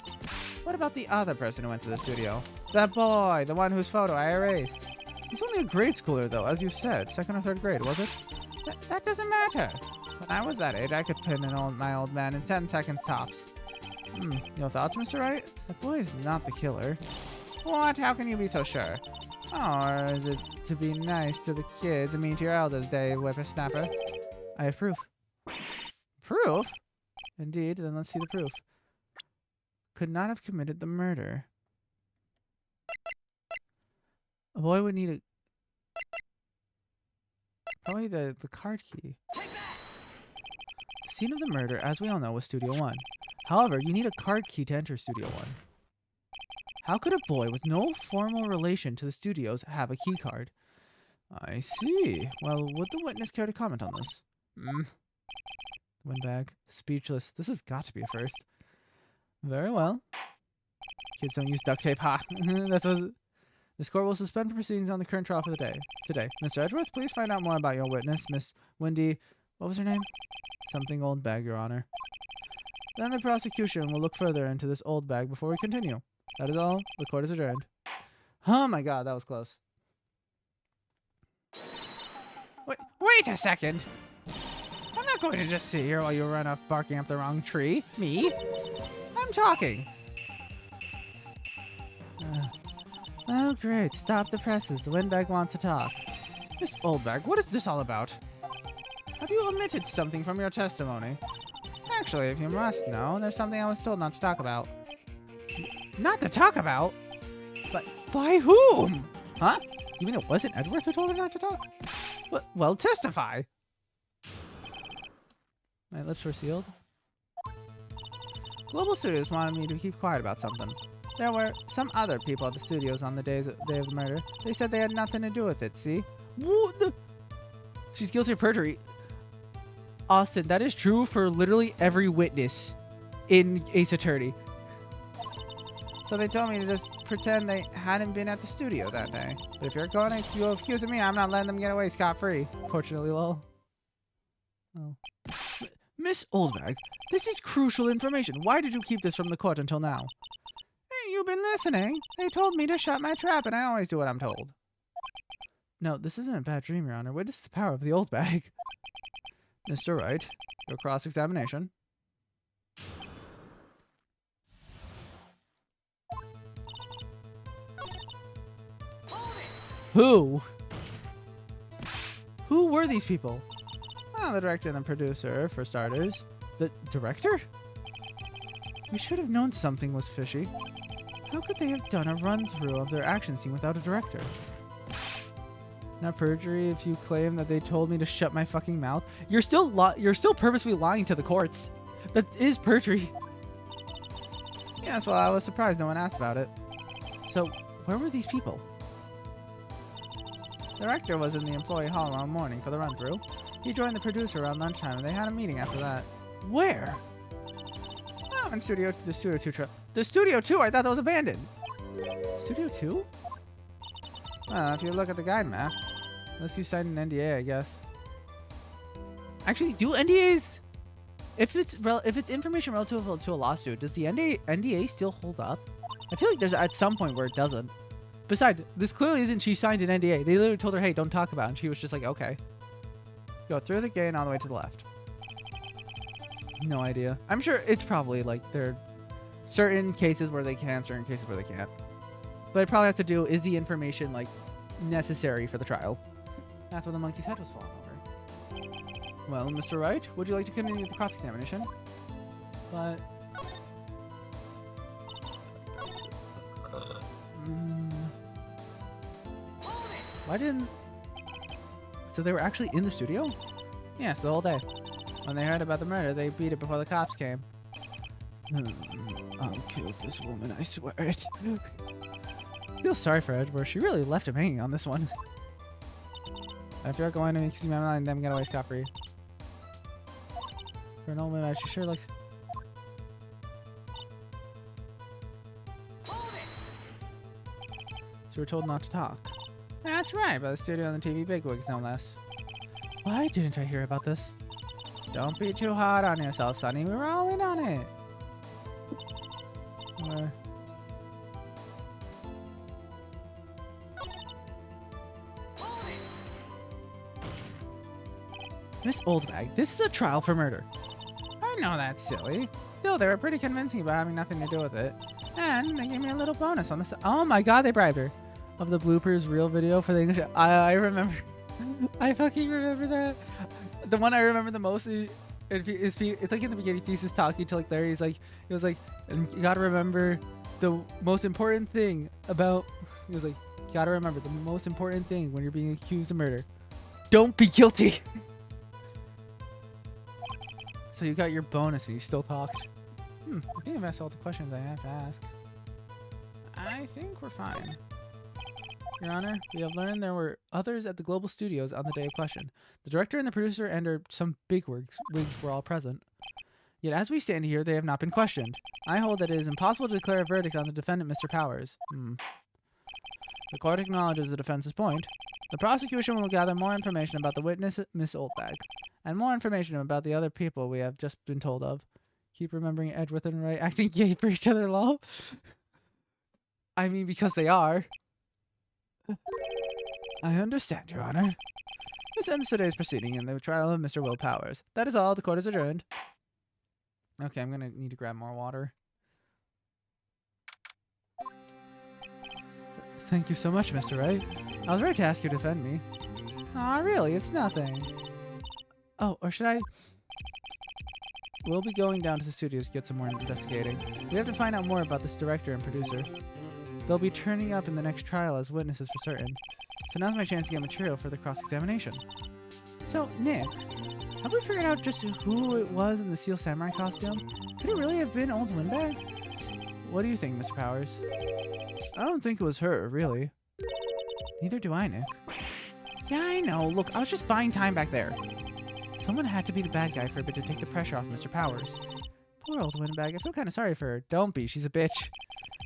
What about the other person who went to the studio? That boy, the one whose photo I erased. He's only a grade schooler, though, as you said. 2nd or 3rd grade, was it? That doesn't matter. When I was that age, I could pin my old man in 10 seconds tops. Your thoughts, Mr. Wright? That boy is not the killer. What? How can you be so sure? Or is it to be nice to the kids and mean to your elders, Dave Whippersnapper? I have proof. Proof? Indeed, then let's see the proof. Could not have committed the murder. A boy would need probably the card key. The scene of the murder, as we all know, was Studio 1. However, you need a card key to enter Studio 1. How could a boy with no formal relation to the studios have a key card? I see. Well, would the witness care to comment on this? Windbag. Speechless. This has got to be a first. Very well. Kids don't use duct tape. Ha! That's what... This court will suspend proceedings on the current trial for the day. Today. Mr. Edgeworth, please find out more about your witness, Miss Wendy... What was her name? Something Old Bag, Your Honor. Then the prosecution will look further into this old bag before we continue. That is all. The court is adjourned. Oh my god, that was close. Wait a second! I'm not going to just sit here while you run off barking up the wrong tree. Me? I'm talking. Oh great, stop the presses. The Windbag wants to talk. Miss Oldbag, what is this all about? Have you omitted something from your testimony? Actually, if you must know, there's something I was told not to talk about. Not to talk about? But by whom? Huh? You mean it wasn't Edgeworth who told her not to talk? Well, testify. My lips were sealed. Global Studios wanted me to keep quiet about something. There were some other people at the studios on the day of the murder. They said they had nothing to do with it, see? What the? She's guilty of perjury. Austin, that is true for literally every witness in Ace Attorney. So they told me to just pretend they hadn't been at the studio that day. But if you're going to go accusing me, I'm not letting them get away scot-free. Fortunately, lol. Oh. Miss Oldbag, this is crucial information. Why did you keep this from the court until now? Hey, you've been listening. They told me to shut my trap, and I always do what I'm told. No, this isn't a bad dream, Your Honor. Witness the power of the old bag. Mr. Wright, your cross-examination. Who? Who were these people? Well, the director and the producer, for starters. The director? We should have known something was fishy. How could they have done a run-through of their action scene without a director? Not perjury if you claim that they told me to shut my fucking mouth. You're still purposely lying to the courts. That is perjury. Yes, well, I was surprised no one asked about it. So, where were these people? The director was in the employee hall all morning for the run-through. He joined the producer around lunchtime, and they had a meeting after that. Where? Oh, in the Studio 2. The Studio 2? I thought that was abandoned. Studio 2? Well, if you look at the guide map. Unless you signed an NDA, I guess. Actually, do NDAs? If it's information relative to a lawsuit, does the NDA still hold up? I feel like there's at some point where it doesn't. Besides, this clearly isn't she signed an NDA. They literally told her, hey, don't talk about it. And she was just like, okay. Go through the gate and all the way to the left. No idea. I'm sure it's probably like there are certain cases where they can, certain cases where they can't. But it probably has to do, is the information like necessary for the trial? That's when the monkey's head was falling over. Well, Mr. Wright, would you like to continue the cross-examination? But... why didn't... So they were actually in the studio? Yes, the whole day. When they heard about the murder, they beat it before the cops came. I'll kill this woman, I swear it. I feel sorry for Edward. She really left him hanging on this one. If you're going to make my mind, then I'm gonna waste scot-free. For an old man, she sure looks... So we're told not to talk. That's right, by the studio and the TV bigwigs, no less. Why didn't I hear about this? Don't be too hard on yourself, Sonny. We were all in on it. Miss Oldbag, this is a trial for murder. I know that's silly. Still, they were pretty convincing about having nothing to do with it. And they gave me a little bonus on this. Oh my god, they bribed her. Of the bloopers reel video for the English. I remember. I fucking remember that. The one I remember the most is it's like in the beginning, he's just talking to like Larry. He's like, it was like, and you gotta remember the most important thing about. He was like, you gotta remember the most important thing when you're being accused of murder. Don't be guilty. So you got your bonus and you still talked. I think I've asked all the questions I have to ask. I think we're fine. Your Honor, we have learned there were others at the Global Studios on the day of question. The director and the producer and some bigwigs were all present. Yet as we stand here, they have not been questioned. I hold that it is impossible to declare a verdict on the defendant, Mr. Powers. The court acknowledges the defense's point. The prosecution will gather more information about the witness, Miss Oldbag, and more information about the other people we have just been told of. Keep remembering Edgeworth and Wright acting gay for each other, lol. I mean, because they are. I understand, Your Honor. This ends today's proceeding in the trial of Mr. Will Powers. That is all. The court is adjourned. Okay, I'm gonna need to grab more water. Thank you so much, Mr. Wright. I was right to ask you to defend me. Aw, really? It's nothing. Oh, or should I... We'll be going down to the studios to get some more investigating. We have to find out more about this director and producer. They'll be turning up in the next trial as witnesses for certain. So now's my chance to get material for the cross-examination. So, Nick, have we figured out just who it was in the Seal Samurai costume? Could it really have been Old Windbag? What do you think, Mr. Powers? I don't think it was her, really. Neither do I, Nick. Yeah, I know. Look, I was just buying time back there. Someone had to be the bad guy for a bit to take the pressure off Mr. Powers. Poor Old Windbag. I feel kind of sorry for her. Don't be. She's a bitch.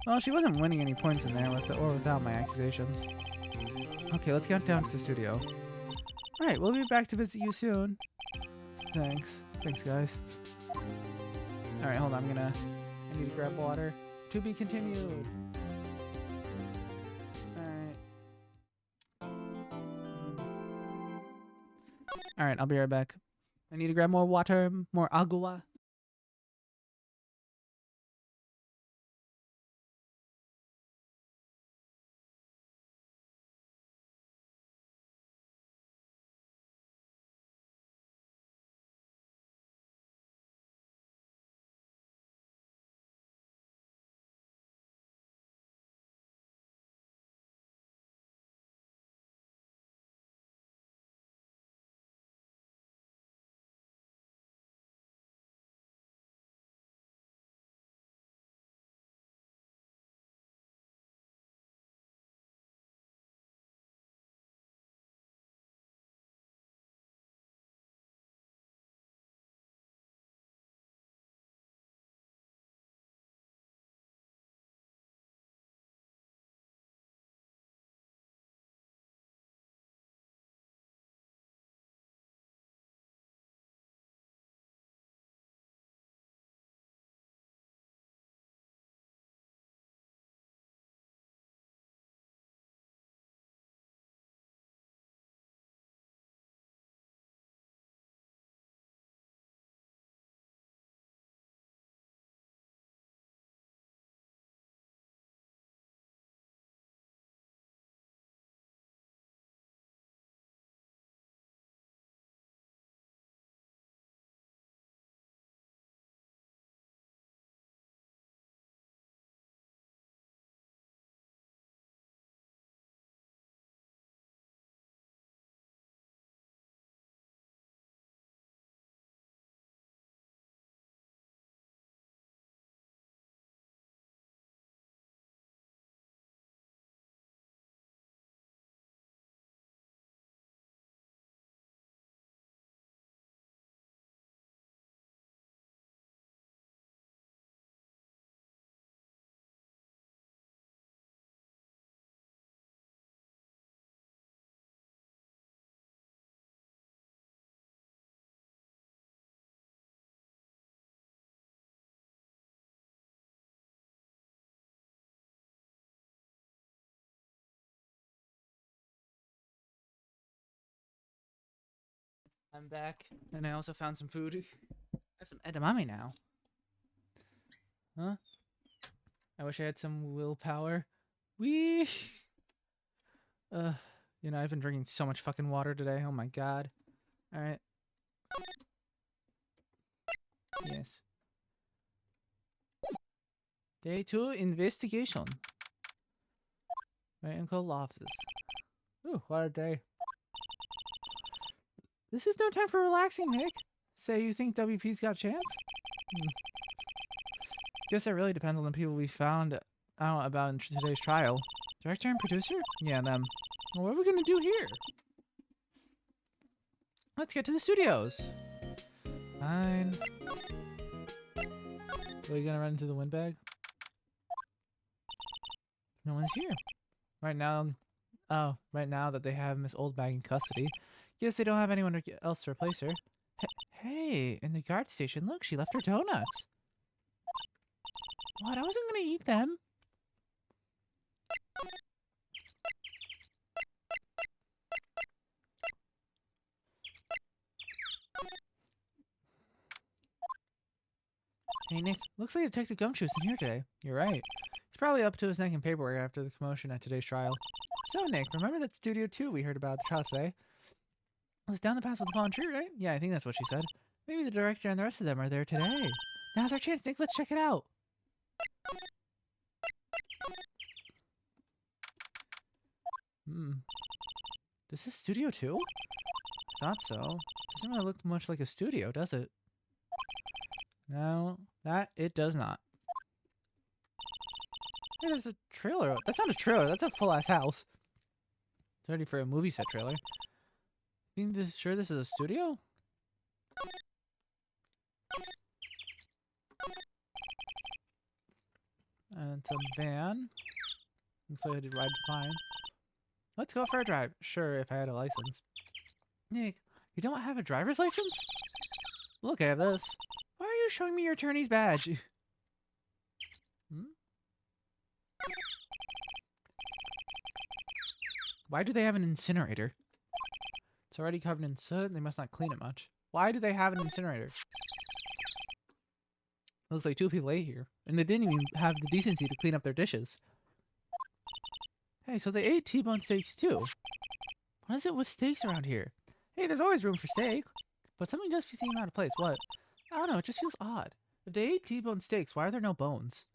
Well, she wasn't winning any points in there with or without my accusations. Okay, let's get down to the studio. Alright, we'll be back to visit you soon. Thanks. Thanks, guys. Alright, hold on. I need to grab water. To be continued. Alright. Alright, I'll be right back. I need to grab more water, more agua. I'm back, and I also found some food. I have some edamame now. Huh? I wish I had some willpower. Wee! Uh, I've been drinking so much fucking water today. Oh my god. Alright. Yes. Day 2 investigation. Right, Uncle office. Ooh, what a day. This is no time for relaxing, Nick. Say you think WP's got a chance? Guess it really depends on the people we found out about in today's trial. Director and producer? Yeah, them. Well, what are we gonna do here? Let's get to the studios. Fine. Are you gonna run into the windbag? No one's here. Right now that they have Miss Oldbag in custody, guess they don't have anyone else to replace her. Hey, in the guard station, look, she left her donuts. What? I wasn't gonna eat them. Hey, Nick, looks like Detective Gumshoe's in here today. You're right. He's probably up to his neck in paperwork after the commotion at today's trial. So, Nick, remember that Studio 2 we heard about at the trial today? It was down the pass with the fallen tree, right? Yeah, I think that's what she said. Maybe the director and the rest of them are there today. Now's our chance, Nick. Let's check it out. This is Studio 2? Thought so. Doesn't really look much like a studio, does it? No, that it does not. Hey, there's a trailer. That's not a trailer. That's a full-ass house. It's ready for a movie set trailer. Sure this is a studio? And it's a van. Looks like I did ride fine. Let's go for a drive. Sure, if I had a license. Nick, you don't have a driver's license? Look, I have this. Why are you showing me your attorney's badge? Why do they have an incinerator? It's already covered in soot. They must not clean it much. Why do they have an incinerator? Looks like 2 people ate here. And they didn't even have the decency to clean up their dishes. Hey, so they ate T-bone steaks too. What is it with steaks around here? Hey, there's always room for steak. But something does seem out of place. What? I don't know, it just feels odd. If they ate T-bone steaks, why are there no bones?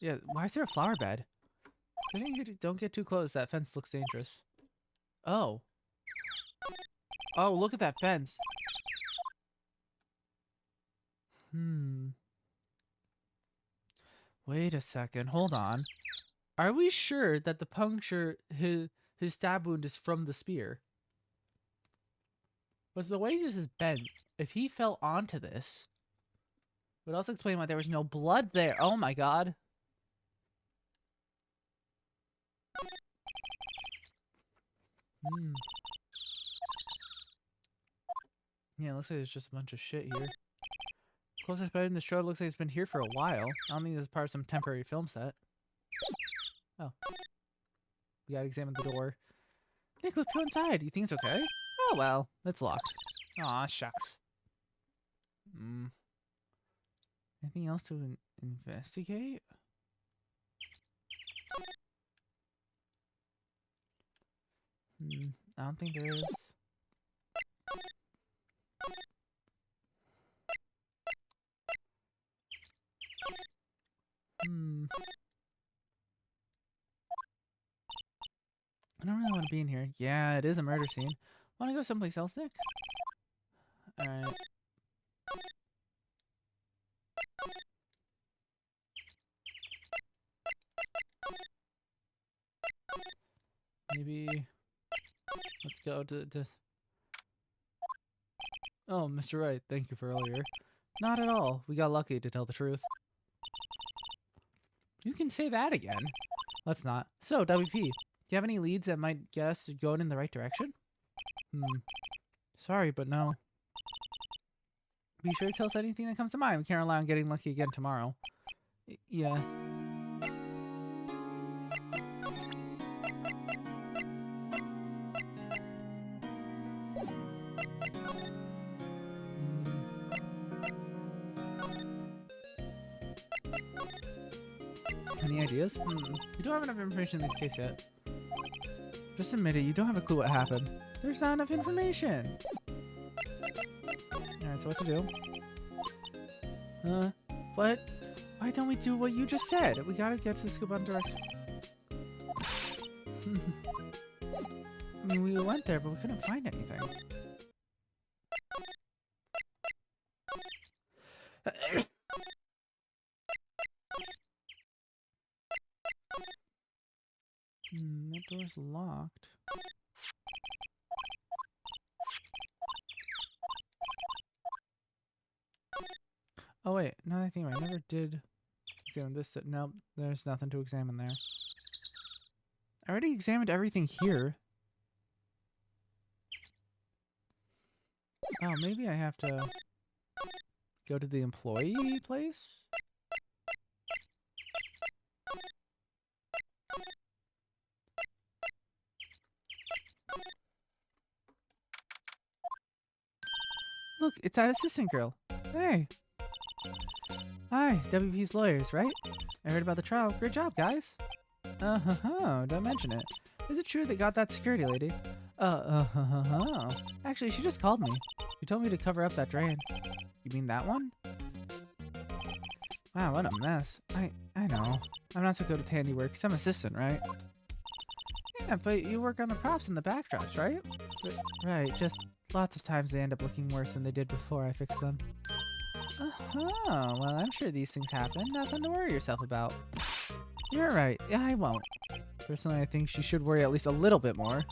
Yeah, why is there a flower bed? Don't get too close, that fence looks dangerous. Oh. Oh, look at that fence. Wait a second, hold on. Are we sure that the puncture, his stab wound is from the spear? But the way this is bent, if he fell onto this, would also explain why there was no blood there. Oh my god. Yeah, it looks like there's just a bunch of shit here. Closest bed in the show looks like it's been here for a while. I don't think this is part of some temporary film set. Oh. We gotta examine the door. Nick, let's go inside. You think it's okay? Oh well, it's locked. Aw, shucks. Anything else to investigate? I don't think there is. I don't really want to be in here. Yeah, it is a murder scene. Want to go someplace else, Nick? Alright. Maybe... Let's go to... Oh, Mr. Wright, thank you for earlier. Not at all. We got lucky, to tell the truth. You can say that again. Let's not. So, WP, do you have any leads that might get us going in the right direction? Sorry, but no. Be sure to tell us anything that comes to mind. We can't rely on getting lucky again tomorrow. Yeah. Any ideas? We don't have enough information in the case yet. Just admit it, you don't have a clue what happened. There's not enough information. Alright, so what to do? What? Why don't we do what you just said? We gotta get to the scoop on direction. I mean, we went there, but we couldn't find anything. That door's locked. Oh wait, now that I think I never did examine this. Nope, there's nothing to examine there. I already examined everything here. Oh, maybe I have to go to the employee place? Look, it's that assistant girl. Hey. Hi, WP's lawyers, right? I heard about the trial. Great job, guys. Don't mention it. Is it true they got that security lady? Actually, she just called me. She told me to cover up that drain. You mean that one? Wow, what a mess. I know. I'm not so good with handiwork, 'cause I'm assistant, right? Yeah, but you work on the props and the backdrops, right? Right, just lots of times they end up looking worse than they did before I fixed them. Well, I'm sure these things happen. Nothing to worry yourself about. You're right. Yeah, I won't. Personally, I think she should worry at least a little bit more.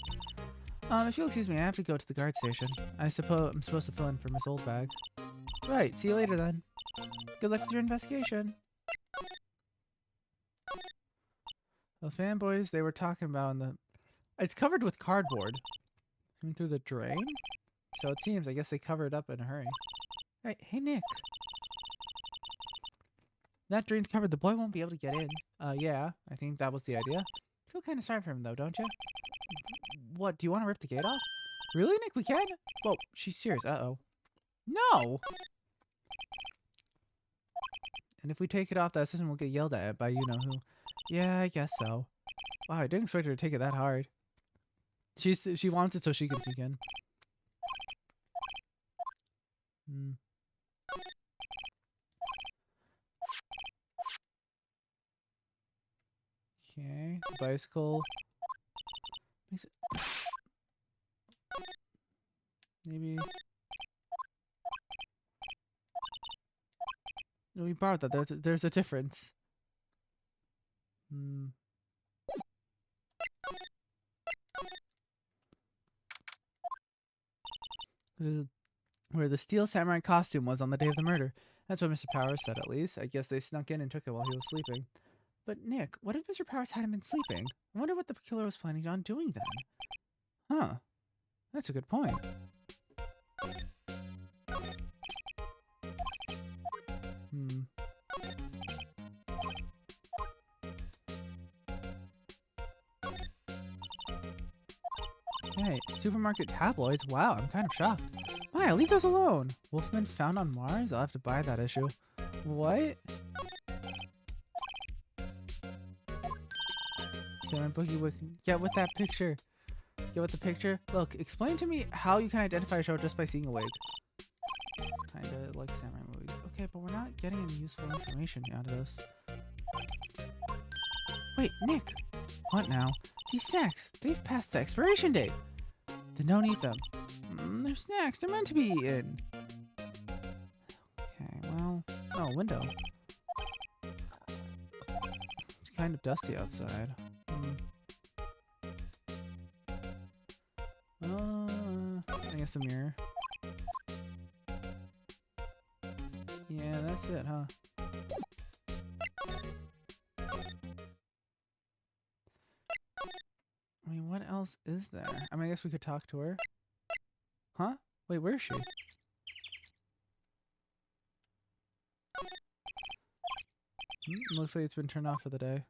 If you'll excuse me, I have to go to the guard station. I suppose I'm supposed to fill in for Miss Oldbag. Right, see you later then. Good luck with your investigation. The fanboys they were talking about in the... It's covered with cardboard. Coming through the drain? So it seems, I guess they covered it up in a hurry. Hey Nick. That drain's covered. The boy won't be able to get in. Yeah, I think that was the idea. I feel kind of sorry for him though, don't you? What, do you want to rip the gate off? Really, Nick? We can? Whoa, she's serious. Uh-oh. No! And if we take it off, the assistant will get yelled at by you-know-who. Yeah, I guess so. Wow, I didn't expect her to take it that hard. She wants it so she can sneak in. Okay, bicycle. Makes it... Maybe... No, we borrowed that. There's a difference. This is where the steel samurai costume was on the day of the murder. That's what Mr. Powers said, at least. I guess they snuck in and took it while he was sleeping. But Nick, what if Mr. Powers hadn't been sleeping? I wonder what the killer was planning on doing then. Huh. That's a good point. Hey, supermarket tabloids? Wow, I'm kind of shocked. Maya, leave those alone! Wolfman found on Mars? I'll have to buy that issue. What? Samurai Boogie Wick. Get with that picture. Get with the picture. Look, explain to me how you can identify a show just by seeing a wig. Kinda like samurai movies. Okay, but we're not getting any useful information out of this. Wait, Nick! What now? These snacks, they've passed the expiration date. Then don't eat them. They're snacks, they're meant to be eaten. Okay, well, oh, window. It's kind of dusty outside. I guess the mirror. Yeah, that's it, huh? I mean, what else is there? I mean, I guess we could talk to her. Huh? Wait, where is she? Looks like it's been turned off for the day.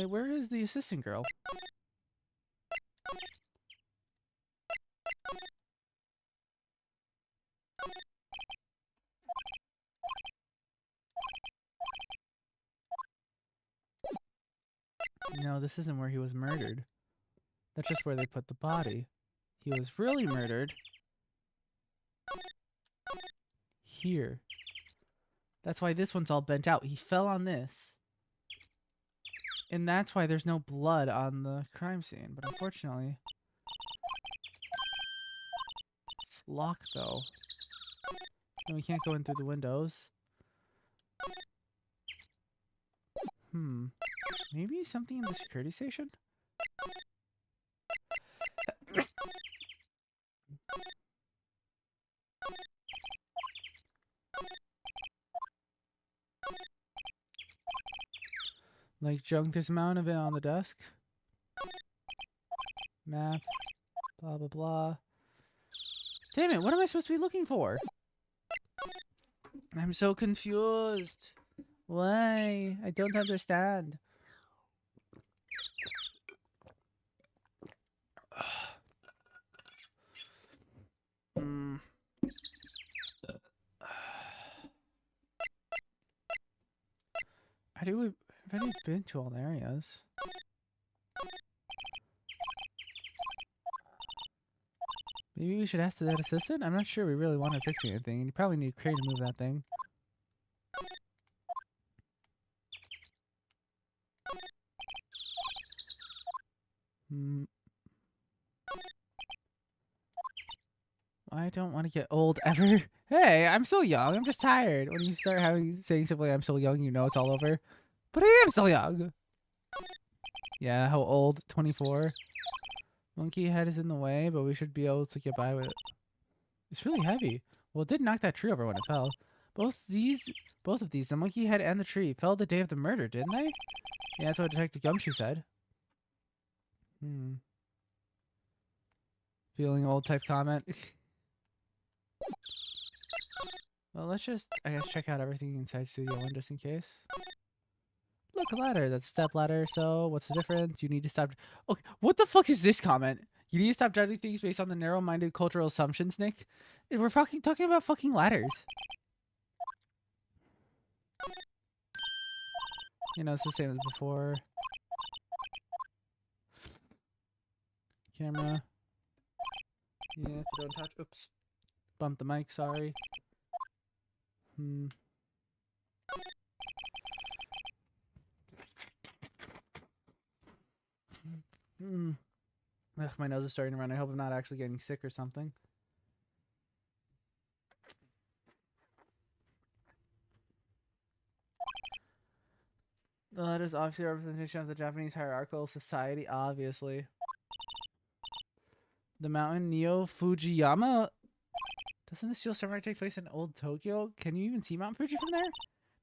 Wait, where is the assistant girl? No, this isn't where he was murdered. That's just where they put the body. He was really murdered here. That's why this one's all bent out. He fell on this. And that's why there's no blood on the crime scene. But unfortunately, it's locked though. And we can't go in through the windows. Maybe something in the security station? Like junk, there's a amount of it on the desk. Map. Blah, blah, blah. Damn it, what am I supposed to be looking for? I'm so confused. Why? I don't understand. I've already been to all the areas. Maybe we should ask that assistant? I'm not sure we really want to fix anything. You probably need a crane to move that thing. I don't want to get old ever. Hey, I'm still young. I'm just tired. When you start saying simply I'm still young, you know it's all over. But I am still young. Yeah, how old? 24. Monkey head is in the way, but we should be able to get by with it. It's really heavy. Well, it did knock that tree over when it fell. Both of these, the monkey head and the tree, fell the day of the murder, didn't they? Yeah, that's what Detective Gumshoe said. Feeling old type comment. Well, let's just, I guess, check out everything inside Studio 1 just in case. Look, a ladder. That's a step ladder, so what's the difference? You need to stop... Okay, what the fuck is this comment? You need to stop judging things based on the narrow-minded cultural assumptions, Nick. We're fucking talking about fucking ladders. You know, it's the same as before. Camera. Yeah, don't touch. Oops. Bump the mic, sorry. Ugh, my nose is starting to run. I hope I'm not actually getting sick or something. The letter is obviously a representation of the Japanese hierarchical society, obviously. The mountain Neo Fujiyama. Doesn't the Steel Samurai take place in Old Tokyo? Can you even see Mount Fuji from there?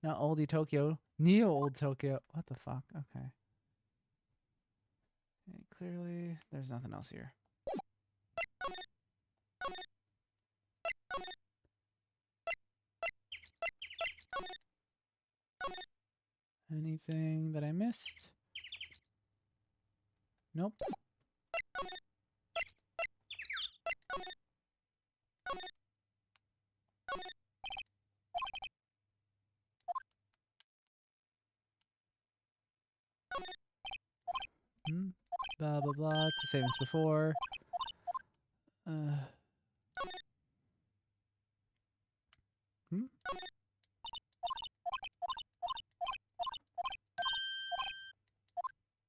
Not Oldie Tokyo. Neo Old Tokyo. What the fuck? Okay. Okay, clearly, there's nothing else here. Anything that I missed? Nope. Blah, blah, blah. It's the same as before.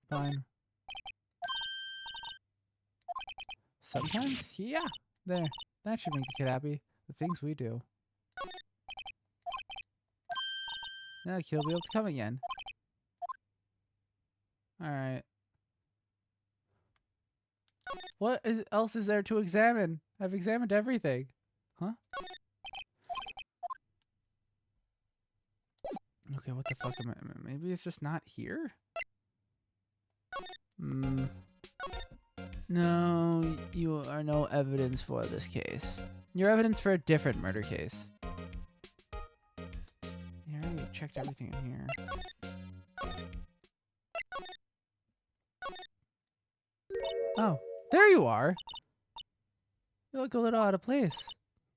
Fine. Sometimes? Yeah. There. That should make the kid happy. The things we do. Now he'll be able to come again. Alright. What else is there to examine? I've examined everything. Huh? Okay, what the fuck am I? Maybe it's just not here? No, you are no evidence for this case. You're evidence for a different murder case. I already checked everything in here. Oh, there you are. You look a little out of place.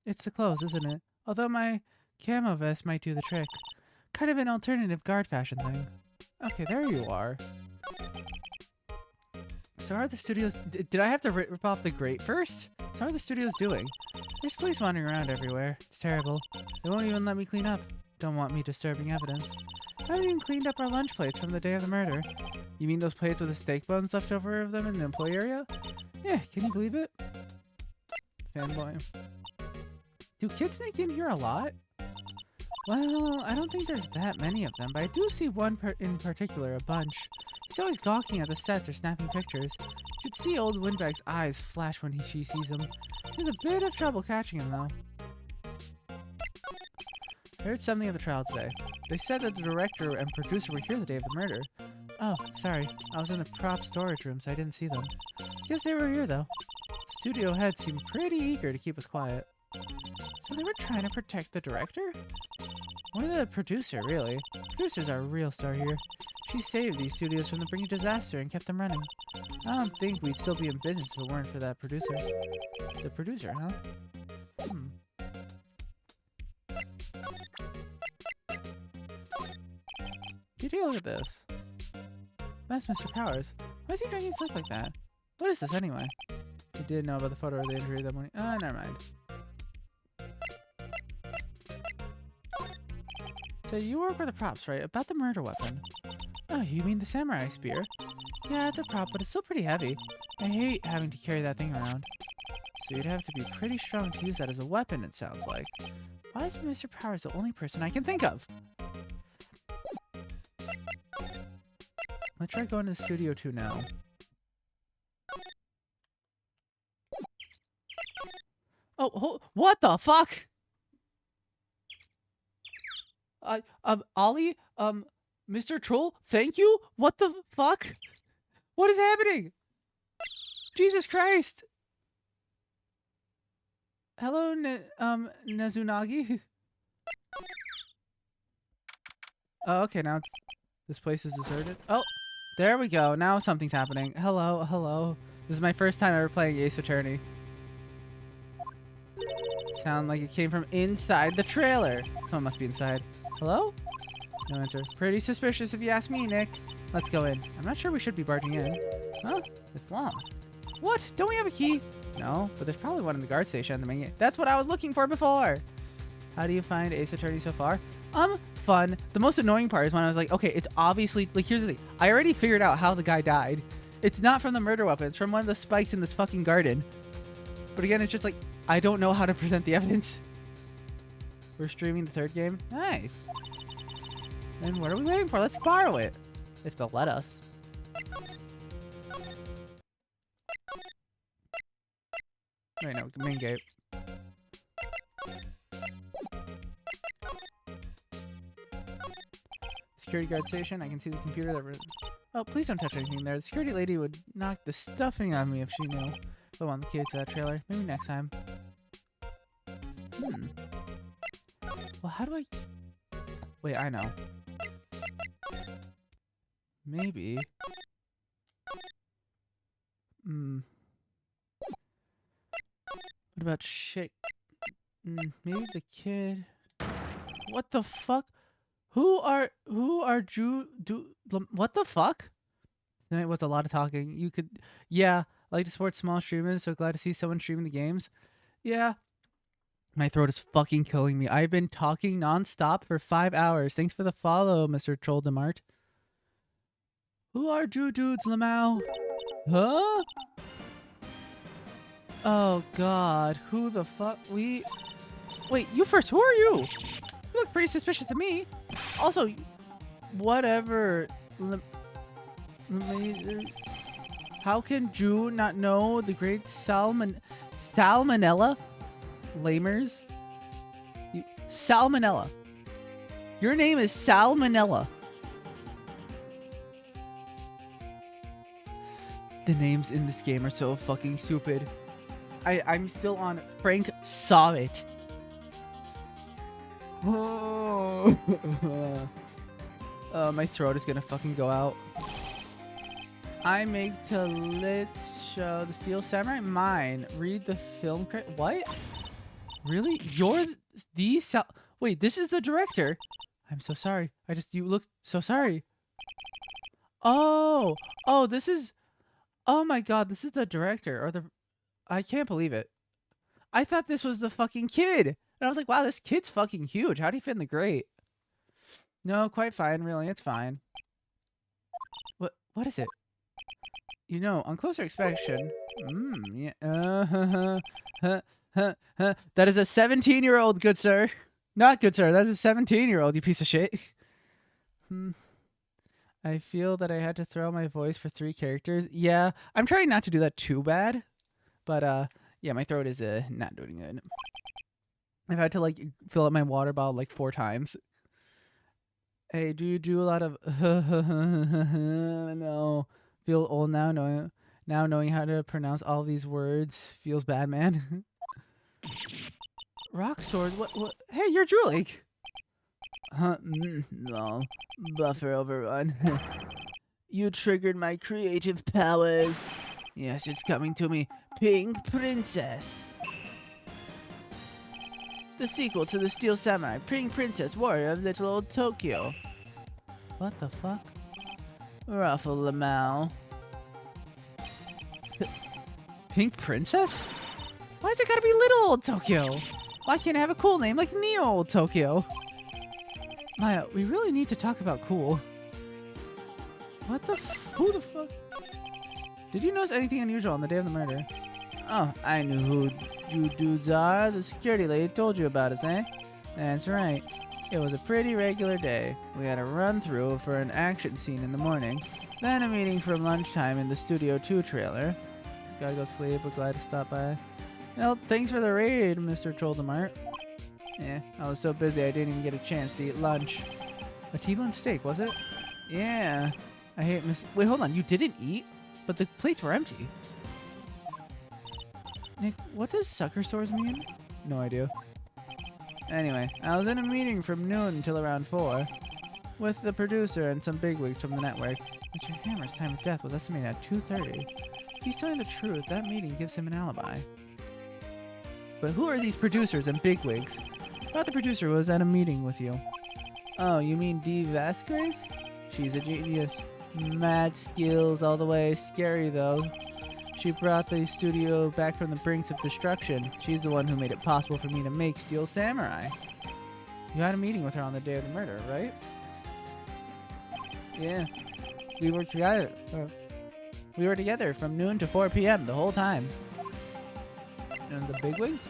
It's the clothes, isn't it? Although my camo vest might do the trick. Kind of an alternative guard fashion thing. Okay, there you are. So how are the studios... Did I have to rip off the grate first? So how are the studios doing? There's police wandering around everywhere. It's terrible. They won't even let me clean up. Don't want me disturbing evidence. I haven't even cleaned up our lunch plates from the day of the murder. You mean those plates with the steak bones left over of them in the employee area? Yeah, can you believe it? Fanboy. Do kids sneak in here a lot? Well, I don't think there's that many of them, but I do see one in particular, a bunch. He's always gawking at the sets or snapping pictures. You should see old Windbag's eyes flash when she sees him. There's a bit of trouble catching him, though. I heard something of the trial today. They said that the director and producer were here the day of the murder. Oh, sorry. I was in the prop storage room, so I didn't see them. Guess they were here, though. Studio head seemed pretty eager to keep us quiet. So they were trying to protect the director? Or the producer, really. Producer's our real star here. She saved these studios from the brink of disaster and kept them running. I don't think we'd still be in business if it weren't for that producer. The producer, huh? Take a look at this. That's Mr. Powers. Why is he drinking stuff like that? What is this anyway? He did know about the photo of the injury that morning. Never mind. So you work with the props, right? About the murder weapon. Oh, you mean the samurai spear? Yeah, it's a prop, but it's still pretty heavy. I hate having to carry that thing around. So you'd have to be pretty strong to use that as a weapon, it sounds like. Why is Mr. Powers the only person I can think of? Let's try going to Studio 2 now. Oh, what the fuck? Ollie, Mr. Troll, thank you? What the fuck? What is happening? Jesus Christ. Hello, Nezunagi. Oh, okay, now this place is deserted. Oh, there we go. Now something's happening. Hello, hello. This is my first time ever playing Ace Attorney. Sound like it came from inside the trailer. Someone must be inside. Hello? No answer. Pretty suspicious if you ask me, Nick. Let's go in. I'm not sure we should be barging in. Huh? It's locked. What? Don't we have a key? No, but there's probably one in the guard station on the main gate. That's what I was looking for before. How do you find Ace Attorney so far? Fun. The most annoying part is when I was like, okay, it's obviously, like, here's the thing. I already figured out how the guy died. It's not from the murder weapon. It's from one of the spikes in this fucking garden. But again, it's just like, I don't know how to present the evidence. We're streaming the third game. Nice. And what are we waiting for? Let's borrow it. If they'll let us. Wait, no, main gate. Security guard station. I can see the computer that... Oh, please don't touch anything there. The security lady would knock the stuffing out of me if she knew. I want the key to that trailer. Maybe next time. Well, how do I... Wait, I know. Maybe. What about shit? Maybe the kid... What the fuck? Who are what the fuck? Tonight was a lot of talking. You could... Yeah, I like to support small streamers, so glad to see someone streaming the games. Yeah. My throat is fucking killing me. I've been talking nonstop for 5 hours. Thanks for the follow, Mr. Troll Demart. Who are dudes, Lamau? Huh? Oh god, who the fuck? Wait, you first. Who are you? You look pretty suspicious to me. Also, whatever. How can Jew not know the great Salmonella? Lamers? Salmonella. Your name is Salmonella. The names in this game are so fucking stupid. I'm still on Frank Saw It. My throat is gonna fucking go out. I make to let's show, The Steel Samurai. Mine. Read the film. What? Really? You're the Wait, this is the director. I'm so sorry. You look so sorry. Oh, this is. Oh my God, this is the director or the. I can't believe it. I thought this was the fucking kid, and I was like, wow, this kid's fucking huge. How'd he fit in the grate? No, quite fine. Really, it's fine. What is it? You know, on closer inspection. Yeah. That is a 17-year-old, good sir. Not good sir. That is a 17-year-old. You piece of shit. I feel that I had to throw my voice for 3 characters. Yeah, I'm trying not to do that too bad, but yeah, my throat is not doing good. I've had to like fill up my water bottle like 4 times. Hey, do you do a lot of no? Feel old now knowing how to pronounce all these words. Feels bad, man. Rock sword? What? Hey, you're drooling. Huh? No. Buffer overrun. You triggered my creative powers. Yes, it's coming to me. Pink Princess. The sequel to the Steel Samurai, Pink Princess, Warrior of Little Old Tokyo. What the fuck? Ruffle Lamau. Pink Princess? Why's it gotta be Little Old Tokyo? Why can't I have a cool name like Neo Old Tokyo? Maya, we really need to talk about cool. What the who the fuck? Did you notice anything unusual on the day of the murder? Oh, I knew who you dudes are. The security lady told you about us, eh? That's right. It was a pretty regular day. We had a run-through for an action scene in the morning, then a meeting for lunchtime in the Studio 2 trailer. Gotta go sleep, but glad to stop by. Well, thanks for the raid, Mr. Troldemart. Yeah, I was so busy I didn't even get a chance to eat lunch. A T-bone steak, was it? Yeah. I hate Wait, hold on. You didn't eat? But the plates were empty. Nick, what does sucker sores mean? No idea. Anyway, I was in a meeting from noon until around 4 with the producer and some bigwigs from the network. Mr. Hammer's time of death was estimated at 2:30. If he's telling the truth, that meeting gives him an alibi. But who are these producers and bigwigs? I thought the producer was at a meeting with you. Oh, you mean Dee Vasquez? She's a genius. Mad skills all the way. Scary, though. She brought the studio back from the brinks of destruction. She's the one who made it possible for me to make Steel Samurai. You had a meeting with her on the day of the murder, right? Yeah. We were together from noon to 4 p.m. the whole time. And the bigwigs?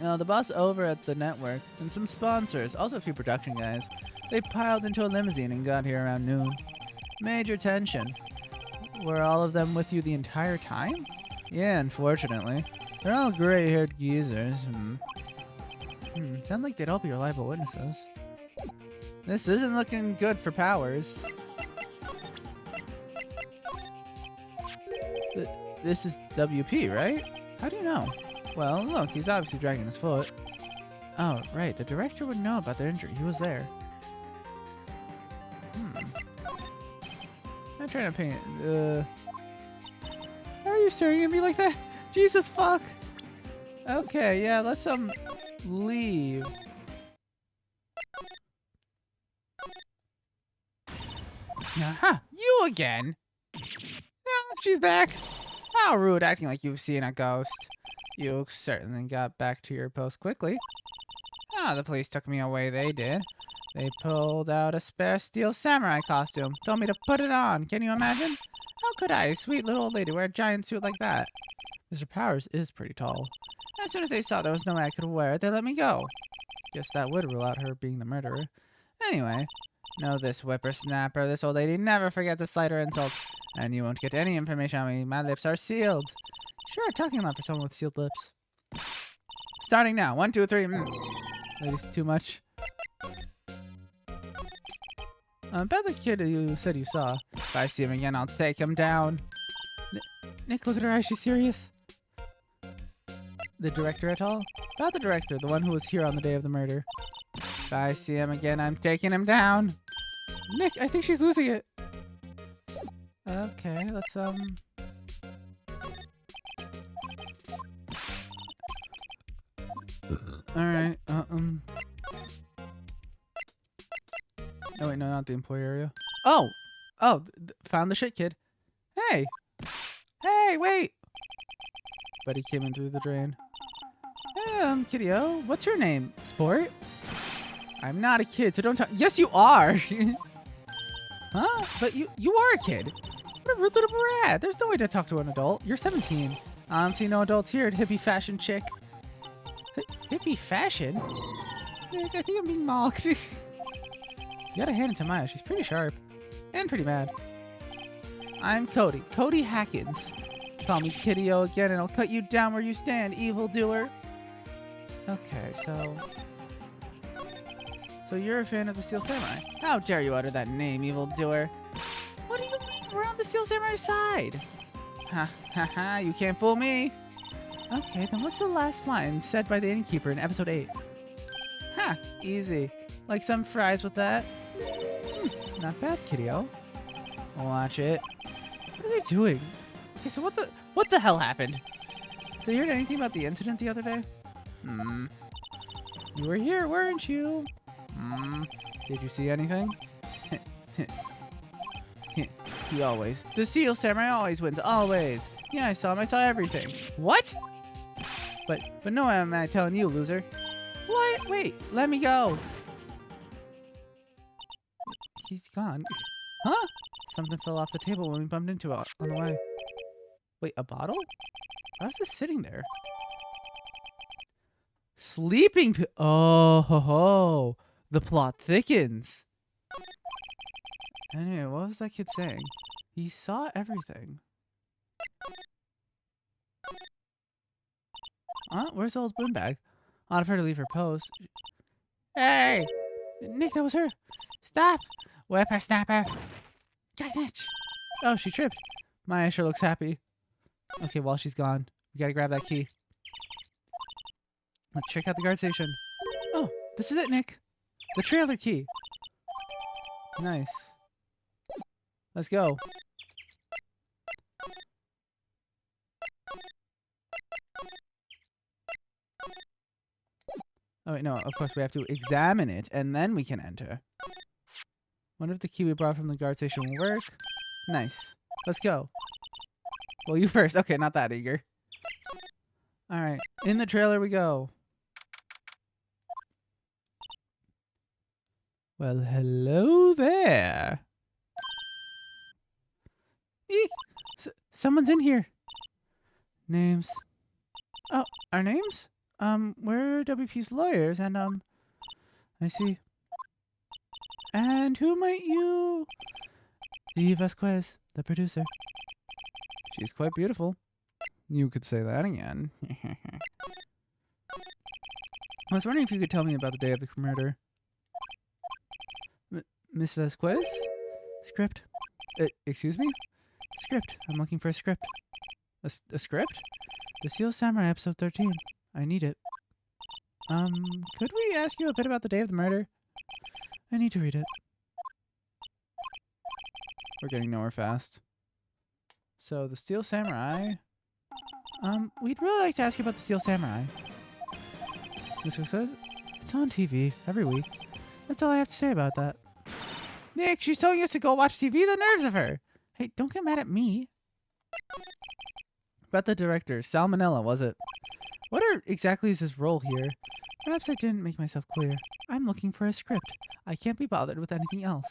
No, the boss over at the network and some sponsors, also a few production guys. They piled into a limousine and got here around noon. Major tension. Were all of them with you the entire time? Yeah, unfortunately. They're all gray-haired geezers. Sound like they'd all be reliable witnesses. This isn't looking good for Powers. This is WP, right? How do you know? Well, look, he's obviously dragging his foot. Oh, right. The director would know about their injury. He was there. I'm trying to paint. Why are you staring at me like that? Jesus fuck. Okay, yeah, let's leave. Aha, you again? Oh, she's back. How rude, acting like you've seen a ghost. You certainly got back to your post quickly. Ah, the police took me away, they did. They pulled out a spare Steel Samurai costume, told me to put it on. Can you imagine? How could I, a sweet little old lady, wear a giant suit like that? Mr. Powers is pretty tall. As soon as they saw there was no way I could wear it, they let me go. Guess that would rule out her being the murderer. Anyway, know this whippersnapper, this old lady never forgets a slight or insult. And you won't get any information on me. My lips are sealed. Sure, talking about for someone with sealed lips. Starting now. 1, 2, 3. Ladies, too much. About the kid you said you saw. If I see him again, I'll take him down. Nick, look at her eyes. She's serious. The director at all? About the director, the one who was here on the day of the murder. If I see him again, I'm taking him down. Nick, I think she's losing it. Okay, let's Alright, oh wait, no, not the employee area. Oh! Oh, found the shit kid. Hey! Hey, wait! But he came in through the drain. Hey, kiddo, what's your name? Sport? I'm not a kid, so don't talk. Yes, you are! Huh? But you are a kid. What a rude little brat. There's no way to talk to an adult. You're 17. I don't see no adults here at hippie fashion chick. Hippie fashion? I think I'm being mocked. You gotta hand it to Maya. She's pretty sharp. And pretty mad. I'm Cody. Cody Hackins. Call me Kiddo again and I'll cut you down where you stand, evildoer. Okay, so you're a fan of the Steel Samurai. How dare you utter that name, evildoer? What do you mean we're on the Steel Samurai side? Ha ha ha, you can't fool me. Okay, then what's the last line said by the innkeeper in episode 8? Ha, easy. Like some fries with that? Not bad, kiddo. Watch it. What are they doing? Okay, so what the hell happened? So you heard anything about the incident the other day? You were here, weren't you? Did you see anything? He always. The Steel Samurai always wins, always. Yeah, I saw him. I saw everything. What? But no, am I telling you, loser? What? Wait, let me go. He's gone. Huh? Something fell off the table when we bumped into it on the way. Wait, a bottle? Why was this sitting there? Sleeping pill. Oh, ho, ho. The plot thickens. Anyway, what was that kid saying? He saw everything. Huh? Where's Old Spoon Bag? I'd her to leave her post. Hey! Nick, that was her. Stop! Whippersnapper. Got an itch. Oh, she tripped. Maya sure looks happy. Okay, while she's gone, we gotta grab that key. Let's check out the guard station. Oh, this is it, Nick. The trailer key. Nice. Let's go. Oh, wait, no. Of course, we have to examine it, and then we can enter. Wonder if the key we brought from the guard station will work. Nice. Let's go. Well, you first. Okay, not that eager. All right. In the trailer we go. Well, hello there. Eek! Someone's in here. Names. Oh, our names? We're WP's lawyers, and, I see. And who might you... The Vasquez, the producer. She's quite beautiful. You could say that again. I was wondering if you could tell me about the day of the murder. Miss Vasquez? Script. Excuse me? Script. I'm looking for a script. A script? The Steel Samurai episode 13. I need it. Could we ask you a bit about the day of the murder? I need to read it. We're getting nowhere fast. So, the Steel Samurai. We'd really like to ask you about the Steel Samurai. Mr. says it's on TV every week. That's all I have to say about that. Nick, she's telling us to go watch TV? The nerves of her! Hey, don't get mad at me. About the director, Salmonella, was it? What exactly is his role here? Perhaps I didn't make myself clear. I'm looking for a script. I can't be bothered with anything else.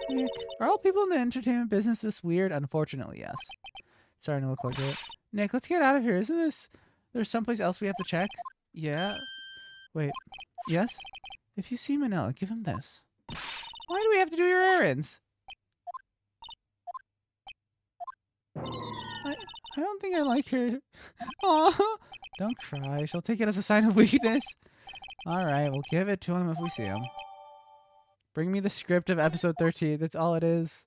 Nick, are all people in the entertainment business this weird? Unfortunately, yes. It's starting to look like it. Nick, let's get out of here. Isn't this... There's someplace else we have to check? Yeah? Wait. Yes? If you see Manila, give him this. Why do we have to do your errands? I don't think I like her. Aw, don't cry. She'll take it as a sign of weakness. Alright, we'll give it to him if we see him. Bring me the script of episode 13. That's all it is.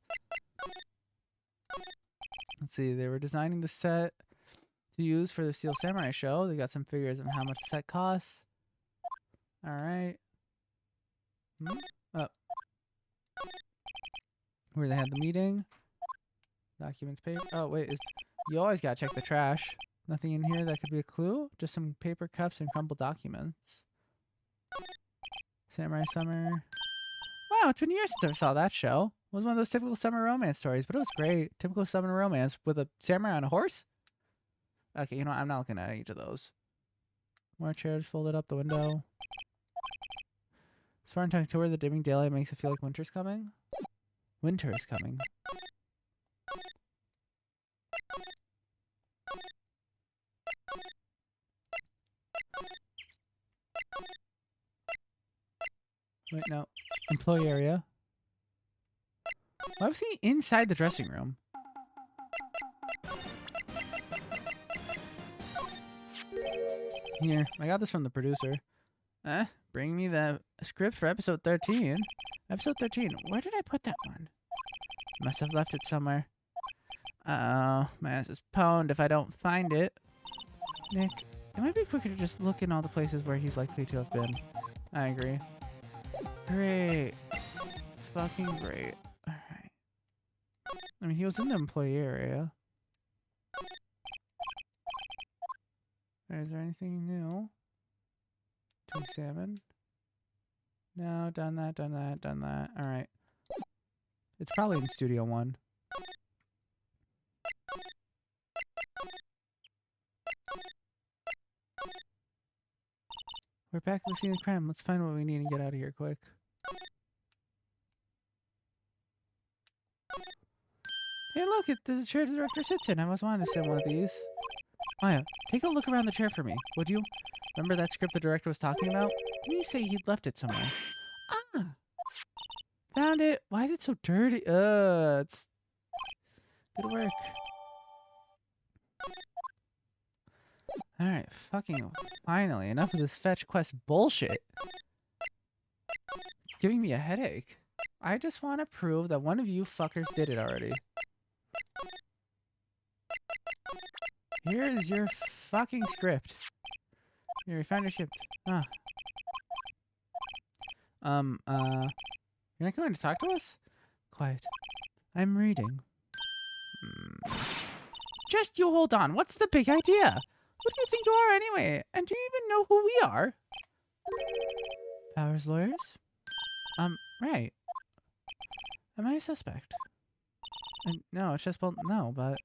Let's see. They were designing the set to use for the Steel Samurai show. They got some figures on how much the set costs. Alright. Oh. Where they had the meeting. Documents, paper. Oh, wait. You always gotta check the trash. Nothing in here that could be a clue? Just some paper cups and crumpled documents. Samurai Summer. Wow, it's been years since I saw that show. It was one of those typical summer romance stories, but it was great. Typical summer romance with a samurai on a horse? Okay, you know what? I'm not looking at each of those. More chairs folded up the window. As far in October, the dimming daylight makes it feel like winter's coming. Winter is coming. Wait, no. Employee area. Why was he inside the dressing room? Here, I got this from the producer. Bring me the script for episode 13. Episode 13. Where did I put that one? Must have left it somewhere. Uh-oh. My ass is pwned if I don't find it. Nick, it might be quicker to just look in all the places where he's likely to have been. I agree. Great. Fucking great. Alright. I mean, he was in the employee area. Is there anything new to examine? No, done that, done that, done that. Alright. It's probably in Studio 1. We're back at the scene of crime. Let's find what we need and get out of here quick. Hey, look, it's the chair the director sits in. I always wanted to sit in one of these. Maya, take a look around the chair for me, would you? Remember that script the director was talking about? Didn't you say he'd left it somewhere? Ah! Found it! Why is it so dirty? It's... Good work. Alright, fucking finally. Enough of this fetch quest bullshit. It's giving me a headache. I just want to prove that one of you fuckers did it already. Here is your fucking script. Here, we found your script. Ah. You're not going to talk to us? Quiet. I'm reading. Just you hold on. What's the big idea? Who do you think you are anyway? And do you even know who we are? Powers lawyers? Right. Am I a suspect? No, it's just, well, no, but...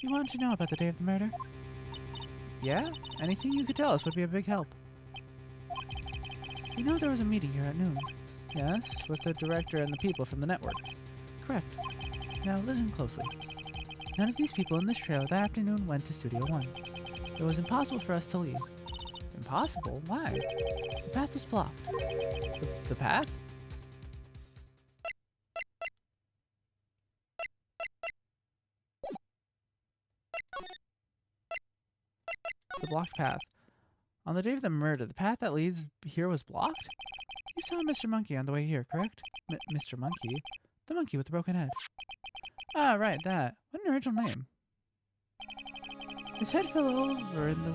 You want to know about the day of the murder? Yeah? Anything you could tell us would be a big help. You know there was a meeting here at noon. Yes, with the director and the people from the network. Correct. Now listen closely. None of these people in this trailer that afternoon went to Studio 1. It was impossible for us to leave. Impossible? Why? The path was blocked. The path? The blocked path. On the day of the murder, the path that leads here was blocked? You saw Mr. Monkey on the way here, correct? Mr. Monkey? The monkey with the broken head. Ah, right, that. What an original name. His head fell over in the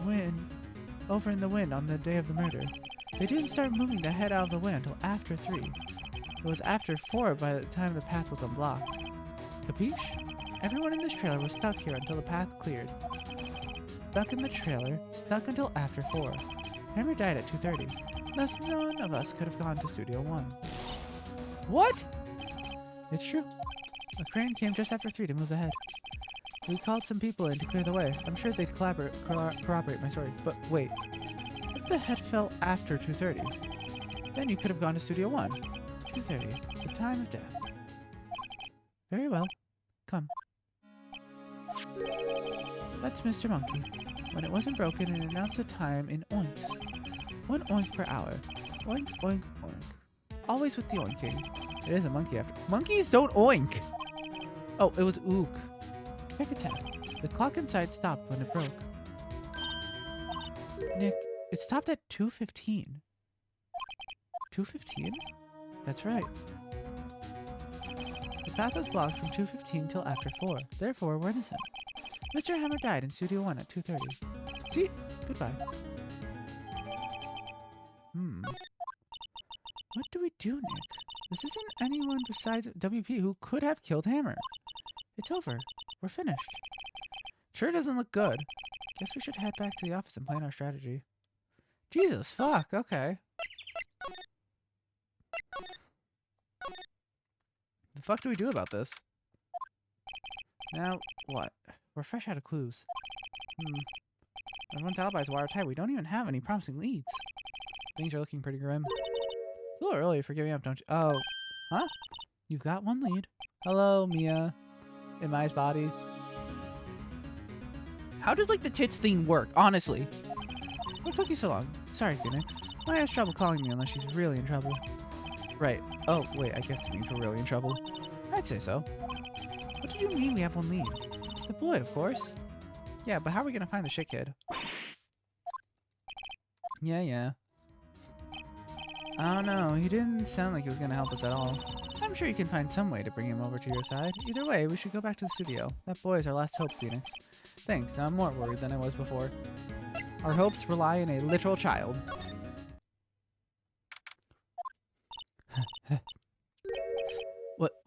wind on the day of the murder. They didn't start moving the head out of the wind until after 3. It was after 4 by the time the path was unblocked. Capiche? Everyone in this trailer was stuck here until the path cleared. Stuck in the trailer, stuck until after 4. Hammer died at 2:30. Thus, none of us could have gone to Studio 1. What? It's true. A crane came just after 3 to move the head. We called some people in to clear the way. I'm sure they'd corroborate my story. But wait, if the head fell after 2:30, then you could have gone to Studio 1. 2:30, the time of death. Very well. Come. That's Mr. Monkey. When it wasn't broken, it announced the time in oinks. 1 oink per hour. Oink, oink, oink. Always with the oinking. It is a monkey after. Monkeys don't oink! Oh, it was ook. Check a tap. The clock inside stopped when it broke. Nick, it stopped at 2:15. 2:15? That's right. The path was blocked from 2:15 till after 4. Therefore, we're innocent. Mr. Hammer died in Studio 1 at 2:30. See? Goodbye. What do we do, Nick? This isn't anyone besides WP who could have killed Hammer. It's over. We're finished. Sure doesn't look good. Guess we should head back to the office and plan our strategy. Jesus, fuck, okay. The fuck do we do about this? Now, what? We're fresh out of clues. Everyone's alibis watertight. We don't even have any promising leads. Things are looking pretty grim. It's a little early for giving up, don't you? Oh. Huh? You've got one lead. Hello, Mia. In Mai's body. How does, like, the tits thing work, honestly? What took you so long? Sorry, Phoenix. Maya has trouble calling me unless she's really in trouble. Right. Oh, wait, I guess it means we're really in trouble. I'd say so. What do you mean we have one lead? The boy, of course. Yeah, but how are we gonna find the shit kid? Yeah. I don't know. He didn't sound like he was gonna help us at all. I'm sure you can find some way to bring him over to your side. Either way, we should go back to the studio. That boy is our last hope, Phoenix. Thanks. I'm more worried than I was before. Our hopes rely on a literal child.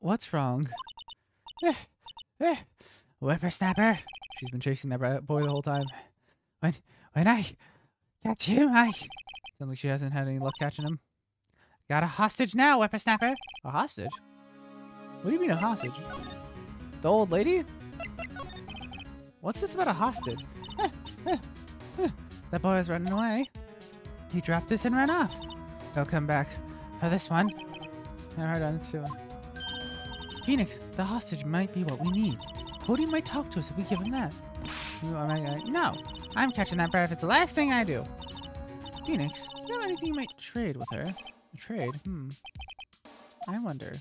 What's wrong? Whippersnapper. She's been chasing that boy the whole time. When I catch him, Sounds like she hasn't had any luck catching him. Got a hostage now, whippersnapper. A hostage? What do you mean a hostage? The old lady? What's this about a hostage? That boy is running away. He dropped this and ran off. He'll come back for this one. Alright, on to it. Phoenix, the hostage might be what we need. Cody might talk to us if we give him that. No, I'm catching that bird if it's the last thing I do. Phoenix, do you have anything you might trade with her? Trade? I wonder.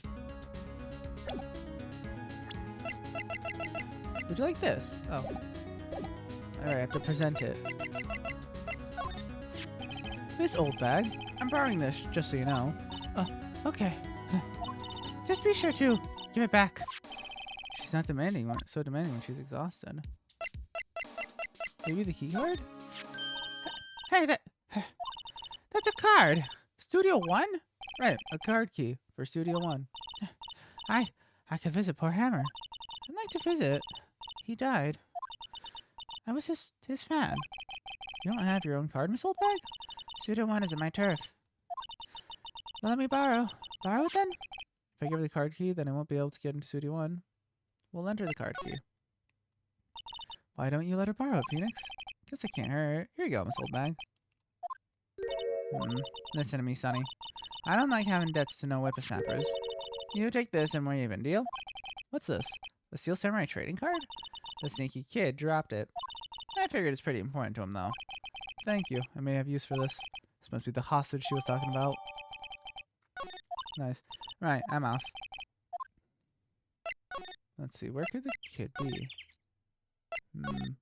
Would you like this? Oh. Alright, I have to present it. This old bag. I'm borrowing this, just so you know. Oh, okay. Just be sure to give it back. She's not demanding, so demanding when she's exhausted. Maybe the key card? Hey, that's a card. Studio 1? Right, a card key for Studio 1. I could visit poor Hammer. I'd like to visit. He died. I was his fan. You don't have your own card, Miss Oldbag? Studio 1 isn't my turf. Well, let me borrow. Borrow it then? If I give her the card key, then I won't be able to get into Studio 1. We'll enter the card key. Why don't you let her borrow it, Phoenix? Guess it can't hurt. Here you go, Miss Oldbag. Listen to me, Sonny. I don't like having debts to no whippersnappers. You take this and we're even, deal? What's this? The Steel Samurai trading card? The sneaky kid dropped it. I figured it's pretty important to him, though. Thank you. I may have use for this. This must be the hostage she was talking about. Nice. Right, I'm off. Let's see, where could the kid be? I'm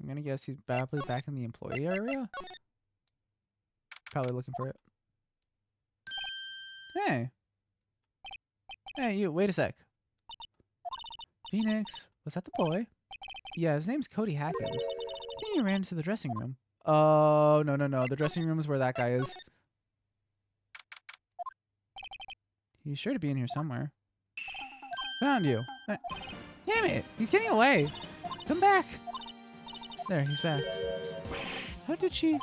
gonna guess he's probably back in the employee area? Probably looking for it. Hey! Hey, you, wait a sec. Phoenix, was that the boy? Yeah, his name's Cody Hackins. I think he ran into the dressing room. Oh, no. The dressing room is where that guy is. He's sure to be in here somewhere. Found you. Damn it! He's getting away! Come back! There, he's back. How did she...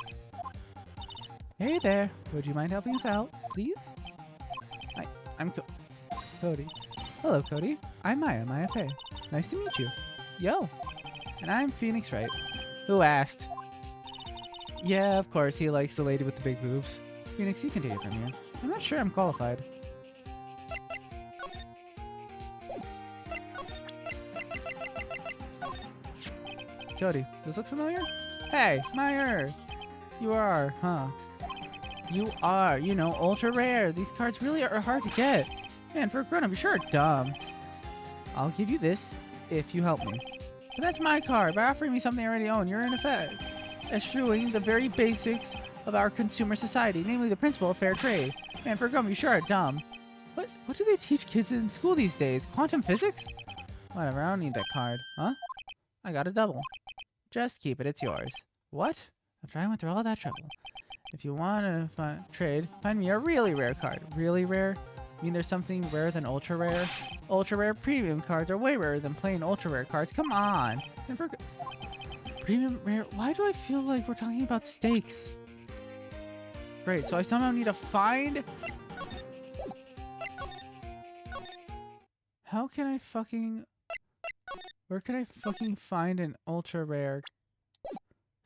Hey there! Would you mind helping us out, please? I'm Cody. Hello, Cody. I'm Maya Faye. Nice to meet you. Yo! And I'm Phoenix Wright. Who asked? Yeah, of course, he likes the lady with the big boobs. Phoenix, you can take it from here. I'm not sure I'm qualified. Jody, does this look familiar? Hey, Meyer! You are, huh? You are, you know, ultra rare. These cards really are hard to get. Man, for a grown-up, you sure are dumb. I'll give you this if you help me. But that's my card. By offering me something I already own, you're in effect eschewing the very basics of our consumer society, namely the principle of fair trade. Man, for a grown-up, you sure are dumb. What do they teach kids in school these days? Quantum physics? Whatever, I don't need that card. Huh? I got a double. Just keep it, it's yours. What? After I went through all that trouble. If you want to trade, find me a really rare card. Really rare? mean there's something rarer than ultra rare? Ultra rare premium cards are way rarer than plain ultra rare cards. Come on. And for premium rare, why do I feel like we're talking about stakes? Great, so I somehow need to find... How can I fucking... Where can I fucking find an ultra rare,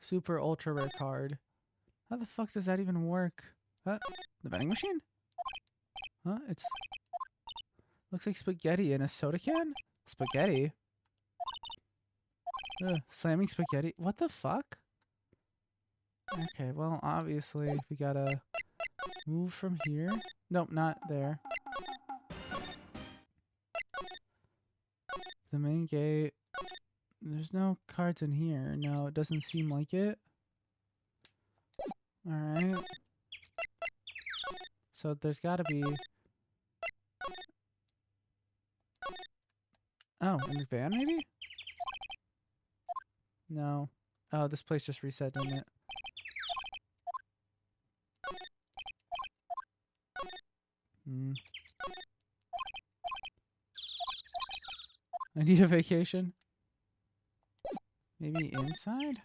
super ultra rare card? How the fuck does that even work? The vending machine? Huh? It's... Looks like spaghetti in a soda can? Spaghetti? Ugh, slamming spaghetti? What the fuck? Okay, well, obviously, we gotta move from here. Nope, not there. The main gate. There's no cards in here. No, it doesn't seem like it. Alright. So there's gotta be... Oh, in the van maybe? No. Oh, this place just reset, didn't it? I need a vacation. Maybe inside?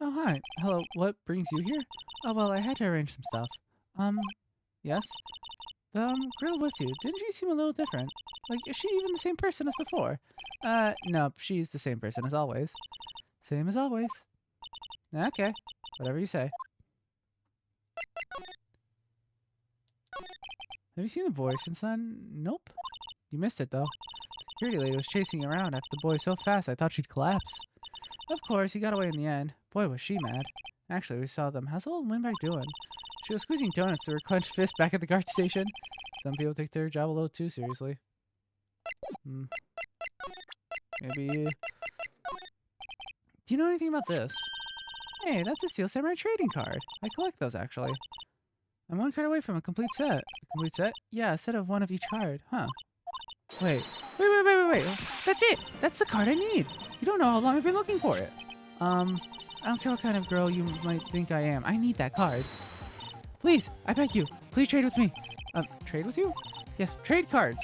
Oh, hi. Hello, what brings you here? Oh, well, I had to arrange some stuff. Yes? The girl with you, didn't she seem a little different? Like, is she even the same person as before? No, she's the same person as always. Same as always. Okay, whatever you say. Have you seen the boy since then? Nope. You missed it, though. The security lady was chasing around after the boy so fast I thought she'd collapse. Of course, he got away in the end. Boy, was she mad. Actually, we saw them. How's old Windbag doing? She was squeezing donuts through her clenched fist back at the guard station. Some people take their job a little too seriously. Maybe... Do you know anything about this? Hey, that's a Steel Samurai trading card. I collect those, actually. I'm one card away from a complete set. A complete set? Yeah, a set of one of each card. Huh. Wait. Wait. That's it! That's the card I need! You don't know how long I've been looking for it. I don't care what kind of girl you might think I am. I need that card. Please, I beg you. Please trade with me. Trade with you? Yes, trade cards.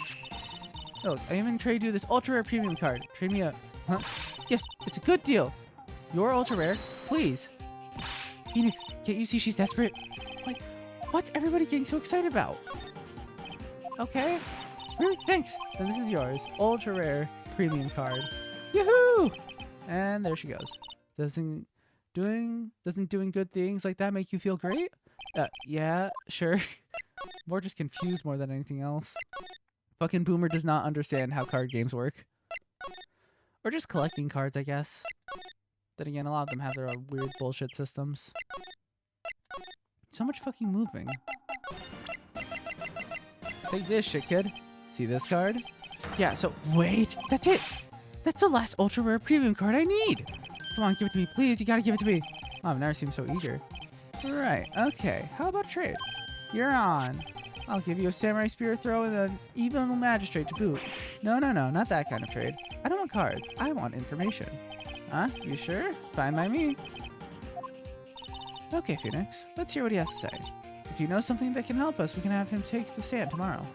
Look, I even trade you this ultra rare premium card. Trade me a... Huh? Yes, it's a good deal. You're ultra rare. Please. Phoenix, can't you see she's desperate? Like, what's everybody getting so excited about? Okay. Really? Thanks. And this is yours. Ultra rare premium card. Yoo-hoo! And there she goes. Doesn't doing good things like that make you feel great? Yeah, sure. More just confused more than anything else. Fucking Boomer does not understand how card games work. Or just collecting cards, I guess. Then again, a lot of them have their own weird bullshit systems. So much fucking moving. Take this shit, kid. See this card? Yeah, so wait, that's it! That's the last ultra rare premium card I need! Come on, give it to me, please, you gotta give it to me! Oh, I've never seen him so eager. Right, okay, how about trade? You're on. I'll give you a samurai spear throw and an evil magistrate to boot. No, not that kind of trade. I don't want cards, I want information. Huh? You sure? Fine by me. Okay, Phoenix, let's hear what he has to say. If you know something that can help us, we can have him take the stand tomorrow.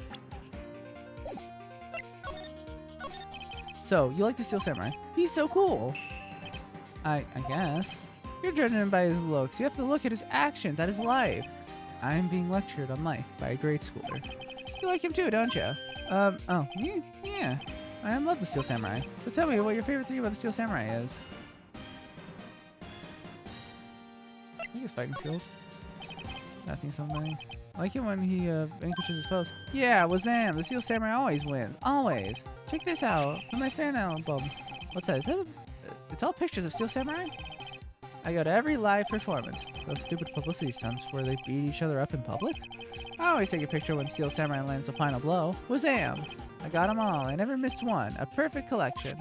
So, you like the Steel Samurai? He's so cool! I guess. You're judging him by his looks. You have to look at his actions, at his life. I'm being lectured on life by a grade schooler. You like him too, don't you? Yeah. I love the Steel Samurai. So tell me what your favorite thing about the Steel Samurai is. I think his fighting skills. Nothing something. I like it when he vanquishes his foes. Yeah, Wazam! The Steel Samurai always wins. Always! Check this out from my fan album. What's that? Is that it's all pictures of Steel Samurai? I go to every live performance. Those stupid publicity stunts where they beat each other up in public? I always take a picture when Steel Samurai lands the final blow. Wazam! I got them all. I never missed one. A perfect collection.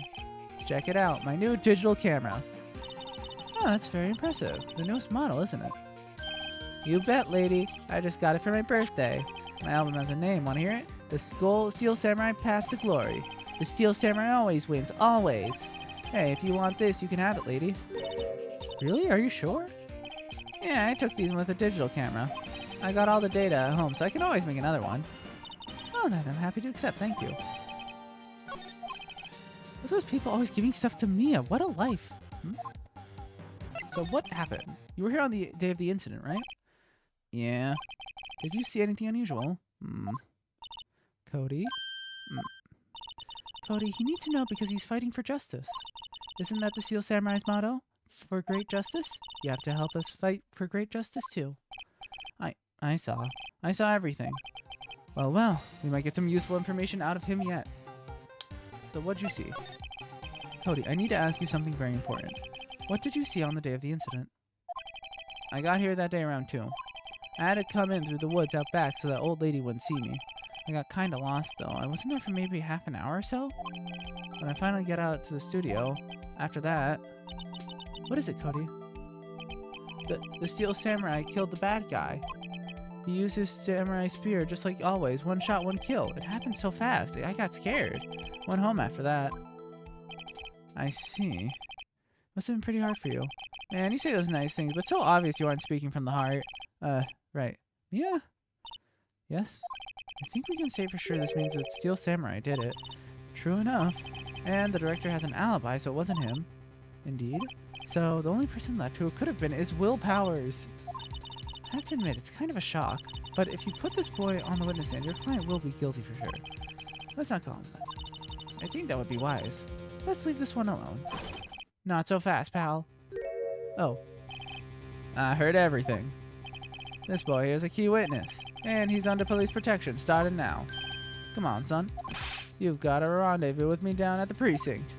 Check it out. My new digital camera. Oh, that's very impressive. The newest model, isn't it? You bet, lady. I just got it for my birthday. My album has a name. Want to hear it? The Steel Samurai Path to Glory. The Steel Samurai always wins. Always. Hey, if you want this, you can have it, lady. Really? Are you sure? Yeah, I took these with a digital camera. I got all the data at home, so I can always make another one. Oh, then I'm happy to accept. Thank you. What's with people always giving stuff to Mia? What a life. Hmm? So what happened? You were here on the day of the incident, right? Yeah. Did you see anything unusual? Cody? Cody, he needs to know because he's fighting for justice. Isn't that the Steel Samurai's motto? For great justice? You have to help us fight for great justice too. I saw everything. Well, we might get some useful information out of him yet. So what'd you see? Cody, I need to ask you something very important. What did you see on the day of the incident? I got here that day around 2. I had to come in through the woods out back so that old lady wouldn't see me. I got kinda lost though. I wasn't there for maybe half an hour or so. When I finally get out to the studio, after that... What is it, Cody? The Steel Samurai killed the bad guy. He used his samurai spear just like always. 1 shot, 1 kill. It happened so fast. I got scared. Went home after that. I see. Must have been pretty hard for you. Man, you say those nice things, but so obvious you aren't speaking from the heart. Right. Mia? Yes? I think we can say for sure this means that Steel Samurai did it. True enough. And the director has an alibi, so it wasn't him. Indeed. So, the only person left who it could have been is Will Powers. I have to admit, it's kind of a shock. But if you put this boy on the witness stand, your client will be guilty for sure. Let's not call him that. I think that would be wise. Let's leave this one alone. Not so fast, pal. Oh. I heard everything. This boy here is a key witness. And he's under police protection, starting now. Come on, son. You've got a rendezvous with me down at the precinct.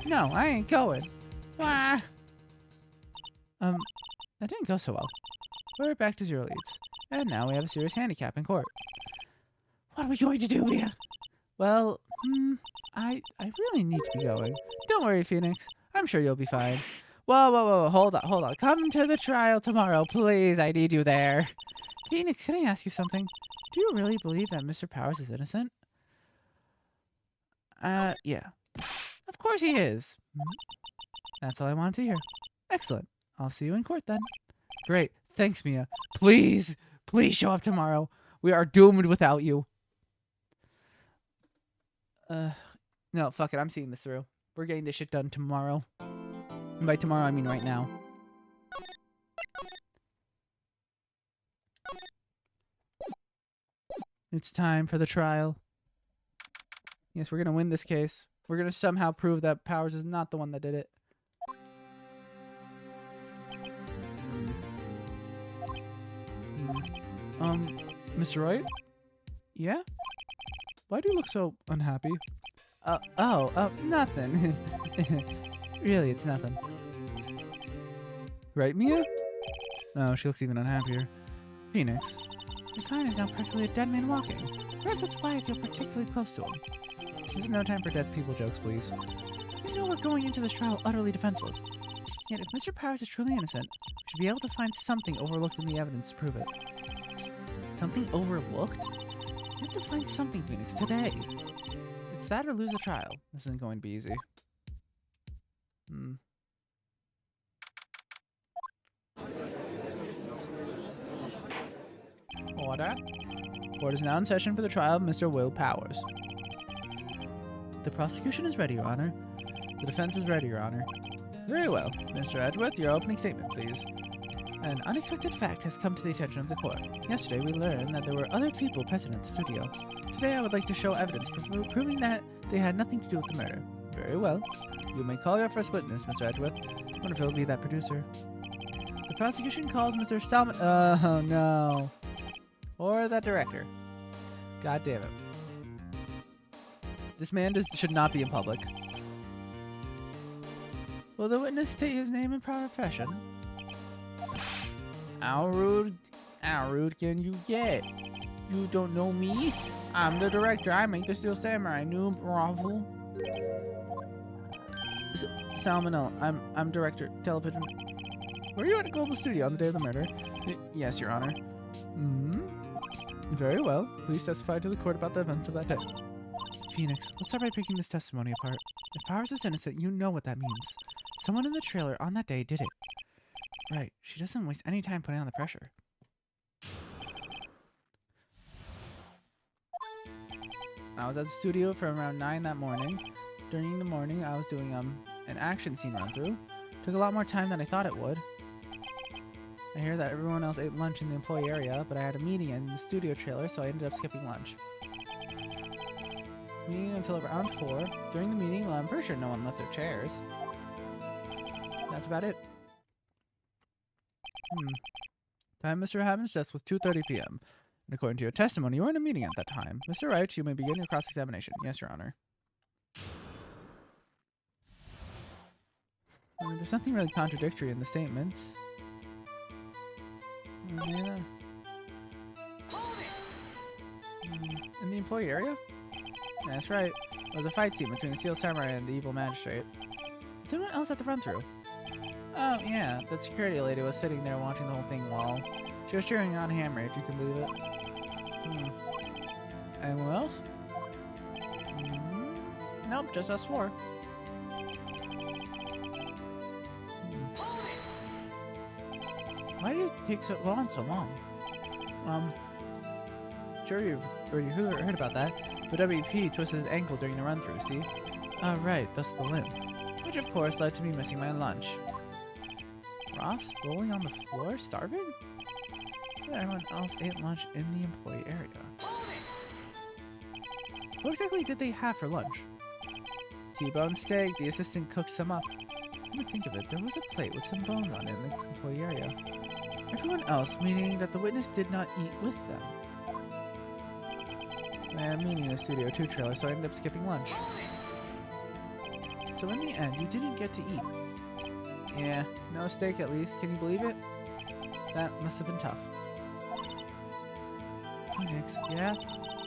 No, I ain't going. Ah. That didn't go so well. We're back to 0 leads. And now we have a serious handicap in court. What are we going to do, Mia? Well, I really need to be going. Don't worry, Phoenix. I'm sure you'll be fine. Whoa. Hold on. Come to the trial tomorrow, please. I need you there. Phoenix, can I ask you something? Do you really believe that Mr. Powers is innocent? Yeah. Of course he is. That's all I wanted to hear. Excellent. I'll see you in court then. Great. Thanks, Mia. Please show up tomorrow. We are doomed without you. No, fuck it. I'm seeing this through. We're getting this shit done tomorrow. And by tomorrow, I mean right now. It's time for the trial. Yes, we're gonna win this case. We're gonna somehow prove that Powers is not the one that did it. Mr. Wright? Yeah? Why do you look so unhappy? Nothing. Really, it's nothing. Right, Mia? Oh, she looks even unhappier. Phoenix. Your client is now practically a dead man walking. Perhaps that's why I feel particularly close to him. This is no time for dead people jokes, please. You know we're going into this trial utterly defenseless. Yet if Mr. Powers is truly innocent, we should be able to find something overlooked in the evidence to prove it. Something overlooked? We have to find something, Phoenix, today. It's that or lose the trial. This isn't going to be easy. Order. Court is now in session for the trial of Mr. Will Powers. The prosecution is ready, Your Honor. The defense is ready, Your Honor. Very well. Mr. Edgeworth, your opening statement, please. An unexpected fact has come to the attention of the court. Yesterday, we learned that there were other people present at the studio. Today, I would like to show evidence proving that they had nothing to do with the murder. Very well. You may call your first witness, Mr. Edgeworth. I wonder if it will be that producer. The prosecution calls Mr. Salmon... Oh, no. Or that director. God damn it. This man should not be in public. Will the witness state his name and profession? How rude can you get? You don't know me? I'm the director. I make the Steel Samurai. New Bravo. Salmonella. I'm director. Television. Were you at a global studio on the day of the murder? Yes, Your Honor. Very well. Please testify to the court about the events of that day. Phoenix, let's start by picking this testimony apart. If Powers is innocent, you know what that means. Someone in the trailer on that day did it. Right. She doesn't waste any time putting on the pressure. I was at the studio from around 9 that morning. During the morning, I was doing an action scene run through. Took a lot more time than I thought it would. I hear that everyone else ate lunch in the employee area, but I had a meeting in the studio trailer, so I ended up skipping lunch. Meeting until around 4. During the meeting, well, I'm pretty sure no one left their chairs. That's about it. Time Mr. Hammond's desk was 2:30 p.m. And according to your testimony, you were in a meeting at that time. Mr. Wright, you may begin your cross-examination. Yes, Your Honor. There's nothing really contradictory in the statements. Yeah. In the employee area? Yeah, that's right. There was a fight scene between the Steel Samurai and the evil magistrate. Is anyone else at the run-through? Oh, yeah. The security lady was sitting there watching the whole thing while she was cheering on Hammer, if you can believe it. Anyone else? Nope, just us 4. Why do you take so long? Sure you've heard about that. But WP twisted his ankle during the run-through, see? Oh, right, that's the limb. Which, of course, led to me missing my lunch. Ross, rolling on the floor, starving? Yeah, everyone else ate lunch in the employee area. What exactly did they have for lunch? T-bone steak. The assistant cooked some up. Come to think of it, there was a plate with some bones on it in the employee area. Everyone else, meaning that the witness did not eat with them. I had a meeting in the Studio 2 trailer, so I ended up skipping lunch. So in the end, you didn't get to eat. Yeah, no steak at least. Can you believe it? That must have been tough. Phoenix, yeah?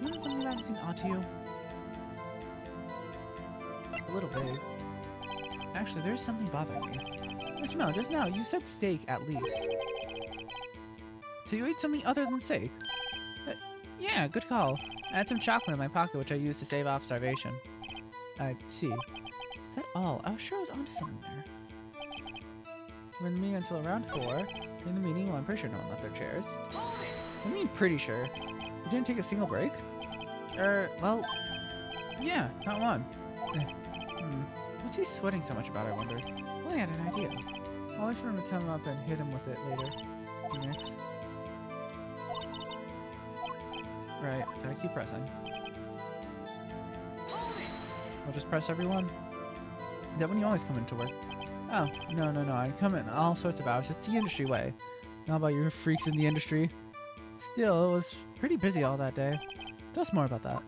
Isn't something about seem odd to you? A little bit. Actually, there's something bothering me. Mr. Mel, just now, you said steak at least. So you ate something other than steak? Yeah, good call. I had some chocolate in my pocket, which I used to stave off starvation. I see. Is that all? I was sure I was onto something there. We're in the meeting until around 4. In the meeting, well, I'm pretty sure no one left their chairs. I mean, pretty sure. You didn't take a single break? Well, yeah, not one. What's he sweating so much about, I wonder? Well, I had an idea. I'll wait for him to come up and hit him with it later. Next. Right, gotta keep pressing. I'll just press everyone. Is that when you always come into work? Oh, no, I come in all sorts of hours. It's the industry way. Not about your freaks in the industry. Still, it was pretty busy all that day. Tell us more about that.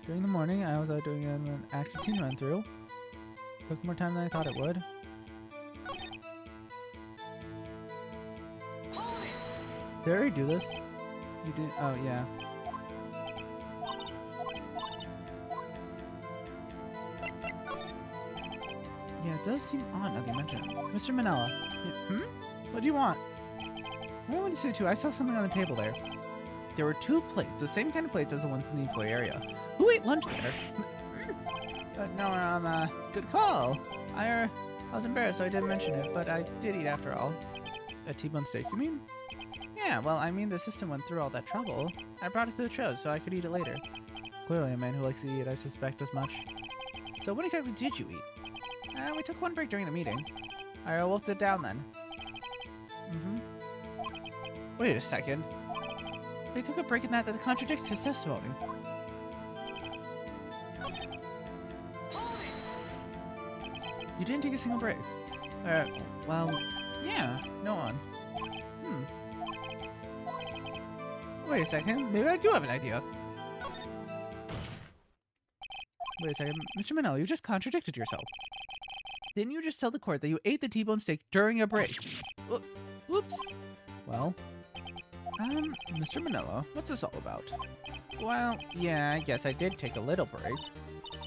During the morning, I was doing an action scene run through. Took more time than I thought it would. Did I already do this? You did? Oh, yeah. Yeah, it does seem odd now that you mention it. Mr. Manella. What do you want? What do you say too? I saw something on the table there. There were 2 plates, the same kind of plates as the ones in the employee area. Who ate lunch there? No, good call. I was embarrassed, so I didn't mention it, but I did eat after all. A T-bone steak, you mean? Yeah, well, I mean, the assistant went through all that trouble. I brought it to the show so I could eat it later. Clearly a man who likes to eat, I suspect as much. So what exactly did you eat? We took 1 break during the meeting. I wolfed it down then. Wait a second. They took a break in that contradicts his testimony. You didn't take a single break. Well, yeah, no one. Wait a second, maybe I do have an idea. Wait a second, Mr. Manella, you just contradicted yourself. Didn't you just tell the court that you ate the T-bone steak during a break? Oops. Well, Mr. Manella, what's this all about? Well, yeah, I guess I did take a little break.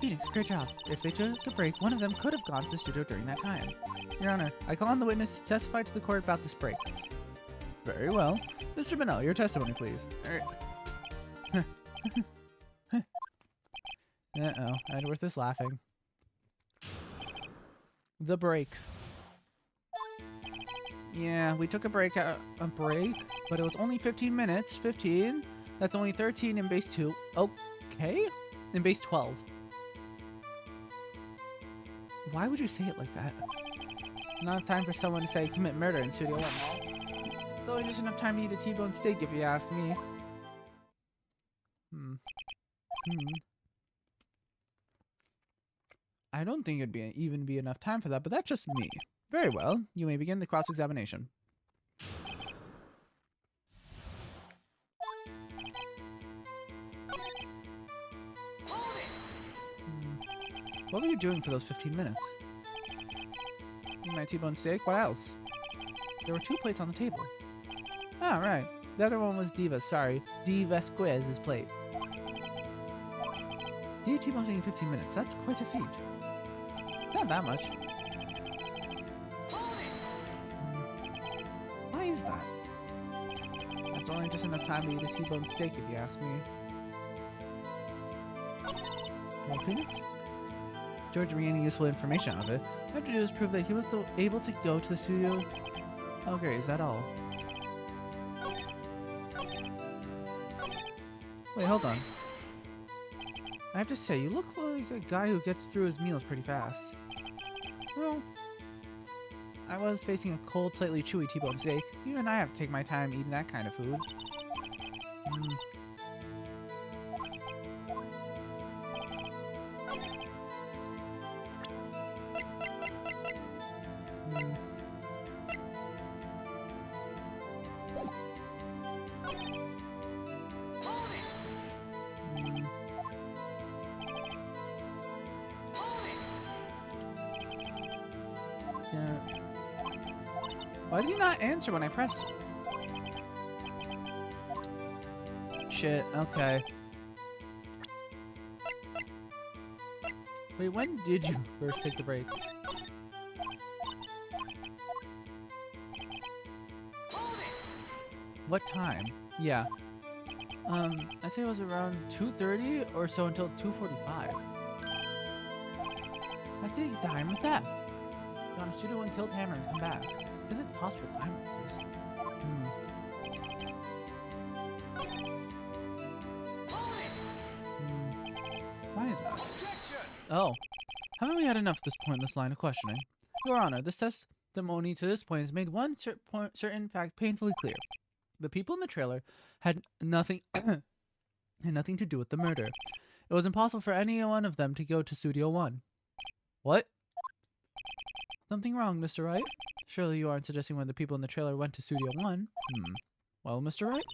Phoenix, great job. If they took a break, one of them could have gone to the studio during that time. Your Honor, I call on the witness to testify to the court about this break. Very well. Mr. Manella, your testimony, please. Uh-oh, Edworth is laughing. The break. Yeah, we took a break, but it was only 15 minutes. 15? That's only 13 in base 2. Oh, Okay? In base 12. Why would you say it like that? Not time for someone to say commit murder in Studio 1, no? Though just enough time to eat a T-bone steak if you ask me. I don't think it'd even be enough time for that, but that's just me. Very well. You may begin the cross-examination. What were you doing for those 15 minutes? Eating my T-bone steak? What else? There were 2 plates on the table. Ah, right. The other one was Diva's, sorry. D. Vasquez's plate. To eat T-bone steak in 15 minutes, that's quite a feat. Not that much. Why is that? That's only just enough time to eat a T-bone steak if you ask me. Well, Phoenix? George regaining useful information out of it. All I have to do is prove that he was still able to go to the studio. Oh great, is that all? Wait, hold on. I have to say, you look like a guy who gets through his meals pretty fast. Well, I was facing a cold, slightly chewy T-bone steak. Even I have to take my time eating that kind of food. Why did he not answer when I pressed? Shit, okay. Wait, when did you first take the break? What time? Yeah. I say it was around 2:30 or so until 2:45. That's the time of theft. Gone to Studio 1, killed Hammer, and come back. Is it possible time is? Why is that? Oh. Haven't we had enough at this pointless line of questioning? Your Honor, this testimony to this point has made one certain fact painfully clear. The people in the trailer had nothing had nothing to do with the murder. It was impossible for any one of them to go to Studio 1. What? Something wrong, Mr. Wright? Surely you aren't suggesting one of the people in the trailer went to Studio 1? Well, Mr. Wright?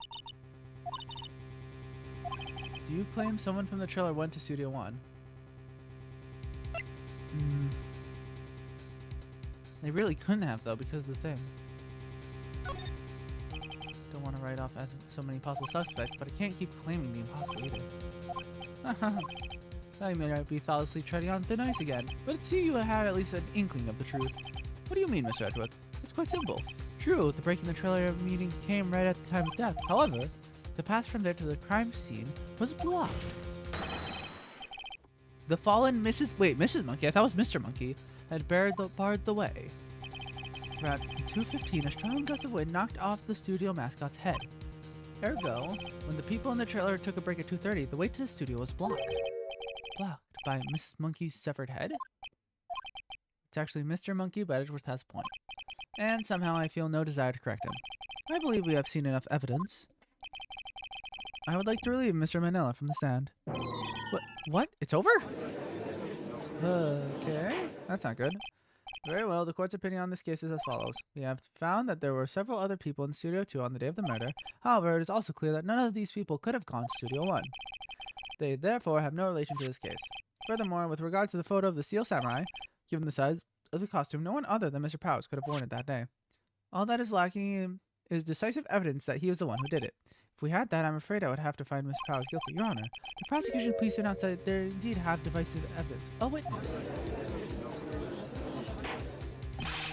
Do you claim someone from the trailer went to Studio 1? They really couldn't have, though, because of the thing. Don't want to write off as so many possible suspects, but I can't keep claiming the impossible either. I may not be thoughtlessly treading on thin ice again, but it seems you had at least an inkling of the truth. What do you mean, Mr. Edgeworth? It's quite simple. True, the break in the trailer meeting came right at the time of death. However, the path from there to the crime scene was blocked. The fallen Mrs. Monkey, I thought it was Mr. Monkey, had barred the way. Around 2:15, a strong gust of wind knocked off the studio mascot's head. Ergo, when the people in the trailer took a break at 2:30, the way to the studio was blocked. Blocked by Mrs. Monkey's severed head? It's actually Mr. Monkey, but Edgeworth has a point. And somehow I feel no desire to correct him. I believe we have seen enough evidence. I would like to relieve Mr. Manella from the stand. What? It's over? Okay, that's not good. Very well, the court's opinion on this case is as follows. We have found that there were several other people in Studio 2 on the day of the murder. However, it is also clear that none of these people could have gone to Studio 1. They therefore have no relation to this case. Furthermore, with regard to the photo of the Steel Samurai, given the size of the costume, no one other than Mr. Powers could have worn it that day. All that is lacking is decisive evidence that he was the one who did it. If we had that, I'm afraid I would have to find Mr. Powers guilty. Your Honor, the prosecution please announce that they indeed have decisive evidence. A witness.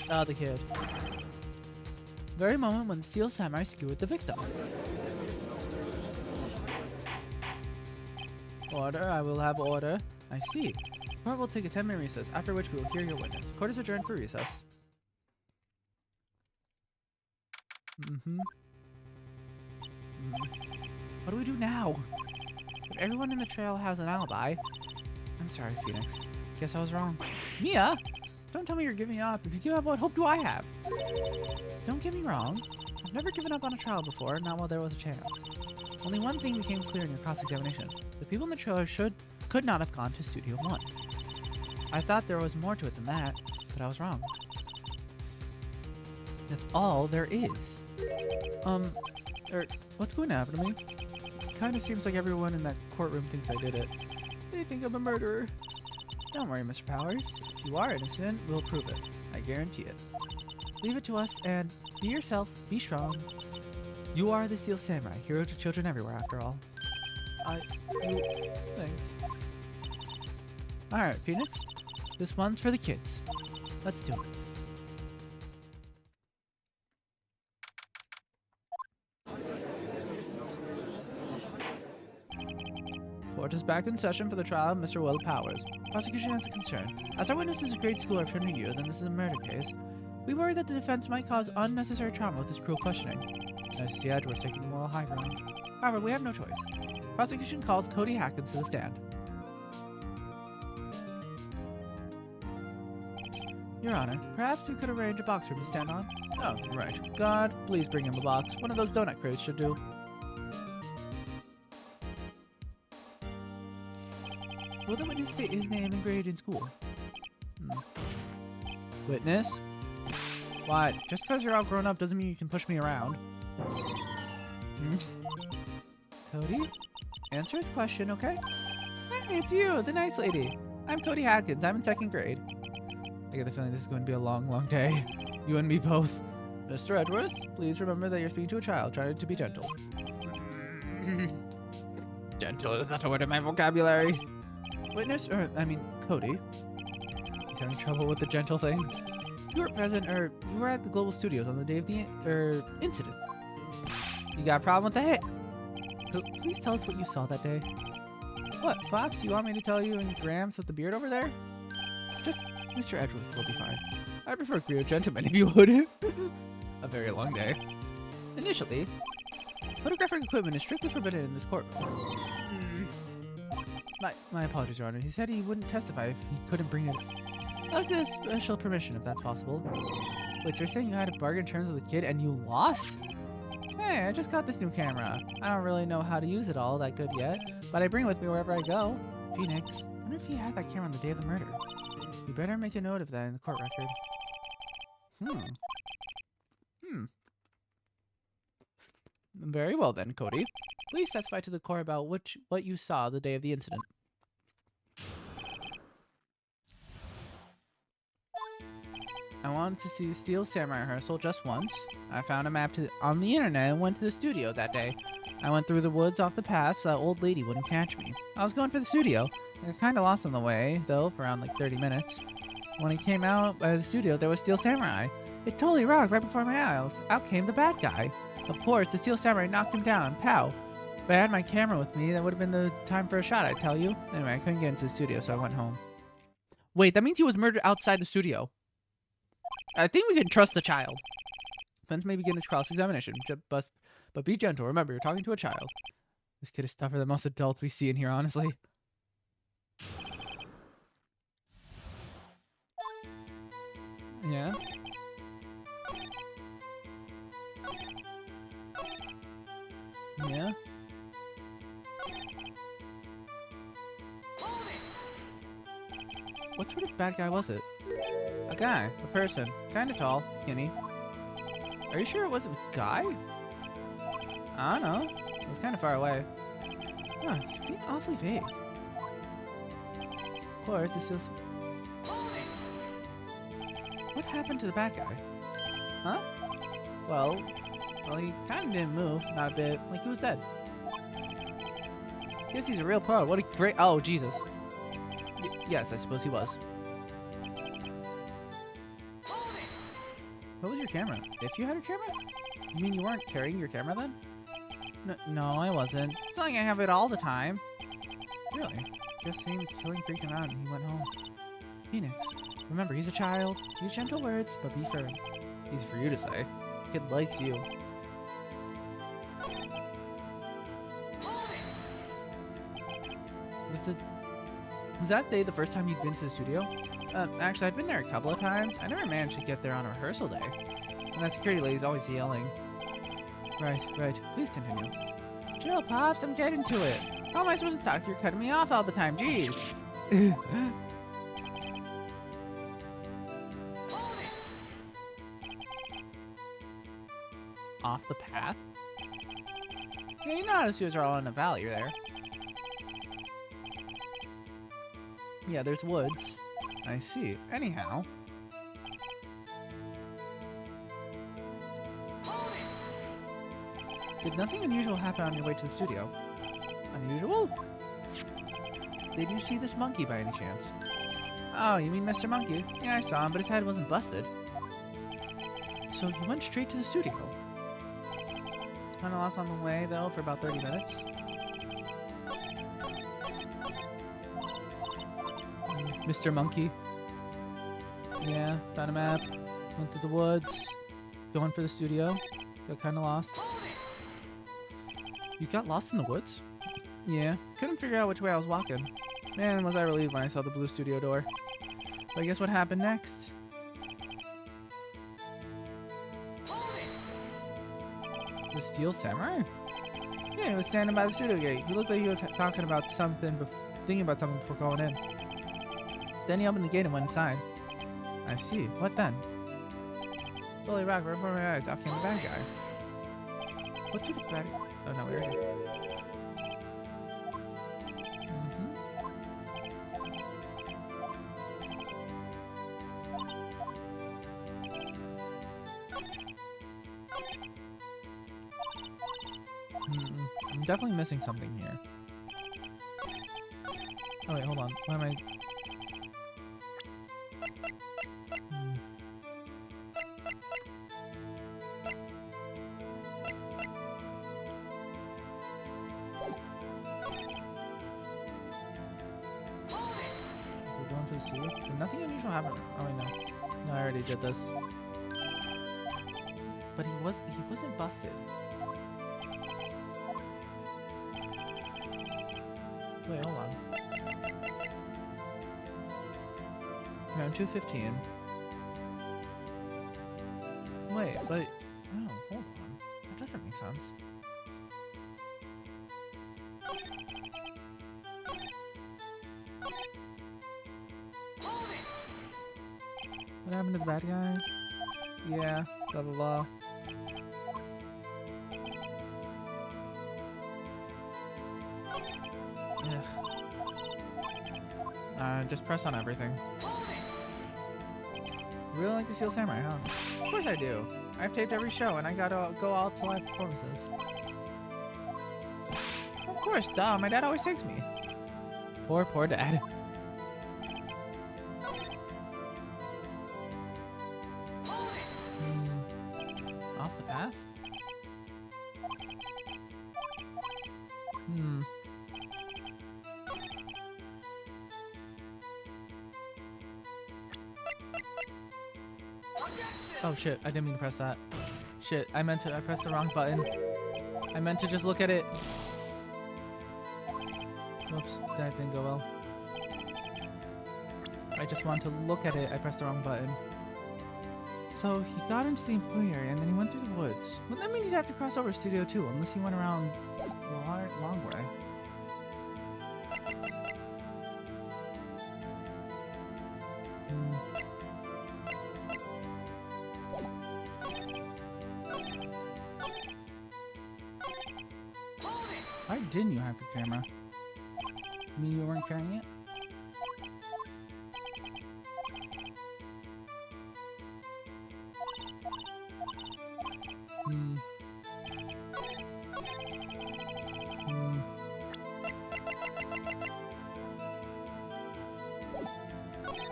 Ah, the kid. Very moment when the Steel Samurai skewered the victim. Order, I will have order. I see. Court will take a 10-minute recess, after which we will hear your witness. Court is adjourned for recess. What do we do now? If everyone in the trail has an alibi. I'm sorry, Phoenix. Guess I was wrong. Mia? Don't tell me you're giving up. If you give up, what hope do I have? Don't get me wrong. I've never given up on a trial before, not while there was a chance. Only one thing became clear in your cross-examination. The people in the trailer could not have gone to Studio 1. I thought there was more to it than that, but I was wrong. That's all there is. What's going to happen to me? Kinda seems like everyone in that courtroom thinks I did it. They think I'm a murderer. Don't worry, Mr. Powers. If you are innocent, we'll prove it. I guarantee it. Leave it to us and be yourself, be strong. You are the Steel Samurai, hero to children everywhere after all. Thanks. Alright, Phoenix. This one's for the kids. Let's do it. Court is back in session for the trial of Mr. Will Powers. Prosecution has a concern. As our witness is a grade schooler of 20 years and this is a murder case, we worry that the defense might cause unnecessary trauma with this cruel questioning. As you see, Edward's taking the moral high ground. However, we have no choice. Prosecution calls Cody Hackins to the stand. Your Honor, perhaps you could arrange a box for him to stand on? Oh, right. God, please bring him a box. One of those donut crates should do. Will the witness state his name and grade in school? Witness? What? Just because you're all grown up doesn't mean you can push me around. Cody? Answer his question, okay? Hey, it's you, the nice lady. I'm Cody Hackins. I'm in 2nd grade. I get the feeling this is going to be a long, long day. You and me both. Mr. Edwards, please remember that you're speaking to a child. Try to be gentle. Gentle is not a word in my vocabulary. Witness, Cody. He's having trouble with the gentle thing. You were present, you were at the Global Studios on the day of the, incident. You got a problem with that? Please tell us what you saw that day. What, Flaps? You want me to tell you and Grams with the beard over there? Just Mr. Edgeworth will be fine. I prefer queer gentlemen if you would. A very long day. Initially, photographic equipment is strictly forbidden in this courtroom. My apologies, Your Honor. He said he wouldn't testify if he couldn't bring it. That's a special permission, if that's possible. Wait, so you're saying you had a bargain terms with a kid and you lost? Hey, I just got this new camera. I don't really know how to use it all that good yet, but I bring it with me wherever I go. Phoenix, I wonder if he had that camera on the day of the murder. You better make a note of that in the court record. Very well then, Cody. Please testify to the court about what you saw the day of the incident. I wanted to see Steel Samurai rehearsal just once. I found a map on the internet and went to the studio that day. I went through the woods off the path so that old lady wouldn't catch me. I was going for the studio. I got kind of lost on the way, though, for around like 30 minutes. When I came out by the studio, there was Steel Samurai. It totally rocked right before my eyes. Out came the bad guy. Of course, the Steel Samurai knocked him down. Pow. If I had my camera with me, that would have been the time for a shot, I tell you. Anyway, I couldn't get into the studio, so I went home. Wait, that means he was murdered outside the studio. I think we can trust the child. Defense may begin his cross-examination, but be gentle. Remember, you're talking to a child. This kid is tougher than most adults we see in here, honestly. Yeah? Yeah? What sort of bad guy was it? A guy. A person. Kinda tall. Skinny. Are you sure it wasn't a guy? I don't know. It was kinda far away. Huh, it's being awfully vague. Of course, this is... What happened to the bad guy? Huh? Well, he kinda didn't move. Not a bit. Like he was dead. Guess he's a real pro. What a great... Oh, Jesus. Yes, I suppose he was. What was your camera? If you had a camera? You mean you weren't carrying your camera then? No, I wasn't. It's not like I have it all the time. Really? Just seeing the killing freaked him out and he went home. Phoenix, remember, he's a child. Use gentle words, but be firm. Easy for you to say. The kid likes you. Was that day the first time you'd been to the studio? Actually, I'd been there a couple of times. I never managed to get there on a rehearsal day. And that security lady's always yelling. Right. Please continue. Chill, Pops. I'm getting to it. How am I supposed to talk if you're cutting me off all the time? Jeez. Off the path? Yeah, you know how the studios are all in a valley there. Yeah, there's woods. I see. Anyhow. Did nothing unusual happen on your way to the studio? Unusual? Did you see this monkey by any chance? Oh, you mean Mr. Monkey? Yeah, I saw him, but his head wasn't busted. So you went straight to the studio? Kinda lost on the way, though, for about 30 minutes. Mr. Monkey. Yeah, found a map. Went through the woods. Going for the studio. Got kinda lost. You got lost in the woods? Yeah. Couldn't figure out which way I was walking. Man, was I relieved when I saw the blue studio door. But I guess what happened next? The Steel Samurai? Yeah, he was standing by the studio gate. He looked like he was talking about something, thinking about something before going in. Then he opened the gate and went inside. I see. What then? Holy rock, right before my eyes, out came the bad guy. What took the bad guy? Oh no, we already. I'm definitely missing something here. Oh wait, hold on. Why am I... We're going to the studio? Did nothing unusual happen? Oh wait, no. No, I already did this. But he wasn't busted. Wait, hold on. Round 215. Wait, but... Oh, hold on. That doesn't make sense. What happened to the bad guy? Yeah, blah blah blah. Just press on everything. You really like the Steel Samurai, huh? Of course I do. I've taped every show and I gotta go all to live performances. Of course, duh. My dad always takes me. Poor dad. Off the path? Oh shit, I didn't mean to press that. Shit, I pressed the wrong button. I meant to just look at it. Whoops, that didn't go well. I just wanted to look at it, I pressed the wrong button. So he got into the employee area and then he went through the woods. But that means he'd have to cross over Studio 2 unless he went around the long way. Why didn't you have your camera? You mean you weren't carrying it?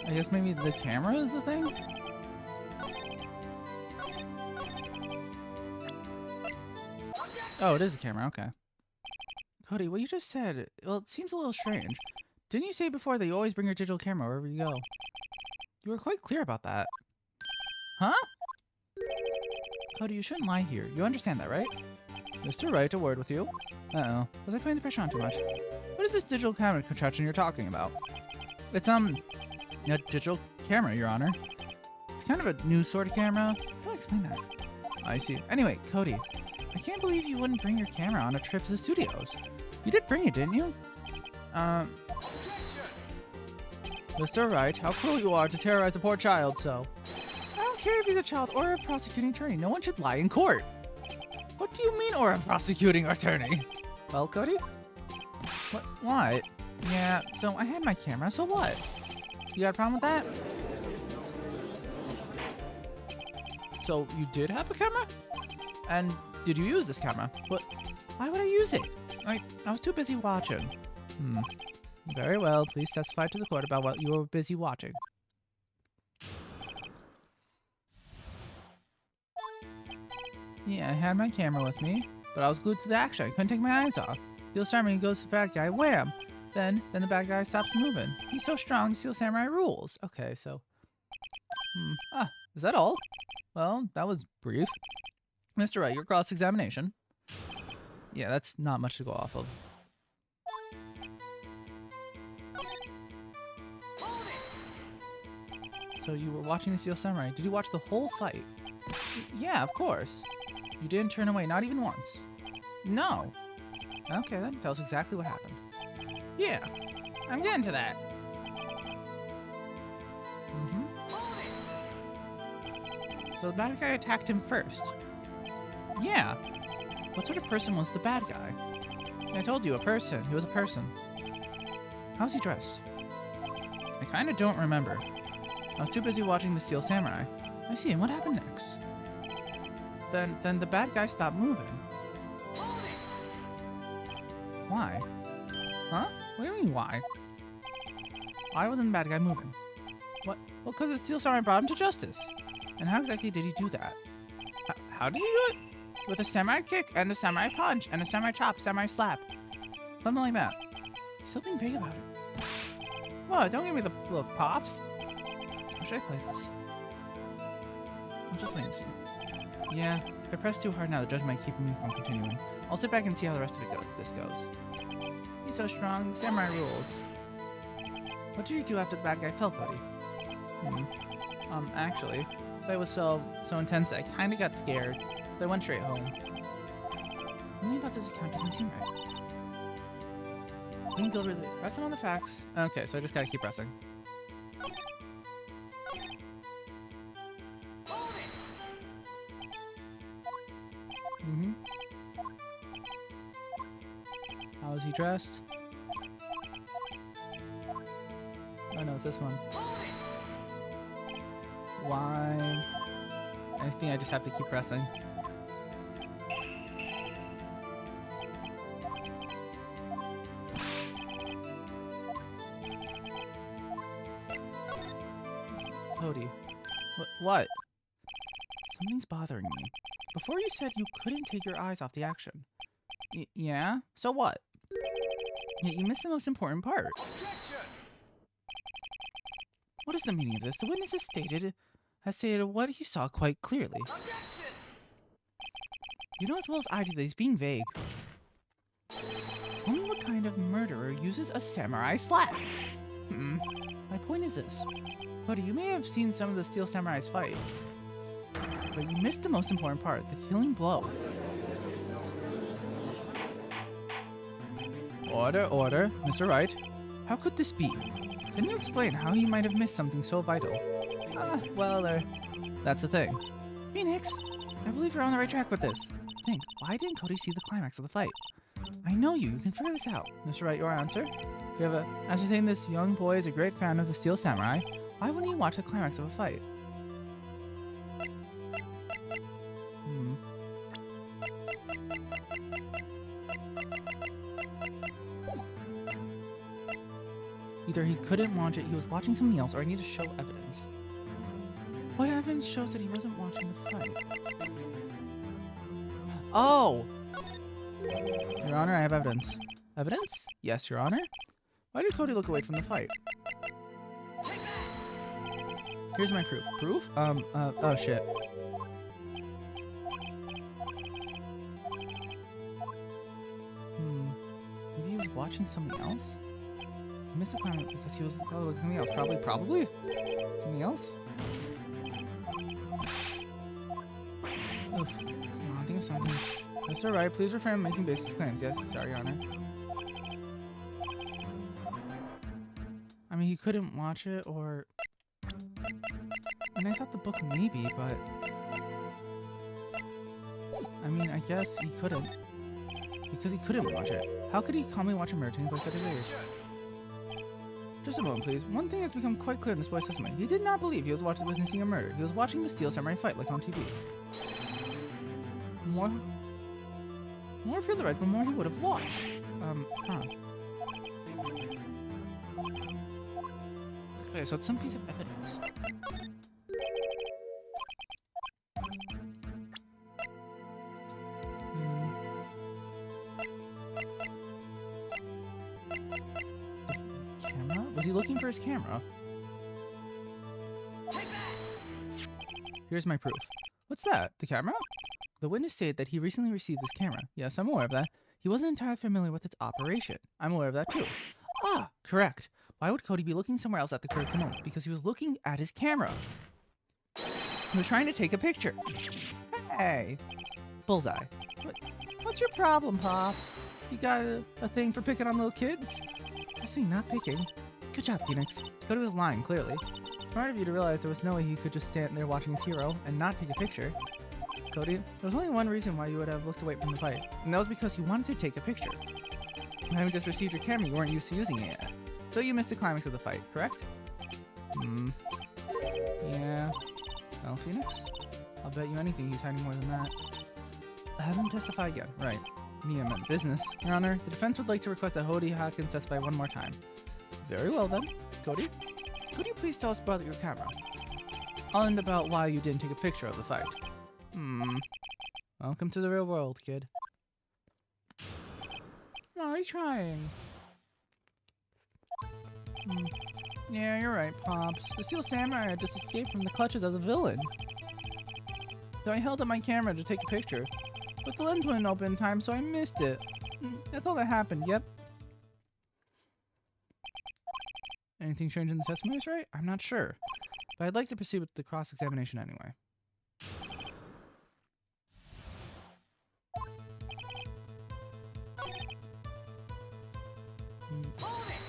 I guess maybe the camera is the thing? Oh, it is a camera, okay. Cody, what you just said, well, it seems a little strange. Didn't you say before that you always bring your digital camera wherever you go? You were quite clear about that. Huh? Cody, you shouldn't lie here. You understand that, right? Mr. Wright, a word with you. Uh-oh. Was I putting the pressure on too much? What is this digital camera contraption you're talking about? It's, a digital camera, Your Honor. It's kind of a new sort of camera. How do I explain that? I see. Anyway, Cody, I can't believe you wouldn't bring your camera on a trip to the studios. You did bring it, didn't you? Mr. Wright, how cruel you are to terrorize a poor child so. I don't care if he's a child or a prosecuting attorney. No one should lie in court. What do you mean, or a prosecuting attorney? Well, Cody? What? Yeah, so I had my camera, so what? You got a problem with that? So you did have a camera? And did you use this camera? What? Why would I use it? I was too busy watching. Very well, please testify to the court about what you were busy watching. Yeah, I had my camera with me, but I was glued to the action. I couldn't take my eyes off. Steel Samurai goes to the bad guy, wham! Then the bad guy stops moving. He's so strong, Steel Samurai rules. Okay, so... is that all? Well, that was brief. Mr. Wright, your cross-examination. Yeah, that's not much to go off of. So you were watching the Steel Samurai. Did you watch the whole fight? Yeah, of course. You didn't turn away, not even once. No. Okay, then tell us exactly what happened. Yeah, I'm getting to that. So the bad guy attacked him first. Yeah. What sort of person was the bad guy? I told you, a person. He was a person. How's he dressed? I kinda don't remember. I was too busy watching the Steel Samurai. I see, and what happened next? Then the bad guy stopped moving. Why? Huh? What do you mean, why? Why wasn't the bad guy moving? What? Well, because the Steel Samurai brought him to justice. And how exactly did he do that? How did he do it? With a samurai kick, and a samurai punch, and a samurai chop, samurai slap. Something like that. He's still being vague about it. What? Don't give me the look, Pops. How should I play this? I'll just wait and see. Yeah, if I press too hard now, the judge might keep me from continuing. I'll sit back and see how the rest of this goes. He's so strong, samurai rules. What did you do after the bad guy fell, buddy? Actually, the fight was so intense that I kinda got scared, so I went straight home. Something about this account doesn't seem right. Being deliberately pressing on the facts. Okay, so I just gotta keep pressing. How is he dressed? Oh no, it's this one. Why? I think I just have to keep pressing. Cody. What? Something's bothering me. Before you said you couldn't take your eyes off the action. Yeah? So what? Yeah, you missed the most important part. What is the meaning of this? The witness has stated what he saw quite clearly. You know as well as I do that he's being vague. Tell me what kind of murderer uses a samurai slap? My point is this. Buddy, you may have seen some of the Steel Samurai's fight, but you missed the most important part, the killing blow. Order, order. Mr. Wright. How could this be? Can you explain how he might have missed something so vital? That's the thing. Phoenix, I believe you're on the right track with this. Think, why didn't Cody see the climax of the fight? I know you can figure this out. Mr. Wright, your answer? You have ascertained this young boy is a great fan of the Steel Samurai. Why wouldn't he watch the climax of a fight? Either he couldn't watch it, he was watching something else, or I need to show evidence. What evidence shows that he wasn't watching the fight? Oh! Your Honor, I have evidence. Evidence? Yes, Your Honor. Why did Cody look away from the fight? Here's my proof. Proof? Oh shit. watching something else? He missed the climax because he was probably looking at something else. Probably? Something else? Oof. Come on, think of something. Mr. Wright, please refrain from making baseless claims. Yes, sorry, Your Honor. I mean, he couldn't watch it, or... I mean, I thought the book maybe, but... I mean, I guess he couldn't. Because he couldn't watch it. How could he calmly watch a murder taking place at his age? Just a moment, please. One thing has become quite clear in this boy's testimony. He did not believe he was witnessing a murder. He was watching the Steel Samurai fight, like on TV. More feel the right, the more he would have watched. Okay, so it's some piece of evidence. Camera? Was he looking for his camera? Here's my proof. What's that? The camera? The witness stated that he recently received this camera. Yes, I'm aware of that. He wasn't entirely familiar with its operation. I'm aware of that too. Ah, correct. Why would Cody be looking somewhere else at the critical moment? Because he was looking at his camera. He was trying to take a picture. Hey. Bullseye. What's your problem, Pops? You got a thing for picking on little kids? I'm saying not picking. Good job, Phoenix. Cody was lying, clearly. Smart of you to realize there was no way he could just stand there watching his hero and not take a picture. Cody, there was only one reason why you would have looked away from the fight, and that was because you wanted to take a picture. And having just received your camera, you weren't used to using it yet. So you missed the climax of the fight, correct? Yeah. Well, Phoenix? I'll bet you anything he's hiding more than that. Have him testify again. Right. Me, I meant business. Your Honor, the defense would like to request that Cody Hawkins testify one more time. Very well then. Cody? Could you please tell us about your camera? And about why you didn't take a picture of the fight. Welcome to the real world, kid. Oh, he's trying. Yeah, you're right, Pops. The Steel Samurai had just escaped from the clutches of the villain. So I held up my camera to take a picture, but the lens wouldn't open in time, so I missed it. That's all that happened, yep. Anything strange in the testimony, right? I'm not sure, but I'd like to proceed with the cross-examination anyway.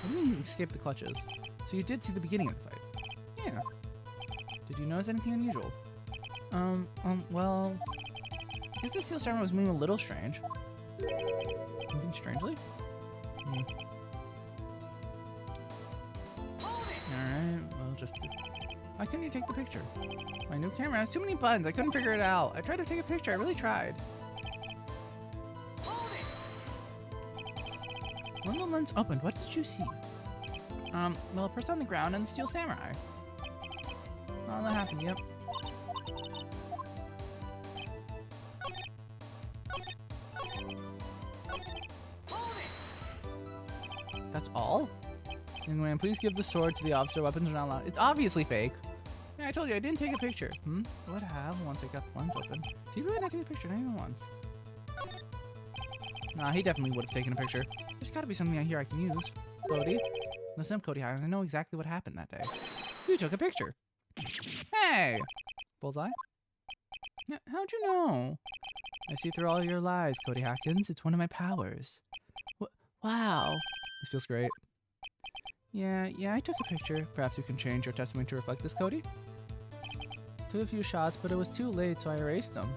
I didn't escape the clutches. So you did see the beginning of the fight? Yeah. Did you notice anything unusual? Well... I guess the Steel Samurai was moving a little strange. Moving strangely? Alright, well just... Why couldn't you take the picture? My new camera has too many buttons, I couldn't figure it out. I tried to take a picture, I really tried. When the lens opened, what did you see? Well, a person on the ground and the Steel Samurai. Oh, that happened, yep. That's all? Young man, please give the sword to the officer. Weapons are not allowed. It's obviously fake. Yeah, I told you, I didn't take a picture. I would have once I got the lens open. Did he really not take a picture? Not even once. Nah, he definitely would have taken a picture. There's gotta be something out here I can use. Cody? Listen up, Cody. I know exactly what happened that day. You took a picture. Hey! Bullseye? How'd you know? I see through all your lies, Cody Hawkins. It's one of my powers. Wow. This feels great. Yeah, I took a picture. Perhaps you can change your testimony to reflect this, Cody? Took a few shots, but it was too late, so I erased them.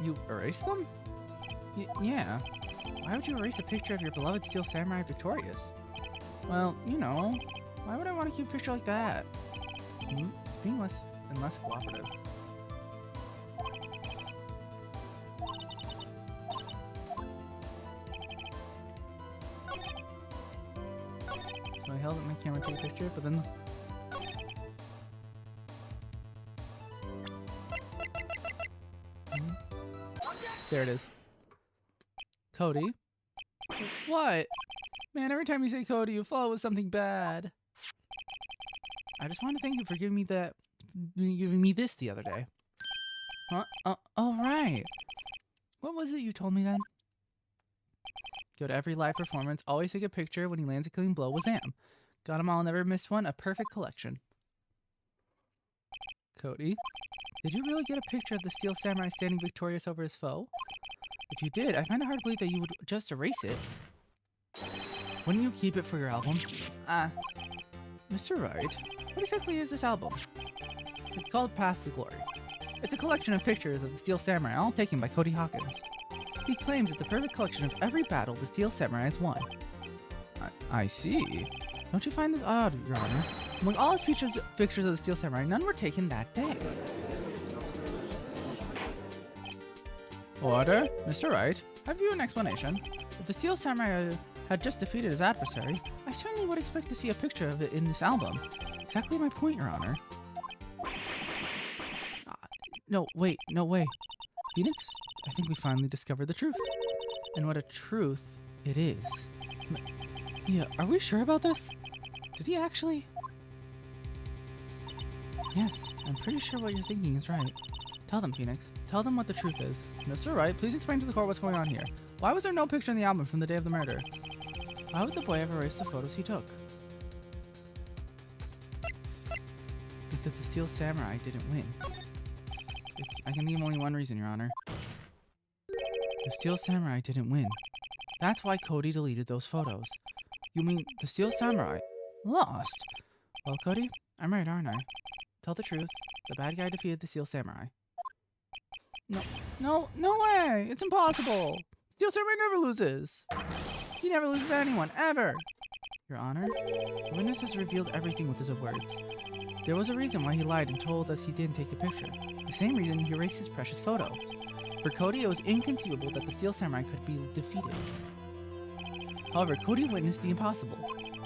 You erased them? Yeah. Why would you erase a picture of your beloved Steel Samurai victorious? Well, you know, why would I want to keep a picture like that? It's being less and less cooperative. So I held up my camera to the picture, but then... There it is. Cody? What? Man, every time you say Cody, you follow with something bad. I just want to thank you for giving me this the other day. Huh? Oh, right. What was it you told me then? Go to every live performance. Always take a picture when he lands a clean blow with Zam. Got 'em all, never missed one. A perfect collection. Cody, did you really get a picture of the Steel Samurai standing victorious over his foe? If you did, I find it hard to believe that you would just erase it. Wouldn't you keep it for your album? Mr. Wright, what exactly is this album? It's called Path to Glory. It's a collection of pictures of the Steel Samurai, all taken by Cody Hawkins. He claims it's a perfect collection of every battle the Steel Samurai has won. I see. Don't you find this odd, Your Honor? Among all his pictures of the Steel Samurai, none were taken that day. Order? Mr. Wright, have you an explanation? If the Steel Samurai had just defeated his adversary, I certainly would expect to see a picture of it in this album. Exactly my point, Your Honor. No, wait, no way. Phoenix, I think we finally discovered the truth. And what a truth it is. Yeah, are we sure about this? Did he actually? Yes, I'm pretty sure what you're thinking is right. Tell them, Phoenix. Tell them what the truth is. Mr. Wright, please explain to the court what's going on here. Why was there no picture in the album from the day of the murder? Why would the boy ever erase the photos he took? Because the Steel Samurai didn't win. I can name only one reason, Your Honor. The Steel Samurai didn't win. That's why Cody deleted those photos. You mean the Steel Samurai lost? Well, Cody, I'm right, aren't I? Tell the truth. The bad guy defeated the Steel Samurai. No way! It's impossible! Steel Samurai never loses! He never loses to anyone, ever! Your Honor, the witness has revealed everything with his own words. There was a reason why he lied and told us he didn't take a picture. The same reason he erased his precious photo. For Cody, it was inconceivable that the Steel Samurai could be defeated. However, Cody witnessed the impossible.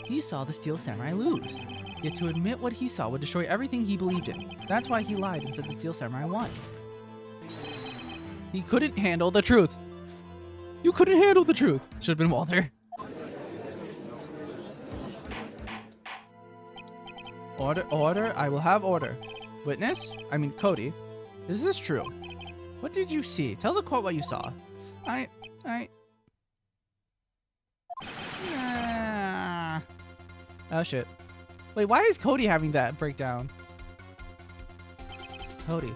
He saw the Steel Samurai lose. Yet to admit what he saw would destroy everything he believed in. That's why he lied and said the Steel Samurai won. He couldn't handle the truth. You couldn't handle the truth. Should have been Walter. Order, I will have order. Witness, Cody, is this true? What did you see? Tell the court what you saw. Oh shit. Wait, why is Cody having that breakdown? Cody,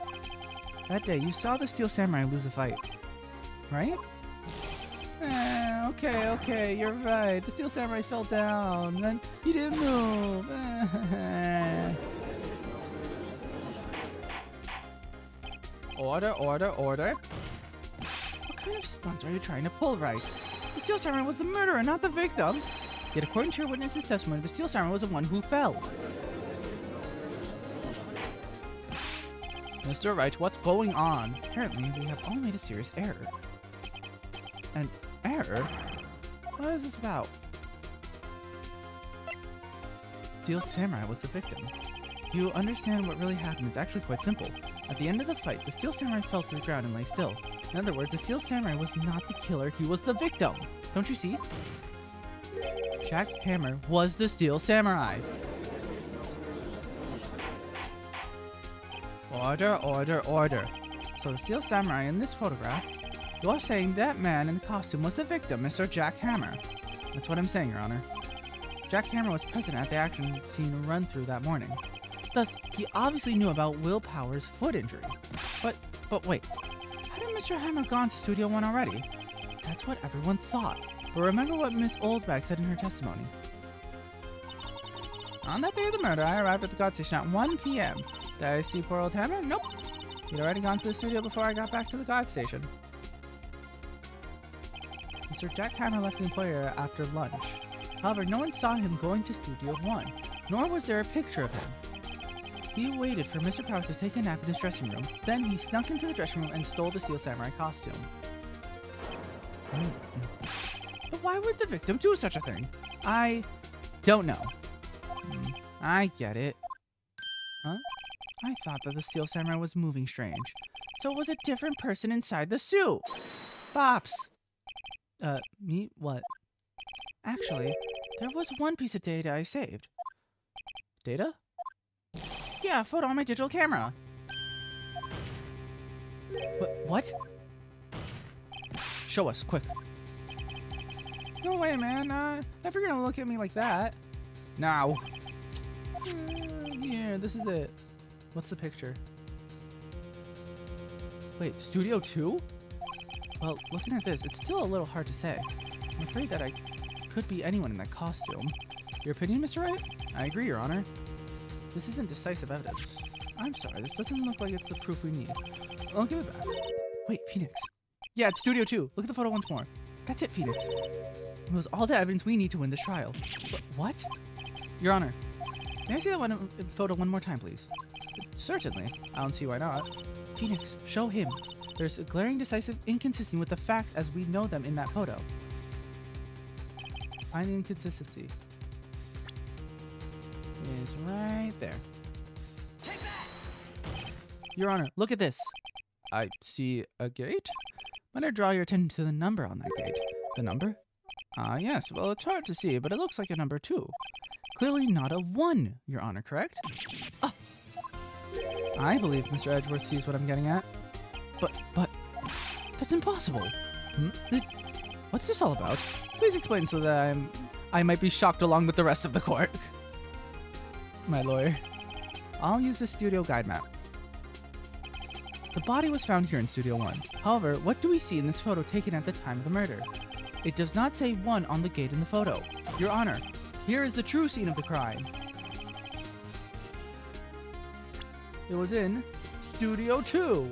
that day you saw the Steel Samurai lose a fight, right? Okay, you're right. The Steel Samurai fell down, then he didn't move. Order. What kind of stunt are you trying to pull, Wright? The Steel Samurai was the murderer, not the victim. Yet according to your witness's testimony, the Steel Samurai was the one who fell. Mr. Wright, what's going on? Apparently, we have all made a serious error. An error? What is this about? Steel Samurai was the victim. You understand what really happened. It's actually quite simple. At the end of the fight, the Steel Samurai fell to the ground and lay still. In other words, the Steel Samurai was not the killer, he was the victim. Don't you see? Jack Hammer was the Steel Samurai. Order. So the Steel Samurai in this photograph, you're saying that man in the costume was the victim, Mr. Jack Hammer. That's what I'm saying, Your Honor. Jack Hammer was present at the action scene run-through that morning. Thus, he obviously knew about Will Power's foot injury. But wait, hadn't Mr. Hammer gone to Studio One already? That's what everyone thought. But remember what Miss Oldbag said in her testimony. On that day of the murder, I arrived at the guard station at 1 p.m. Did I see poor old Hammer? Nope. He'd already gone to the studio before I got back to the guard station. Mr. Jack Hammer left the employer after lunch. However, no one saw him going to Studio One, nor was there a picture of him. He waited for Mr. Powers to take a nap in his dressing room. Then he snuck into the dressing room and stole the Steel Samurai costume. But why would the victim do such a thing? I don't know. I get it. Huh? I thought that the Steel Samurai was moving strange. So it was a different person inside the suit. Bops. Me? What? Actually, there was one piece of data I saved. Data? Yeah, a photo on my digital camera. What? Show us, quick. No way, man. Never gonna look at me like that. Now. Yeah, this is it. What's the picture? Wait, Studio 2? Well, looking at this, it's still a little hard to say. I'm afraid that I could be anyone in that costume. Your opinion, Mr. Wright? I agree, Your Honor. This isn't decisive evidence. I'm sorry, this doesn't look like it's the proof we need. I'll give it back. Wait, Phoenix. Yeah, it's Studio 2. Look at the photo once more. That's it, Phoenix. It was all the evidence we need to win this trial. What? Your Honor, may I see that photo one more time, please? Certainly. I don't see why not. Phoenix, show him. There's a glaring decisive inconsistency with the facts as we know them in that photo. Find the inconsistency. It is right there. Take that! Your Honor, look at this. I see a gate. Might I draw your attention to the number on that gate? The number? Yes. Well, it's hard to see, but it looks like a number 2. Clearly not a 1, Your Honor, correct? Ah! I believe Mr. Edgeworth sees what I'm getting at. But, that's impossible. What's this all about? Please explain so that I might be shocked along with the rest of the court. My lawyer. I'll use the studio guide map. The body was found here in Studio 1. However, what do we see in this photo taken at the time of the murder? It does not say 1 on the gate in the photo. Your Honor, here is the true scene of the crime. It was in Studio 2.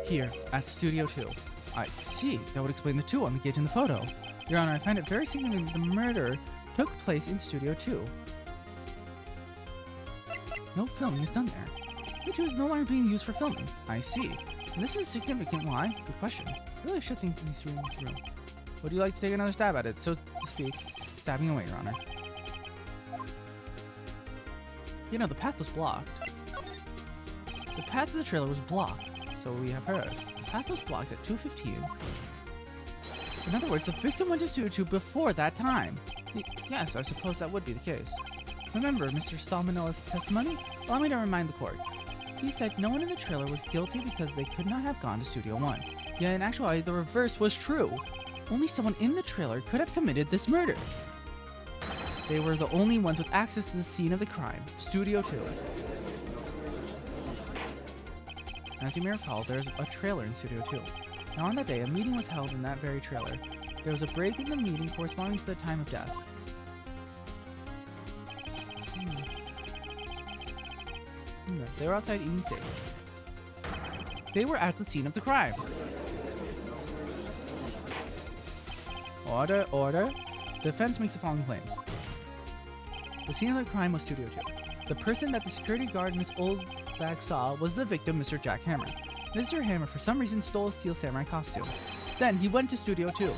Here, at Studio 2. I see. That would explain the 2 on the gate in the photo. Your Honor, I find it very significant the murder took place in Studio 2. No filming is done there. The 2 is no longer being used for filming. I see. And this is significant. Why? Good question. I really should think these through. Would you like to take another stab at it, so to speak? Stabbing away, Your Honor. You know, the path was blocked. The path to the trailer was blocked, so we have heard. The path was blocked at 2:15. In other words, the victim went to Studio 2 before that time. Yes, I suppose that would be the case. Remember Mr. Salmonella's testimony? Allow me to remind the court. He said no one in the trailer was guilty because they could not have gone to Studio 1. Yet in actuality, the reverse was true. Only someone in the trailer could have committed this murder. They were the only ones with access to the scene of the crime, Studio 2. As you may recall, there's a trailer in Studio 2. Now on that day, a meeting was held in that very trailer. There was a break in the meeting corresponding to the time of death. They were outside eating steak. They were at the scene of the crime. Order, order. The defense makes the following claims. The scene of the crime was Studio 2. The person that the security guard in Miss Oldbag saw was the victim, Mr. Jack Hammer. Mr. Hammer, for some reason, stole a Steel Samurai costume. Then he went to Studio 2.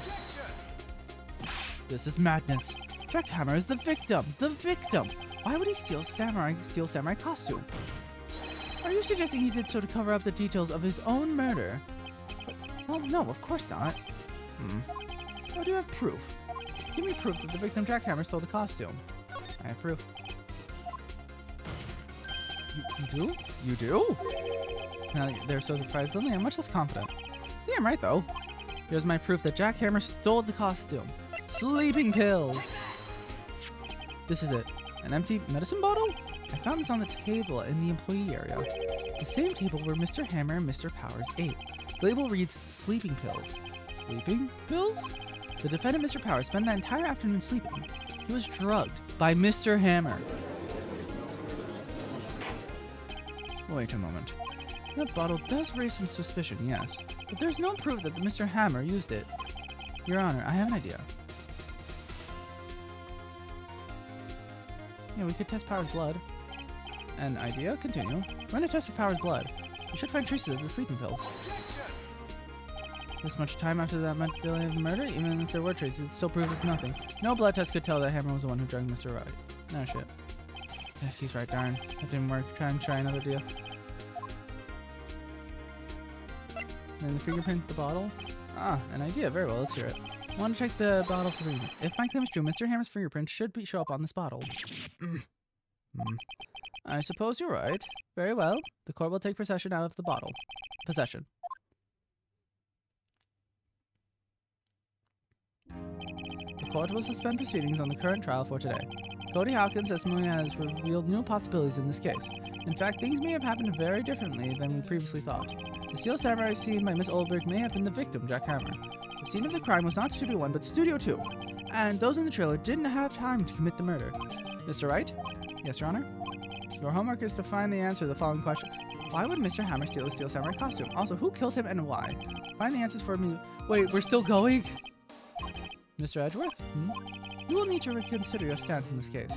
This is madness. Jack Hammer is the victim. The victim! Why would he steal Steel Samurai costume? Are you suggesting he did so to cover up the details of his own murder? Well, no, of course not. Oh, do you have proof? Give me proof that the victim Jack Hammer stole the costume. I have proof. You do? You do? Now they're so surprised. Suddenly I'm much less confident. Yeah, I'm right though. Here's my proof that Jack Hammer stole the costume. Sleeping pills! This is it. An empty medicine bottle? I found this on the table in the employee area. The same table where Mr. Hammer and Mr. Powers ate. The label reads sleeping pills. Sleeping pills? The defendant, Mr. Powers, spent that entire afternoon sleeping. He was drugged by Mr. Hammer. Wait a moment. That bottle does raise some suspicion, yes. But there's no proof that Mr. Hammer used it. Your Honor, I have an idea. Yeah, we could test Powers' blood. An idea? Continue. Run a test of Powers' blood. We should find traces of the sleeping pills. This much time after that day of the murder, even if there were traces, it still proves it's nothing. No blood test could tell that Hammer was the one who drugged Mr. Wright. No shit. He's right, darn. That didn't work. Try another deal. And the fingerprint, the bottle? Ah, an idea. Very well, let's hear it. I want to check the bottle for reading. If my claim is true, Mr. Hammer's fingerprint should show up on this bottle. I suppose you're right. Very well. The court will take possession out of the bottle. Possession. The court will suspend proceedings on the current trial for today. Cody Hawkins' testimony has revealed new possibilities in this case. In fact, things may have happened very differently than we previously thought. The Steel Samurai seen by Miss Oldberg may have been the victim, Jack Hammer. The scene of the crime was not Studio 1, but Studio 2. And those in the trailer didn't have time to commit the murder. Mr. Wright? Yes, Your Honor? Your homework is to find the answer to the following question. Why would Mr. Hammer steal the Steel Samurai costume? Also, who killed him and why? Find the answers for me. Wait, we're still going? Mr. Edgeworth? You will need to reconsider your stance in this case.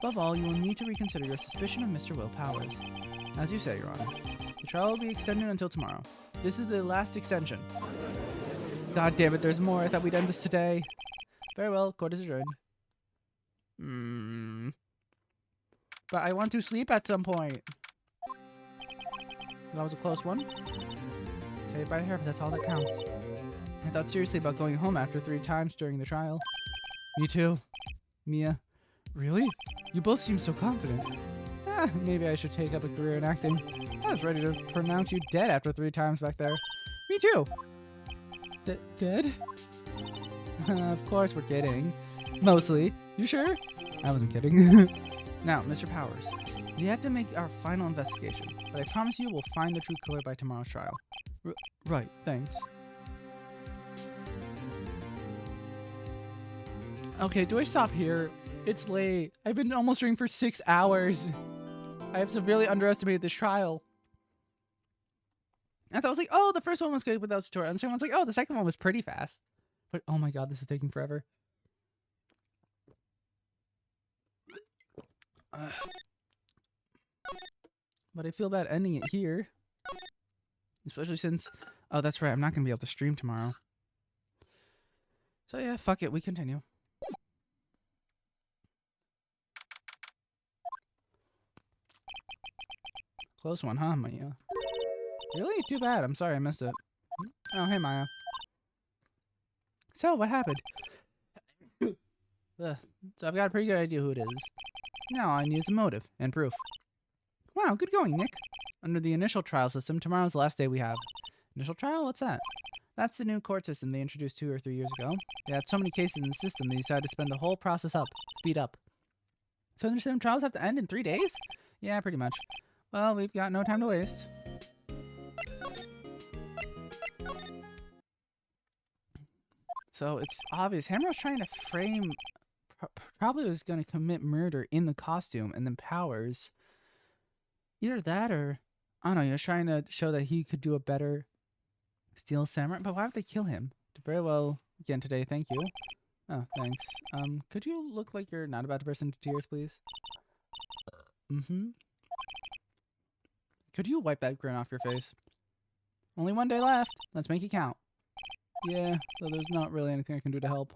Above all, you will need to reconsider your suspicion of Mr. Will Powers. As you say, Your Honor. The trial will be extended until tomorrow. This is the last extension. God damn it, there's more. I thought we'd end this today. Very well, court is adjourned. But I want to sleep at some point. That was a close one. Saved by a hair, but that's all that counts. I thought seriously about going home after 3 times during the trial. Me too. Mia. Really? You both seem so confident. Maybe I should take up a career in acting. I was ready to pronounce you dead after 3 times back there. Me too. Dead? Of course we're kidding. Mostly. You sure? I wasn't kidding. Now, Mr. Powers, we have to make our final investigation, but I promise you we'll find the true killer by tomorrow's trial. Right, thanks. Okay, do I stop here? It's late. I've been almost streaming for 6 hours. I have severely underestimated this trial. I thought I was like, oh, the first one was good without tutorial. And the second one's like, oh, the second one was pretty fast. But oh my god, this is taking forever. But I feel bad ending it here. Especially since... Oh, that's right. I'm not going to be able to stream tomorrow. So yeah, fuck it. We continue. Close one, huh, Maya? Really? Too bad. I'm sorry I missed it. Oh, hey, Maya. So, what happened? So I've got a pretty good idea who it is. Now I need some motive and proof. Wow, good going, Nick. Under the initial trial system, tomorrow's the last day we have. Initial trial? What's that? That's the new court system they introduced 2 or 3 years ago. They had so many cases in the system they decided to spend the whole process speed up. So understand trials have to end in 3 days? Yeah, pretty much. Well, we've got no time to waste. So it's obvious. Hammer was trying to frame... Probably was going to commit murder in the costume, and then Powers... Either that or... I don't know, he was trying to show that he could do a better Steel Samurai. But why would they kill him? Very well again today, thank you. Oh, thanks. Could you look like you're not about to burst into tears, please? Could you wipe that grin off your face? Only 1 day left. Let's make it count. Yeah, though there's not really anything I can do to help.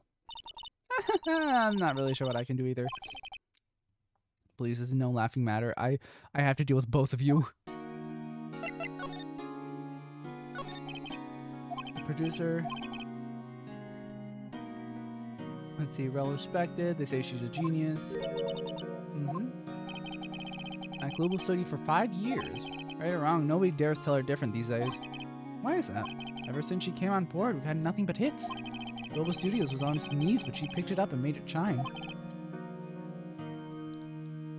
I'm not really sure what I can do either. Please, this is no laughing matter. I have to deal with both of you. Producer. Let's see, well respected. They say she's a genius. At Global Studio for 5 years. Right or wrong, nobody dares tell her different these days. Why is that? Ever since she came on board, we've had nothing but hits. Global Studios was on its knees, but she picked it up and made it shine.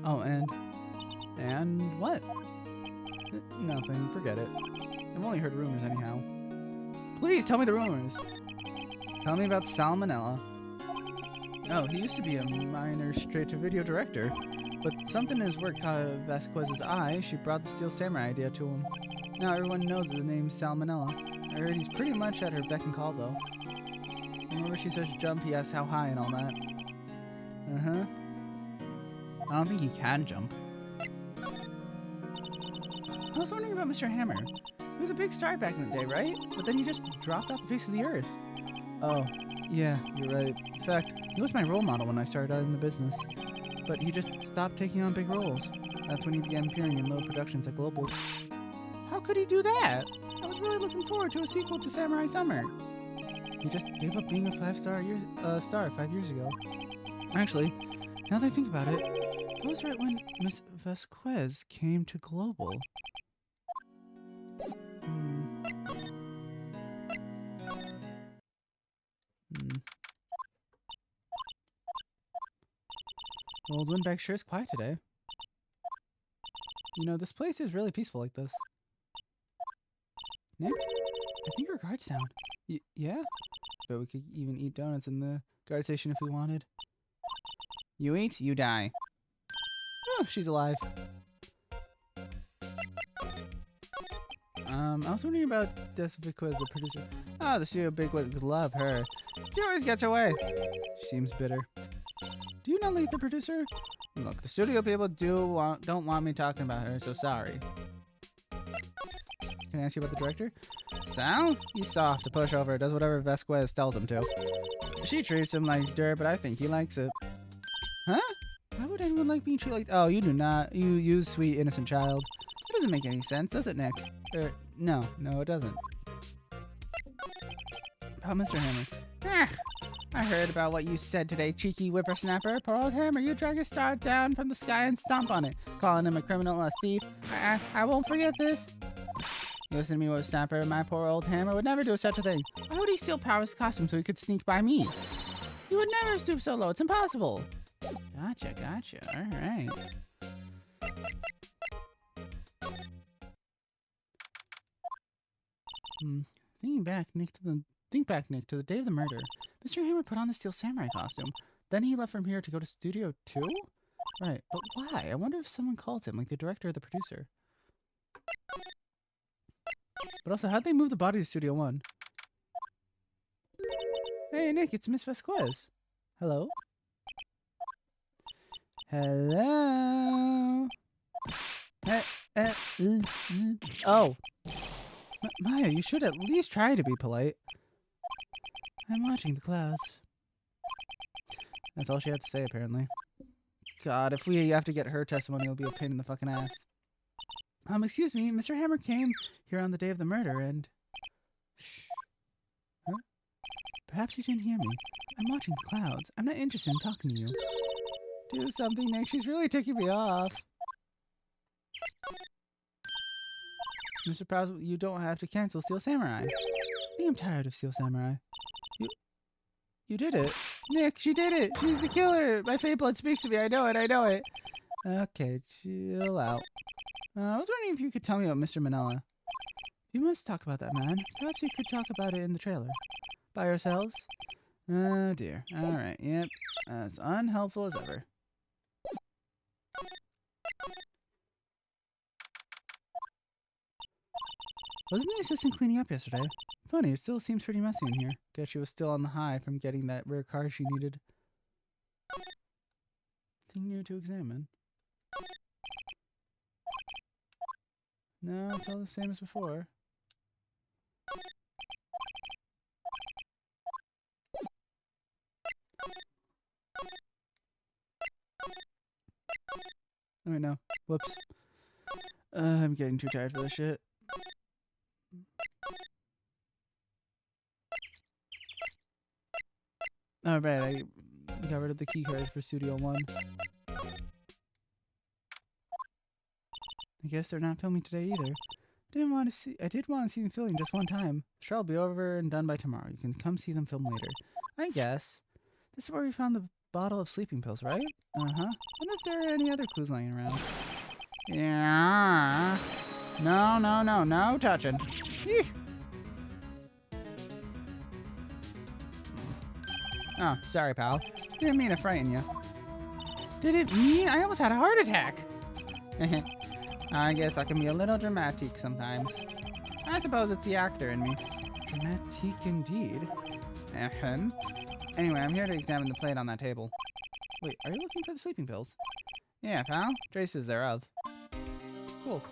Oh, and what? Nothing, forget it. I've only heard rumors anyhow. Please, tell me the rumors. Tell me about Salmonella. Oh, he used to be a minor straight-to-video director. But something in his work caught Vasquez's eye. She brought the Steel Samurai idea to him. Now everyone knows the name Salmonella. I heard he's pretty much at her beck and call, though. Whenever she says jump, he asks how high and all that. I don't think he can jump. I was wondering about Mr. Hammer. He was a big star back in the day, right? But then he just dropped off the face of the earth. Oh, yeah, you're right. In fact, he was my role model when I started out in the business. But he just stopped taking on big roles. That's when he began appearing in low productions at Global. How could he do that? I was really looking forward to a sequel to Samurai Summer. He just gave up being a 5-star star 5 years ago. Actually, now that I think about it, that was right when Miss Vasquez came to Global. The old windbag sure is quiet today. You know, this place is really peaceful like this. Nick, I think our guard's down. Yeah? But we could even eat donuts in the guard station if we wanted. You eat, you die. Oh, she's alive. I was wondering about this because the producer. Oh, the studio big would love her. She always gets her way. She seems bitter. Do you not like the producer? Look, the studio people don't want me talking about her, so sorry. Can I ask you about the director? Sal? He's soft, a pushover, does whatever Vasquez tells him to. She treats him like dirt, but I think he likes it. Huh? Why would anyone like being treated like... Oh, you do not. You sweet, innocent child. That doesn't make any sense, does it, Nick? No, it doesn't. Oh, Mr. Hammer. I heard about what you said today, cheeky whippersnapper. Poor old Hammer, you drag a star down from the sky and stomp on it, calling him a criminal and a thief. I won't forget this. Listen to me, whippersnapper. My poor old Hammer would never do such a thing. Why would he steal Power's costume so he could sneak by me? He would never stoop so low. It's impossible. Gotcha. All right. Think back, Nick, to the day of the murder. Mr. Hammer put on the Steel Samurai costume. Then he left from here to go to Studio 2? Right, but why? I wonder if someone called him, like the director or the producer. But also, how'd they move the body to Studio 1? Hey, Nick, it's Miss Vasquez. Hello? Hello? Oh. Maya, you should at least try to be polite. I'm watching the clouds. That's all she had to say, apparently. God, if we have to get her testimony, it'll be a pain in the fucking ass. Excuse me, Mr. Hammer came here on the day of the murder and... Shh. Huh? Perhaps you didn't hear me. I'm watching the clouds. I'm not interested in talking to you. Do something, Nick. She's really ticking me off. Mr. Prowse, you don't have to cancel Steel Samurai. I am tired of Steel Samurai. You did it. Nick, she did it. She's the killer. My fate blood speaks to me. I know it. Okay, chill out. I was wondering if you could tell me about Mr. Manila. You must talk about that man. Perhaps you could talk about it in the trailer. By yourselves? Oh dear. Alright, yep. As unhelpful as ever. Wasn't the assistant cleaning up yesterday? Funny, it still seems pretty messy in here. Guess she was still on the high from getting that rare card she needed. Thing new to examine. No, it's all the same as before. Oh wait, no. Whoops. I'm getting too tired for this shit. Oh, right, I got rid of the key card for Studio 1. I guess they're not filming today either. I did want to see them filming just one time. Sure, I'll be over and done by tomorrow. You can come see them film later. I guess. This is where we found the bottle of sleeping pills, right? Uh-huh. Wonder if there are any other clues lying around. Yeah. No touching. Eek. Oh, sorry, pal. Didn't mean to frighten you. Did it me? I almost had a heart attack. I guess I can be a little dramatic sometimes. I suppose it's the actor in me. Dramatic indeed. Anyway, I'm here to examine the plate on that table. Wait, are you looking for the sleeping pills? Yeah, pal. Traces thereof. Cool.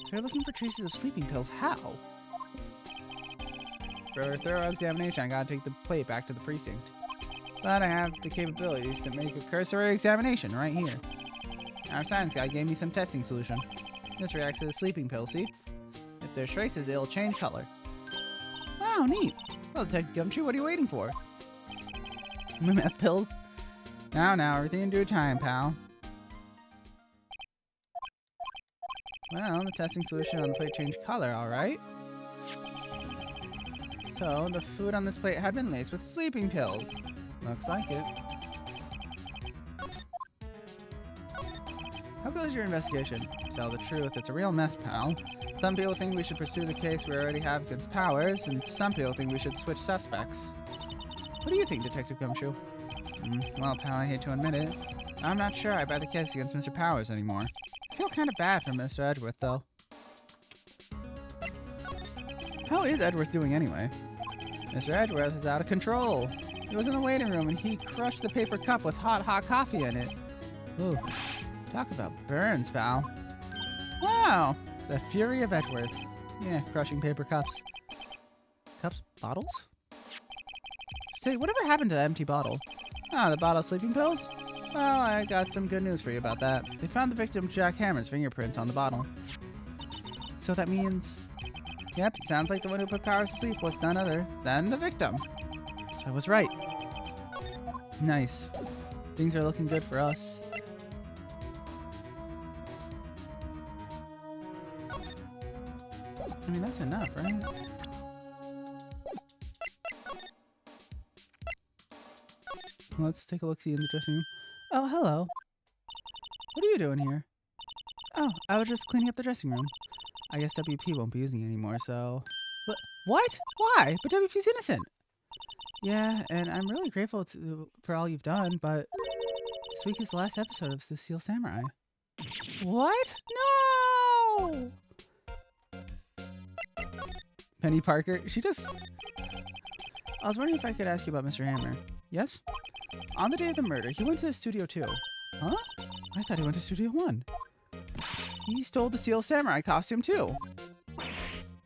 So you're looking for traces of sleeping pills. How? For a thorough examination, I gotta take the plate back to the precinct. But I have the capabilities to make a cursory examination right here. Our science guy gave me some testing solution. This reacts to the sleeping pill, see? If there's traces, it'll change color. Wow, neat. Well, Detective Gumshoe, what are you waiting for? Meth pills? Now, everything in due time, pal. Well, the testing solution on the plate changed color, alright. So, the food on this plate had been laced with sleeping pills. Looks like it. How goes your investigation? To tell the truth, it's a real mess, pal. Some people think we should pursue the case we already have against Powers, and some people think we should switch suspects. What do you think, Detective Gumshoe? Well, pal, I hate to admit it. I'm not sure I buy the case against Mr. Powers anymore. I feel kind of bad for Mr. Edgeworth, though. How is Edgeworth doing anyway? Mr. Edgeworth is out of control. He was in the waiting room and he crushed the paper cup with hot coffee in it. Ooh, talk about burns, pal. Wow, the fury of Edgeworth. Yeah, crushing paper cups. Cups? Bottles? Say, whatever happened to the empty bottle? Ah, the bottle of sleeping pills? Well, I got some good news for you about that. They found the victim Jack Hammer's fingerprints on the bottle. So that means... Yep, sounds like the one who put Powers to sleep was none other than the victim. So I was right. Nice. Things are looking good for us. I mean, that's enough, right? Let's take a look-see in the dressing room. Oh, hello. What are you doing here? Oh, I was just cleaning up the dressing room. I guess WP won't be using it anymore, so... What? Why? But WP's innocent! Yeah, and I'm really grateful for all you've done, but... This week is the last episode of The Steel Samurai. What? No! Penny Parker, she just... I was wondering if I could ask you about Mr. Hammer. Yes? On the day of the murder, he went to Studio 2. Huh? I thought he went to Studio 1. He stole the Steel Samurai costume too.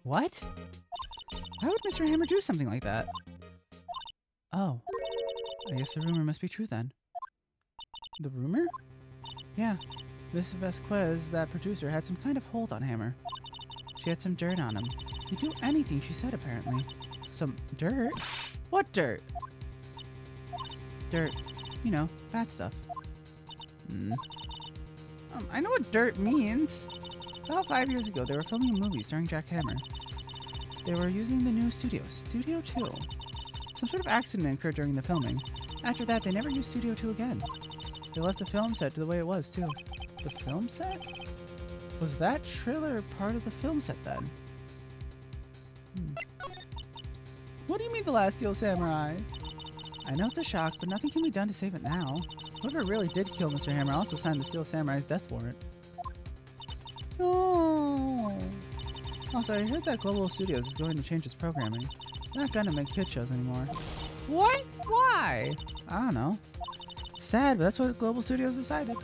What? Why would Mr. Hammer do something like that? Oh. I guess the rumor must be true then. The rumor? Yeah. Miss Vasquez, that producer, had some kind of hold on Hammer. She had some dirt on him. He'd do anything she said, apparently. Some dirt? What dirt? Dirt. You know, bad stuff. I know what dirt means. About 5 years ago, they were filming a movie starring Jack Hammer. They were using the new studio, Studio 2. Some sort of accident occurred during the filming. After that, they never used Studio 2 again. They left the film set to the way it was, too. The film set? Was that trailer part of the film set, then? What do you mean the last Steel Samurai? I know it's a shock, but nothing can be done to save it now. Whoever really did kill Mr. Hammer also signed the Steel Samurai's death warrant. Oh. Also, I heard that Global Studios is going to change its programming. They're not going to make kid shows anymore. What? Why? I don't know. Sad, but that's what Global Studios decided.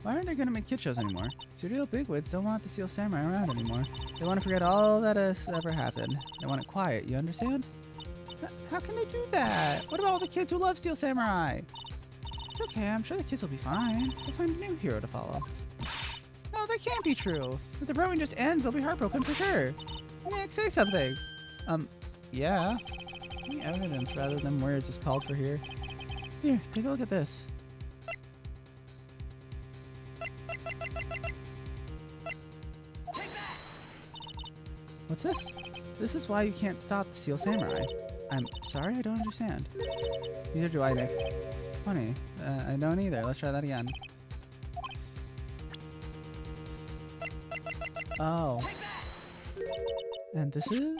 Why aren't they going to make kid shows anymore? Studio bigwigs don't want the Steel Samurai around anymore. They want to forget all that has ever happened. They want it quiet, you understand? How can they do that? What about all the kids who love Steel Samurai? It's okay, I'm sure the kids will be fine. They'll find a new hero to follow. No, that can't be true. If the programming just ends, they'll be heartbroken for sure. Nick, say something. Yeah. Any evidence rather than words is called for here. Here, take a look at this. What's this? This is why you can't stop the Steel Samurai. I'm sorry, I don't understand. Neither do I, Nick. Funny. I don't either. Let's try that again. Oh. And this is?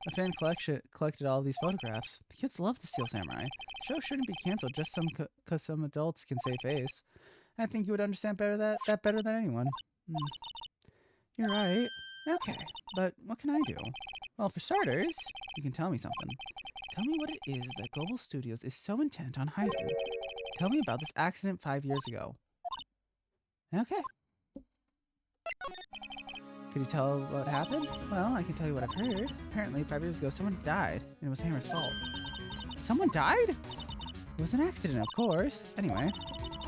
A fan collected all these photographs. The kids love the Steel Samurai. The show shouldn't be canceled just because some adults can save face. I think you would understand that better than anyone. You're right. Okay, but what can I do? Well, for starters, you can tell me something. Tell me what it is that Global Studios is so intent on hiding. Tell me about this accident 5 years ago. Okay. Could you tell what happened? Well, I can tell you what I've heard. Apparently, 5 years ago, someone died, and it was Hammer's fault. Someone died? It was an accident, of course. Anyway,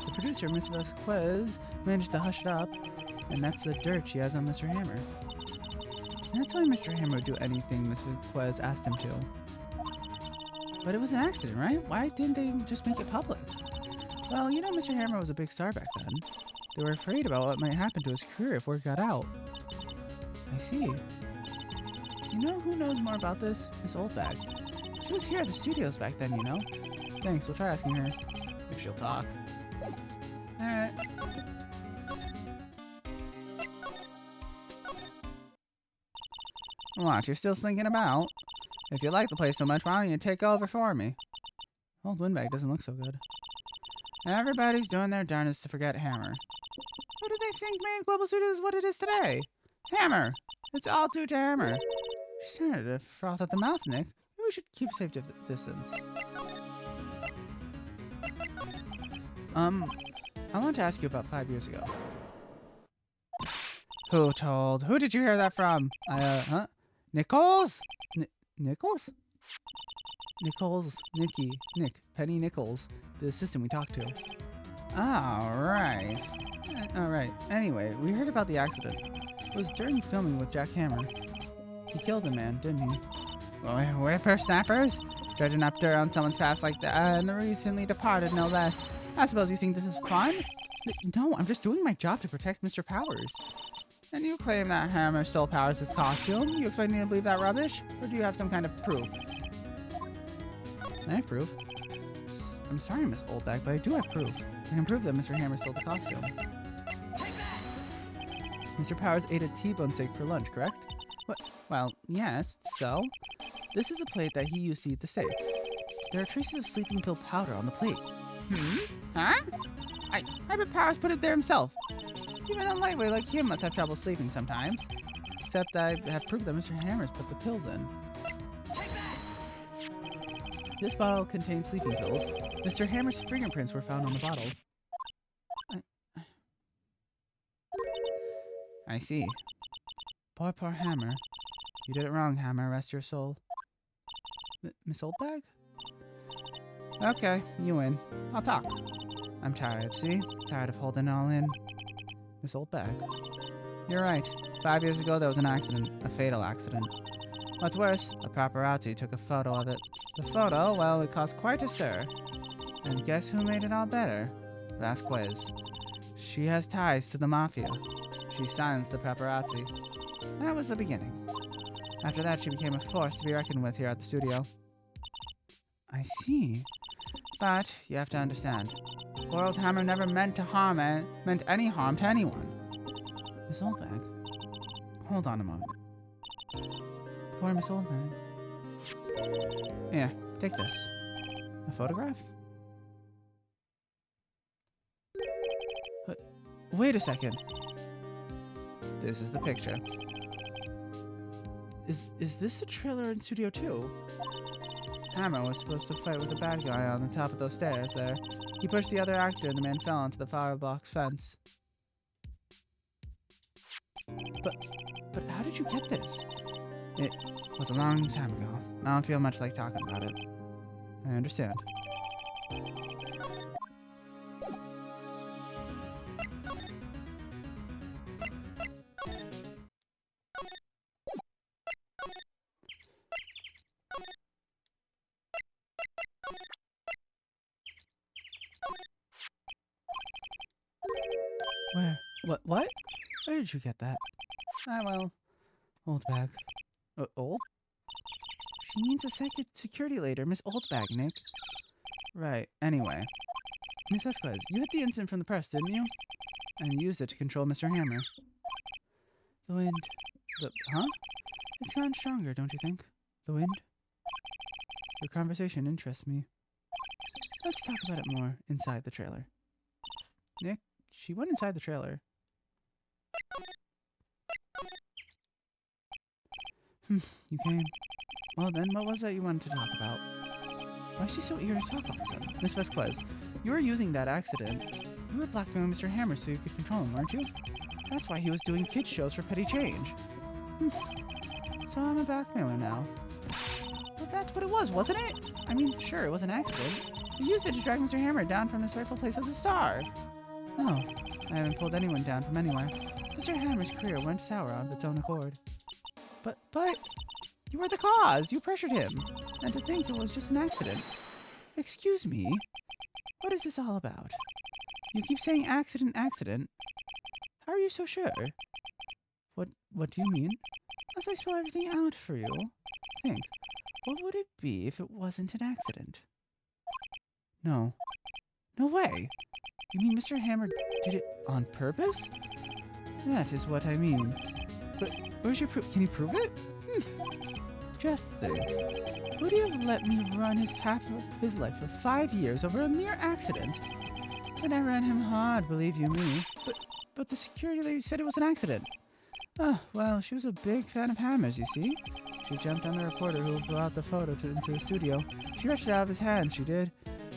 the producer, Miss Vasquez, managed to hush it up, and that's the dirt she has on Mr. Hammer. And that's why Mr. Hammer would do anything Miss Vasquez asked him to. But it was an accident, right? Why didn't they just make it public? Well, you know Mr. Hammer was a big star back then. They were afraid about what might happen to his career if word got out. I see. You know who knows more about this? Miss Oldbag. She was here at the studios back then, you know? Thanks, we'll try asking her. If she'll talk. Alright. What, you're still slinking about? If you like the place so much, why don't you take over for me? Old Windbag doesn't look so good. Everybody's doing their darndest to forget Hammer. Who do they think made Global Studios what it is today? Hammer! It's all due to Hammer. She's starting to froth at the mouth, Nick. Maybe we should keep a safe distance. I want to ask you about 5 years ago. Who told? Who did you hear that from? Huh? Nichols? Nichols? Nichols, Nicky, Nick, Penny Nichols, the assistant we talked to. Alright. Alright. Anyway, we heard about the accident. It was during filming with Jack Hammer. He killed a man, didn't he? Whippersnappers? Dredging up dirt on someone's past like that, and the recently departed, no less. I suppose you think this is fun? No, I'm just doing my job to protect Mr. Powers. And you claim that Hammer stole Powers' costume? You expect me to believe that rubbish? Or do you have some kind of proof? I have proof. I'm sorry, Miss Oldbag, but I do have proof. I can prove that Mr. Hammer stole the costume. Mr. Powers ate a T-bone steak for lunch, correct? What? Well, yes, so? This is the plate that he used to eat the steak. There are traces of sleeping pill powder on the plate. Huh? I bet Powers put it there himself. Even a lightweight like him must have trouble sleeping sometimes. Except I have proof that Mr. Hammer's put the pills in. This bottle contains sleeping pills. Mr. Hammer's fingerprints were found on the bottle. I see. Poor Hammer. You did it wrong, Hammer. Rest your soul. Miss Oldbag? Okay, you win. I'll talk. I'm tired, see? Tired of holding it all in. Miss Oldbag. You're right. 5 years ago, there was an accident. A fatal accident. What's worse, a paparazzi took a photo of it. The photo, well, it caused quite a stir. And guess who made it all better? Vasquez. She has ties to the mafia. She silenced the paparazzi. That was the beginning. After that, she became a force to be reckoned with here at the studio. I see. But you have to understand, poor old Hammer never meant any harm to anyone. Miss Oldbag, hold on a moment. Poor Miss Oldbag. Here, take this. A photograph? But wait a second. This is the picture. Is this the trailer in Studio 2? Hammer was supposed to fight with the bad guy on the top of those stairs there. He pushed the other actor and the man fell onto the firebox fence. But how did you get this? It was a long time ago. I don't feel much like talking about it. I understand. What? Where did you get that? Well, Oldbag. Old? She means a security leader, Miss Oldbag, Nick. Right, anyway. Miss Vasquez, you hit the incident from the press, didn't you? And used it to control Mr. Hammer. The wind. Huh? It's gotten stronger, don't you think? The wind? Your conversation interests me. Let's talk about it more inside the trailer. Nick, she went inside the trailer. You came. Well then, what was that you wanted to talk about? Why is she so eager to talk all of a sudden? Miss Vasquez, you were using that accident. You were blackmailing Mr. Hammer so you could control him, weren't you? That's why he was doing kids shows for petty change. So I'm a blackmailer now. Well, that's what it was, wasn't it? I mean, sure, it was an accident. You used it to drag Mr. Hammer down from his rightful place as a star. No, I haven't pulled anyone down from anywhere. Mr. Hammer's career went sour of its own accord. But, you were the cause. You pressured him. And to think it was just an accident. Excuse me? What is this all about? You keep saying accident. How are you so sure? What do you mean? As I spell everything out for you, think, what would it be if it wasn't an accident? No. No way! You mean Mr. Hammer did it on purpose? That is what I mean. But where's your proof? Can you prove it? Just think. Would he have let me run half of his life for 5 years over a mere accident? But I ran him hard, believe you me. But the security lady said it was an accident. Oh, well, she was a big fan of hammers, you see. She jumped on the reporter who brought the photo into the studio. She wrenched it out of his hand, she did.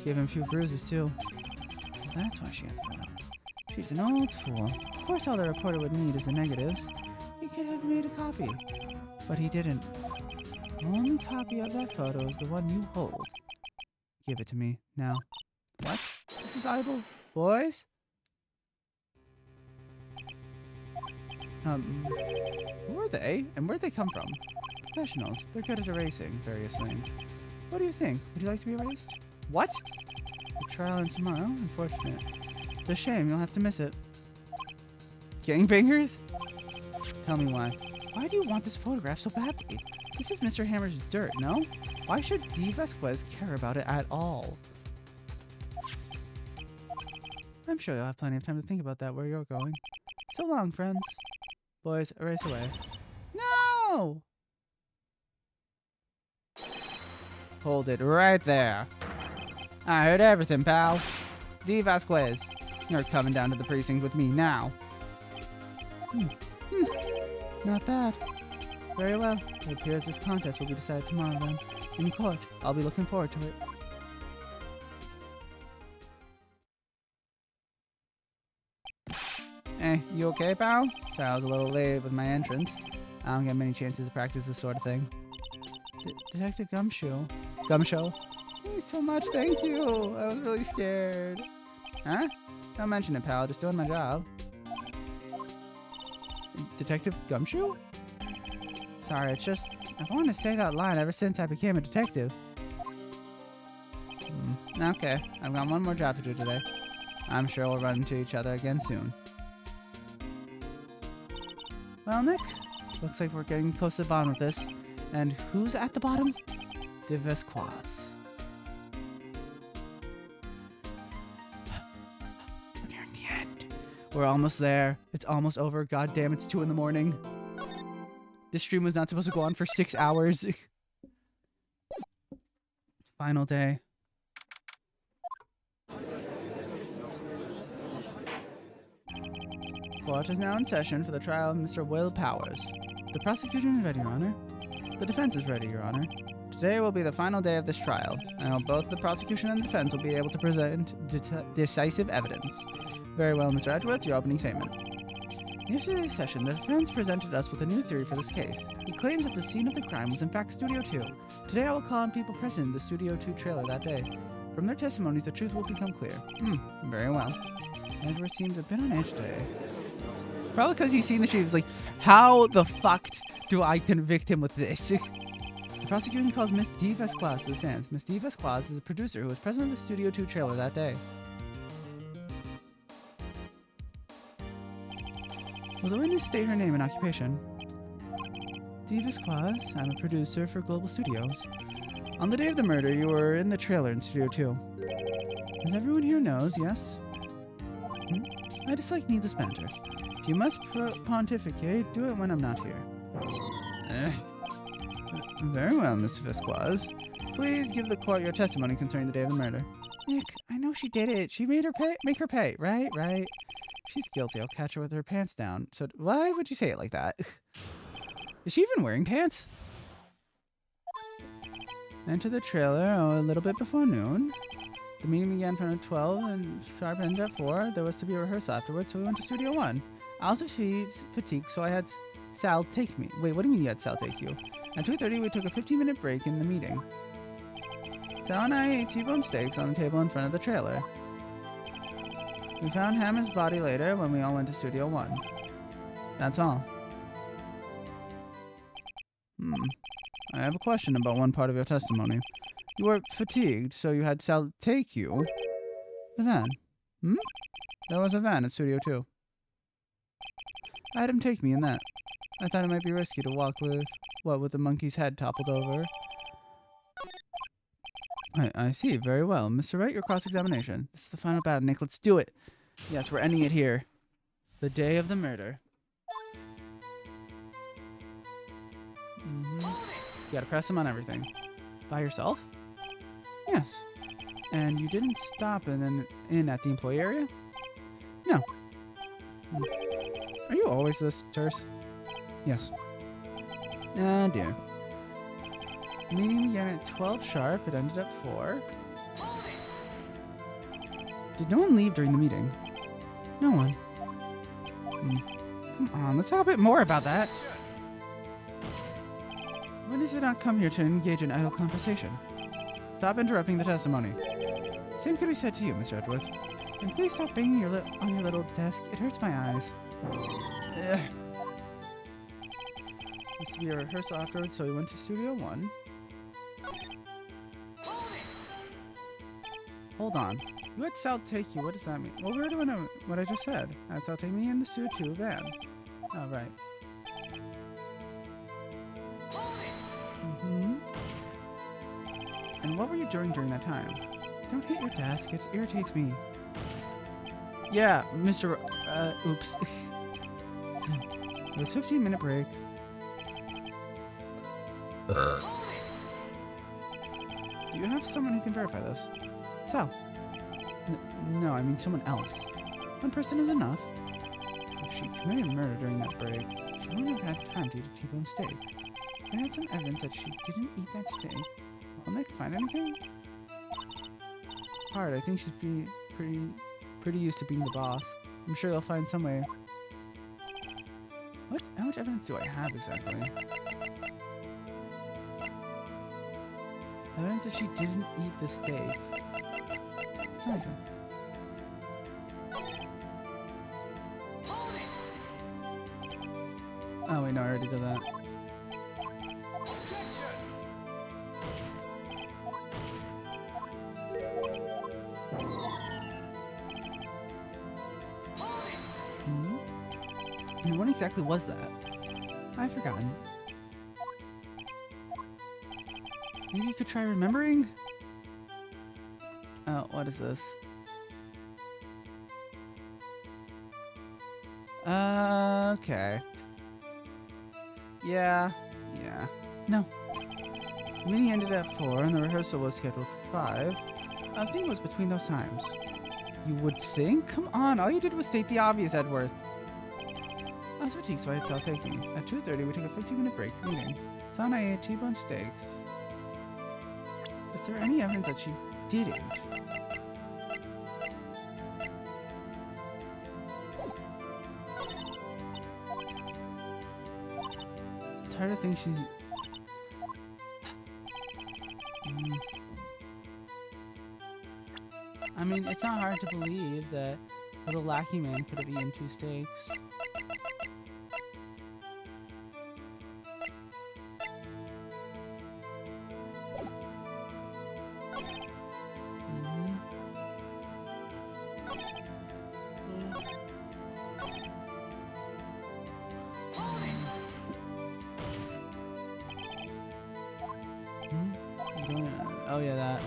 Gave him a few bruises, too. Well, that's why she had the photo. She's an old fool. Of course all the reporter would need is the negatives. He could have made a copy. But he didn't. The only copy of that photo is the one you hold. Give it to me, now. What? This is valuable, boys? Who are they? And where'd they come from? Professionals. They're good at erasing various things. What do you think? Would you like to be erased? What? The trial ends tomorrow? Unfortunate. It's a shame. You'll have to miss it. Gangbangers? Tell me why. Why do you want this photograph so badly? This is Mr. Hammer's dirt, no? Why should D. Vasquez care about it at all? I'm sure you'll have plenty of time to think about that where you're going. So long, friends. Boys, erase away. No! Hold it right there. I heard everything, pal. D. Vasquez, you're coming down to the precinct with me now. Not bad. Very well. It appears this contest will be decided tomorrow then. In court. I'll be looking forward to it. Hey, you okay, pal? Sorry, I was a little late with my entrance. I don't get many chances to practice this sort of thing. Detective Gumshoe. Gumshoe? Thank you so much, thank you. I was really scared. Huh? Don't mention it, pal. Just doing my job. Detective Gumshoe? Sorry, it's just... I've wanted to say that line ever since I became a detective. Okay, I've got one more job to do today. I'm sure we'll run into each other again soon. Well, Nick, looks like we're getting close to the bottom of this. And who's at the bottom? De Vasquez. We're nearing the end. We're almost there. It's almost over. God damn, it's 2 in the morning. This stream was not supposed to go on for 6 hours. Final day. Court is now in session for the trial of Mr. Will Powers. The prosecution is ready, Your Honor. The defense is ready, Your Honor. Today will be the final day of this trial. I hope both the prosecution and the defense will be able to present decisive evidence. Very well, Mr. Edgeworth, your opening statement. In yesterday's session, the defense presented us with a new theory for this case. It claims that the scene of the crime was in fact Studio 2. Today I will call on people present in the Studio 2 trailer that day. From their testimonies, the truth will become clear. Very well. Edgeworth seems a bit on edge today. Probably because he's seen the stream. He's like, how the fuck do I convict him with this? The prosecution calls Miss D. Vasquez to the stands. Miss D. Vasquez is a producer who was present in the Studio 2 trailer that day. Will the witness state her name and occupation? D. Vasquez, I'm a producer for Global Studios. On the day of the murder, you were in the trailer in Studio 2. As everyone here knows, yes? I dislike needless banter. If you must pontificate, do it when I'm not here. Very well, Miss Vasquez. Please give the court your testimony concerning the day of the murder. Nick, I know she did it. She made her pay. Make her pay. Right. She's guilty. I'll catch her with her pants down. So why would you say it like that? Is she even wearing pants? Enter the trailer a little bit before noon. The meeting began from 12 and sharp ended at 4. There was to be a rehearsal afterwards, so we went to Studio 1. I was fatigued, so I had Sal take me. Wait, what do you mean you had Sal take you? At 2:30, we took a 15-minute break in the meeting. Sal and I ate T-bone steaks on the table in front of the trailer. We found Hammer's body later when we all went to Studio 1. That's all. I have a question about one part of your testimony. You were fatigued, so you had Sal take you. The van. There was a van at Studio 2. I had him take me in that. I thought it might be risky to walk with, with the monkey's head toppled over. I see. Very well. Mr. Wright, your cross-examination. This is the final battle, Nick. Let's do it. Yes, we're ending it here. The day of the murder. You gotta press him on everything. By yourself? Yes. And you didn't stop in at the employee area? No. Are you always this terse? Yes. Ah, dear. The meeting began at 12 sharp. It ended at 4. Did no one leave during the meeting? No one. Come on, let's talk a bit more about that. When does it not come here to engage in idle conversation? Stop interrupting the testimony. Same could be said to you, Mr. Edgeworth. And please stop banging on your little desk. It hurts my eyes. Ugh. Used to be a rehearsal afterwards, so we went to Studio 1. Hold on. You had Sal take you. What does that mean? Well, we were doing what I just said. I had Sal take me in the Studio 2 van. Oh, right. And what were you doing during that time? Don't hit your desk. It irritates me. Yeah, Mr. Oops. It was a 15-minute break. Do you have someone who can verify this? Sal. No, I mean someone else. One person is enough. If she committed murder during that break, she wouldn't have had time to eat a T-bone steak. I had some evidence that she didn't eat that steak. Will Nick find anything? Hard. I think she's pretty used to being the boss. I'm sure they'll find some way. What? How much evidence do I have exactly? Evidence that she didn't eat the steak. Oh wait, no, I already did that. And what exactly was that? I've forgotten. Maybe you could try remembering? Oh, what is this? Okay. Yeah. No. The meeting ended at 4 and the rehearsal was scheduled for 5. I think it was between those times. You would think? Come on, all you did was state the obvious, Edgeworth. I was fatigued, so I had self-taking. At 2:30, we took a 15-minute break for meeting. Sal and I ate T-bone steaks. Is there any evidence that she didn't? It's hard to think she's... I mean, it's not hard to believe that little lackey man could have eaten 2 steaks. Oh yeah, that.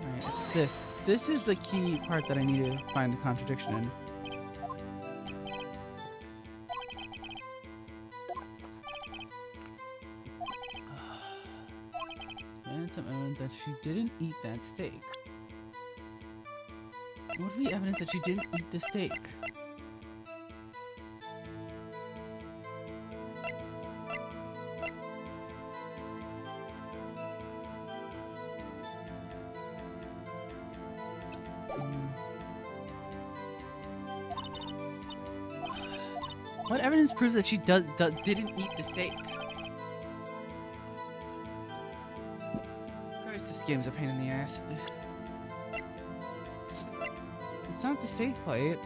Alright, it's this. This is the key part that I need to find the contradiction in. Phantom evidence that she didn't eat that steak. What would be evidence that she didn't eat the steak? What evidence proves that she didn't eat the steak? Christ, this game's a pain in the ass. It's not the steak plate.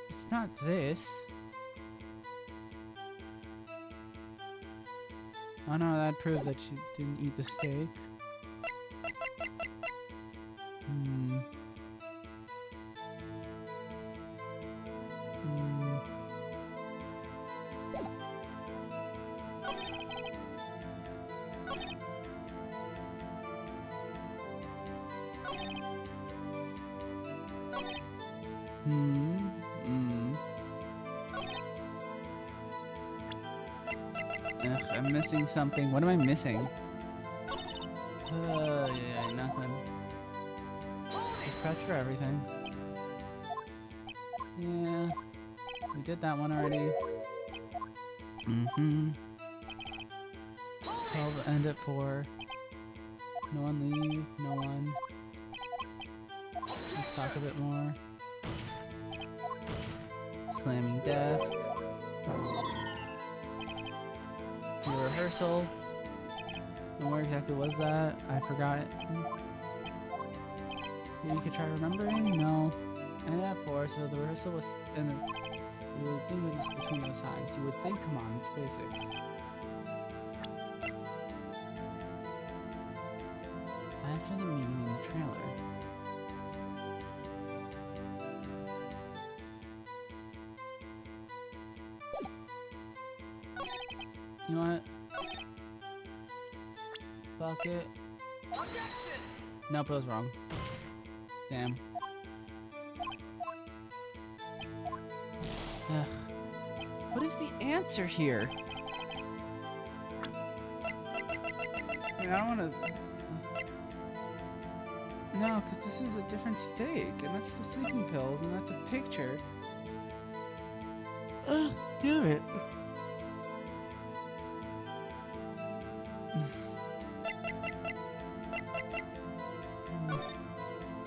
It's not this. Oh no, that proved that she didn't eat the steak. Ugh, I'm missing something. What am I missing? Yeah, nothing. Just press for everything. Yeah, we did that one already. 12, end at 4. No one leave, no one. Let's talk a bit more. Slamming desk. The rehearsal. And where exactly was that? I forgot. Maybe you could try remembering? No. And at 4, so the rehearsal was in the... You would think it was between those times. You would think, come on, it's basic. After the meeting in the trailer. You know what? Fuck it. Nope, it was wrong. Damn. Ugh. What is the answer here? I mean, I don't want to... No, because this is a different steak, and that's the sleeping pills, and that's a picture. Ugh, damn it.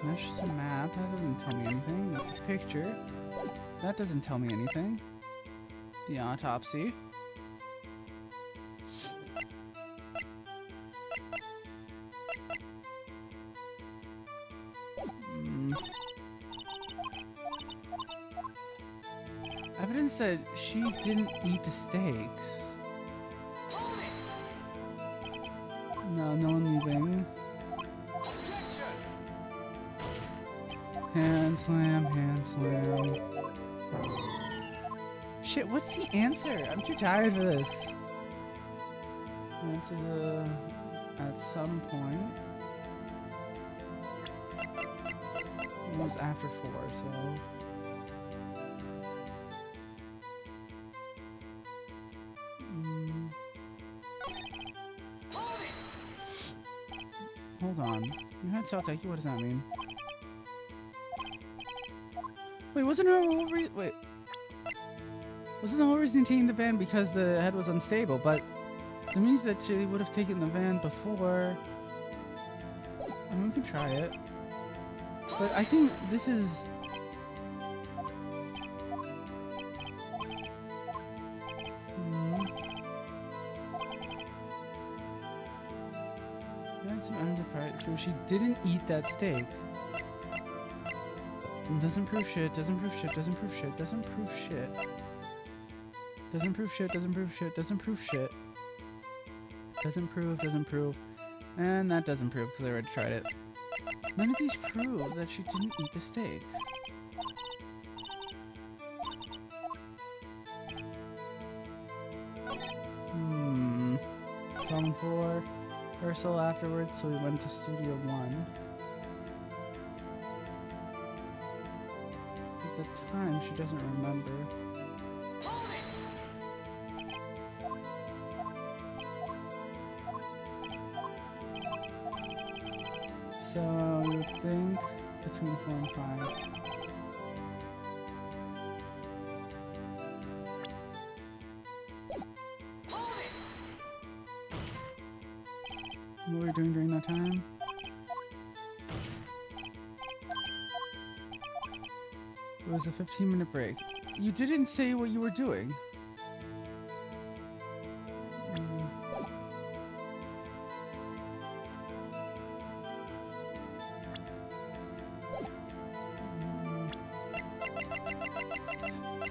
That's just a map. That doesn't tell me anything. That's a picture. That doesn't tell me anything. The autopsy. Evidence that she didn't eat the steaks. No, no one leaving. Hand slam, hand slam. Shit, what's the answer? I'm too tired for this. Went to the... at some point. It was after 4, so... Hold on. You had Salteki? What does that mean? Wait, wasn't her whole wait. Wasn't the whole reason taking the van because the head was unstable, but that means that she would have taken the van before. I mean, we can try it. But I think this is... So she didn't eat that steak. Doesn't prove shit, doesn't prove shit, doesn't prove shit, doesn't prove shit. Doesn't prove shit, doesn't prove shit, doesn't prove shit. Doesn't prove. And that doesn't prove because I already tried it. None of these prove that she didn't eat the steak. Song 4. Rehearsal afterwards, so we went to Studio 1. At the time, she doesn't remember. So, you would think between 4 and 5. What were we doing during that time? It was a 15-minute break. You didn't say what you were doing.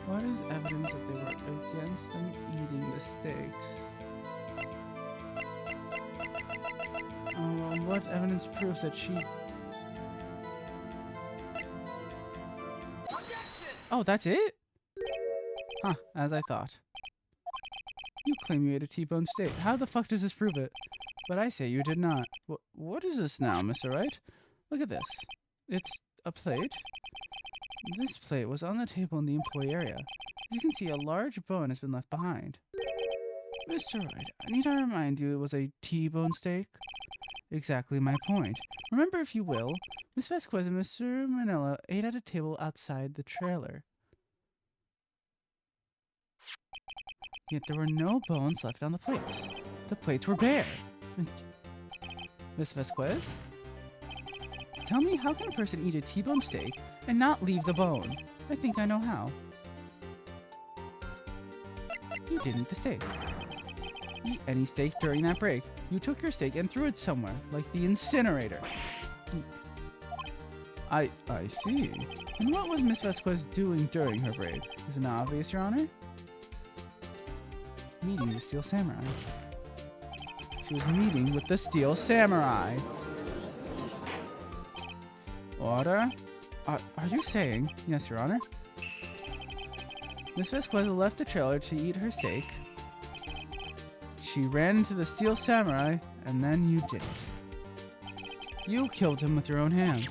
What is evidence that they were against them eating the steaks? What evidence proves that she... Oh, that's it? Huh, as I thought. You claim you ate a T-bone steak. How the fuck does this prove it? But I say you did not. What? What is this now, Mr. Wright? Look at this. It's a plate. This plate was on the table in the employee area. As you can see, a large bone has been left behind. Mr. Wright, need I remind you it was a T-bone steak? Exactly my point. Remember, if you will, Miss Vasquez and Mr. Manila ate at a table outside the trailer. Yet there were no bones left on the plates. The plates were bare. Miss Vasquez? Tell me, how can a person eat a T-bone steak and not leave the bone? I think I know how. You didn't eat the steak. Eat any steak during that break. You took your steak and threw it somewhere, like the incinerator. I see. And what was Miss Vasquez doing during her break? Is it obvious, Your Honor? Meeting the Steel Samurai. She was meeting with the Steel Samurai. Order? Are you saying? Yes, Your Honor. Miss Vasquez left the trailer to eat her steak. She ran into the Steel Samurai, and then you did it. You killed him with your own hands.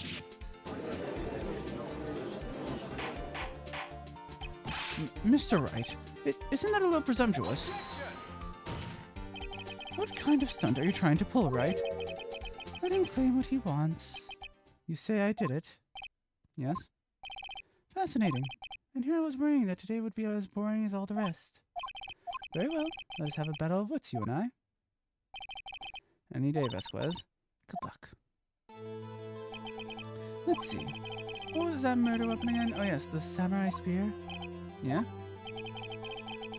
Mr. Wright, isn't that a little presumptuous? What kind of stunt are you trying to pull, Wright? Let him claim what he wants. You say I did it? Yes. Fascinating. And here I was worrying that today would be as boring as all the rest. Very well. Let us have a battle of wits, you and I. Any day, Vasquez. Good luck. Let's see. What was that murder weapon again? Oh yes, the samurai spear. Yeah?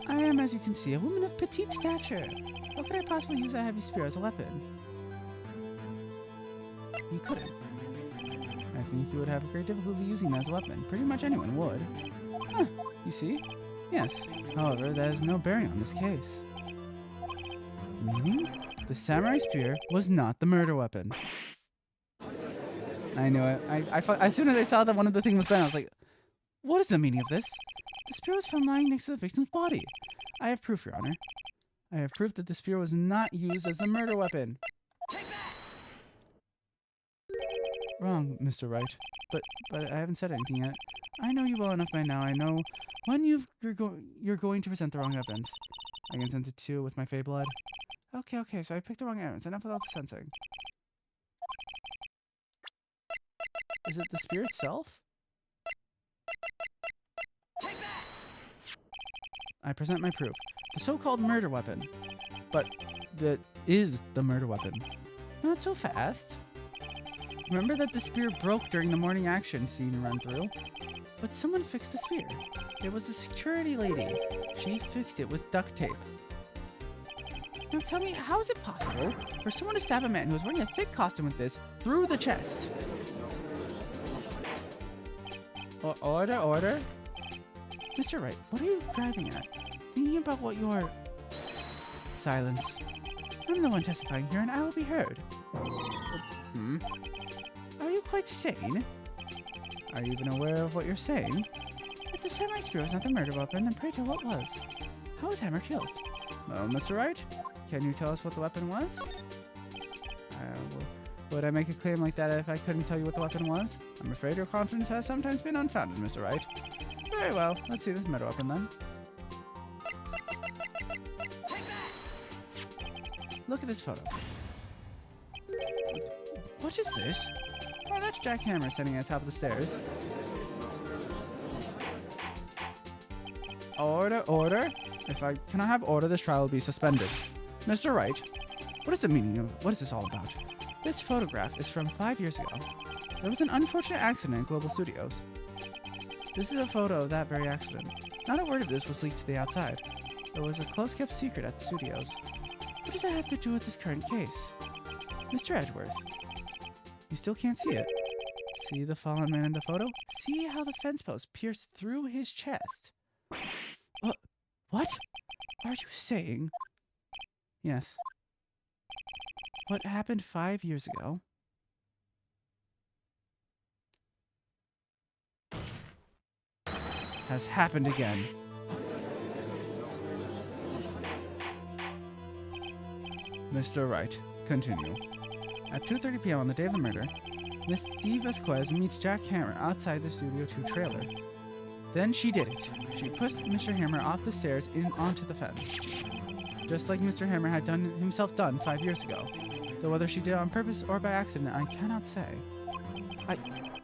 I am, as you can see, a woman of petite stature. How could I possibly use that heavy spear as a weapon? You couldn't. I think you would have great difficulty using that as a weapon. Pretty much anyone would. Huh, you see? Yes. However, that has no bearing on this case. Meaning? The samurai spear was not the murder weapon. I knew it. As soon as I saw that one of the things was bent, I was like, what is the meaning of this? The spear was found lying next to the victim's body. I have proof, Your Honor. I have proof that the spear was not used as a murder weapon. Wrong, Mr. Wright. But I haven't said anything yet. I know you well enough by now. I know when you're going to present the wrong evidence. I can sense it too with my fey blood. Okay, so I picked the wrong evidence. Enough without the sensing. Is it the spear itself? I present my proof. The so-called murder weapon. But that is the murder weapon. Not so fast. Remember that the spear broke during the morning action scene run through? But someone fixed the spear. It was the security lady. She fixed it with duct tape. Now tell me, how is it possible for someone to stab a man who was wearing a thick costume with this through the chest? Order? Mr. Wright, what are you driving at? Thinking about what you're... Silence. I'm the one testifying here and I will be heard. Are you quite sane? Are you even aware of what you're saying? If the samurai spear was not the murder weapon, then pray tell what was. How was Hammer killed? Well, Mr. Wright, can you tell us what the weapon was? Would I make a claim like that if I couldn't tell you what the weapon was? I'm afraid your confidence has sometimes been unfounded, Mr. Wright. Very well, let's see this murder weapon then. Look at this photo. What is this? Oh, that's Jack Hammer standing at the top of the stairs. Order. Can I have order? This trial will be suspended. Mr. Wright, what is the meaning of, what is this all about? This photograph is from 5 years ago. There was an unfortunate accident at Global Studios. This is a photo of that very accident. Not a word of this was leaked to the outside. It was a close-kept secret at the studios. What does that have to do with this current case? Mr. Edgeworth, you still can't see it. See the fallen man in the photo? See how the fence post pierced through his chest? What? Are you saying? Yes. What happened 5 years ago has happened again. Mr. Wright, continue. At 2:30 p.m. on the day of the murder, Miss D. Vasquez meets Jack Hammer outside the Studio 2 trailer. Then she did it. She pushed Mr. Hammer off the stairs and onto the fence. Just like Mr. Hammer had himself done 5 years ago. Though whether she did it on purpose or by accident, I cannot say.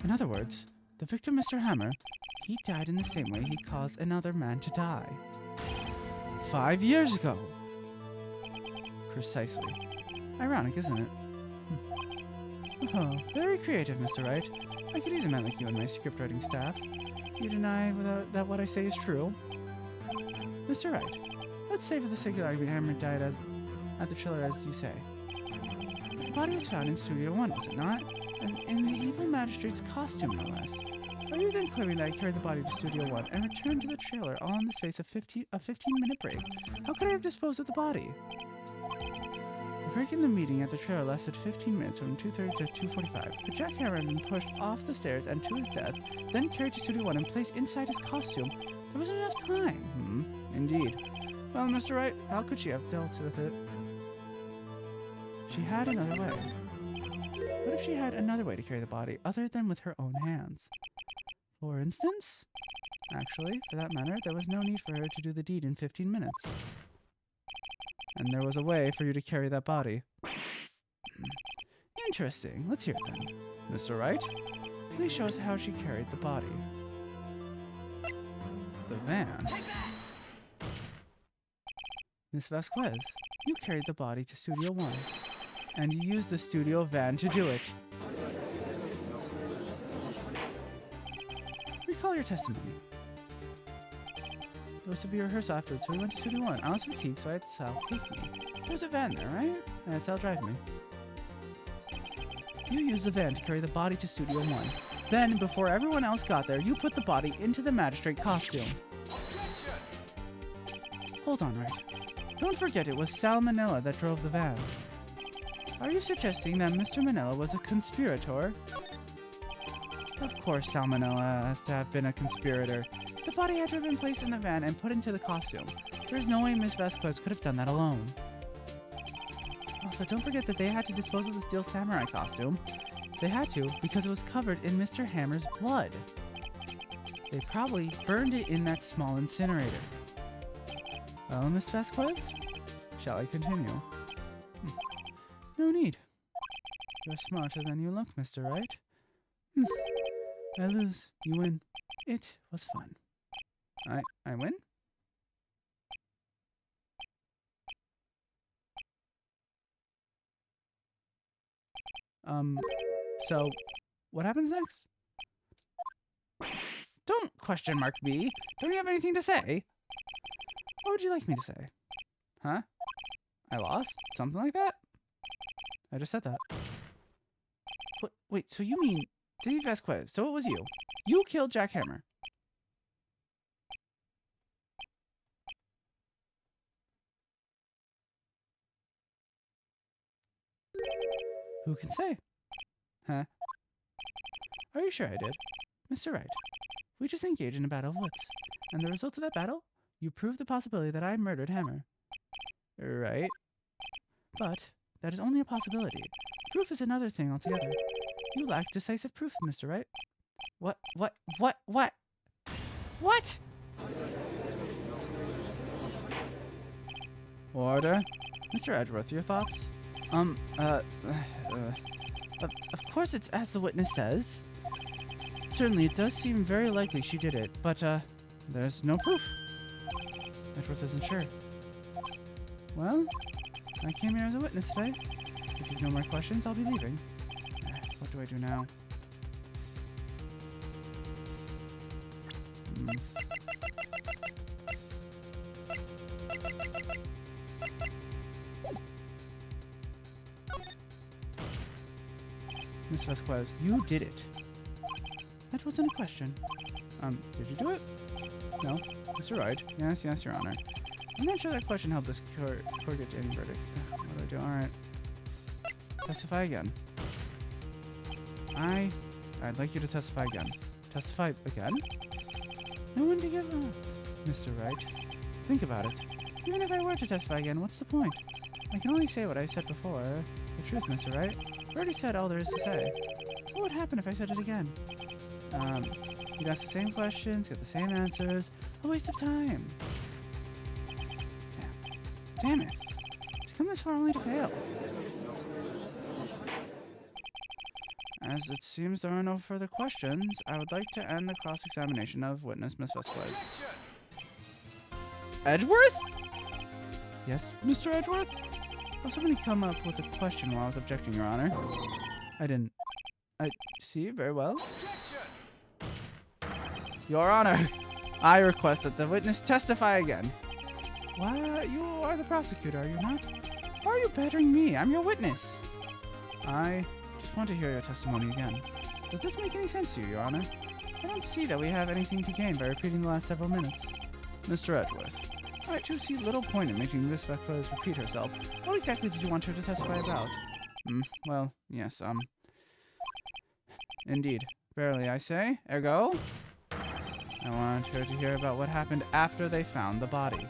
In other words, the victim, Mr. Hammer, he died in the same way he caused another man to die. 5 years ago! Precisely. Ironic, isn't it? Oh, very creative, Mr. Wright. I could use a man like you in my scriptwriting staff. You deny that what I say is true? Mr. Wright, let's say for the sake of the argument Hammer died at the trailer as you say. The body was found in Studio 1, was it not? And in the evil magistrate's costume, no less. Are you then claiming that I carried the body to Studio 1 and returned to the trailer all in the space of a 15-minute break? How could I have disposed of the body? The break in the meeting at the trailer lasted 15 minutes from 2:30 to 2:45, but Jack Hammer had been pushed off the stairs and to his death, then carried to Studio 1 and placed inside his costume. There wasn't enough time. Indeed. Well, Mr. Wright, how could she have dealt with it? She had another way. What if she had another way to carry the body other than with her own hands? For instance? Actually, for that matter, there was no need for her to do the deed in 15 minutes. And there was a way for you to carry that body. Interesting. Let's hear it then. Mr. Wright, please show us how she carried the body. The van. Miss Vasquez, you carried the body to Studio 1. And you used the studio van to do it. Recall your testimony. It was to be rehearsed afterwards, so we went to Studio 1. I was fatigued, so I had Sal take me. There was a van there, right? And I had Sal drive me. You used the van to carry the body to Studio 1. Then, before everyone else got there, you put the body into the magistrate costume. Hold on, Wright. Don't forget it was Sal Manila that drove the van. Are you suggesting that Mr. Manila was a conspirator? Of course Sal Manila has to have been a conspirator. The body had to have been placed in the van and put into the costume. There's no way Miss Vasquez could have done that alone. Also, don't forget that they had to dispose of the steel samurai costume. They had to because it was covered in Mr. Hammer's blood. They probably burned it in that small incinerator. Well, Miss Vasquez, shall I continue? No need. You're smarter than you look, Mr. Wright. I lose. You win. It was fun. I win? So, what happens next? Don't question mark me. Don't you have anything to say? What would you like me to say? Huh? I lost? Something like that? I just said that. Wait, so you mean... Dave Vasquez, so it was you. You killed Jack Hammer. Who can say? Huh? Are you sure I did? Mr. Wright, we just engaged in a battle of wits. And the result of that battle? You proved the possibility that I murdered Hammer. Right? But that is only a possibility. Proof is another thing altogether. You lack decisive proof, Mr. Wright. What? Order. Mr. Edgeworth, your thoughts? Of course it's as the witness says. Certainly, it does seem very likely she did it, but, there's no proof. Edgeworth isn't sure. Well, I came here as a witness today. If you've no more questions, I'll be leaving. What do I do now? Miss Vasquez, you did it. That wasn't a question. Did you do it? No. Mr. Wright. Yes, Your Honor. I'm not sure that question helped this court get to any verdict. What do I do? Alright. Testify again. I'd like you to testify again. Testify again? No one to give a... Mr. Wright, think about it. Even if I were to testify again, what's the point? I can only say what I said before. The truth, Mr. Wright. I already said all there is to say. What would happen if I said it again? You'd ask the same questions, get the same answers. A waste of time. Yeah. Damn it. To come this far only to fail. As it seems there are no further questions, I would like to end the cross-examination of witness Miss Vasquez. Edgeworth? Yes, Mr. Edgeworth? I was hoping to come up with a question while I was objecting, Your Honor. I see, very well. Your Honor, I request that the witness testify again. Why, you are the prosecutor, are you not? Why are you battering me? I'm your witness. I just want to hear your testimony again. Does this make any sense to you, Your Honor? I don't see that we have anything to gain by repeating the last several minutes. Mr. Edgeworth, I too see little point in making Miss Vasquez repeat herself. What exactly did you want her to testify about? Well, yes, indeed. Verily, I say. Ergo? I want her to hear about what happened after they found the body.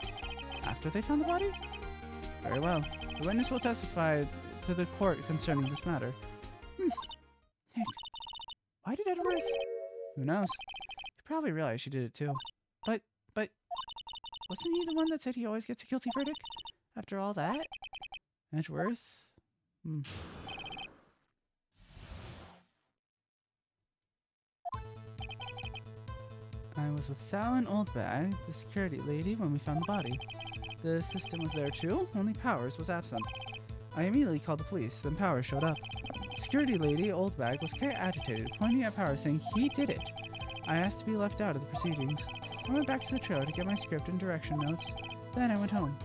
After they found the body? Very well. The witness will testify to the court concerning this matter. Nick, why did Edgeworth? Who knows? You probably realized she did it too. But, wasn't he the one that said he always gets a guilty verdict? After all that? Edgeworth? I was with Sal and Oldbag, the security lady, when we found the body. The assistant was there too, only Powers was absent. I immediately called the police, then Powers showed up. The security lady, Oldbag, was quite agitated, pointing at Powers saying he did it. I asked to be left out of the proceedings. I went back to the trailer to get my script and direction notes. Then I went home.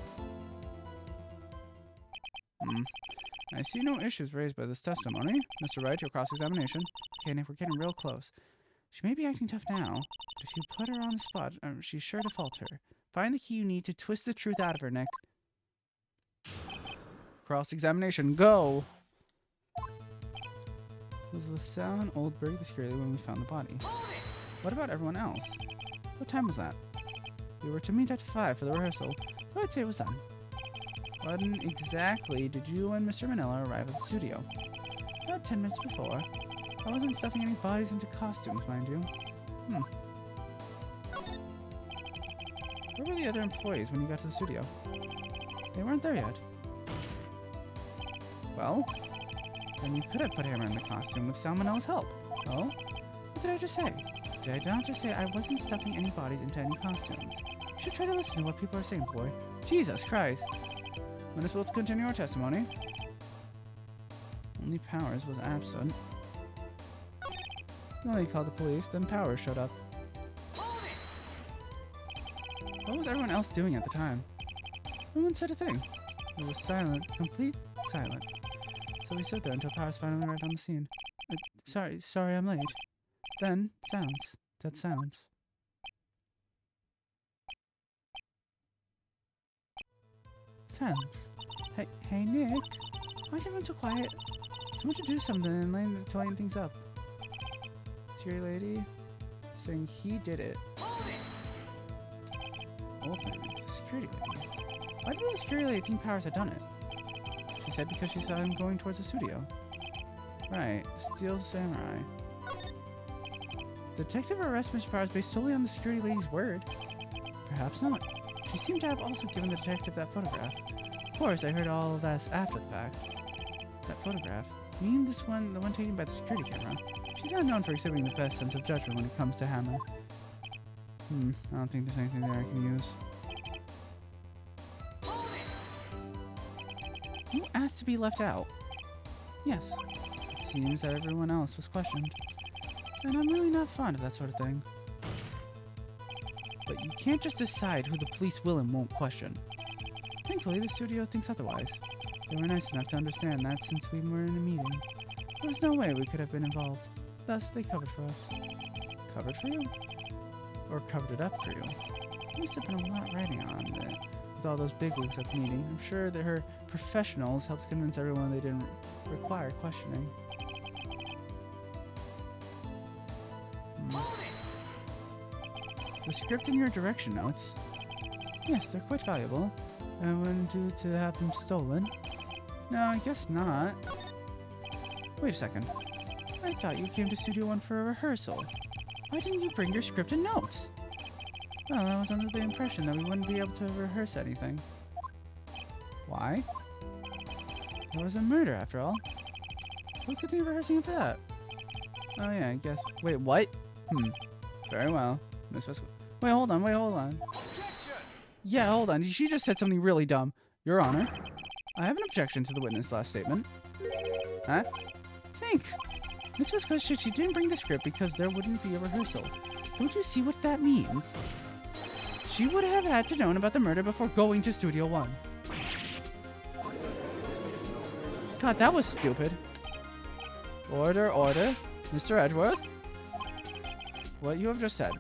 I see no issues raised by this testimony. Mr. Wright, your cross-examination. Okay, Nick, we're getting real close. She may be acting tough now, but if you put her on the spot, she's sure to falter. Find the key you need to twist the truth out of her, Nick. Cross-examination, go! It was with Sal and Oldberg, the security, when we found the body. What about everyone else? What time was that? We were to meet at 5 for the rehearsal, so I'd say it was done. When exactly did you and Mr. Manila arrive at the studio? About 10 minutes before. I wasn't stuffing any bodies into costumes, mind you. Where were the other employees when you got to the studio? They weren't there yet. Well, then you could have put Hammer in the costume with Salmonell's help. Oh? What did I just say? Did I not just say I wasn't stuffing any bodies into any costumes? You should try to listen to what people are saying, boy. Jesus Christ. Let us both continue our testimony. Only Powers was absent. Well, he called the police, then Powers showed up. What was everyone else doing at the time? No one said a thing. It was silent, complete silent. So we stood there until Powers finally arrived on the scene. Sorry I'm late. Then, silence. Dead silence. Silence. Hey Nick, why is everyone so quiet? Someone should do something and lighten things up. Security lady saying he did it. Open. The security lady. Why did the security lady think Powers had done it? She said because she saw him going towards the studio. Right. Steel Samurai. Detective arrests Mr. Powers based solely on the security lady's word. Perhaps not. She seemed to have also given the detective that photograph. Of course, I heard all of that after the fact. That photograph? You mean this one, the one taken by the security camera? She's not known for exhibiting the best sense of judgment when it comes to Hammer. I don't think there's anything there I can use. You asked to be left out. Yes. It seems that everyone else was questioned. And I'm really not fond of that sort of thing. But you can't just decide who the police will and won't question. Thankfully, the studio thinks otherwise. They were nice enough to understand that since we were in a meeting. There was no way we could have been involved. Thus, they covered for us. Covered for you? Or covered it up for you? There must have been a lot writing on it. With all those bigwigs at the meeting, I'm sure that her professionals helped convince everyone they didn't require questioning. The script and your direction notes? Yes, they're quite valuable. I wouldn't do to have them stolen. No, I guess not. Wait a second. I thought you came to Studio 1 for a rehearsal. Why didn't you bring your script and notes? Well, I was under the impression that we wouldn't be able to rehearse anything. Why? It was a murder, after all. Who could be rehearsing for that? Oh yeah, I guess. Wait, what? Very well. Miss Vesco. Wait, hold on. Yeah, hold on. She just said something really dumb. Your Honor, I have an objection to the witness' last statement. Huh? Think. Miss Vesco said she didn't bring the script because there wouldn't be a rehearsal. Don't you see what that means? She would have had to know about the murder before going to Studio 1. God, that was stupid. Order. Mr. Edgeworth? What you have just said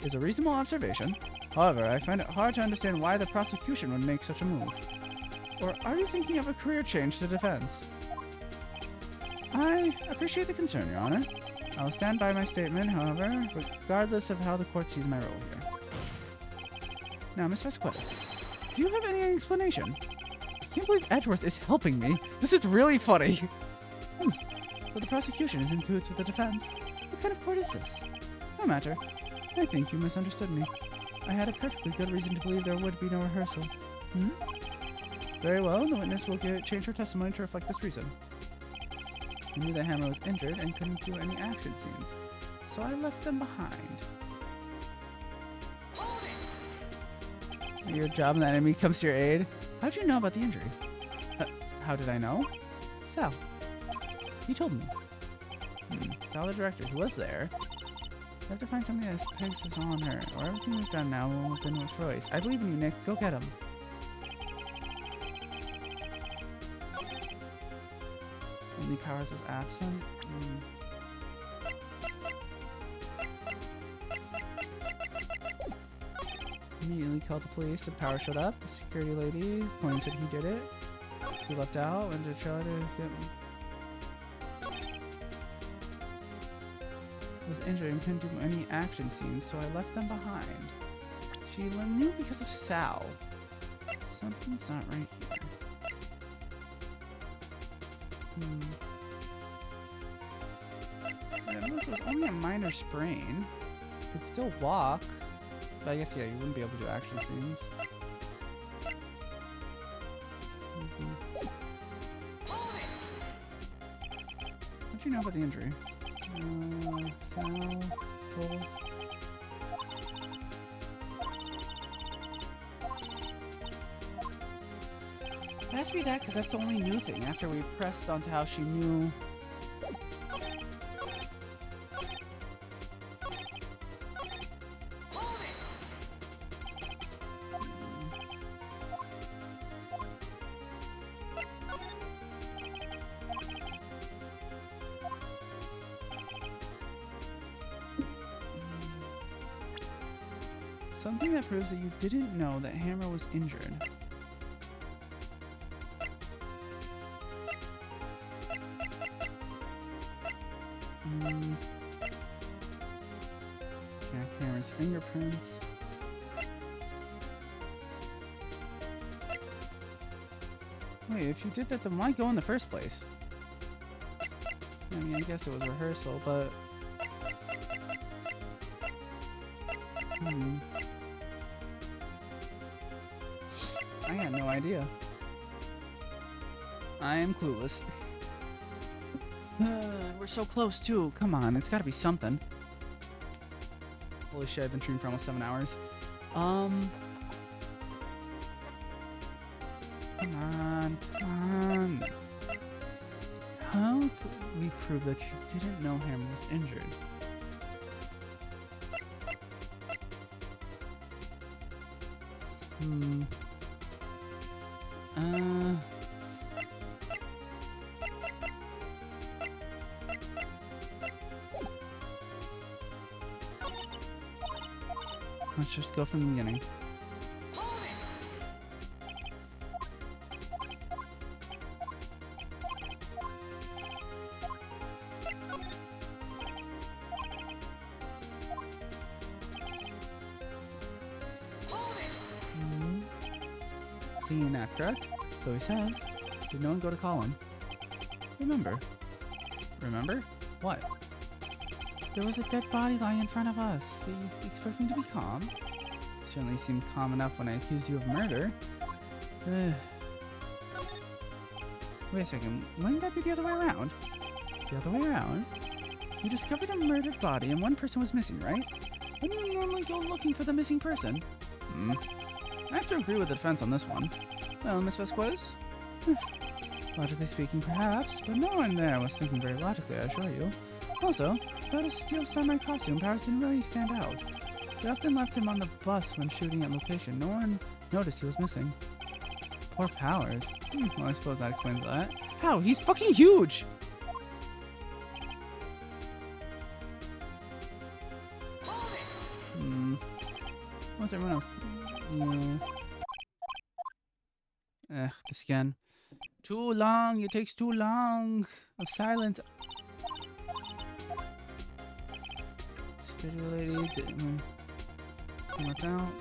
is a reasonable observation. However, I find it hard to understand why the prosecution would make such a move. Or are you thinking of a career change to defense? I appreciate the concern, Your Honor. I will stand by my statement, however, regardless of how the court sees my role here. Now, Miss Vasquez, do you have any explanation? I can't believe Edgeworth is helping me. This is really funny. So the prosecution is in cahoots with the defense. What kind of court is this? No matter. I think you misunderstood me. I had a perfectly good reason to believe there would be no rehearsal. Very well, the witness will change her testimony to reflect this reason. I knew that Hammer was injured and couldn't do any action scenes, so I left them behind. Your job and the enemy comes to your aid. How'd you know about the injury? How did I know? Sal. He told me. Sal, the director, who was there. I have to find something that places on her, or everything we've done now will have been with Royce. I believe in you, Nick. Go get him. Only Powers was absent. Immediately called the police. The Power showed up. The security lady pointed said he did it. He left out, went to try to get me. Was injured and couldn't do any action scenes, so I left them behind. She knew because of Sal. Something's not right here. Yeah, this was only a minor sprain. Could still walk. But I guess, yeah, you wouldn't be able to do action scenes. How'd you know about the injury? Sal, Cole. It has to be that because that's the only new thing after we pressed onto how she knew. Something that proves that you didn't know that Hammer was injured. Jack Hammer's fingerprints. Wait, if you did that, then why go in the first place? I mean, I guess it was rehearsal, but... I got no idea. I am clueless. We're so close too. Come on, it's gotta be something. Holy shit, I've been streaming for almost 7 hours. Come on. How could we prove that you didn't know Hammer was injured? Let's just go from the beginning. Seeing that, correct? So he says, did no one go to call him? Remember? What? There was a dead body lying in front of us. Do you expect me to be calm? Certainly seemed calm enough when I accused you of murder. Wait a second. Wouldn't that be the other way around? The other way around? You discovered a murdered body and one person was missing, right? Wouldn't you normally go looking for the missing person? I have to agree with the defense on this one. Well, Miss Vasquez? Logically speaking, perhaps, but no one there was thinking very logically, I assure you. Also, without a steel samurai costume, Powers didn't really stand out. They often left him on the bus when shooting at location. No one noticed he was missing. Poor Powers. Well, I suppose that explains that. How? He's fucking huge! What's everyone else? Yeah. This again. Too long! It takes too long! Of silence. Security lady. Watch out.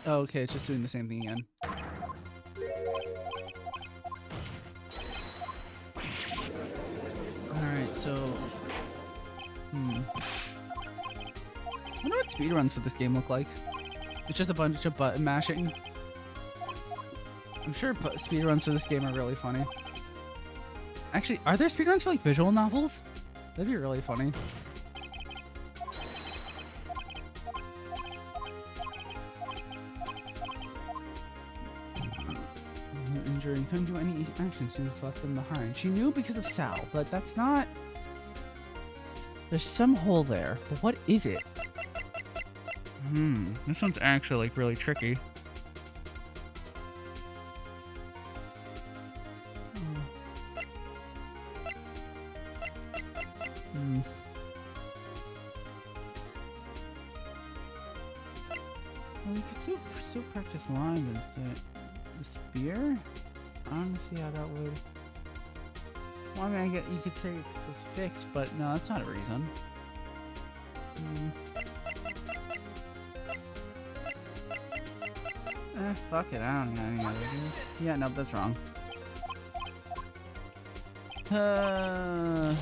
Oh, okay, it's just doing the same thing again. Alright, so... I wonder what speedruns for this game look like. It's just a bunch of button mashing. I'm sure speedruns for this game are really funny. Actually, are there speedruns for like visual novels? That'd be really funny. Injury and couldn't do any action since left them behind. She knew because of Sal, but that's not... There's some hole there, but what is it? This one's actually like really tricky. Well, we could still practice lines instead. The spear? I don't see how that would... Well, I mean, I get you could say it was fixed, but no, that's not a reason. Fuck it, I don't got any other ideas. Yeah, no, that's wrong. I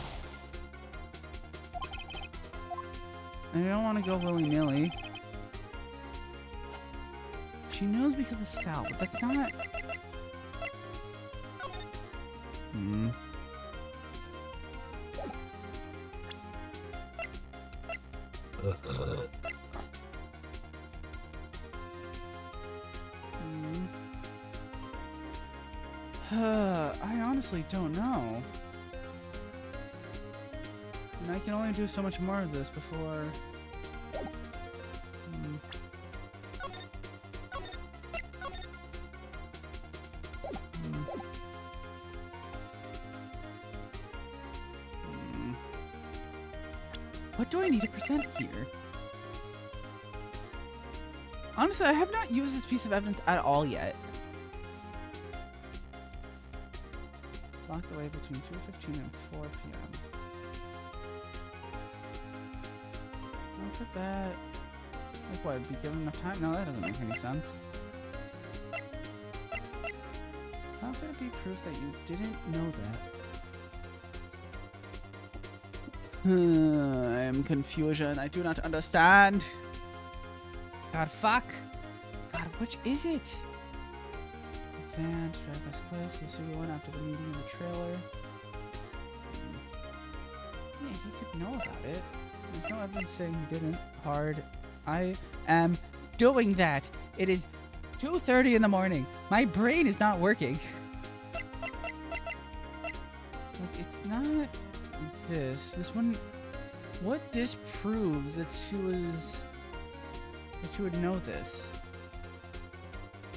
don't want to go willy-nilly. She knows because of Sal, but that's not... I honestly don't know. And I can only do so much more of this before... What do I need to present here? Honestly, I have not used this piece of evidence at all yet. Block the way between 2:15 and 4 p.m. Look at that. Like what, be given enough time? No, that doesn't make any sense. How could it be proof that you didn't know that? I am confusion. I do not understand. God, fuck. God, which is it? Sand, drive us quest, the studio one after the meeting in the trailer. Yeah, he could know about it. There's no evidence saying he didn't. Hard. I am doing that. It is 2:30 in the morning. My brain is not working. Like, it's not this. This one... What disproves that she would know this?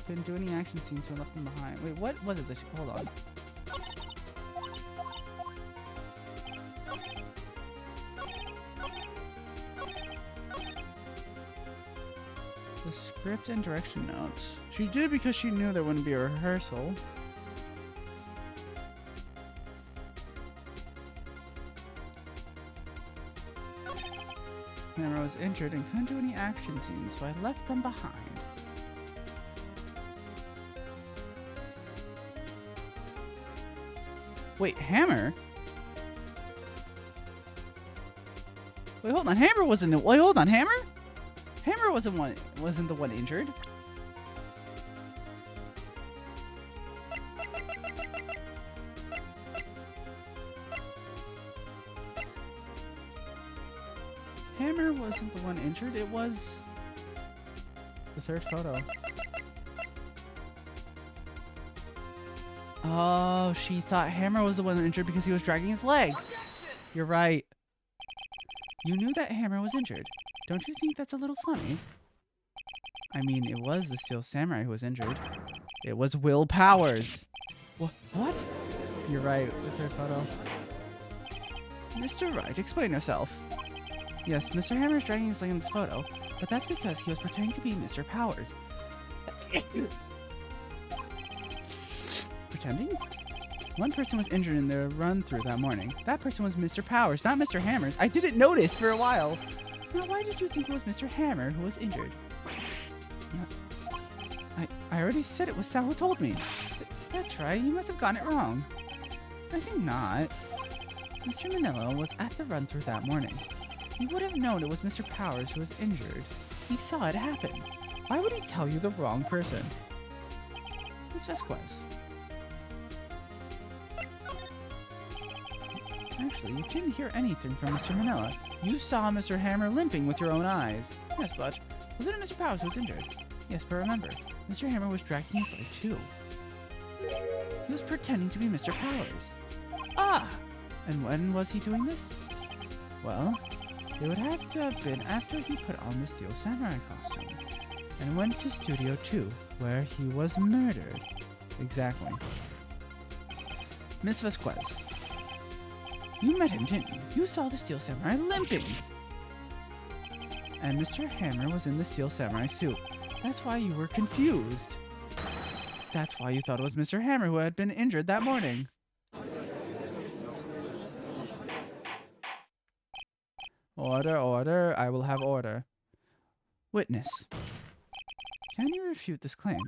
Didn't do any action scenes, so left them behind. Wait, what was it that she... Hold on. The script and direction notes. She did because she knew there wouldn't be a rehearsal. Hammer was injured and couldn't do any action scenes, so I left them behind. Wait, Hammer? Wait, hold on. Hammer wasn't the. Wait, hold on. Hammer? Hammer wasn't the one injured. Hammer wasn't the one injured. It was the third photo. Oh, she thought Hammer was the one injured because he was dragging his leg. You're right. You knew that Hammer was injured. Don't you think that's a little funny? I mean, it was the Steel Samurai who was injured. It was Will Powers. What? You're right, the third photo. Mr. Wright, explain yourself. Yes, Mr. Hammer is dragging his leg in this photo, but that's because he was pretending to be Mr. Powers. Pretending? One person was injured in the run-through that morning. That person was Mr. Powers, not Mr. Hammers. I didn't notice for a while. Now, why did you think it was Mr. Hammer who was injured? I already said it was Sal who told me. That's right, you must have gotten it wrong. I think not. Mr. Manila was at the run-through that morning. He would have known it was Mr. Powers who was injured. He saw it happen. Why would he tell you the wrong person? Miss Vasquez. Actually, you didn't hear anything from Mr. Manila. You saw Mr. Hammer limping with your own eyes. Yes, but wasn't it Mr. Powers who was injured? Yes, but remember, Mr. Hammer was dragging his leg too. He was pretending to be Mr. Powers. Ah! And when was he doing this? Well, it would have to have been after he put on the Steel Samurai costume and went to Studio 2, where he was murdered. Exactly. Miss Vasquez. You met him, didn't you? You saw the Steel Samurai limping! And Mr. Hammer was in the Steel Samurai suit. That's why you were confused. That's why you thought it was Mr. Hammer who had been injured that morning. Order, order. I will have order. Witness. Can you refute this claim?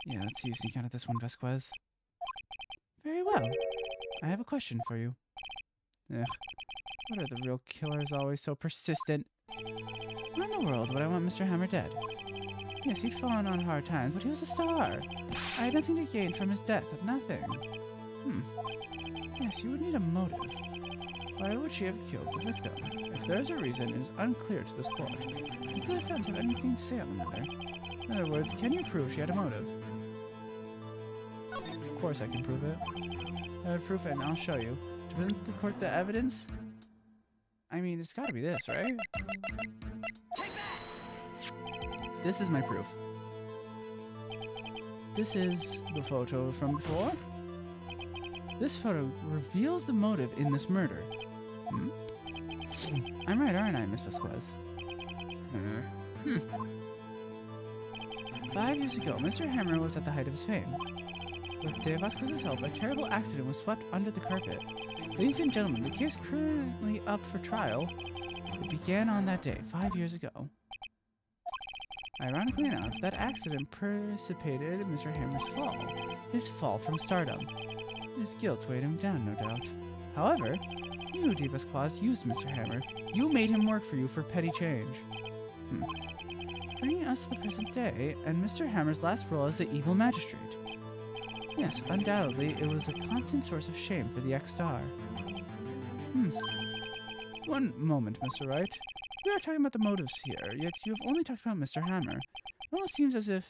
Yeah, let's see if you can at this one, Vasquez. Very well. I have a question for you. Ugh. What are the real killers always so persistent? Why in the world would I want Mr. Hammer dead? Yes, he'd fallen on hard times, but he was a star. I had nothing to gain from his death. Nothing. Yes, you would need a motive. Why would she have killed the victim? If there is a reason, it is unclear to this court. Does the defense have anything to say on the matter? In other words, can you prove she had a motive? Of course I can prove it. I have proof and I'll show you. To present the court the evidence? I mean, it's gotta be this, right? This is my proof. This is the photo from before. This photo reveals the motive in this murder. I'm right, aren't I, Miss Vasquez? 5 years ago, Mr. Hammer was at the height of his fame. With De Vasquez's help, a terrible accident was swept under the carpet. Ladies and gentlemen, the case currently up for trial. It began on that day, 5 years ago. Ironically enough, that accident precipitated Mr. Hammer's fall. His fall from stardom. His guilt weighed him down, no doubt. However, you, De Vasquez, used Mr. Hammer. You made him work for you for petty change. Bringing us to the present day, and Mr. Hammer's last role as the evil magistrate. Yes, undoubtedly, it was a constant source of shame for the ex-star. One moment, Mr. Wright. We are talking about the motives here, yet you have only talked about Mr. Hammer. It almost seems as if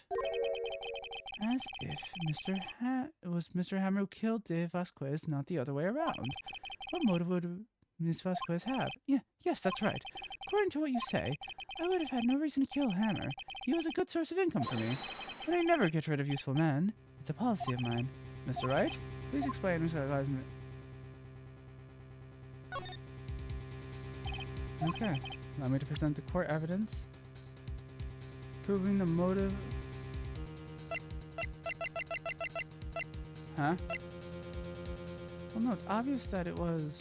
it was Mr. Hammer who killed De Vasquez, not the other way around. What motive would Miss Vasquez have? Yes, that's right. According to what you say, I would have had no reason to kill Hammer. He was a good source of income for me. But I never get rid of useful men. It's a policy of mine. Mr. Wright, please explain Mr. Advisement. Okay. Allow me to present the court evidence proving the motive. Huh? Well, no, it's obvious that it was...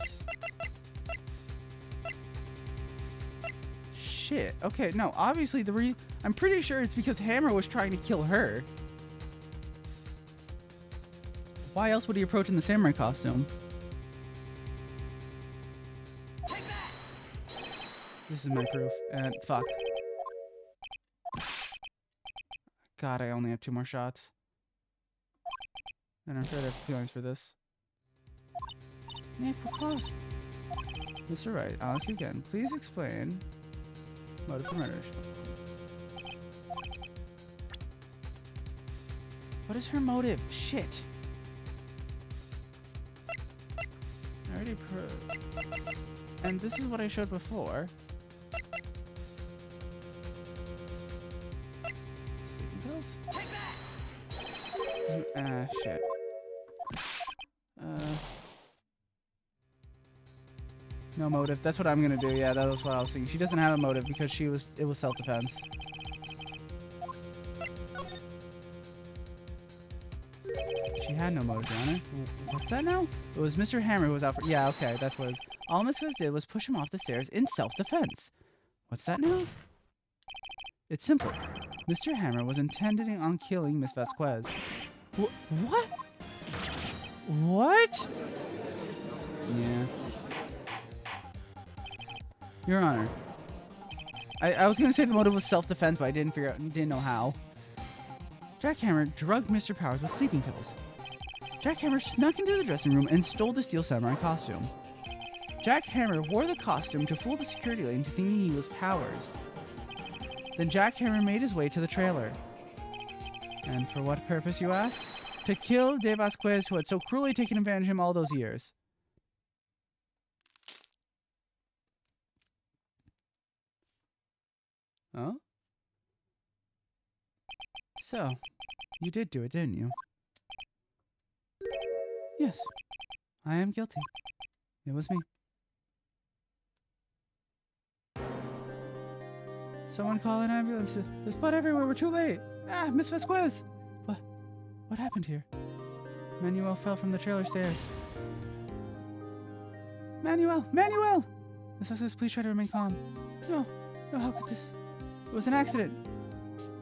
Shit. Okay, no, obviously I'm pretty sure it's because Hammer was trying to kill her. Why else would he approach in the samurai costume? This is my proof. And fuck. God, I only have 2 more shots. And I'm sure I have feelings for this. Nick, we're close. Mr. Wright, I'll ask you again. Please explain motive for murder. What is her motive? Shit. I already proved. And this is what I showed before. Sleeping pills? Shit. No motive. That's what I'm gonna do. Yeah, that was what I was thinking. She doesn't have a motive because it was self-defense. She had no motive, Your Honor. What's that now? It was Mr. Hammer who was out for... Yeah, okay, that's what it is. All Miss Fez did was push him off the stairs in self-defense. What's that now? It's simple. Mr. Hammer was intending on killing Miss Vasquez. What? What? Yeah. Your Honor. I was gonna say the motive was self-defense, but I didn't know how. Jack Hammer drugged Mr. Powers with sleeping pills. Jack Hammer snuck into the dressing room and stole the Steel Samurai costume. Jack Hammer wore the costume to fool the security lane into thinking he was Powers. Then Jack Hammer made his way to the trailer. And for what purpose, you ask? To kill De Vasquez, who had so cruelly taken advantage of him all those years. Huh? So, you did do it, didn't you? Yes, I am guilty. It was me. Someone call an ambulance. There's blood everywhere. We're too late. Ah, Miss Vasquez. What happened here? Manuel fell from the trailer stairs. Manuel! Miss Vasquez, please try to remain calm. No, how could this? It was an accident.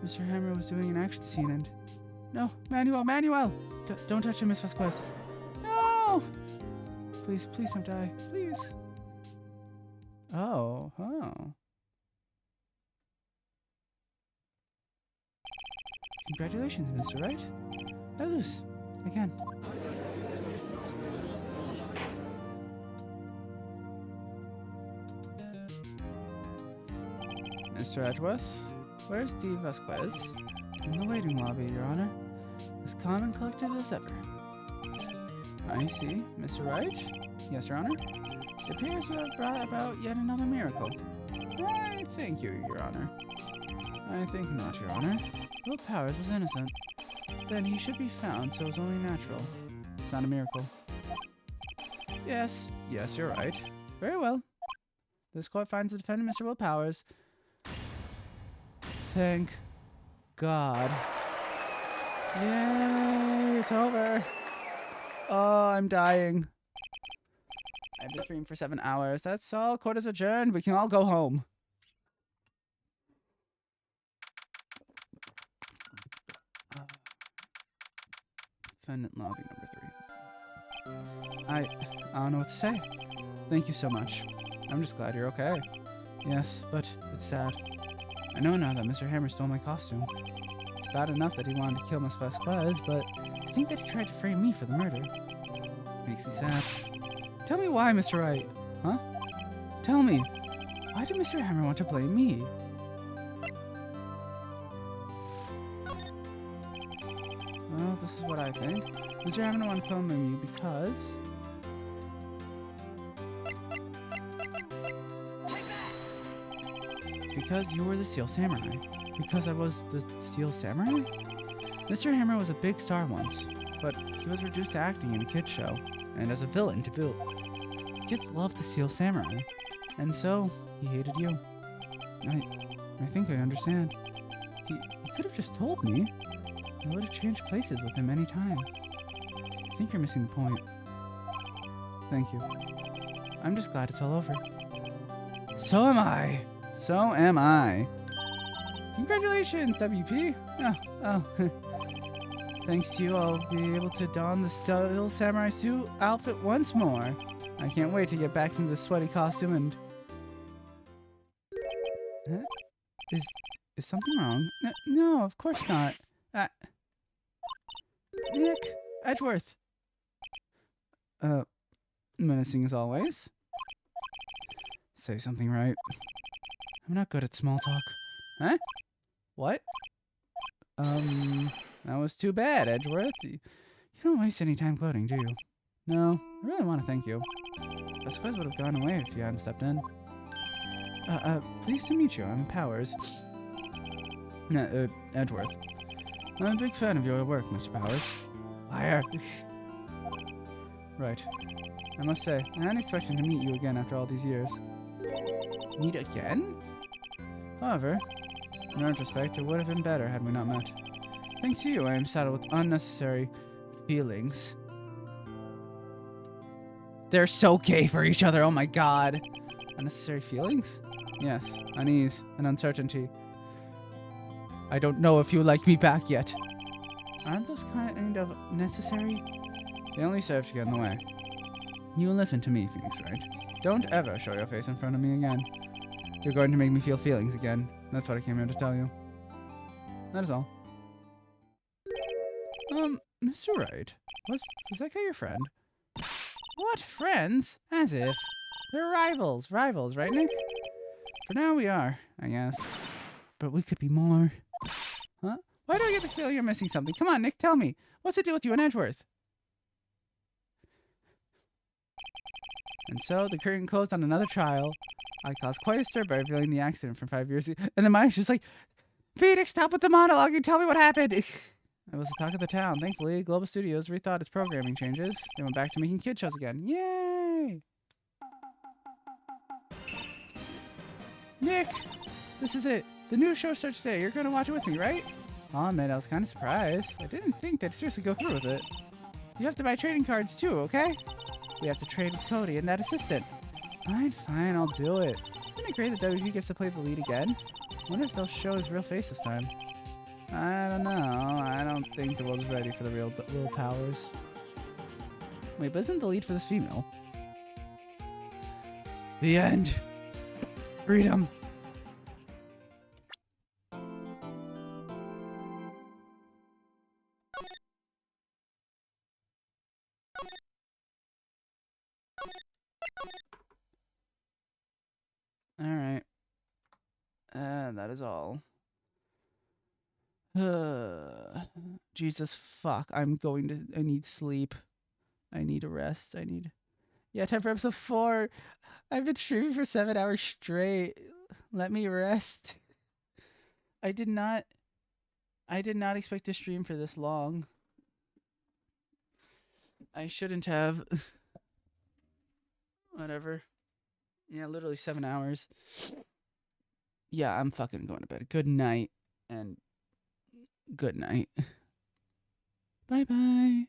Mr. Hammer was doing an action scene and... No, Manuel! Don't touch him, Miss Vasquez. No! Please don't die. Please. Oh. Congratulations, Mr. Wright. I lose. Again. Mr. Edgeworth, where's De Vasquez? In the waiting lobby, Your Honor. As calm and collected as ever. I see. Mr. Wright? Yes, Your Honor? It appears you have brought about yet another miracle. I thank you, Your Honor. I think not, Your Honor. Will Powers was innocent. Then he should be found, so it's only natural. It's not a miracle. Yes, you're right. Very well. This court finds the defendant, Mr. Will Powers. Thank God. Yay, it's over. Oh, I'm dying. I've been streaming for 7 hours. That's all. Court is adjourned. We can all go home. Defendant lobby number 3. I don't know what to say. Thank you so much. I'm just glad you're okay. Yes, but it's sad. I know now that Mr. Hammer stole my costume. It's bad enough that he wanted to kill Miss Vasquez, but I think that he tried to frame me for the murder. Makes me sad. Tell me why, Mr. Wright. Huh? Tell me. Why did Mr. Hammer want to blame me? Well, this is what I think. Mr. Hammer wanted to blame you because... Because you were the Steel Samurai. Because I was the Steel Samurai? Mr. Hammer was a big star once, but he was reduced to acting in a kid's show, and as a villain to boot. Kids loved the Steel Samurai, and so he hated you. I think I understand. He could have just told me. I would have changed places with him any time. I think you're missing the point. Thank you. I'm just glad it's all over. So am I. So am I. Congratulations, WP. Oh. Thanks to you, I'll be able to don the Steel Samurai suit outfit once more. I can't wait to get back into the sweaty costume and... Huh? Is something wrong? No, of course not. Nick! Edgeworth! Menacing as always. Say something right. I'm not good at small talk. Huh? What? That was too bad, Edgeworth. You don't waste any time gloating, do you? No, I really want to thank you. I suppose it would have gone away if you hadn't stepped in. Pleased to meet you. I'm Powers. Edgeworth. I'm a big fan of your work, Mr. Powers. Liar. Right. I must say, I hadn't expected to meet you again after all these years. Meet again? However, in retrospect, it would have been better had we not met. Thanks to you, I am saddled with unnecessary feelings. They're so gay for each other, oh my god. Unnecessary feelings? Yes, unease and uncertainty. I don't know if you like me back yet. Aren't those kind of necessary? They only serve to get in the way. You listen to me, Phoenix Wright. Don't ever show your face in front of me again. You're going to make me feel feelings again. That's what I came here to tell you. That is all. Mr. Wright, was that guy your friend? What? Friends? As if. They're rivals. Rivals, right, Nick? For now we are, I guess. But we could be more. Huh? Why do I get the feel you're missing something? Come on, Nick, tell me. What's the deal with you and Edgeworth? And so the curtain closed on another trial. I caused quite a stir by revealing the accident from 5 years ago. And then Mike's just like, Phoenix, stop with the monologue and tell me what happened. It was the talk of the town. Thankfully, Global Studios rethought its programming changes. They went back to making kid shows again. Yay! Nick, this is it. The new show starts today. You're going to watch it with me, right? I'll admit, I was kind of surprised. I didn't think they'd seriously go through with it. You have to buy trading cards too, okay? We have to trade with Cody and that assistant. Fine, I'll do it. Isn't it great that WG gets to play the lead again? I wonder if they'll show his real face this time. I don't know. I don't think the world is ready for the real Powers. Wait, but isn't the lead for this female? The end. Freedom. Alright. That is all. Jesus fuck. I need sleep. I need a rest. Yeah, time for episode 4. I've been streaming for 7 hours straight. Let me rest. I did not expect to stream for this long. I shouldn't have. Whatever. Yeah, literally 7 hours. Yeah, I'm fucking going to bed. Good night. And good night. Bye-bye.